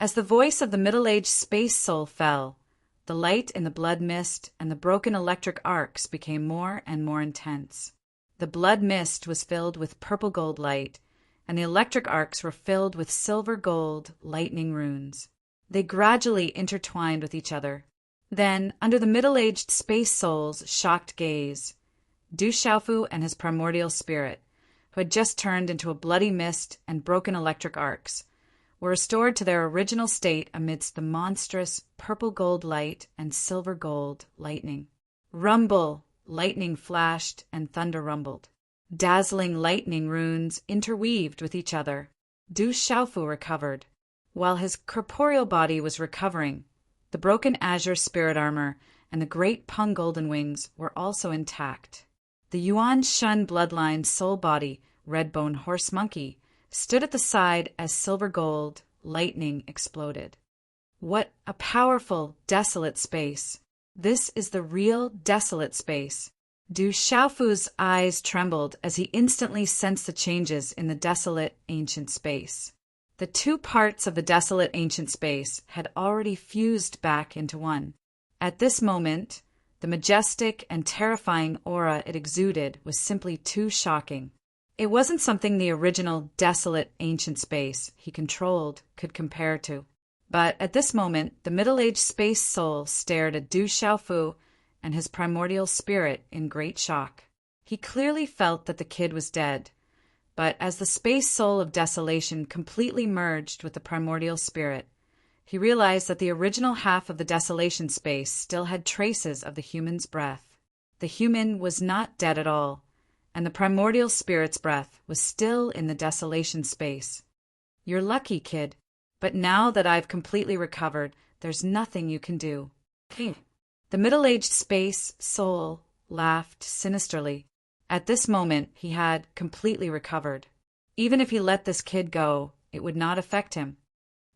As the voice of the middle-aged space soul fell, the light in the blood mist and the broken electric arcs became more and more intense. The blood mist was filled with purple gold light, and the electric arcs were filled with silver gold lightning runes. They gradually intertwined with each other. Then, under the middle-aged space soul's shocked gaze, Du Xiaofu and his primordial spirit, who had just turned into a bloody mist and broken electric arcs, were restored to their original state amidst the monstrous purple gold light and silver gold lightning. Rumble! Lightning flashed and thunder rumbled. Dazzling lightning runes interweaved with each other. Du Xiaofu recovered. While his corporeal body was recovering, the broken azure spirit armor and the great Peng golden wings were also intact. The Yuan Shun bloodline soul body, red-bone horse monkey, stood at the side as silver gold lightning exploded. What a powerful, desolate space! This is the real desolate space. Du Xiaofu's eyes trembled as he instantly sensed the changes in the desolate ancient space. The two parts of the desolate ancient space had already fused back into one. At this moment, the majestic and terrifying aura it exuded was simply too shocking. It wasn't something the original desolate ancient space he controlled could compare to. But at this moment, the middle-aged space soul stared at Du Xiaofu and his primordial spirit in great shock. He clearly felt that the kid was dead, but as the space soul of desolation completely merged with the primordial spirit, he realized that the original half of the desolation space still had traces of the human's breath. The human was not dead at all, and the primordial spirit's breath was still in the desolation space. You're lucky, kid. But now that I've completely recovered, there's nothing you can do. The middle-aged space soul laughed sinisterly. At this moment, he had completely recovered. Even if he let this kid go, it would not affect him.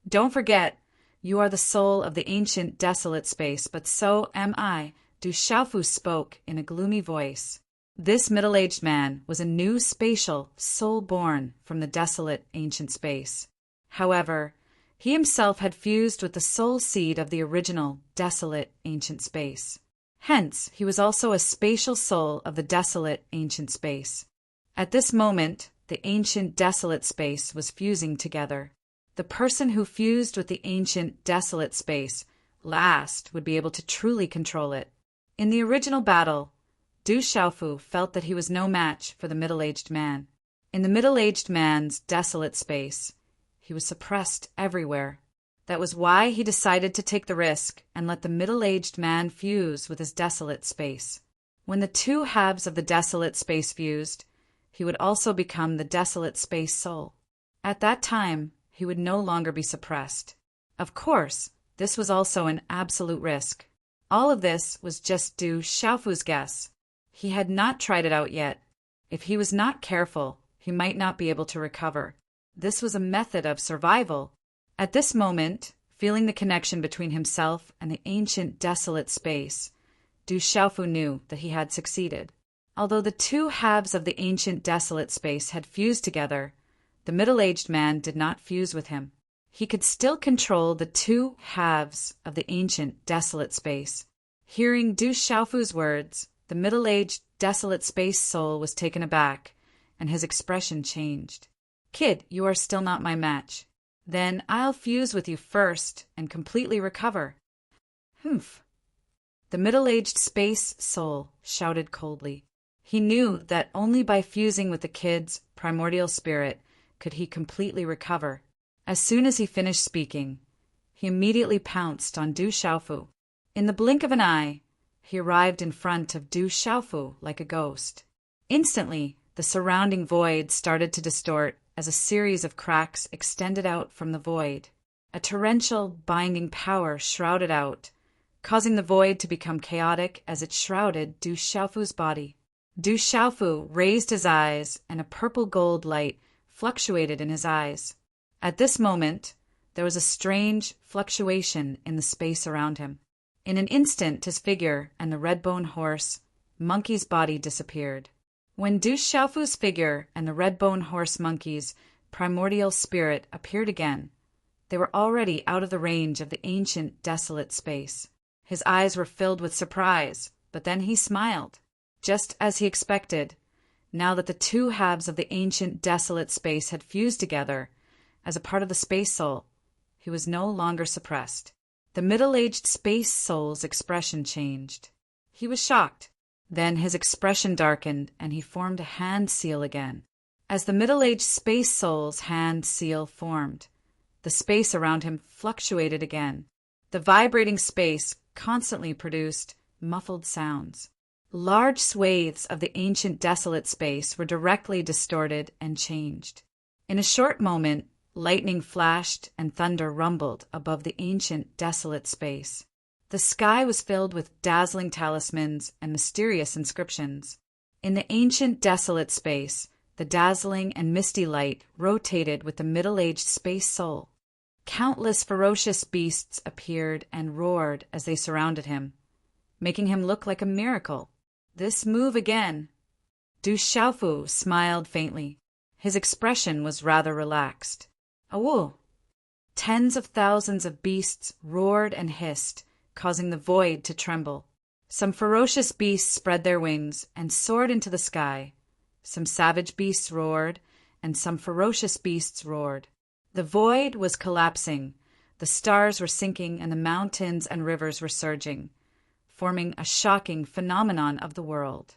Don't forget, you are the soul of the ancient desolate space, but so am I, Du Xiaofu spoke in a gloomy voice. This middle-aged man was a new spatial soul born from the desolate ancient space. However, he himself had fused with the soul seed of the original desolate ancient space. Hence, he was also a spatial soul of the desolate ancient space. At this moment, the ancient desolate space was fusing together. The person who fused with the ancient desolate space last would be able to truly control it. In the original battle, Du Xiaofu felt that he was no match for the middle-aged man. In the middle-aged man's desolate space, he was suppressed everywhere. That was why he decided to take the risk and let the middle-aged man fuse with his desolate space. When the two halves of the desolate space fused, he would also become the desolate space soul. At that time, he would no longer be suppressed. Of course, this was also an absolute risk. All of this was just Du Xiaofu's guess. He had not tried it out yet. If he was not careful, he might not be able to recover. This was a method of survival. At this moment, feeling the connection between himself and the ancient desolate space, Du Xiaofu knew that he had succeeded. Although the two halves of the ancient desolate space had fused together, the middle-aged man did not fuse with him. He could still control the two halves of the ancient desolate space. Hearing Du Xiaofu's words, the middle-aged desolate space soul was taken aback, and his expression changed. "Kid, you are still not my match. Then I'll fuse with you first and completely recover." "Humph." The middle-aged space soul shouted coldly. He knew that only by fusing with the kid's primordial spirit could he completely recover. As soon as he finished speaking, he immediately pounced on Du Xiaofu. In the blink of an eye, he arrived in front of Du Xiaofu like a ghost. Instantly, the surrounding void started to distort as a series of cracks extended out from the void. A torrential, binding power shrouded out, causing the void to become chaotic as it shrouded Du Xiaofu's body. Du Xiaofu raised his eyes, and a purple-gold light fluctuated in his eyes. At this moment, there was a strange fluctuation in the space around him. In an instant, his figure and the red-bone horse, monkey's body disappeared. When Du Xiaofu's figure and the red-bone horse monkey's primordial spirit appeared again, they were already out of the range of the ancient desolate space. His eyes were filled with surprise, but then he smiled. Just as he expected, now that the two halves of the ancient desolate space had fused together as a part of the space soul, he was no longer suppressed. The middle-aged space soul's expression changed. He was shocked. Then his expression darkened, and he formed a hand seal again. As the middle-aged space soul's hand seal formed, the space around him fluctuated again. The vibrating space constantly produced muffled sounds. Large swathes of the ancient desolate space were directly distorted and changed. In a short moment, lightning flashed and thunder rumbled above the ancient desolate space. The sky was filled with dazzling talismans and mysterious inscriptions. In the ancient desolate space, the dazzling and misty light rotated with the middle-aged space soul. Countless ferocious beasts appeared and roared as they surrounded him, making him look like a miracle. This move again. Du Xiaofu smiled faintly. His expression was rather relaxed. "Awoo!" Tens of thousands of beasts roared and hissed, causing the void to tremble. Some ferocious beasts spread their wings and soared into the sky. Some savage beasts roared, and some ferocious beasts roared. The void was collapsing, the stars were sinking, and the mountains and rivers were surging, forming a shocking phenomenon of the world.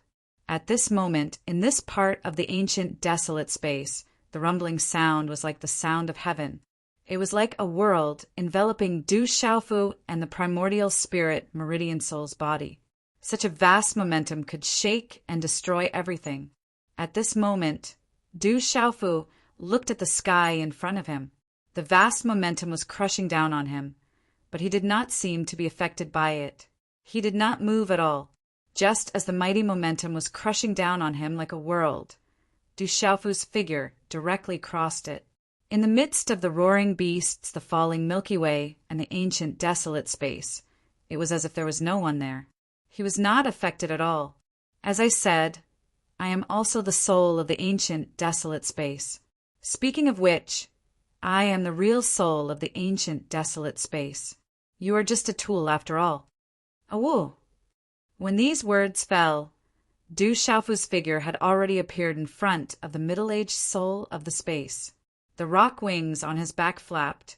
At this moment, in this part of the ancient desolate space, the rumbling sound was like the sound of heaven. It was like a world enveloping Du Xiaofu and the primordial spirit meridian soul's body. Such a vast momentum could shake and destroy everything. At this moment, Du Xiaofu looked at the sky in front of him. The vast momentum was crushing down on him, but he did not seem to be affected by it. He did not move at all. Just as the mighty momentum was crushing down on him like a world, Du Xiaofu's figure directly crossed it. In the midst of the roaring beasts, the falling Milky Way, and the ancient desolate space, it was as if there was no one there. He was not affected at all. As I said, I am also the soul of the ancient desolate space. Speaking of which, I am the real soul of the ancient desolate space. You are just a tool after all. Awoo! When these words fell, Du Xiaofu's figure had already appeared in front of the middle-aged soul of the space. The rock wings on his back flapped,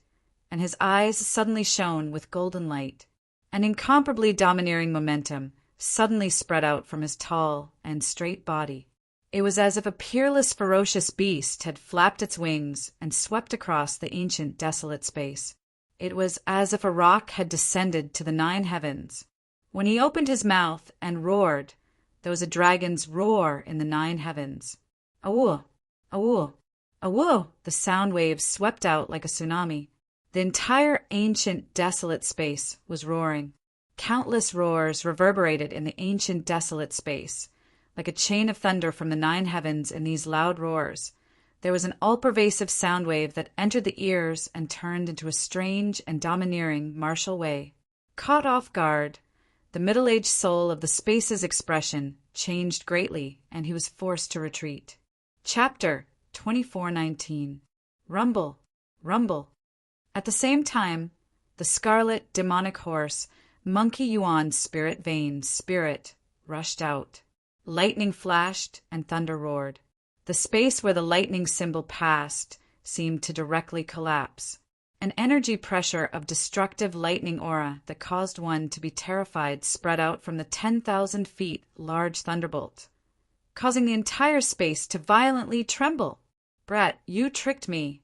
and his eyes suddenly shone with golden light. An incomparably domineering momentum suddenly spread out from his tall and straight body. It was as if a peerless, ferocious beast had flapped its wings and swept across the ancient desolate space. It was as if a rock had descended to the 9 heavens. When he opened his mouth and roared, there was a dragon's roar in the 9 heavens. Awoo! Awoo! Awoo! The sound waves swept out like a tsunami. The entire ancient desolate space was roaring. Countless roars reverberated in the ancient desolate space. Like a chain of thunder from the 9 heavens in these loud roars, there was an all-pervasive sound wave that entered the ears and turned into a strange and domineering martial way. Caught off guard, the middle-aged soul of the space's expression changed greatly, and he was forced to retreat. Chapter 2419. Rumble, rumble. At the same time, the scarlet, demonic horse, Monkey Yuan's spirit vein, spirit, rushed out. Lightning flashed and thunder roared. The space where the lightning symbol passed seemed to directly collapse. An energy pressure of destructive lightning aura that caused one to be terrified spread out from the 10,000 feet large thunderbolt, causing the entire space to violently tremble. Brett, you tricked me.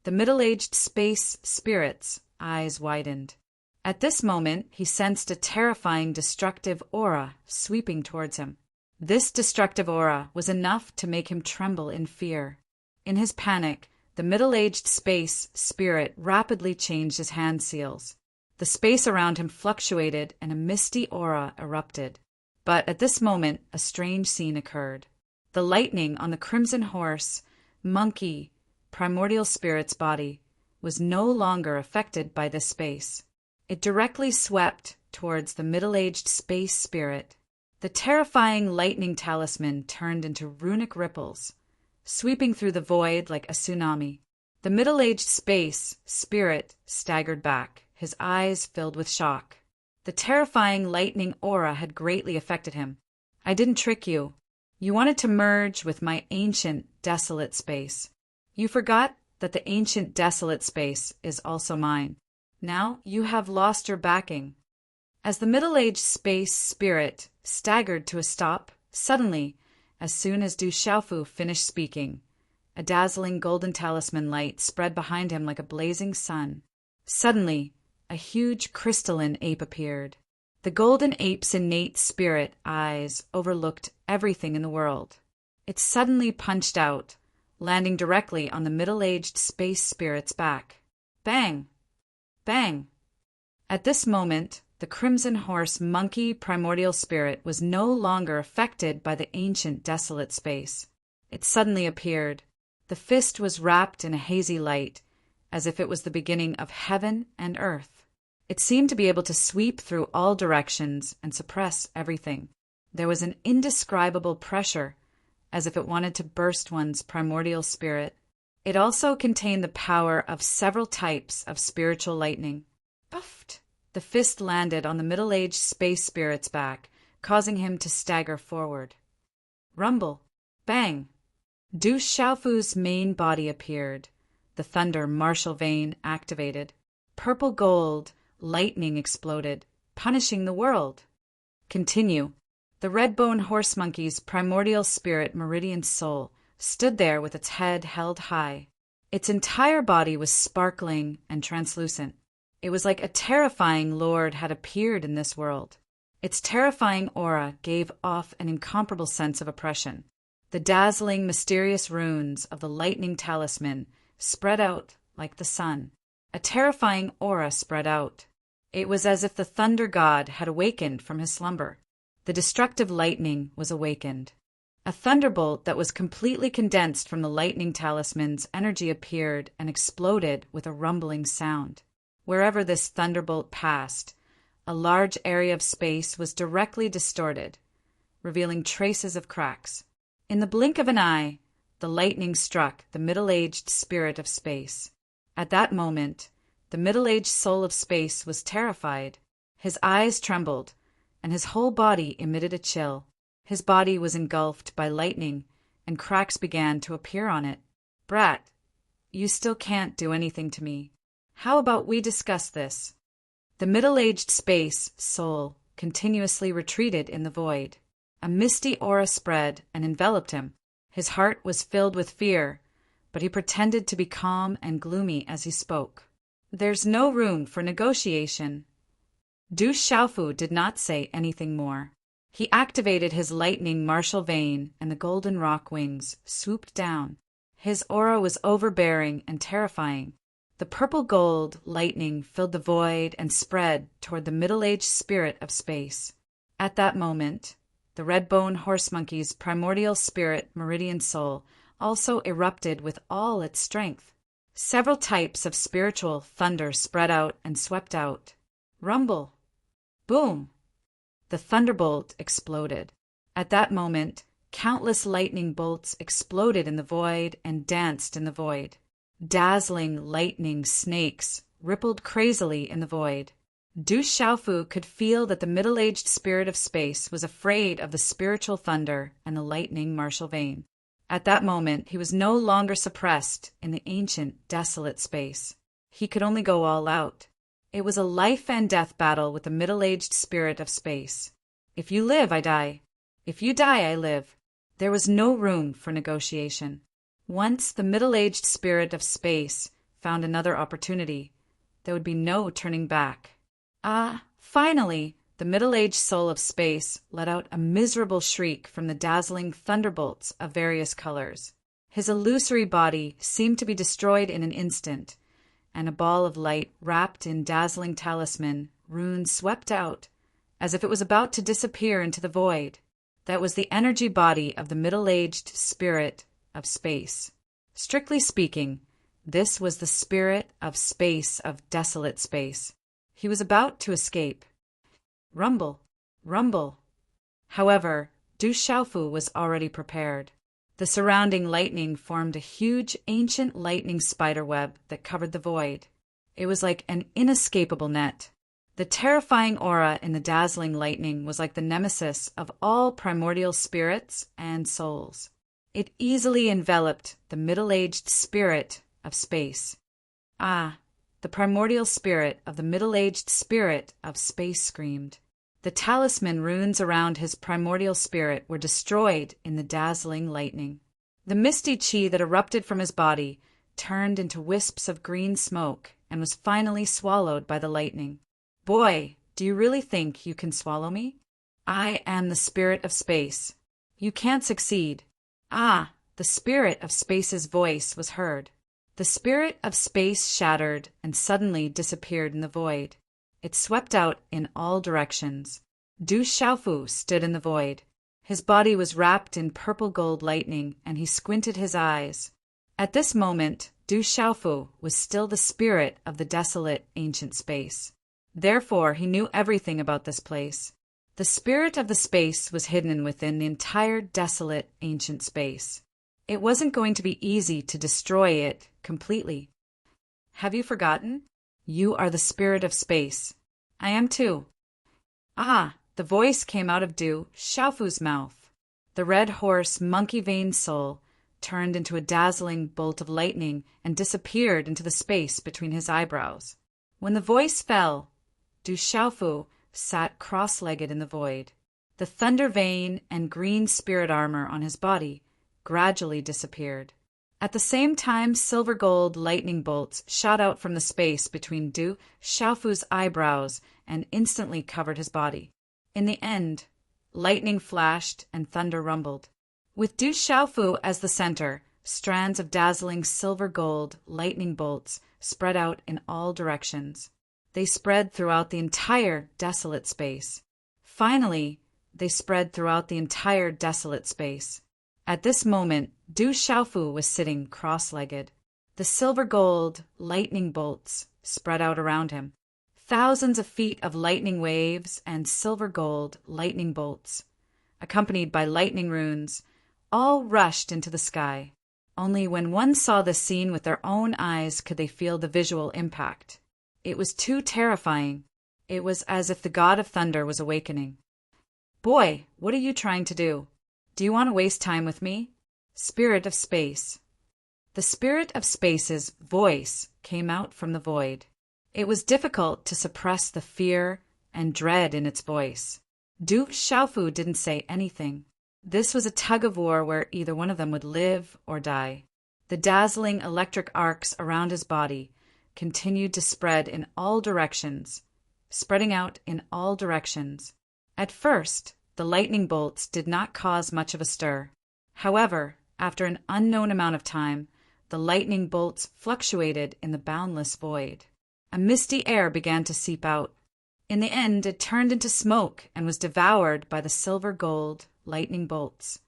The middle-aged space spirit's eyes widened. At this moment, he sensed a terrifying destructive aura sweeping towards him. This destructive aura was enough to make him tremble in fear. In his panic, the middle-aged space spirit rapidly changed his hand seals. The space around him fluctuated and a misty aura erupted. But at this moment, a strange scene occurred. The lightning on the crimson horse, monkey, primordial spirit's body was no longer affected by this space. It directly swept towards the middle-aged space spirit. The terrifying lightning talisman turned into runic ripples, sweeping through the void like a tsunami. The middle-aged space spirit staggered back, his eyes filled with shock. The terrifying lightning aura had greatly affected him. I didn't trick you. You wanted to merge with my ancient desolate space. You forgot that the ancient desolate space is also mine. Now you have lost your backing. As the middle-aged space spirit staggered to a stop, suddenly, as soon as Du Xiaofu finished speaking, a dazzling golden talisman light spread behind him like a blazing sun. Suddenly, a huge crystalline ape appeared. The golden ape's innate spirit eyes overlooked everything in the world. It suddenly punched out, landing directly on the middle-aged space spirit's back. Bang! Bang! At this moment, the crimson horse monkey primordial spirit was no longer affected by the ancient desolate space. It suddenly appeared. The fist was wrapped in a hazy light, as if it was the beginning of heaven and earth. It seemed to be able to sweep through all directions and suppress everything. There was an indescribable pressure, as if it wanted to burst one's primordial spirit. It also contained the power of several types of spiritual lightning. Puffed! The fist landed on the middle-aged space spirit's back, causing him to stagger forward. Rumble! Bang! Du Xiaofu's main body appeared. The thunder martial vein activated. Purple gold lightning exploded, punishing the world. Continue. The red-bone horse monkey's primordial spirit meridian soul stood there with its head held high. Its entire body was sparkling and translucent. It was like a terrifying lord had appeared in this world. Its terrifying aura gave off an incomparable sense of oppression. The dazzling, mysterious runes of the lightning talisman spread out like the sun. A terrifying aura spread out. It was as if the thunder god had awakened from his slumber. the destructive lightning was awakened. A thunderbolt that was completely condensed from the lightning talisman's energy appeared and exploded with a rumbling sound. Wherever this thunderbolt passed, a large area of space was directly distorted, revealing traces of cracks. In the blink of an eye, the lightning struck the middle-aged spirit of space. At that moment, the middle-aged soul of space was terrified. His eyes trembled, and his whole body emitted a chill. His body was engulfed by lightning, and cracks began to appear on it. "Brat, you still can't do anything to me. How about we discuss this?" The middle-aged space soul continuously retreated in the void. A misty aura spread and enveloped him. His heart was filled with fear, but he pretended to be calm and gloomy as he spoke. "There's no room for negotiation." Du Xiaofu did not say anything more. He activated his lightning martial vein, and the golden rock wings swooped down. His aura was overbearing and terrifying. The purple gold lightning filled the void and spread toward the middle-aged spirit of space. At that moment, the red-bone horse monkey's primordial spirit meridian soul also erupted with all its strength. Several types of spiritual thunder spread out and swept out. Rumble! Boom! The thunderbolt exploded. At that moment, countless lightning bolts exploded in the void and danced in the void. Dazzling lightning snakes rippled crazily in the void. Du Xiaofu could feel that the middle-aged spirit of space was afraid of the spiritual thunder and the lightning martial vein. At that moment, he was no longer suppressed in the ancient, desolate space. He could only go all out. It was a life-and-death battle with the middle-aged spirit of space. If you live, I die. If you die, I live. There was no room for negotiation. Once the middle-aged spirit of space found another opportunity, there would be no turning back. Finally, the middle-aged soul of space let out a miserable shriek from the dazzling thunderbolts of various colors. His illusory body seemed to be destroyed in an instant, and a ball of light wrapped in dazzling talisman runes swept out, as if it was about to disappear into the void. That was the energy body of the middle-aged spirit of space. Strictly speaking, this was the spirit of space, of desolate space. He was about to escape. Rumble! Rumble! However, Du Xiaofu was already prepared. The surrounding lightning formed a huge, ancient lightning spider web that covered the void. It was like an inescapable net. The terrifying aura in the dazzling lightning was like the nemesis of all primordial spirits and souls. It easily enveloped the middle-aged spirit of space. The primordial spirit of the middle-aged spirit of space screamed. The talisman runes around his primordial spirit were destroyed in the dazzling lightning. The misty chi that erupted from his body turned into wisps of green smoke and was finally swallowed by the lightning. "Boy, do you really think you can swallow me? I am the spirit of space. You can't succeed." The spirit of space's voice was heard. The spirit of space shattered and suddenly disappeared in the void. It swept out in all directions. Du Xiaofu stood in the void. His body was wrapped in purple gold lightning, and he squinted his eyes. At this moment, Du Xiaofu was still the spirit of the desolate ancient space. Therefore, he knew everything about this place. The spirit of the space was hidden within the entire desolate ancient space. It wasn't going to be easy to destroy it completely. Have you forgotten? You are the spirit of space. I am too. The voice came out of Du Xiaofu's mouth. The red horse monkey-veined soul turned into a dazzling bolt of lightning and disappeared into the space between his eyebrows. When the voice fell, Du Xiaofu sat cross-legged in the void. The thunder vein and green spirit armor on his body gradually disappeared. At the same time, silver gold lightning bolts shot out from the space between Du Xiaofu's eyebrows and instantly covered his body. In the end, lightning flashed and thunder rumbled. With Du Xiaofu as the center, strands of dazzling silver gold lightning bolts spread out in all directions. They spread throughout the entire desolate space. Finally, they spread throughout the entire desolate space. At this moment, Du Xiaofu was sitting cross-legged. The silver-gold lightning bolts spread out around him. Thousands of feet of lightning waves and silver-gold lightning bolts, accompanied by lightning runes, all rushed into the sky. Only when one saw the scene with their own eyes could they feel the visual impact. It was too terrifying. It was as if the god of thunder was awakening. "Boy, what are you trying to do? Do you want to waste time with me?" Spirit of Space. The Spirit of Space's voice came out from the void. It was difficult to suppress the fear and dread in its voice. Du Xiaofu didn't say anything. This was a tug-of-war where either one of them would live or die. The dazzling electric arcs around his body continued to spread in all directions, spreading out in all directions. At first, the lightning bolts did not cause much of a stir. However, after an unknown amount of time, the lightning bolts fluctuated in the boundless void. A misty air began to seep out. In the end, it turned into smoke and was devoured by the silver-gold lightning bolts.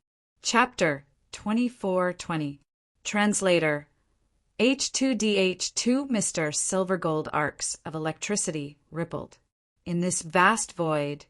Chapter 2420. Translator. H2DH2 Mr. Silver-gold arcs of electricity rippled. In this vast void,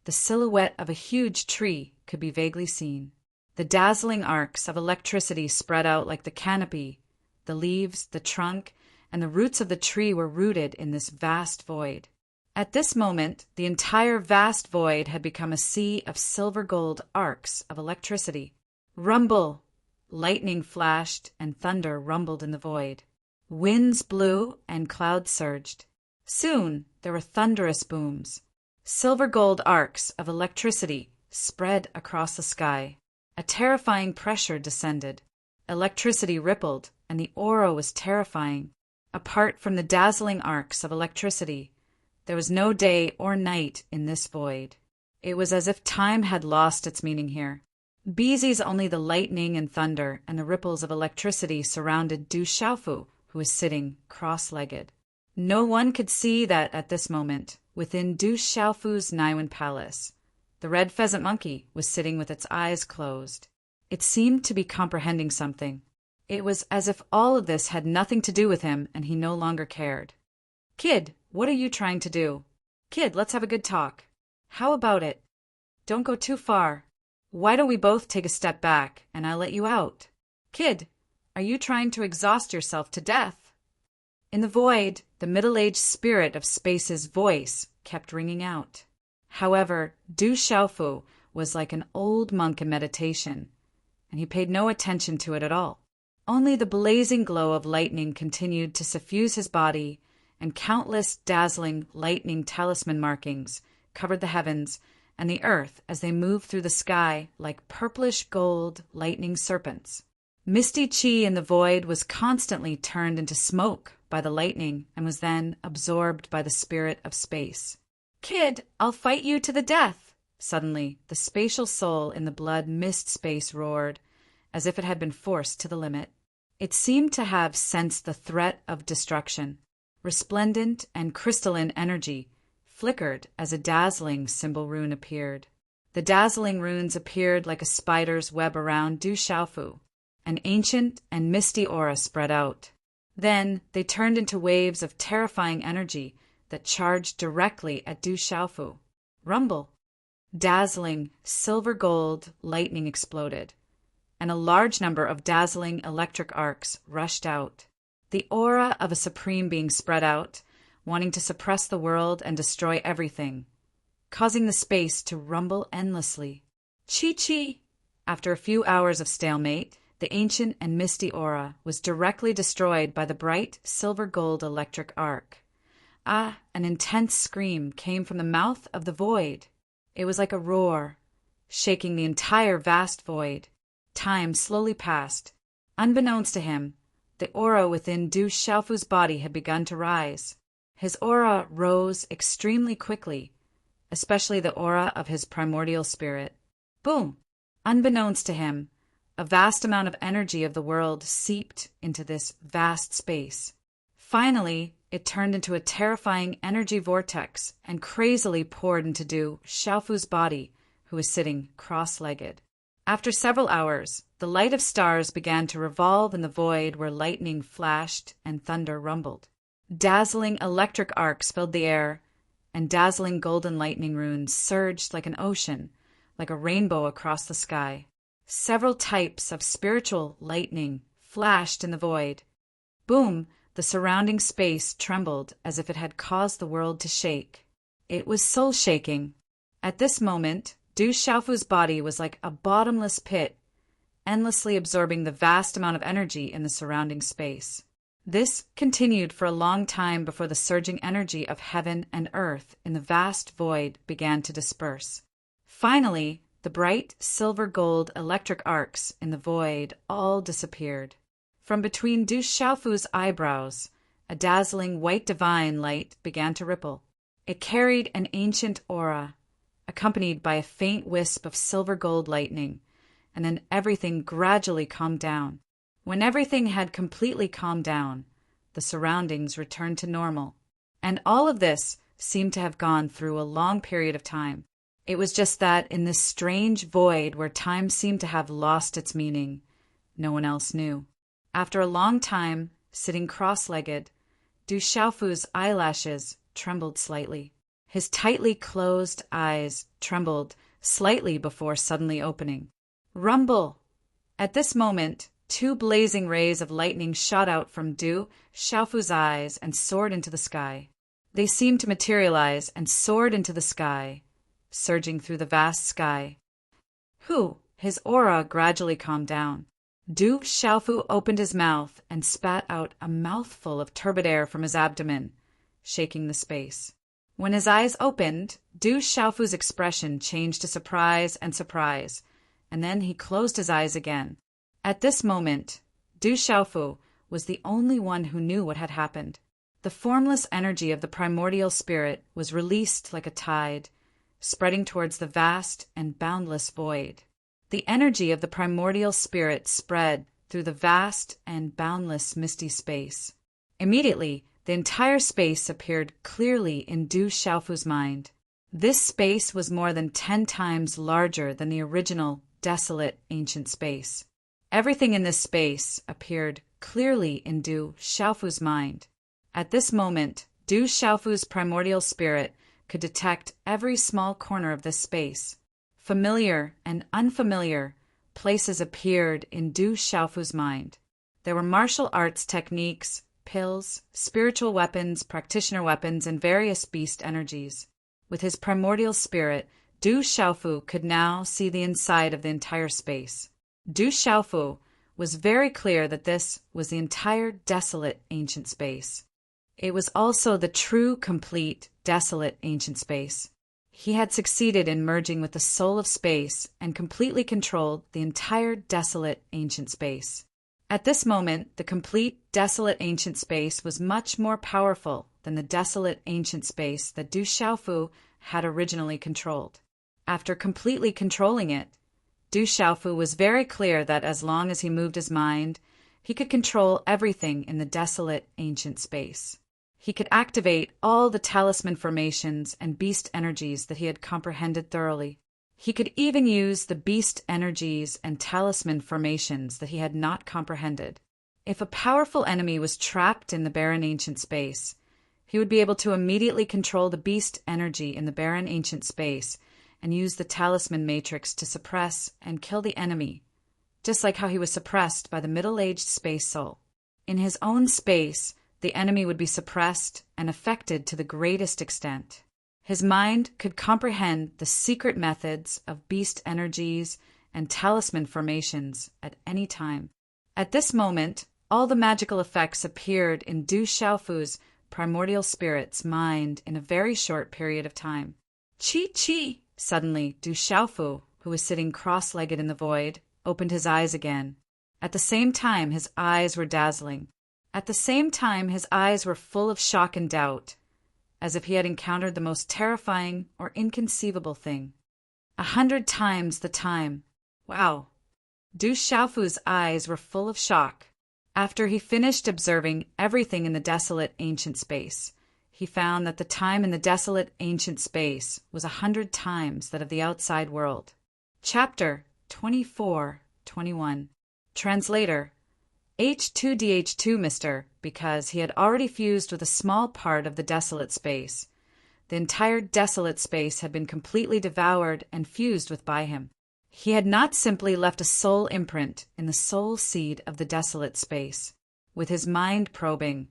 the silhouette of a huge tree could be vaguely seen. The dazzling arcs of electricity spread out like the canopy. The leaves, the trunk, and the roots of the tree were rooted in this vast void. At this moment, the entire vast void had become a sea of silver-gold arcs of electricity. Rumble! Lightning flashed and thunder rumbled in the void. Winds blew and clouds surged. Soon there were thunderous booms. Silver-gold arcs of electricity spread across the sky. A terrifying pressure descended. Electricity rippled, and the aura was terrifying. Apart from the dazzling arcs of electricity, there was no day or night in this void. It was as if time had lost its meaning here. Busy only the lightning and thunder and the ripples of electricity surrounded Du Xiaofu, who was sitting cross-legged. No one could see that at this moment, within Du Xiaofu's Naiwen Palace, the red pheasant monkey was sitting with its eyes closed. It seemed to be comprehending something. It was as if all of this had nothing to do with him and he no longer cared. "Kid, what are you trying to do? Kid, let's have a good talk. How about it? Don't go too far. Why don't we both take a step back and I'll let you out? Kid, are you trying to exhaust yourself to death?" In the void, the middle-aged spirit of space's voice kept ringing out. However, Du Xiaofu was like an old monk in meditation, and he paid no attention to it at all. Only the blazing glow of lightning continued to suffuse his body, and countless dazzling lightning talisman markings covered the heavens and the earth as they moved through the sky like purplish gold lightning serpents. Misty chi in the void was constantly turned into smoke by the lightning and was then absorbed by the spirit of space. "Kid, I'll fight you to the death!" Suddenly, the spatial soul in the blood mist space roared, as if it had been forced to the limit. It seemed to have sensed the threat of destruction. Resplendent and crystalline energy flickered as a dazzling symbol rune appeared. The dazzling runes appeared like a spider's web around Du Xiaofu. An ancient and misty aura spread out. Then they turned into waves of terrifying energy that charged directly at Du Xiaofu. Rumble! Dazzling, silver-gold lightning exploded, and a large number of dazzling electric arcs rushed out. The aura of a supreme being spread out, wanting to suppress the world and destroy everything, causing the space to rumble endlessly. Chi-chi! After a few hours of stalemate, the ancient and misty aura was directly destroyed by the bright silver-gold electric arc. Ah, an intense scream came from the mouth of the void. It was like a roar, shaking the entire vast void. Time slowly passed. Unbeknownst to him, the aura within Du Xiaofu's body had begun to rise. His aura rose extremely quickly, especially the aura of his primordial spirit. Boom! Unbeknownst to him, a vast amount of energy of the world seeped into this vast space. Finally, it turned into a terrifying energy vortex and crazily poured into Du Xiaofu's body, who was sitting cross-legged. After several hours, the light of stars began to revolve in the void where lightning flashed and thunder rumbled. Dazzling electric arcs filled the air, and dazzling golden lightning runes surged like an ocean, like a rainbow across the sky. Several types of spiritual lightning flashed in the void. Boom! The surrounding space trembled as if it had caused the world to shake. It was soul-shaking. At this moment, Du Xiaofu's body was like a bottomless pit, endlessly absorbing the vast amount of energy in the surrounding space. This continued for a long time before the surging energy of heaven and earth in the vast void began to disperse. Finally, the bright silver-gold electric arcs in the void all disappeared. From between Du Xiaofu's eyebrows, a dazzling white divine light began to ripple. It carried an ancient aura, accompanied by a faint wisp of silver-gold lightning, and then everything gradually calmed down. When everything had completely calmed down, the surroundings returned to normal. And all of this seemed to have gone through a long period of time. It was just that in this strange void where time seemed to have lost its meaning, no one else knew. After a long time, sitting cross-legged, Du Xiaofu's eyelashes trembled slightly. His tightly closed eyes trembled slightly before suddenly opening. Rumble! At this moment, 2 blazing rays of lightning shot out from Du Xiaofu's eyes and soared into the sky. They seemed to materialize and soared into the sky, surging through the vast sky. His aura gradually calmed down. Du Xiaofu opened his mouth and spat out a mouthful of turbid air from his abdomen, shaking the space. When his eyes opened, Du Xiaofu's expression changed to surprise, and then he closed his eyes again. At this moment, Du Xiaofu was the only one who knew what had happened. The formless energy of the primordial spirit was released like a tide, spreading towards the vast and boundless void. The energy of the primordial spirit spread through the vast and boundless misty space. Immediately, the entire space appeared clearly in Du Xiaofu's mind. This space was more than 10 times larger than the original desolate ancient space. Everything in this space appeared clearly in Du Xiaofu's mind. At this moment, Du Xiaofu's primordial spirit could detect every small corner of this space. Familiar and unfamiliar places appeared in Du Xiaofu's mind. There were martial arts techniques, pills, spiritual weapons, practitioner weapons, and various beast energies. With his primordial spirit, Du Xiaofu could now see the inside of the entire space. Du Xiaofu was very clear that this was the entire desolate ancient space. It was also the true, complete, desolate ancient space. He had succeeded in merging with the soul of space and completely controlled the entire desolate ancient space. At this moment, the complete desolate ancient space was much more powerful than the desolate ancient space that Du Xiaofu had originally controlled. After completely controlling it, Du Xiaofu was very clear that as long as he moved his mind, he could control everything in the desolate ancient space. He could activate all the talisman formations and beast energies that he had comprehended thoroughly. He could even use the beast energies and talisman formations that he had not comprehended. If a powerful enemy was trapped in the barren ancient space, he would be able to immediately control the beast energy in the barren ancient space and use the talisman matrix to suppress and kill the enemy, just like how he was suppressed by the middle-aged space soul. In his own space, the enemy would be suppressed and affected to the greatest extent. His mind could comprehend the secret methods of beast energies and talisman formations at any time. At this moment, all the magical effects appeared in Du Xiaofu's primordial spirit's mind in a very short period of time. Chi! Suddenly, Du Xiaofu, who was sitting cross-legged in the void, opened his eyes again. At the same time, his eyes were dazzling. At the same time, his eyes were full of shock and doubt, as if he had encountered the most terrifying or inconceivable thing. 100 times the time. Wow! Du Xiaofu's eyes were full of shock. After he finished observing everything in the desolate ancient space, he found that the time in the desolate ancient space was 100 times that of the outside world. Chapter 24:21. Translator: H2DH2, Mr., because he had already fused with a small part of the desolate space. The entire desolate space had been completely devoured and fused with by him. He had not simply left a soul imprint in the soul seed of the desolate space. With his mind probing,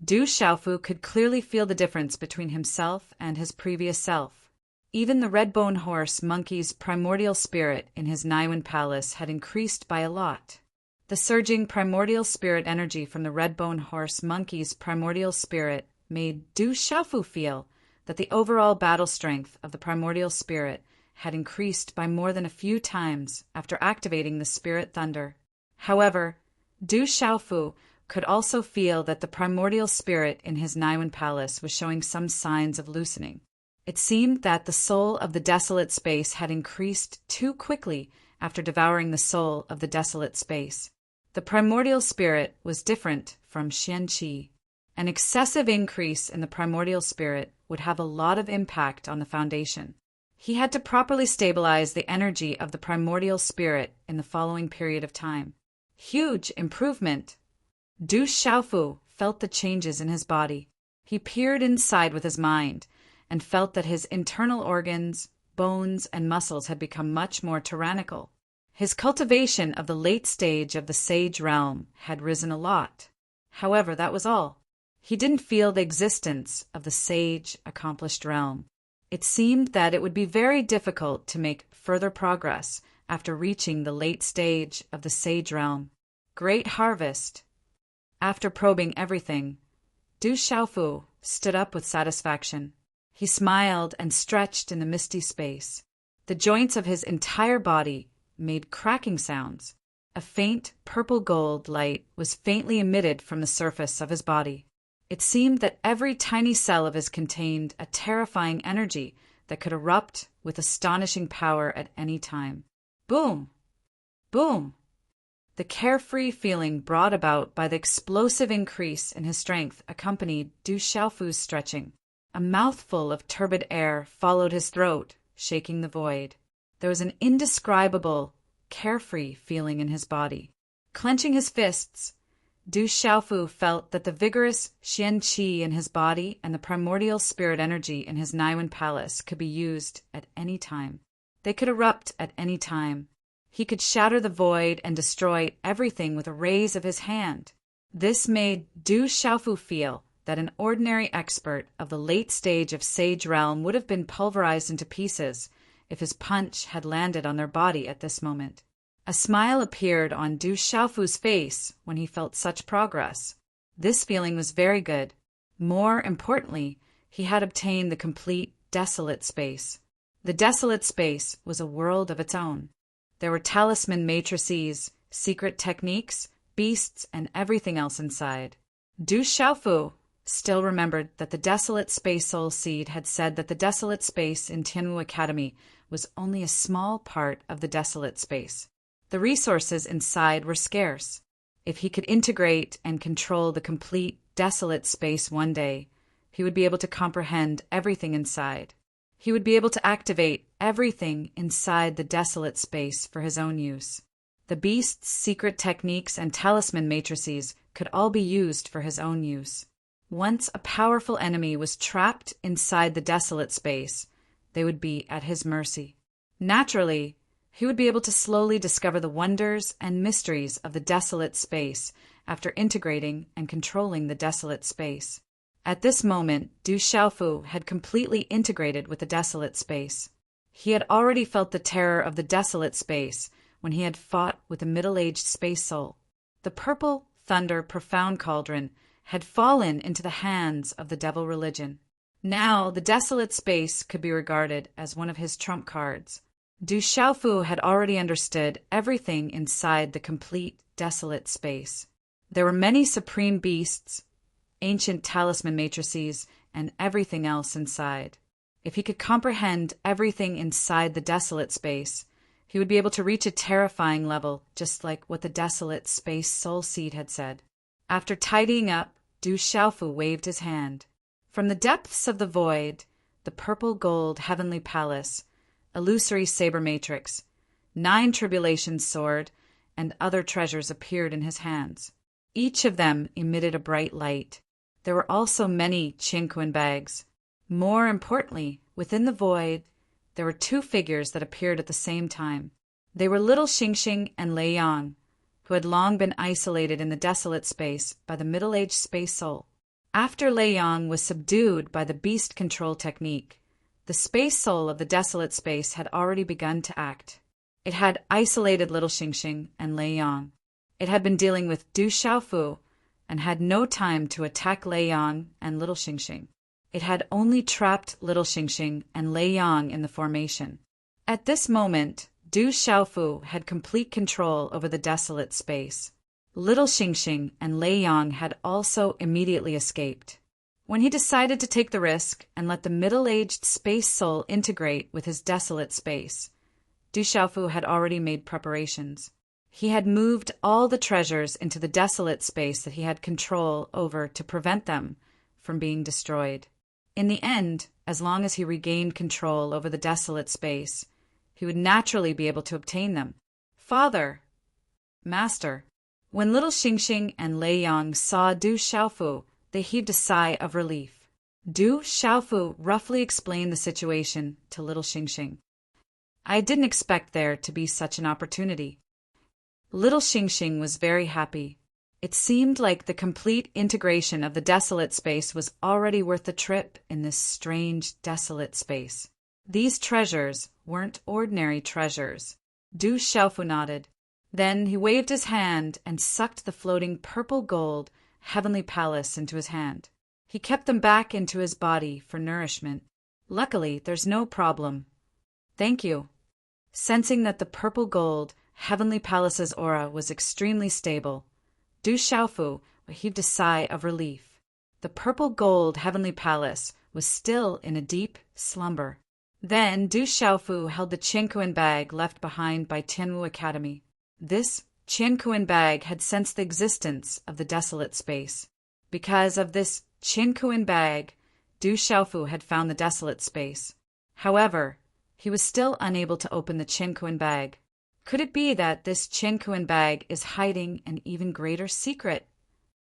Du Xiaofu could clearly feel the difference between himself and his previous self. Even the red-bone horse monkey's primordial spirit in his Naiwen palace had increased by a lot. The surging primordial spirit energy from the red-bone horse monkey's primordial spirit made Du Xiaofu feel that the overall battle strength of the primordial spirit had increased by more than a few times after activating the spirit thunder. However, Du Xiaofu could also feel that the primordial spirit in his Naiwen palace was showing some signs of loosening. It seemed that the soul of the desolate space had increased too quickly after devouring the soul of the desolate space. The primordial spirit was different from Xianqi. An excessive increase in the primordial spirit would have a lot of impact on the foundation. He had to properly stabilize the energy of the primordial spirit in the following period of time. Huge improvement! Du Xiaofu felt the changes in his body. He peered inside with his mind and felt that his internal organs, bones, and muscles had become much more tyrannical. His cultivation of the late stage of the sage realm had risen a lot. However, that was all. He didn't feel the existence of the sage, accomplished realm. It seemed that it would be very difficult to make further progress after reaching the late stage of the sage realm. Great harvest! After probing everything, Du Xiaofu stood up with satisfaction. He smiled and stretched in the misty space. The joints of his entire body made cracking sounds. A faint purple-gold light was faintly emitted from the surface of his body. It seemed that every tiny cell of his contained a terrifying energy that could erupt with astonishing power at any time. Boom! Boom! The carefree feeling brought about by the explosive increase in his strength accompanied Du Xiaofu's stretching. A mouthful of turbid air followed his throat, shaking the void. There was an indescribable, carefree feeling in his body. Clenching his fists, Du Xiaofu felt that the vigorous Xian Qi in his body and the primordial spirit energy in his Naiwen palace could be used at any time. They could erupt at any time. He could shatter the void and destroy everything with a raise of his hand. This made Du Xiaofu feel that an ordinary expert of the late stage of Sage Realm would have been pulverized into pieces if his punch had landed on their body at this moment. A smile appeared on Du Xiaofu's face when he felt such progress. This feeling was very good. More importantly, he had obtained the complete desolate space. The desolate space was a world of its own. There were talisman matrices, secret techniques, beasts, and everything else inside. Du Xiaofu still remembered that the desolate space soul seed had said that the desolate space in Tianwu Academy was only a small part of the desolate space. The resources inside were scarce. If he could integrate and control the complete desolate space one day, he would be able to comprehend everything inside. He would be able to activate everything inside the desolate space for his own use. The beast's secret techniques and talisman matrices could all be used for his own use. Once a powerful enemy was trapped inside the desolate space, they would be at his mercy. Naturally, he would be able to slowly discover the wonders and mysteries of the desolate space after integrating and controlling the desolate space. At this moment, Du Xiaofu had completely integrated with the desolate space. He had already felt the terror of the desolate space when he had fought with the middle-aged space soul. The purple thunder profound cauldron had fallen into the hands of the devil religion. Now the desolate space could be regarded as one of his trump cards. Du Xiaofu had already understood everything inside the complete desolate space. There were many supreme beasts, ancient talisman matrices, and everything else inside. If he could comprehend everything inside the desolate space, he would be able to reach a terrifying level, just like what the desolate space soul seed had said. After tidying up, Du Xiaofu waved his hand. From the depths of the void, the purple-gold heavenly palace, illusory saber matrix, 9 tribulations sword, and other treasures appeared in his hands. Each of them emitted a bright light. There were also many chinquin bags. More importantly, within the void, there were 2 figures that appeared at the same time. They were little Xingxing and Lei Yang, who had long been isolated in the desolate space by the middle-aged space soul. After Lei Yang was subdued by the beast control technique, the space soul of the desolate space had already begun to act. It had isolated little Xingxing and Lei Yang. It had been dealing with Du Xiaofu and had no time to attack Lei Yang and little Xingxing. It had only trapped little Xingxing and Lei Yang in the formation. At this moment, Du Xiaofu had complete control over the desolate space. Little Xingxing and Lei Yang had also immediately escaped. When he decided to take the risk and let the middle-aged space soul integrate with his desolate space, Du Xiaofu had already made preparations. He had moved all the treasures into the desolate space that he had control over to prevent them from being destroyed. In the end, as long as he regained control over the desolate space, he would naturally be able to obtain them. Father, Master. When little Xingxing and Lei Yang saw Du Xiaofu, they heaved a sigh of relief. Du Xiaofu roughly explained the situation to little Xingxing. I didn't expect there to be such an opportunity. Little Xingxing was very happy. It seemed like the complete integration of the desolate space was already worth the trip in this strange, desolate space. These treasures weren't ordinary treasures. Du Xiaofu nodded. Then he waved his hand and sucked the floating purple-gold heavenly palace into his hand. He kept them back into his body for nourishment. Luckily, there's no problem. Thank you. Sensing that the purple-gold heavenly palace's aura was extremely stable, Du Xiaofu heaved a sigh of relief. The purple-gold heavenly palace was still in a deep slumber. Then Du Xiaofu held the Qianquan bag left behind by Tianwu Academy. This Qianquan bag had sensed the existence of the desolate space. Because of this Qianquan bag, Du Xiaofu had found the desolate space. However, he was still unable to open the Qianquan bag. Could it be that this Qianquan bag is hiding an even greater secret?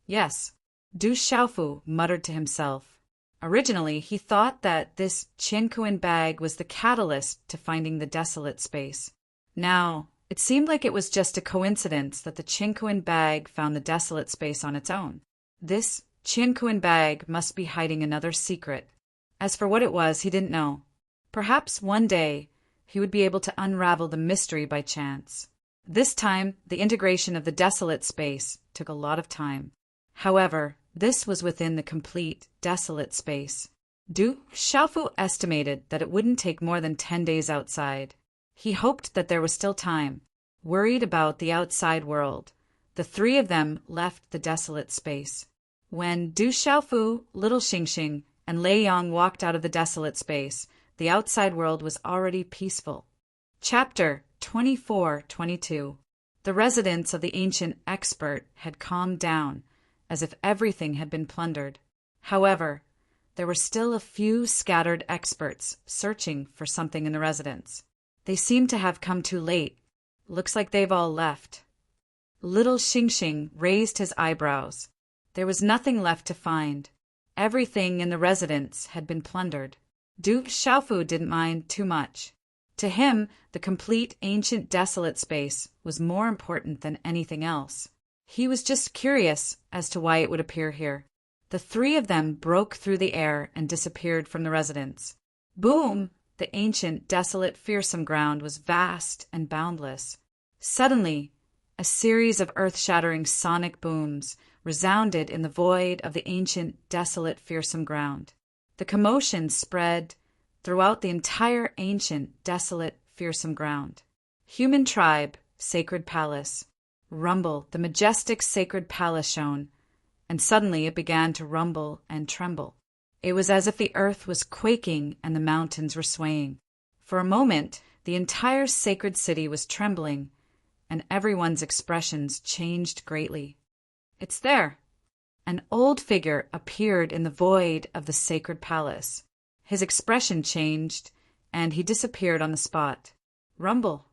Yes, Du Xiaofu muttered to himself. Originally, he thought that this Qianquan bag was the catalyst to finding the desolate space. Now, it seemed like it was just a coincidence that the Qianquan bag found the desolate space on its own. This Qianquan bag must be hiding another secret. As for what it was, he didn't know. Perhaps one day he would be able to unravel the mystery by chance. This time, the integration of the desolate space took a lot of time. However, this was within the complete desolate space. Du Xiaofu estimated that it wouldn't take more than 10 days outside. He hoped that there was still time. Worried about the outside world, the 3 of them left the desolate space. When Du Xiaofu, little Xingxing, and Lei Yang walked out of the desolate space, the outside world was already peaceful. Chapter 24-22. The residents of the ancient expert had calmed down, as if everything had been plundered. However, there were still a few scattered experts searching for something in the residence. They seemed to have come too late. Looks like they've all left. Little Xingxing raised his eyebrows. There was nothing left to find. Everything in the residence had been plundered. Du Xiaofu didn't mind too much. To him, the complete ancient desolate space was more important than anything else. He was just curious as to why it would appear here. The 3 of them broke through the air and disappeared from the residence. Boom! The ancient, desolate, fearsome ground was vast and boundless. Suddenly, a series of earth-shattering sonic booms resounded in the void of the ancient, desolate, fearsome ground. The commotion spread throughout the entire ancient, desolate, fearsome ground. Human tribe, sacred palace. Rumble, the majestic sacred palace shone, and suddenly it began to rumble and tremble. It was as if the earth was quaking and the mountains were swaying. For a moment, the entire sacred city was trembling, and everyone's expressions changed greatly. It's there. An old figure appeared in the void of the sacred palace. His expression changed, and he disappeared on the spot. Rumble,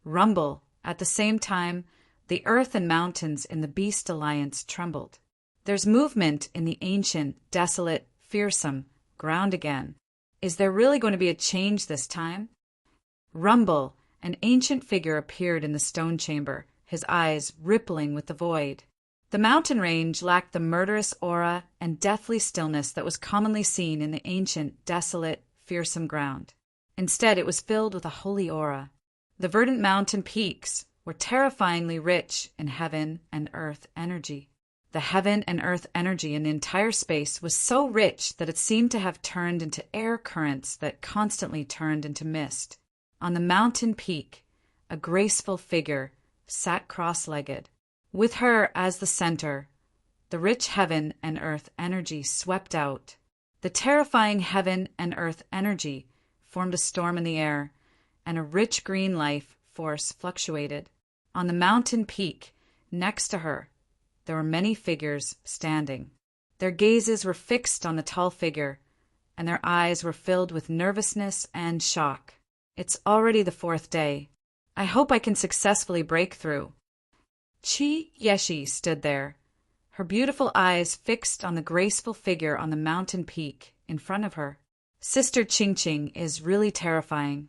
rumble. At the same time, the earth and mountains in the Beast Alliance trembled. There's movement in the ancient, desolate, fearsome ground again. Is there really going to be a change this time? Rumble. An ancient figure appeared in the stone chamber, his eyes rippling with the void. The mountain range lacked the murderous aura and deathly stillness that was commonly seen in the ancient, desolate, fearsome ground. Instead, it was filled with a holy aura. The verdant mountain peaks were terrifyingly rich in heaven and earth energy. The heaven and earth energy in the entire space was so rich that it seemed to have turned into air currents that constantly turned into mist. On the mountain peak, a graceful figure sat cross-legged. With her as the center, the rich heaven and earth energy swept out. The terrifying heaven and earth energy formed a storm in the air, and a rich green life force fluctuated. On the mountain peak, next to her, there were many figures standing. Their gazes were fixed on the tall figure, and their eyes were filled with nervousness and shock. It's already the 4th day. I hope I can successfully break through. Chi Yeshi stood there, her beautiful eyes fixed on the graceful figure on the mountain peak in front of her. Sister Qingqing is really terrifying.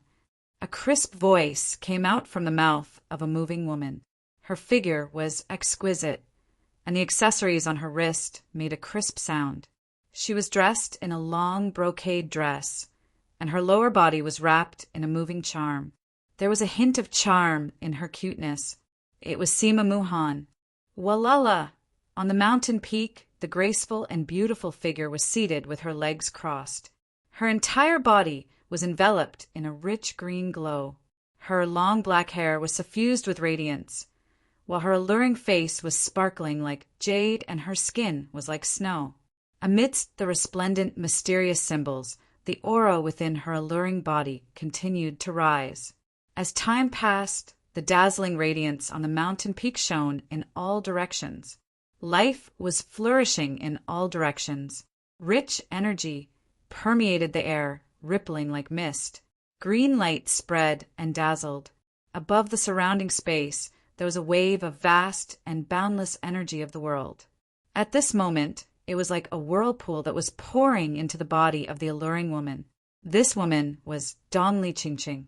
A crisp voice came out from the mouth of a moving woman. Her figure was exquisite, and the accessories on her wrist made a crisp sound. She was dressed in a long brocade dress, and her lower body was wrapped in a moving charm. There was a hint of charm in her cuteness. It was Sima Muhan. Walala! On the mountain peak, the graceful and beautiful figure was seated with her legs crossed. Her entire body was enveloped in a rich green glow. Her long black hair was suffused with radiance, while her alluring face was sparkling like jade and her skin was like snow. Amidst the resplendent, mysterious symbols, the aura within her alluring body continued to rise. As time passed, the dazzling radiance on the mountain peak shone in all directions. Life was flourishing in all directions. Rich energy permeated the air, rippling like mist. Green light spread and dazzled. Above the surrounding space, there was a wave of vast and boundless energy of the world. At this moment, it was like a whirlpool that was pouring into the body of the alluring woman. This woman was Dongli Qingqing.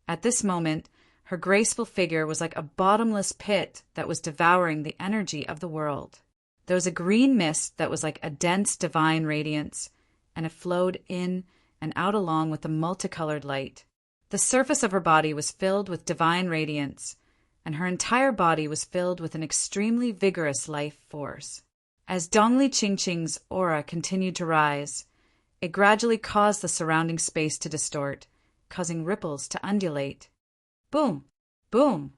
At this moment, her graceful figure was like a bottomless pit that was devouring the energy of the world. There was a green mist that was like a dense divine radiance, and it flowed in and out along with the multicolored light. The surface of her body was filled with divine radiance, and her entire body was filled with an extremely vigorous life force. As Dongli Qingqing's aura continued to rise, it gradually caused the surrounding space to distort, causing ripples to undulate. Boom! Boom!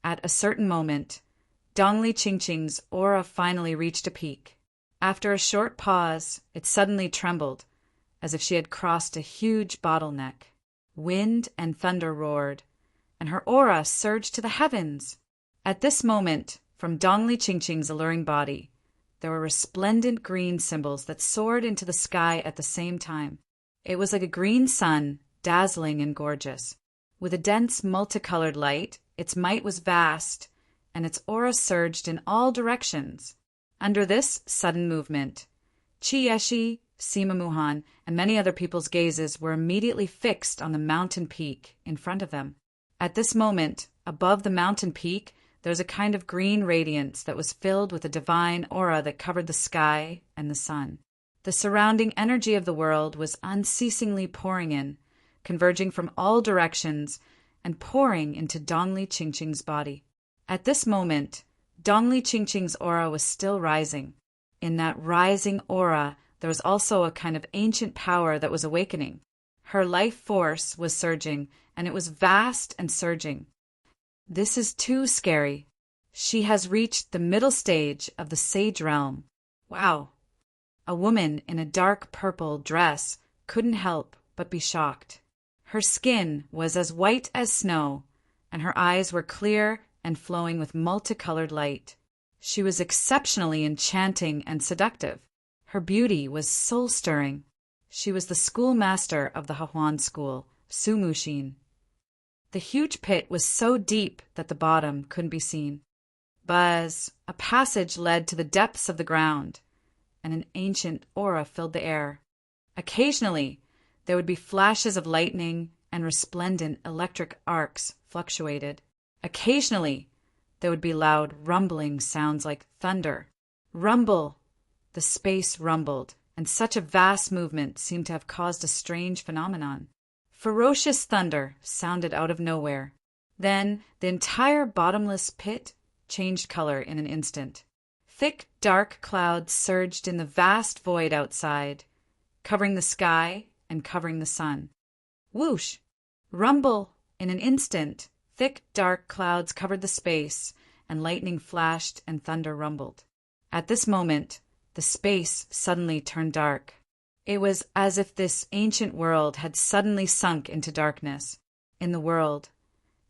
At a certain moment, Dongli Qingqing's aura finally reached a peak. After a short pause, it suddenly trembled, as if she had crossed a huge bottleneck. Wind and thunder roared, and her aura surged to the heavens. At this moment, from Dongli Qingqing's alluring body, there were resplendent green symbols that soared into the sky at the same time. It was like a green sun, dazzling and gorgeous. With a dense, multicolored light, its might was vast, and its aura surged in all directions. Under this sudden movement, Chi Yeshi, Sima Muhan, and many other people's gazes were immediately fixed on the mountain peak in front of them. At this moment, above the mountain peak, there was a kind of green radiance that was filled with a divine aura that covered the sky and the sun. The surrounding energy of the world was unceasingly pouring in, converging from all directions and pouring into Dongli Qingqing's body. At this moment, Dongli Qingqing's aura was still rising. In that rising aura, there was also a kind of ancient power that was awakening. Her life force was surging, and it was vast and surging. This is too scary. She has reached the middle stage of the sage realm. Wow. A woman in a dark purple dress couldn't help but be shocked. Her skin was as white as snow, and her eyes were clear and flowing with multicolored light. She was exceptionally enchanting and seductive. Her beauty was soul-stirring. She was the schoolmaster of the Hahuan school, Sumushin. The huge pit was so deep that the bottom couldn't be seen. Buzz, a passage led to the depths of the ground, and an ancient aura filled the air. Occasionally, there would be flashes of lightning, and resplendent electric arcs fluctuated. Occasionally, there would be loud rumbling sounds like thunder. Rumble! The space rumbled, and such a vast movement seemed to have caused a strange phenomenon. Ferocious thunder sounded out of nowhere. Then the entire bottomless pit changed color in an instant. Thick, dark clouds surged in the vast void outside, covering the sky and covering the sun. Whoosh! Rumble! In an instant, thick, dark clouds covered the space, and lightning flashed and thunder rumbled. At this moment, the space suddenly turned dark. It was as if this ancient world had suddenly sunk into darkness. In the world,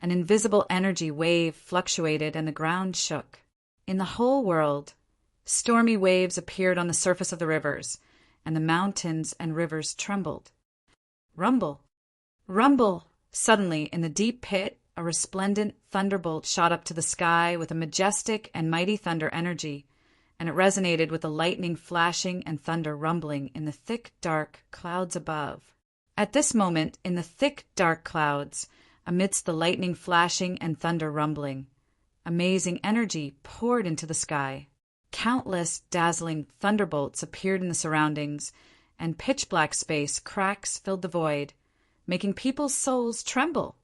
an invisible energy wave fluctuated and the ground shook. In the whole world, stormy waves appeared on the surface of the rivers, and the mountains and rivers trembled. Rumble! Rumble! Suddenly, in the deep pit, a resplendent thunderbolt shot up to the sky with a majestic and mighty thunder energy, and it resonated with the lightning flashing and thunder rumbling in the thick, dark clouds above. At this moment, in the thick, dark clouds, amidst the lightning flashing and thunder rumbling, amazing energy poured into the sky. Countless dazzling thunderbolts appeared in the surroundings, and pitch-black space cracks filled the void, making people's souls tremble.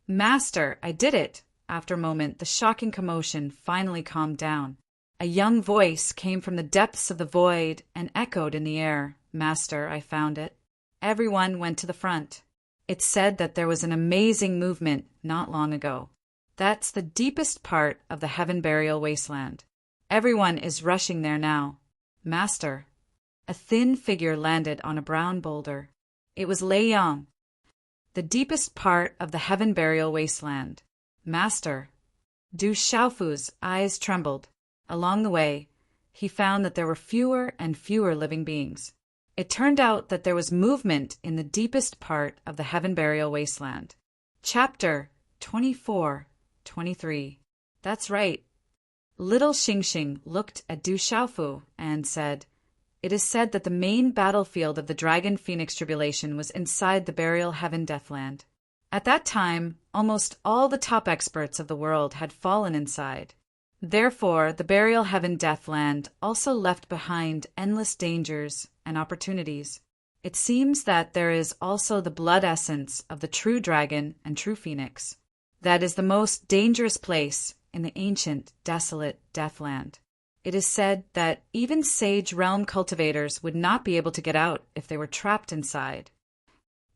"Master, I did it!" After a moment, the shocking commotion finally calmed down. A young voice came from the depths of the void and echoed in the air. "Master, I found it." Everyone went to the front. It said that there was an amazing movement not long ago. That's the deepest part of the Heaven Burial Wasteland. Everyone is rushing there now. "Master." A thin figure landed on a brown boulder. It was Lei Yang. "The deepest part of the Heaven Burial Wasteland. Master." Du Xiaofu's eyes trembled. Along the way, he found that there were fewer and fewer living beings. It turned out that there was movement in the deepest part of the Heaven Burial Wasteland. Chapter 24-23. That's right. Little Xingxing looked at Du Xiaofu and said, "It is said that the main battlefield of the Dragon Phoenix Tribulation was inside the Burial Heaven Deathland. At that time, almost all the top experts of the world had fallen inside. Therefore, the Burial Heaven Deathland also left behind endless dangers and opportunities. It seems that there is also the blood essence of the true dragon and true phoenix. That is the most dangerous place in the ancient, desolate Deathland. It is said that even sage realm cultivators would not be able to get out if they were trapped inside."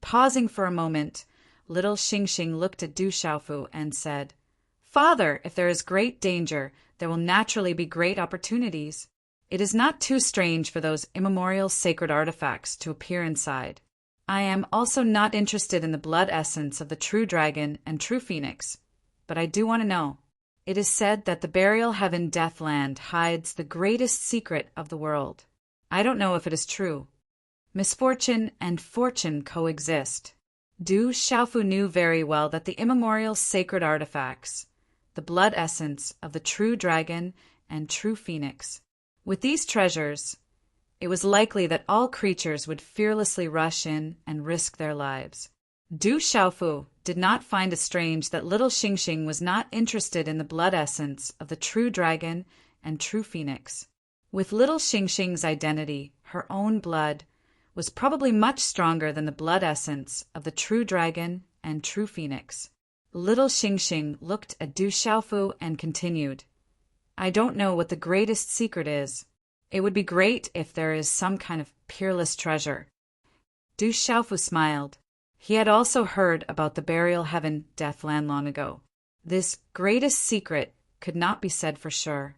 Pausing for a moment, little Xingxing looked at Du Xiaofu and said, "Father, if there is great danger, there will naturally be great opportunities. It is not too strange for those immemorial sacred artifacts to appear inside. I am also not interested in the blood essence of the true dragon and true phoenix, but I do want to know. It is said that the Burial Heaven Deathland hides the greatest secret of the world. I don't know if it is true. Misfortune and fortune coexist." Du Xiaofu knew very well that the immemorial sacred artifacts, the blood essence of the true dragon and true phoenix. With these treasures, it was likely that all creatures would fearlessly rush in and risk their lives. Du Xiaofu did not find it strange that little Xingxing was not interested in the blood essence of the true dragon and true phoenix. With little Xingxing's identity, her own blood was probably much stronger than the blood essence of the true dragon and true phoenix. Little Xingxing looked at Du Xiaofu and continued, "I don't know what the greatest secret is. It would be great if there is some kind of peerless treasure." Du Xiaofu smiled. He had also heard about the Burial Heaven Deathland long ago. This greatest secret could not be said for sure.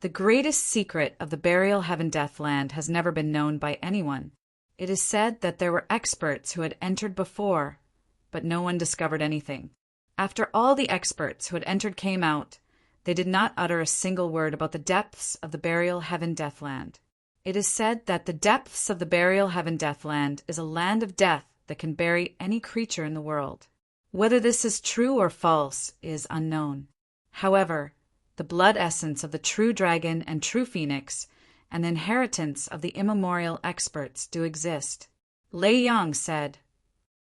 The greatest secret of the Burial Heaven Deathland has never been known by anyone. It is said that there were experts who had entered before, but no one discovered anything. After all the experts who had entered came out, They did not utter a single word about the depths of the burial heaven deathland. It is said that the depths of the burial heaven deathland is a land of death that can bury any creature in the world. Whether this is true or false is unknown. However, the blood essence of the true dragon and true phoenix and the inheritance of the immemorial experts do exist. Lei Yang said,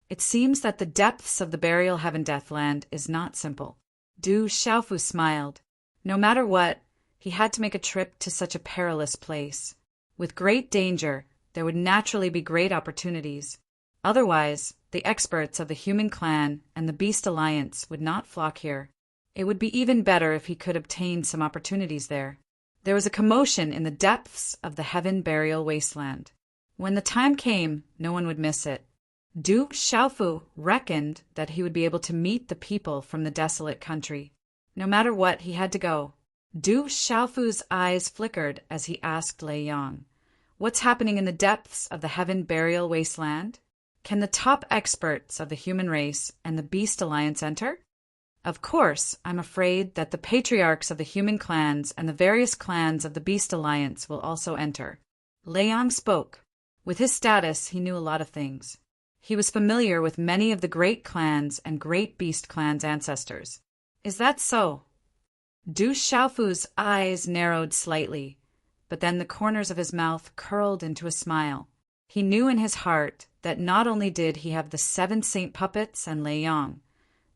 "It seems that the depths of the burial heaven deathland is not simple." Du Xiaofu smiled. No matter what, he had to make a trip to such a perilous place. With great danger, there would naturally be great opportunities. Otherwise, the experts of the human clan and the beast alliance would not flock here. It would be even better if he could obtain some opportunities there. There was a commotion in the depths of the heaven burial wasteland. When the time came, no one would miss it. Du Xiaofu reckoned that he would be able to meet the people from the desolate country. No matter what, he had to go. Du Xiaofu's eyes flickered as he asked Lei Yang, "What's happening in the depths of the heaven burial wasteland? Can the top experts of the human race and the beast alliance enter?" "Of course, I'm afraid that the patriarchs of the human clans and the various clans of the beast alliance will also enter." Lei Yang spoke. With his status, he knew a lot of things. He was familiar with many of the great clans and great beast clans' ancestors. "Is that so?" Du Xiaofu's eyes narrowed slightly, but then the corners of his mouth curled into a smile. He knew in his heart that not only did he have the 7 saint puppets and Lei Yang,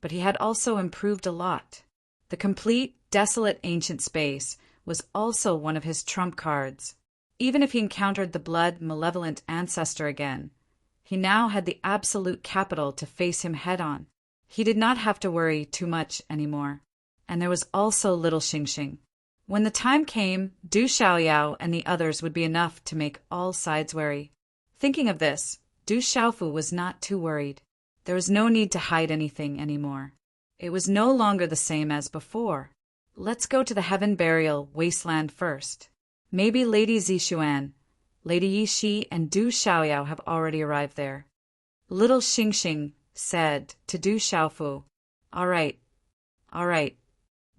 but he had also improved a lot. The complete, desolate ancient space was also one of his trump cards. Even if he encountered the blood malevolent ancestor again, he now had the absolute capital to face him head-on. He did not have to worry too much anymore. And there was also little Xingxing. When the time came, Du Xiaoyao and the others would be enough to make all sides wary. Thinking of this, Du Xiaofu was not too worried. There was no need to hide anything anymore. It was no longer the same as before. Let's go to the heaven burial wasteland first. Maybe Lady Zixuan, Lady Yishi, and Du Xiaoyao have already arrived there. Little Xingxing said to Du Xiaofu, All right.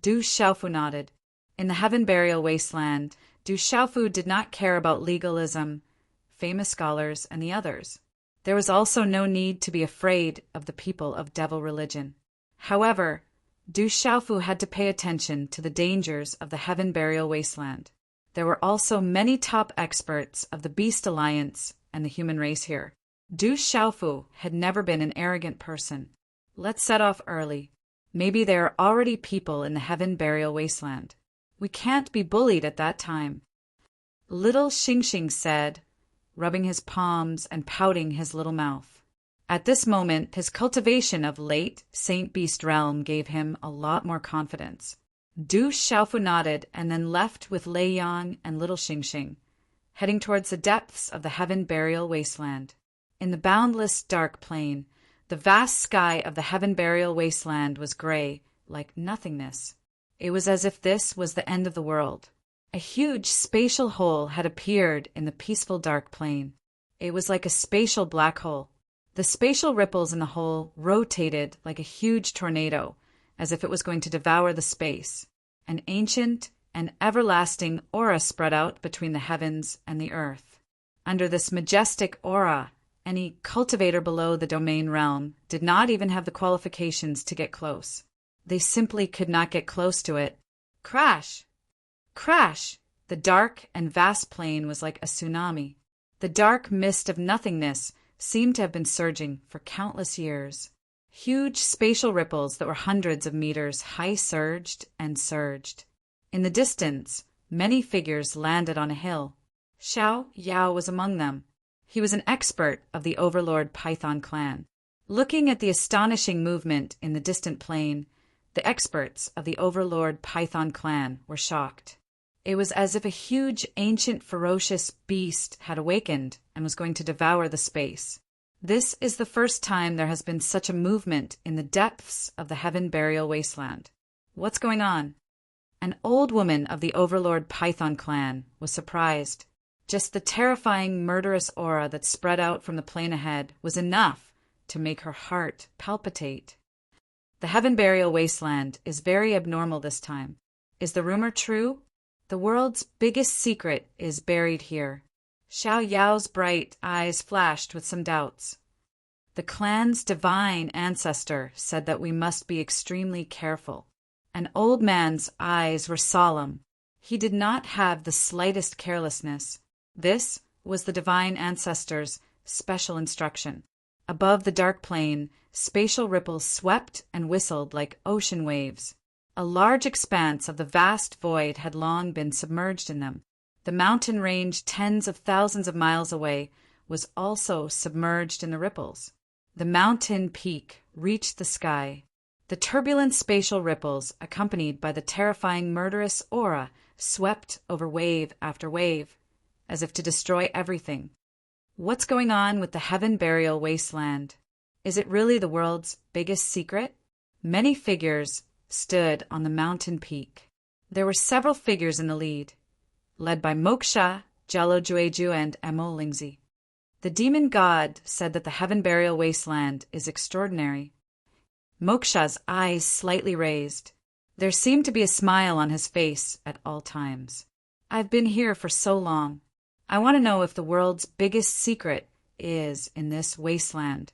Du Xiaofu nodded. In the heaven burial wasteland, Du Xiaofu did not care about legalism, famous scholars, and the others. There was also no need to be afraid of the people of devil religion. However, Du Xiaofu had to pay attention to the dangers of the heaven burial wasteland. There were also many top experts of the beast alliance and the human race here. Du Xiaofu had never been an arrogant person. Let's set off early. Maybe there are already people in the heaven burial wasteland. We can't be bullied at that time. Little Xingxing said, rubbing his palms and pouting his little mouth. At this moment, his cultivation of late Saint Beast realm gave him a lot more confidence. Du Xiaofu nodded and then left with Lei Yang and little Xingxing, heading towards the depths of the heaven burial wasteland. In the boundless dark plain, the vast sky of the heaven burial wasteland was gray, like nothingness. It was as if this was the end of the world. A huge spatial hole had appeared in the peaceful dark plain. It was like a spatial black hole. The spatial ripples in the hole rotated like a huge tornado, as if it was going to devour the space. An ancient and everlasting aura spread out between the heavens and the earth. Under this majestic aura, any cultivator below the domain realm did not even have the qualifications to get close. They simply could not get close to it. Crash! Crash! The dark and vast plain was like a tsunami. The dark mist of nothingness seemed to have been surging for countless years. Huge spatial ripples that were hundreds of meters high surged and surged. In the distance, many figures landed on a hill. Xiao Yao was among them. He was an expert of the Overlord Python clan. Looking at the astonishing movement in the distant plain, the experts of the Overlord Python clan were shocked. It was as if a huge, ancient, ferocious beast had awakened and was going to devour the space. This is the first time there has been such a movement in the depths of the heaven burial wasteland. What's going on? An old woman of the Overlord Python clan was surprised. Just the terrifying, murderous aura that spread out from the plain ahead was enough to make her heart palpitate. The heaven burial wasteland is very abnormal this time. Is the rumor true? The world's biggest secret is buried here. Xiao Yao's bright eyes flashed with some doubts. The clan's divine ancestor said that we must be extremely careful. An old man's eyes were solemn. He did not have the slightest carelessness. This was the divine ancestor's special instruction. Above the dark plain, spatial ripples swept and whistled like ocean waves. A large expanse of the vast void had long been submerged in them. The mountain range tens of thousands of miles away was also submerged in the ripples. The mountain peak reached the sky. The turbulent spatial ripples, accompanied by the terrifying murderous aura, swept over wave after wave, as if to destroy everything. What's going on with the heaven burial wasteland? Is it really the world's biggest secret? Many figures stood on the mountain peak. There were several figures in the lead, led by Moksha, Jalo Jueju, and Emo Lingzi. The demon god said that the heaven burial wasteland is extraordinary. Moksha's eyes slightly raised. There seemed to be a smile on his face at all times. I've been here for so long. I want to know if the world's biggest secret is in this wasteland.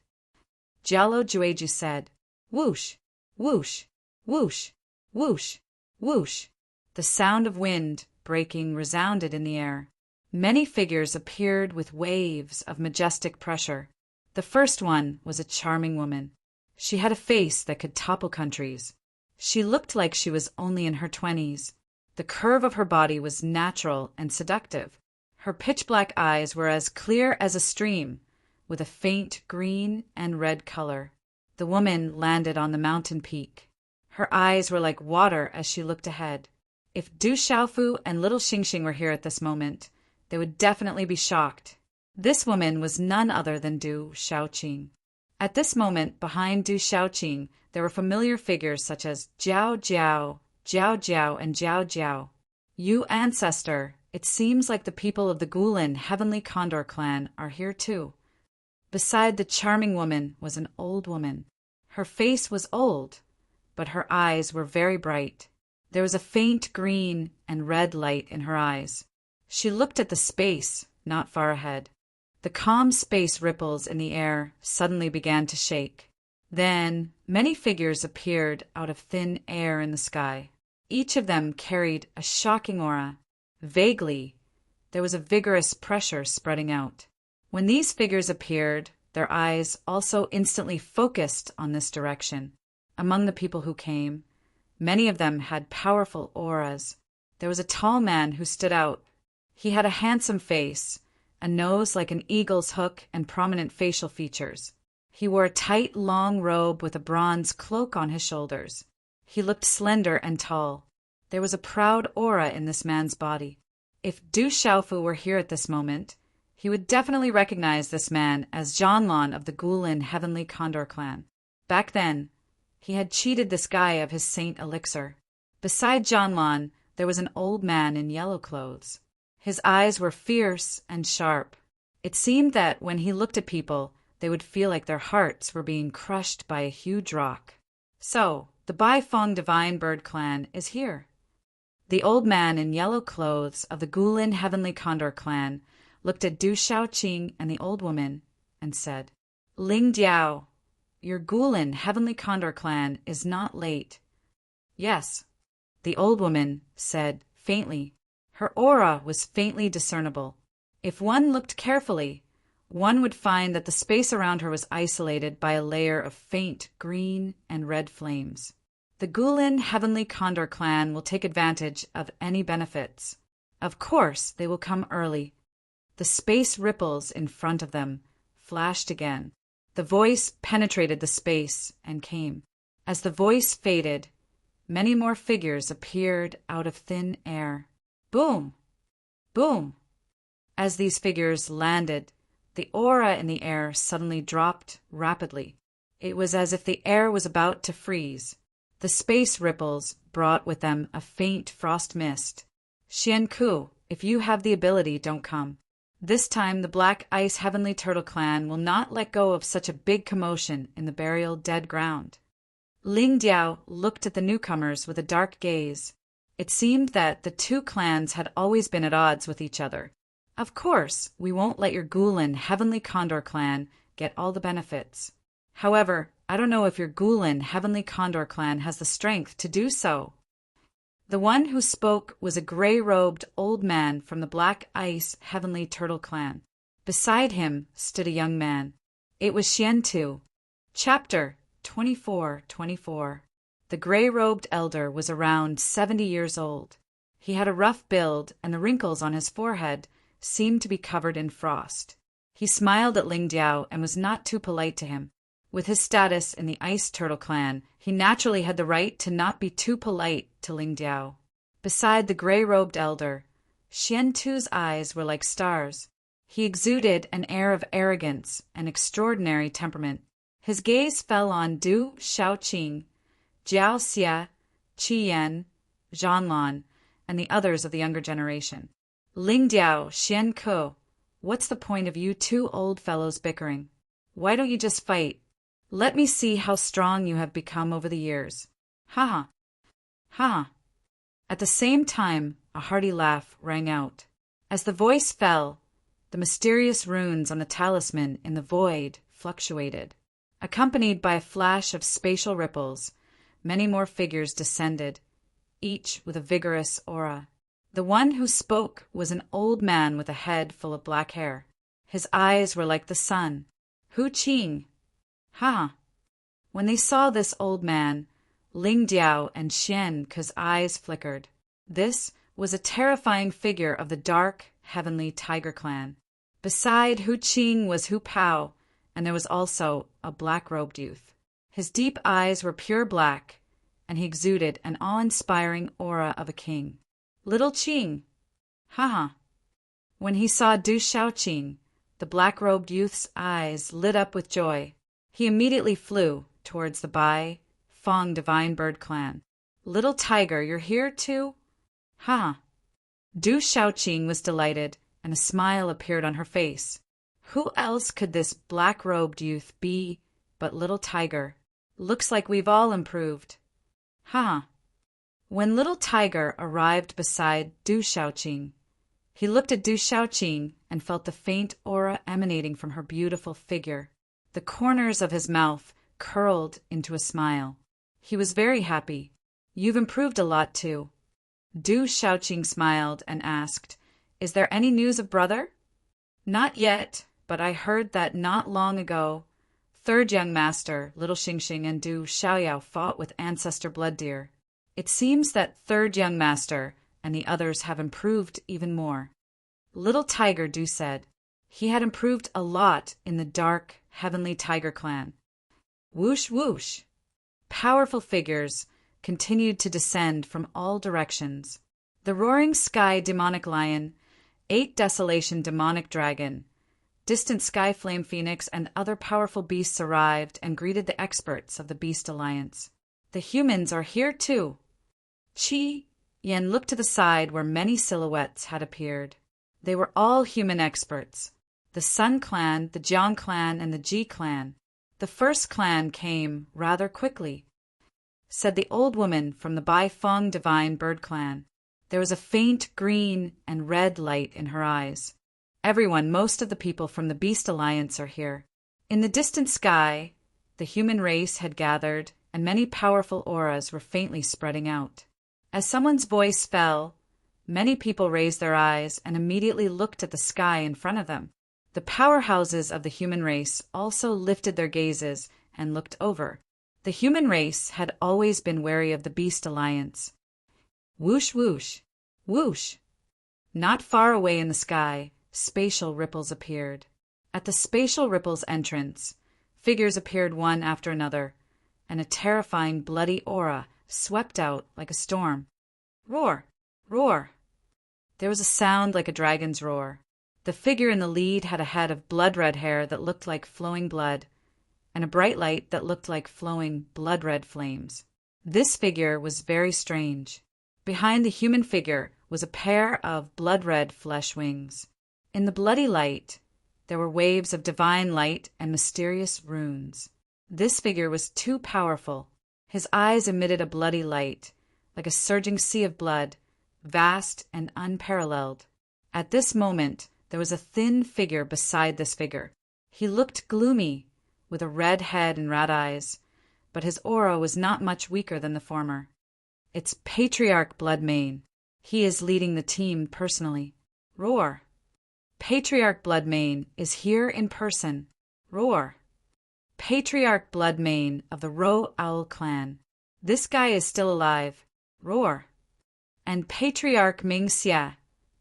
Jalo Jueju said, "Whoosh, whoosh, whoosh, whoosh, whoosh." The sound of wind breaking resounded in the air. Many figures appeared with waves of majestic pressure. The first one was a charming woman. She had a face that could topple countries. She looked like she was only in her 20s. The curve of her body was natural and seductive. Her pitch-black eyes were as clear as a stream, with a faint green and red color. The woman landed on the mountain peak. Her eyes were like water as she looked ahead. If Du Xiaofu and little Xingxing were here at this moment, they would definitely be shocked. This woman was none other than Du Xiaoqing. At this moment, behind Du Xiaoqing, there were familiar figures such as Jiao Jiao, Jiao Jiao, and Jiao Jiao. You ancestor, it seems like the people of the Guilin Heavenly Condor clan are here too. Beside the charming woman was an old woman. Her face was old, but her eyes were very bright. There was a faint green and red light in her eyes. She looked at the space not far ahead. The calm space ripples in the air suddenly began to shake. Then many figures appeared out of thin air in the sky. Each of them carried a shocking aura. Vaguely, there was a vigorous pressure spreading out. When these figures appeared, their eyes also instantly focused on this direction. Among the people who came, many of them had powerful auras. There was a tall man who stood out. He had a handsome face, a nose like an eagle's hook, and prominent facial features. He wore a tight, long robe with a bronze cloak on his shoulders. He looked slender and tall. There was a proud aura in this man's body. If Du Xiaofu were here at this moment, he would definitely recognize this man as Zhanlan of the Guilin Heavenly Condor clan. Back then, he had cheated this guy of his saint elixir. Beside Zhanlan, there was an old man in yellow clothes. His eyes were fierce and sharp. It seemed that when he looked at people, they would feel like their hearts were being crushed by a huge rock. So, the Baifeng Divine Bird clan is here. The old man in yellow clothes of the Guilin Heavenly Condor clan looked at Du Xiaoqing and the old woman and said, "Ling Diao, your Guilin Heavenly Condor clan is not late." "Yes," the old woman said faintly. Her aura was faintly discernible. If one looked carefully, one would find that the space around her was isolated by a layer of faint green and red flames. The Guilin Heavenly Condor clan will take advantage of any benefits. Of course, they will come early. The space ripples in front of them flashed again. The voice penetrated the space and came. As the voice faded, many more figures appeared out of thin air. Boom! Boom! As these figures landed, the aura in the air suddenly dropped rapidly. It was as if the air was about to freeze. The space ripples brought with them a faint frost mist. "Xianku, if you have the ability, don't come." This time the Black Ice Heavenly Turtle clan will not let go of such a big commotion in the burial dead ground. Ling Diao looked at the newcomers with a dark gaze. It seemed that the two clans had always been at odds with each other. Of course, we won't let your Gulen Heavenly Condor clan get all the benefits. However, I don't know if your Gulen Heavenly Condor clan has the strength to do so. The one who spoke was a gray-robed old man from the Black Ice Heavenly Turtle clan. Beside him stood a young man. It was Xiantu. Chapter 24:24. The gray-robed elder was around 70 years old. He had a rough build, and the wrinkles on his forehead seemed to be covered in frost. He smiled at Ling Diao and was not too polite to him. With his status in the Ice Turtle clan, he naturally had the right to not be too polite to Ling Diao. Beside the gray-robed elder, Xiantu's eyes were like stars. He exuded an air of arrogance and extraordinary temperament. His gaze fell on Du Shaoqing, Jiao Xia, Qi Yan, Zhanlan, and the others of the younger generation. Ling Diao, Xian Ke, what's the point of you two old fellows bickering? Why don't you just fight? Let me see how strong you have become over the years. Ha ha. Ha. At the same time, a hearty laugh rang out. As the voice fell, the mysterious runes on the talisman in the void fluctuated. Accompanied by a flash of spatial ripples, many more figures descended, each with a vigorous aura. The one who spoke was an old man with a head full of black hair. His eyes were like the sun. Hu Qing. Ha! When they saw this old man, Ling Diao and Xian Ke's eyes flickered. This was a terrifying figure of the dark, heavenly tiger clan. Beside Hu Qing was Hu Pao, and there was also a black-robed youth. His deep eyes were pure black, and he exuded an awe-inspiring aura of a king. Little Qing. Ha ha. When he saw Du Shaoqing, the black-robed youth's eyes lit up with joy. He immediately flew towards the Bai Fong Divine Bird clan. Little tiger, you're here too? Ha ha. Du Shaoqing was delighted, and a smile appeared on her face. Who else could this black-robed youth be but little tiger? Looks like we've all improved. Ha ha. When little tiger arrived beside Du Shaoqing, he looked at Du Shaoqing and felt the faint aura emanating from her beautiful figure. The corners of his mouth curled into a smile. He was very happy. You've improved a lot too. Du Shaoqing smiled and asked, Is there any news of brother? Not yet, but I heard that not long ago, third young master, little Xingxing and Du Xiaoyao fought with ancestor blood deer. It seems that third young master and the others have improved even more. Little tiger, Du said. He had improved a lot in the dark, heavenly tiger clan. Whoosh whoosh. Powerful figures continued to descend from all directions. The roaring sky demonic lion, 8 desolation demonic dragon, distant sky flame phoenix, and other powerful beasts arrived and greeted the experts of the Beast Alliance. The humans are here too. Qi Yan looked to the side where many silhouettes had appeared. They were all human experts. The Sun clan, the Jiang clan, and the Ji clan. The first clan came rather quickly, said the old woman from the Bai Fong Divine Bird clan. There was a faint green and red light in her eyes. Everyone, most of the people from the Beast Alliance are here. In the distant sky, the human race had gathered, and many powerful auras were faintly spreading out. As someone's voice fell, many people raised their eyes and immediately looked at the sky in front of them. The powerhouses of the human race also lifted their gazes and looked over. The human race had always been wary of the Beast Alliance. Whoosh whoosh, whoosh. Not far away in the sky, spatial ripples appeared. At the spatial ripples entrance, figures appeared one after another, and a terrifying bloody aura swept out like a storm. Roar, roar. There was a sound like a dragon's roar. The figure in the lead had a head of blood-red hair that looked like flowing blood, and a bright light that looked like flowing blood-red flames. This figure was very strange. Behind the human figure was a pair of blood-red flesh wings. In the bloody light, there were waves of divine light and mysterious runes. This figure was too powerful. His eyes emitted a bloody light, like a surging sea of blood, vast and unparalleled. At this moment, there was a thin figure beside this figure. He looked gloomy, with a red head and red eyes, but his aura was not much weaker than the former. It's Patriarch Bloodmane. He is leading the team personally. Roar. Patriarch Bloodmane is here in person. Roar. Patriarch Bloodmane of the Ro Owl clan. This guy is still alive. Roar. And Patriarch Ming Xia,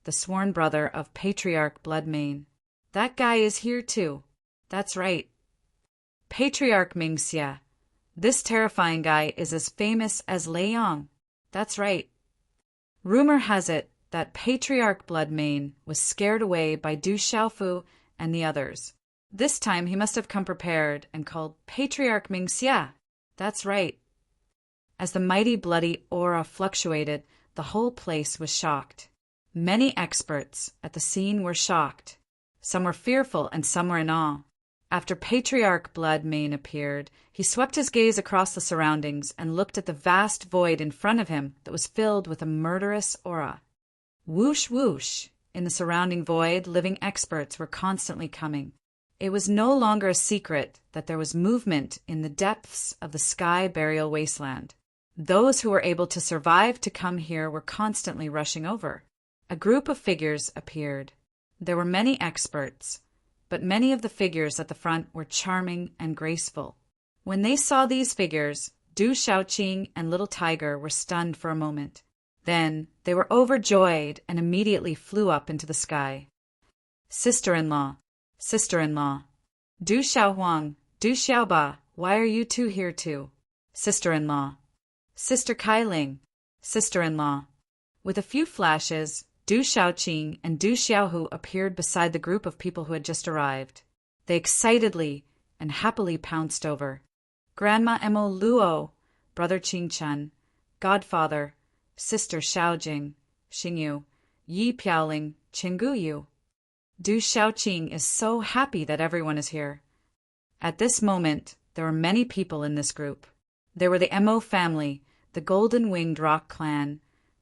the sworn brother of Patriarch Bloodmane. That guy is here too. That's right. Patriarch Ming Xia. This terrifying guy is as famous as Lei Yong. That's right. Rumor has it that Patriarch Bloodmane was scared away by Du Xiaofu and the others. This time he must have come prepared and called Patriarch Ming Xia. That's right. As the mighty bloody aura fluctuated, the whole place was shocked. Many experts at the scene were shocked. Some were fearful and some were in awe. After Patriarch Bloodmane appeared, he swept his gaze across the surroundings and looked at the vast void in front of him that was filled with a murderous aura. Whoosh whoosh! In the surrounding void, living experts were constantly coming. It was no longer a secret that there was movement in the depths of the sky burial wasteland. Those who were able to survive to come here were constantly rushing over. A group of figures appeared. There were many experts, but many of the figures at the front were charming and graceful. When they saw these figures, Du Xiaoqing and Little Tiger were stunned for a moment. Then they were overjoyed and immediately flew up into the sky. Sister-in-law, sister-in-law. Du Xiaohuang, Du Xiaoba, why are you two here too? Sister-in-law. Sister Kailing, sister-in-law. With a few flashes, Du Xiaoqing and Du Xiaohu appeared beside the group of people who had just arrived. They excitedly and happily pounced over. Grandma Emo Luo, Brother Qingchen, Godfather, Sister Xiaojing, Xingyu, Yi Piaoling, Qingguyu. Du Xiaoqing is so happy that everyone is here. At this moment, there were many people in this group. There were the Emo family, the Golden-Winged Rock clan,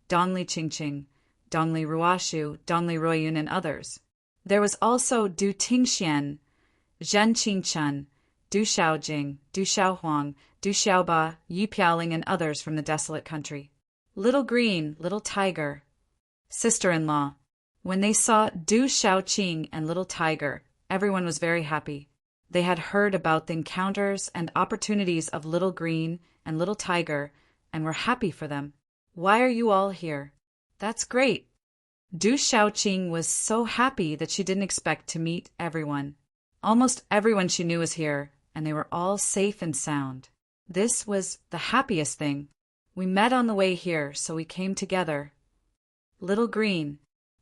Dongli Qingqing, Dongli Ruoshu, Dongli Ruoyun, and others. There was also Du Tingxian, Zhen Qingchen, Du Xiaojing, Du Xiaohuang, Du Xiaoba, Yi Piaoling, and others from the desolate country. Little Green, Little Tiger. Sister-in-law. When they saw Du Xiaoqing and Little Tiger, everyone was very happy. They had heard about the encounters and opportunities of Little Green and Little Tiger and were happy for them. Why are you all here? That's great. Du Xiaoqing was so happy that she didn't expect to meet everyone. Almost everyone she knew was here, and they were all safe and sound. This was the happiest thing. We met on the way here, so we came together. Little Green.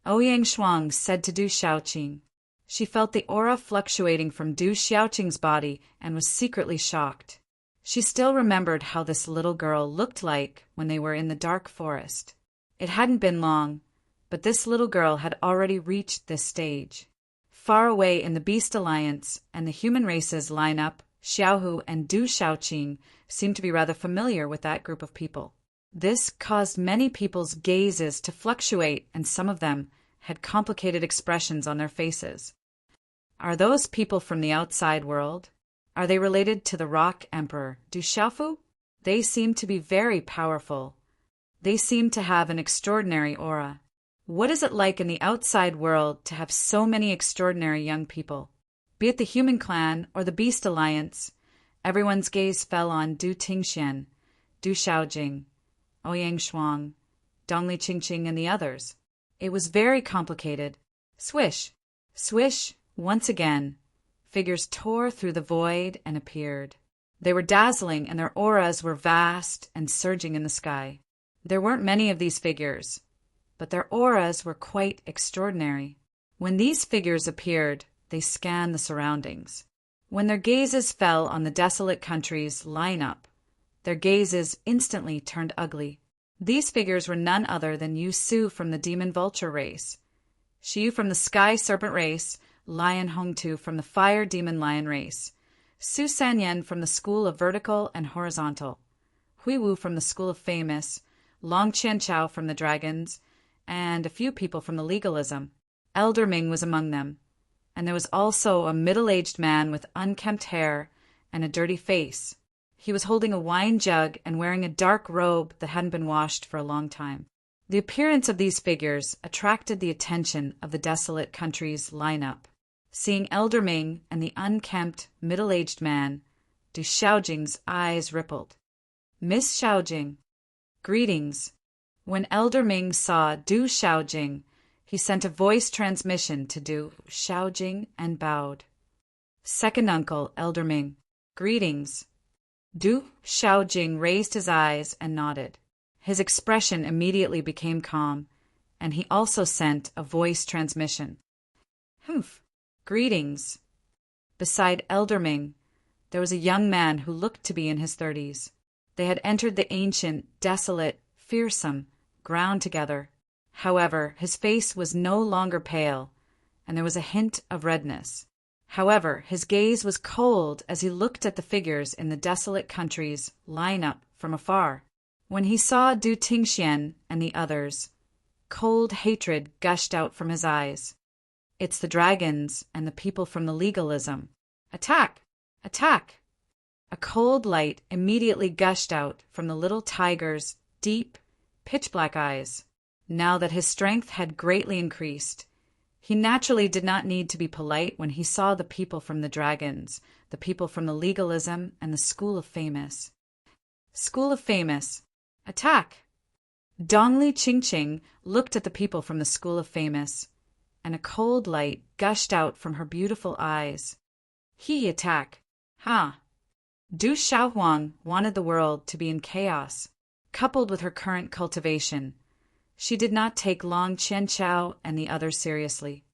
Ouyang Shuang said to Du Xiaoqing. She felt the aura fluctuating from Du Xiaoqing's body and was secretly shocked. She still remembered how this little girl looked like when they were in the dark forest. It hadn't been long, but this little girl had already reached this stage. Far away in the Beast Alliance and the human races lineup, Xiaohu and Du Xiaoqing seemed to be rather familiar with that group of people. This caused many people's gazes to fluctuate, and some of them had complicated expressions on their faces. Are those people from the outside world? Are they related to the Rock Emperor, Du Xiaofu? They seem to be very powerful. They seem to have an extraordinary aura. What is it like in the outside world to have so many extraordinary young people? Be it the human clan or the Beast Alliance, everyone's gaze fell on Du Tingxian, Du Xiaojing, Ouyang Shuang, Dongli Qingqing, and the others. It was very complicated. Swish, swish, once again. Figures tore through the void and appeared. They were dazzling, and their auras were vast and surging in the sky. There weren't many of these figures, but their auras were quite extraordinary. When these figures appeared, they scanned the surroundings. When their gazes fell on the desolate country's lineup, their gazes instantly turned ugly. These figures were none other than Yu Su from the Demon Vulture race, Xiu from the Sky Serpent race, Lion Hongtu from the Fire Demon Lion race, Su Sanyan from the School of Vertical and Horizontal, Hui Wu from the School of Famous, Long Qianchao from the dragons, and a few people from the legalism. Elder Ming was among them, and there was also a middle-aged man with unkempt hair and a dirty face. He was holding a wine jug and wearing a dark robe that hadn't been washed for a long time. The appearance of these figures attracted the attention of the desolate country's lineup. Seeing Elder Ming and the unkempt, middle-aged man, Du Xiaojing's eyes rippled. Miss Xiaojing, greetings. When Elder Ming saw Du Xiaojing, he sent a voice transmission to Du Xiaojing and bowed. Second uncle, Elder Ming, greetings. Du Xiaojing raised his eyes and nodded. His expression immediately became calm, and he also sent a voice transmission. Humph. Greetings. Beside Elder Ming, there was a young man who looked to be in his 30s. They had entered the ancient, desolate, fearsome ground together. However, his face was no longer pale, and there was a hint of redness. However, his gaze was cold as he looked at the figures in the desolate country's lineup from afar. When he saw Du Tingxian and the others, cold hatred gushed out from his eyes. It's the dragons and the people from the legalism. Attack! Attack! A cold light immediately gushed out from the little tiger's deep, pitch-black eyes. Now that his strength had greatly increased, he naturally did not need to be polite when he saw the people from the dragons, the people from the legalism, and the School of Famous. School of Famous. Attack! Dongli Qingqing looked at the people from the School of Famous, and a cold light gushed out from her beautiful eyes. He attack. Ha! Du Xiaohuang wanted the world to be in chaos. Coupled with her current cultivation, she did not take Long Qianchao and the others seriously.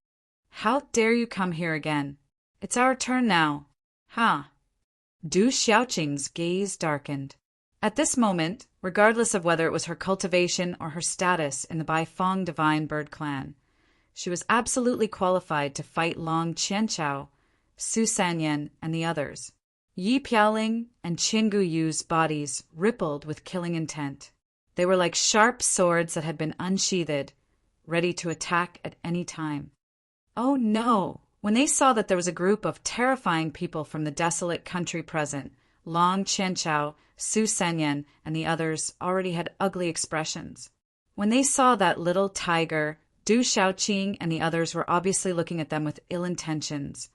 How dare you come here again? It's our turn now. Ha! Du Xiaoqing's gaze darkened. At this moment, regardless of whether it was her cultivation or her status in the Baifeng Divine Bird Clan, she was absolutely qualified to fight Long Qianchao, Su Sanyan, and the others. Yi Piaoling and Qin Guyu's bodies rippled with killing intent. They were like sharp swords that had been unsheathed, ready to attack at any time. Oh no! When they saw that there was a group of terrifying people from the desolate country present, Long Qianchao, Su Sanyan, and the others already had ugly expressions. When they saw that little tiger, Du Xiaoqing and the others were obviously looking at them with ill intentions.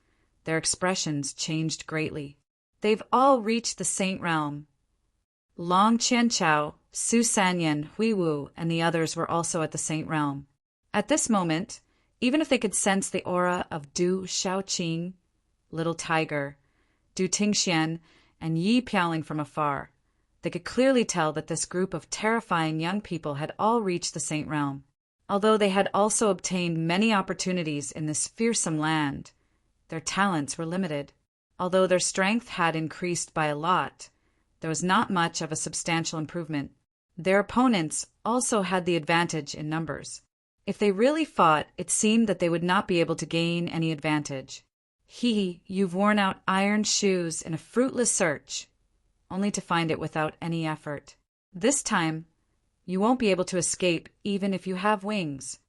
Their expressions changed greatly. They've all reached the Saint Realm. Long Qianchao, Su Sanyan, Hui Wu, and the others were also at the Saint Realm. At this moment, even if they could sense the aura of Du Xiaoqing, Little Tiger, Du Tingxian, and Yi Piaoling from afar, they could clearly tell that this group of terrifying young people had all reached the Saint Realm. Although they had also obtained many opportunities in this fearsome land, their talents were limited. Although their strength had increased by a lot, there was not much of a substantial improvement. Their opponents also had the advantage in numbers. If they really fought, it seemed that they would not be able to gain any advantage. You've worn out iron shoes in a fruitless search, only to find it without any effort. This time, you won't be able to escape even if you have wings.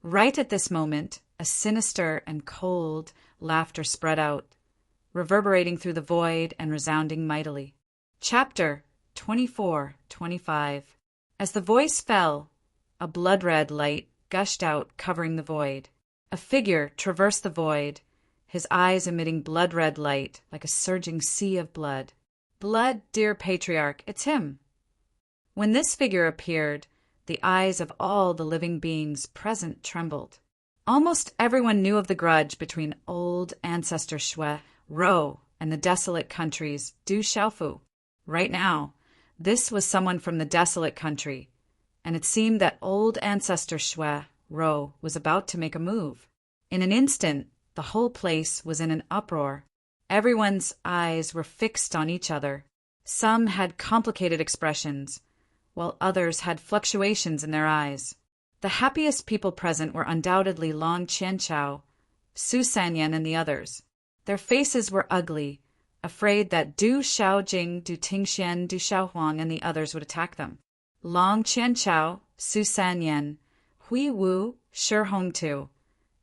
Right at this moment, a sinister and cold laughter spread out, reverberating through the void and resounding mightily. Chapter 24-25. As the voice fell, a blood-red light gushed out, covering the void. A figure traversed the void, his eyes emitting blood-red light like a surging sea of blood. Blood, dear patriarch, it's him. When this figure appeared, the eyes of all the living beings present trembled. Almost everyone knew of the grudge between old ancestor Shui, Rou, and the desolate country's Du Xiaofu. Right now, this was someone from the desolate country, and it seemed that old ancestor Shui, Rou, was about to make a move. In an instant, the whole place was in an uproar. Everyone's eyes were fixed on each other. Some had complicated expressions, while others had fluctuations in their eyes. The happiest people present were undoubtedly Long Qianchao, Su Sanyan, and the others. Their faces were ugly, afraid that Du Xiaojing, Du Tingxian, Du Xiaohuang, and the others would attack them. Long Qian Chao, Su San Yen, Hui Wu, Shi Hong Tu,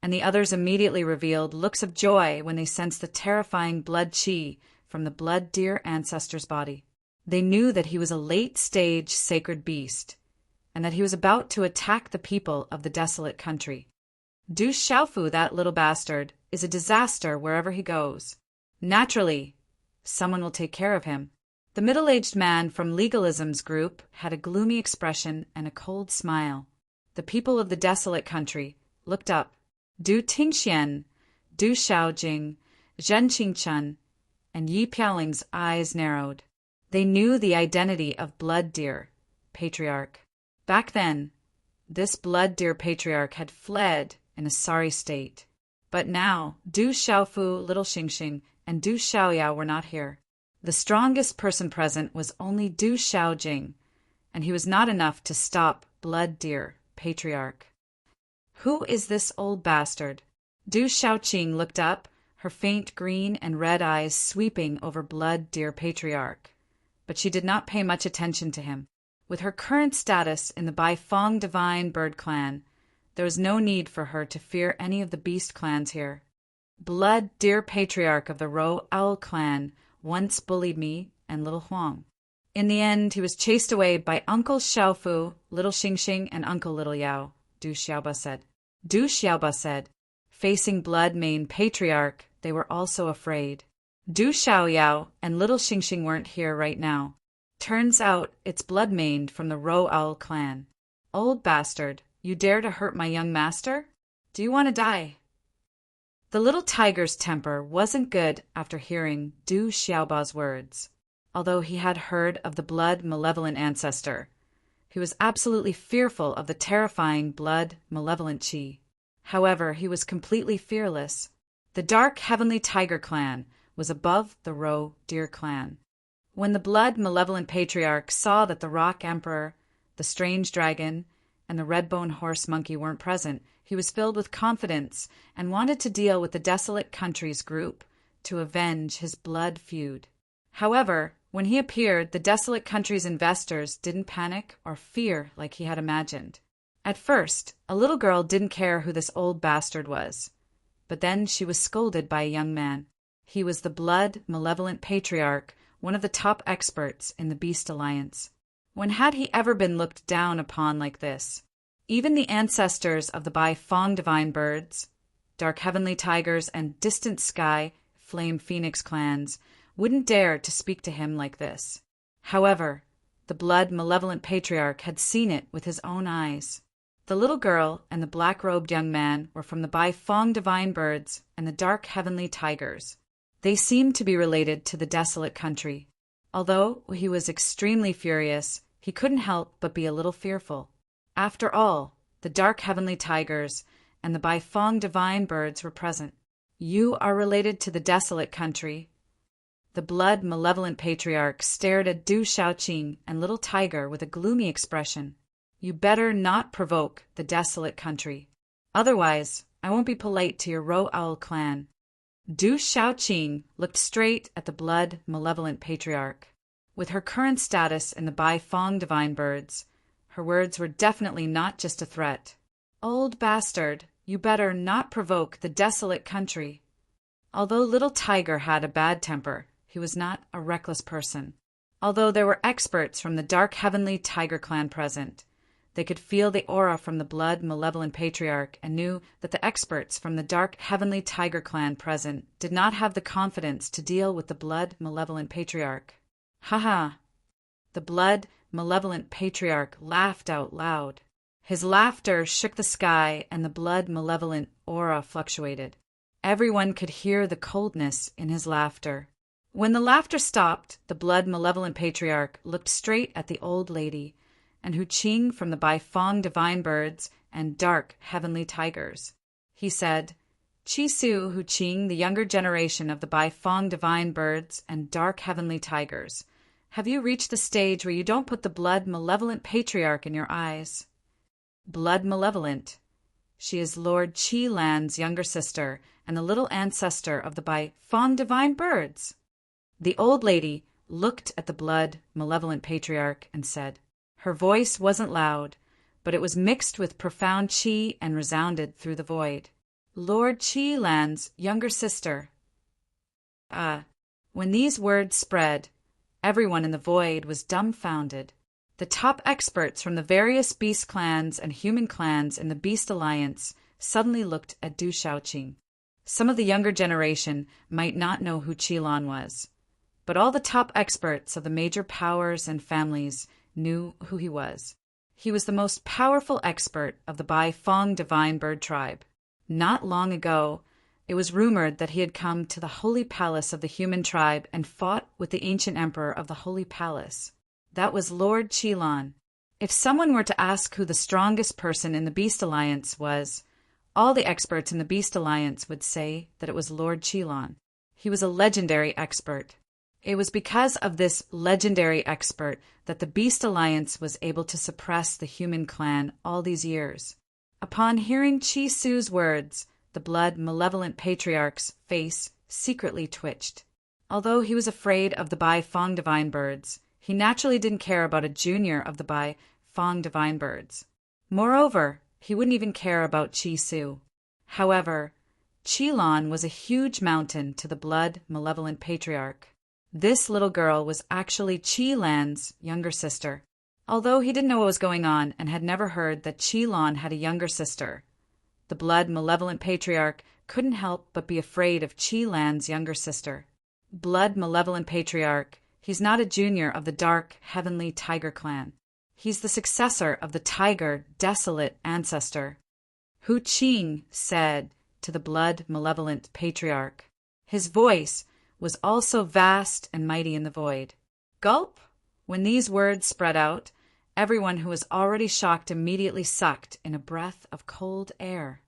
and the others immediately revealed looks of joy when they sensed the terrifying blood qi from the blood deer ancestor's body. They knew that he was a late-stage sacred beast, and that he was about to attack the people of the desolate country. Du Xiaofu, that little bastard, is a disaster wherever he goes. Naturally, someone will take care of him. The middle-aged man from Legalism's group had a gloomy expression and a cold smile. The people of the desolate country looked up. Du Tingxian, Du Xiaojing, Zhen Qingchen, and Yi Piaoling's eyes narrowed. They knew the identity of Blood Deer, Patriarch. Back then, this Blood Deer Patriarch had fled in a sorry state. But now, Du Xiaofu, Little Xingxing, and Du Xiaoyao were not here. The strongest person present was only Du Xiaojing, and he was not enough to stop Blood Deer, Patriarch. Who is this old bastard? Du Xiaoqing looked up, her faint green and red eyes sweeping over Blood Deer Patriarch. But she did not pay much attention to him. With her current status in the Baifeng Divine Bird Clan, there was no need for her to fear any of the beast clans here. Blood Deer Patriarch of the Ro Owl Clan once bullied me and Little Huang. In the end, he was chased away by Uncle Xiaofu, Little Xingxing, and Uncle Little Yao, Du Xiaoba said. Du Xiaoba said, facing Blood Mane Patriarch, they were also afraid. Du Xiaoyao and Little Xingxing weren't here right now. Turns out it's Blood Maned from the Ro Owl Clan. Old bastard, you dare to hurt my young master? Do you want to die? The little tiger's temper wasn't good after hearing Du Xiaoba's words. Although he had heard of the blood malevolent ancestor, he was absolutely fearful of the terrifying blood malevolent qi. However, he was completely fearless. The dark heavenly tiger clan was above the Ro Deer clan. When the blood malevolent patriarch saw that the rock emperor, the strange dragon, and the red-bone horse monkey weren't present, he was filled with confidence and wanted to deal with the desolate country's group to avenge his blood feud. However, when he appeared, the desolate country's investors didn't panic or fear like he had imagined. At first, a little girl didn't care who this old bastard was. But then she was scolded by a young man. He was the blood malevolent patriarch, one of the top experts in the Beast Alliance. When had he ever been looked down upon like this? Even the ancestors of the Baifeng Divine Birds, Dark Heavenly Tigers, and Distant Sky Flame Phoenix clans wouldn't dare to speak to him like this. However, the blood malevolent patriarch had seen it with his own eyes. The little girl and the black-robed young man were from the Baifeng Divine Birds and the Dark Heavenly Tigers. They seemed to be related to the desolate country. Although he was extremely furious, he couldn't help but be a little fearful. After all, the Dark Heavenly Tigers and the Baifeng Divine Birds were present. You are related to the desolate country. The blood malevolent patriarch stared at Du Xiaoqing and Little Tiger with a gloomy expression. You better not provoke the desolate country. Otherwise, I won't be polite to your Ro Owl clan. Du Xiaoqing looked straight at the blood malevolent patriarch. With her current status in the Baifeng Divine Birds, her words were definitely not just a threat. Old bastard, you better not provoke the desolate country. Although Little Tiger had a bad temper, he was not a reckless person. Although there were experts from the Dark Heavenly Tiger clan present, they could feel the aura from the blood malevolent patriarch and knew that the experts from the Dark Heavenly Tiger clan present did not have the confidence to deal with the blood malevolent patriarch. Haha! The blood malevolent patriarch laughed out loud. His laughter shook the sky and the blood malevolent aura fluctuated. Everyone could hear the coldness in his laughter. When the laughter stopped, the blood malevolent patriarch looked straight at the old lady, and Hu Qing from the Baifeng Divine Birds and Dark Heavenly Tigers. He said, Chisu Hu Qing, the younger generation of the Baifeng Divine Birds and Dark Heavenly Tigers, have you reached the stage where you don't put the blood malevolent patriarch in your eyes? Blood malevolent. She is Lord Qi Lan's younger sister and the little ancestor of the Baifeng Divine Birds. The old lady looked at the blood malevolent patriarch and said, Her voice wasn't loud, but it was mixed with profound chi and resounded through the void. Lord Chi Lan's younger sister. When these words spread, everyone in the void was dumbfounded. The top experts from the various beast clans and human clans in the Beast Alliance suddenly looked at Du Shaoqing. Some of the younger generation might not know who Qilin was, but all the top experts of the major powers and families knew who he was. He was the most powerful expert of the Bai Fong divine bird tribe. Not long ago, it was rumored that he had come to the holy palace of the human tribe and fought with the ancient emperor of the holy palace. That was Lord Qilin. If someone were to ask who the strongest person in the Beast Alliance was, all the experts in the Beast Alliance would say that it was Lord Qilin. He was a legendary expert. It was because of this legendary expert that the Beast Alliance was able to suppress the human clan all these years. Upon hearing Chi Su's words, the blood-malevolent patriarch's face secretly twitched. Although he was afraid of the Bai Fong divine birds, he naturally didn't care about a junior of the Bai Fong divine birds. Moreover, he wouldn't even care about Chi Su. However, Qilin was a huge mountain to the blood-malevolent patriarch. This little girl was actually Qilin's younger sister. Although he didn't know what was going on and had never heard that Qilin had a younger sister, the blood-malevolent patriarch couldn't help but be afraid of Qilin's younger sister. Blood-malevolent patriarch, he's not a junior of the dark, heavenly tiger clan. He's the successor of the tiger, desolate ancestor. Hu Qing said to the blood-malevolent patriarch. His voice was also vast and mighty in the void. Gulp! When these words spread out, everyone who was already shocked immediately sucked in a breath of cold air.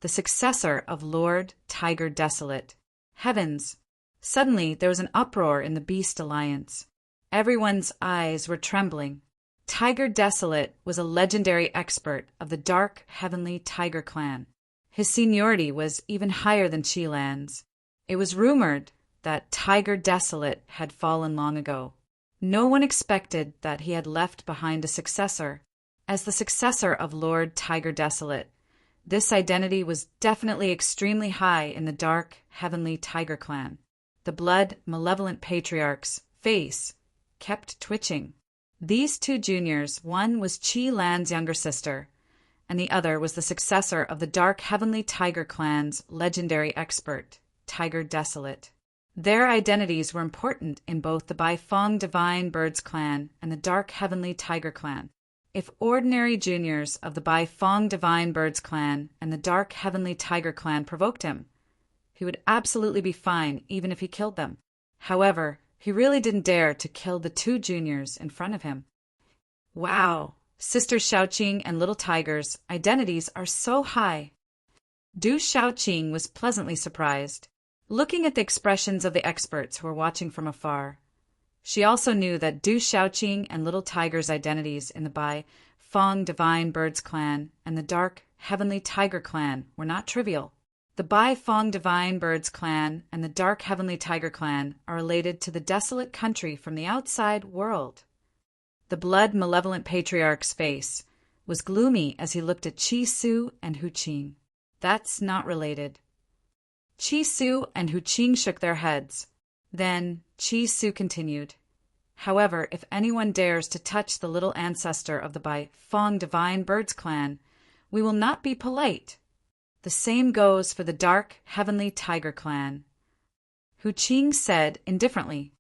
The successor of Lord Tiger Desolate. Heavens! Suddenly there was an uproar in the Beast Alliance. Everyone's eyes were trembling. Tiger Desolate was a legendary expert of the dark heavenly tiger clan. His seniority was even higher than Qilin's. It was rumored that Tiger Desolate had fallen long ago. No one expected that he had left behind a successor. As the successor of Lord Tiger Desolate, this identity was definitely extremely high in the dark, heavenly tiger clan. The blood-malevolent patriarch's face kept twitching. These two juniors, one was Qilin's younger sister, and the other was the successor of the dark, heavenly tiger clan's legendary expert, Tiger Desolate. Their identities were important in both the Bai Fong Divine Birds clan and the Dark Heavenly Tiger clan. If ordinary juniors of the Bai Fong Divine Birds clan and the Dark Heavenly Tiger clan provoked him, he would absolutely be fine even if he killed them. However, he really didn't dare to kill the two juniors in front of him. Wow! Sister Shaoqing and Little Tiger's identities are so high. Du Shaoqing was pleasantly surprised. Looking at the expressions of the experts who were watching from afar, she also knew that Du Shaoqing and Little Tiger's identities in the Bai Fong Divine Birds clan and the Dark Heavenly Tiger clan were not trivial. The Bai Fong Divine Birds clan and the Dark Heavenly Tiger clan are related to the desolate country from the outside world. The blood-malevolent patriarch's face was gloomy as he looked at Chi Su and Hu Qing. That's not related. Chi Su and Hu Qing shook their heads. Then Chi Su continued. However, if anyone dares to touch the little ancestor of the Bai Fong Divine Birds clan, we will not be polite. The same goes for the Dark Heavenly Tiger clan. Hu Qing said indifferently.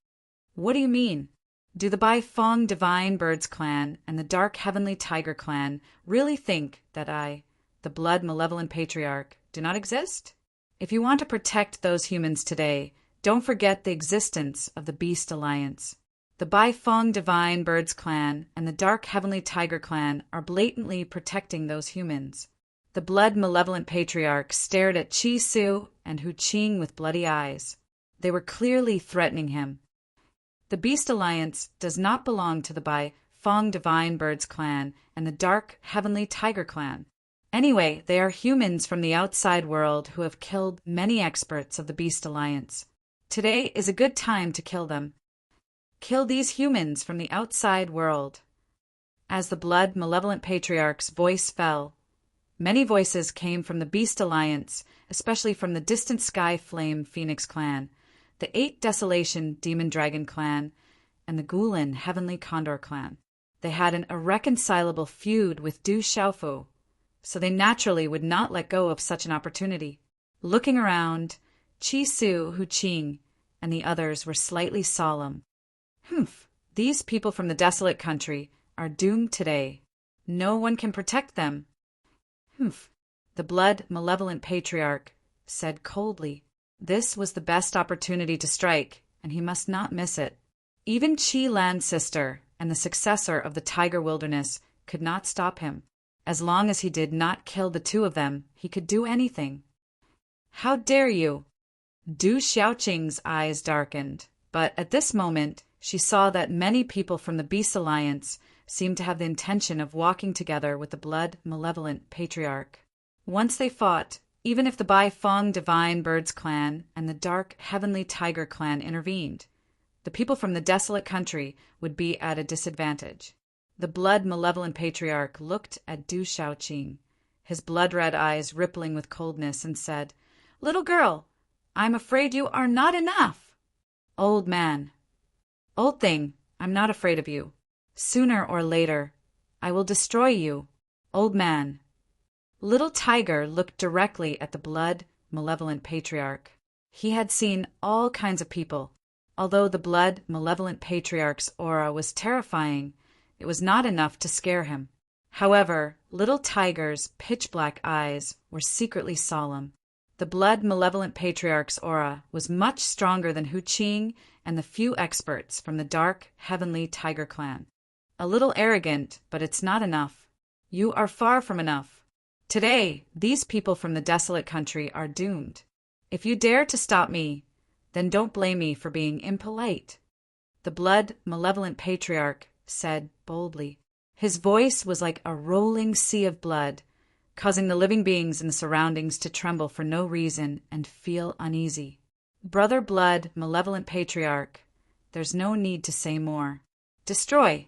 What do you mean? Do the Bai Fong Divine Birds clan and the Dark Heavenly Tiger clan really think that I, the blood-malevolent patriarch, do not exist? If you want to protect those humans today, don't forget the existence of the Beast Alliance. The Bai Fong Divine Birds clan and the Dark Heavenly Tiger clan are blatantly protecting those humans. The blood-malevolent patriarch stared at Chi Su and Hu Qing with bloody eyes. They were clearly threatening him. The Beast Alliance does not belong to the Bai Fong Divine Birds clan and the Dark Heavenly Tiger clan. Anyway, they are humans from the outside world who have killed many experts of the Beast Alliance. Today is a good time to kill them. Kill these humans from the outside world. As the blood malevolent patriarch's voice fell, many voices came from the Beast Alliance, especially from the distant Sky Flame Phoenix clan, the 8 Desolation Demon Dragon clan, and the Gulen Heavenly Condor clan. They had an irreconcilable feud with Du Xiaofu, so they naturally would not let go of such an opportunity. Looking around, Qi Su, Hu Qing, and the others were slightly solemn. These people from the desolate country are doomed today. No one can protect them. The blood malevolent patriarch said coldly. This was the best opportunity to strike, and he must not miss it. Even Qi Lan's sister and the successor of the Tiger Wilderness could not stop him. As long as he did not kill the 2 of them, he could do anything. How dare you? Du Xiaoqing's eyes darkened, but at this moment she saw that many people from the Beast Alliance seemed to have the intention of walking together with the blood malevolent patriarch. Once they fought, even if the Bai Feng Divine Birds clan and the Dark Heavenly Tiger clan intervened, the people from the desolate country would be at a disadvantage. The blood malevolent patriarch looked at Du Xiaoqing, his blood-red eyes rippling with coldness, and said, "Little girl, I'm afraid you are not enough." "Old man, old thing, I'm not afraid of you. Sooner or later, I will destroy you, old man." Little Tiger looked directly at the blood malevolent patriarch. He had seen all kinds of people. Although the blood malevolent patriarch's aura was terrifying, it was not enough to scare him. However, Little Tiger's pitch-black eyes were secretly solemn. The blood malevolent patriarch's aura was much stronger than Hu Qing and the few experts from the Dark Heavenly Tiger clan. A little arrogant, but it's not enough. You are far from enough. Today, these people from the desolate country are doomed. If you dare to stop me, then don't blame me for being impolite. The blood malevolent patriarch said boldly. His voice was like a rolling sea of blood, causing the living beings in the surroundings to tremble for no reason and feel uneasy. Brother blood malevolent patriarch, there's no need to say more. Destroy.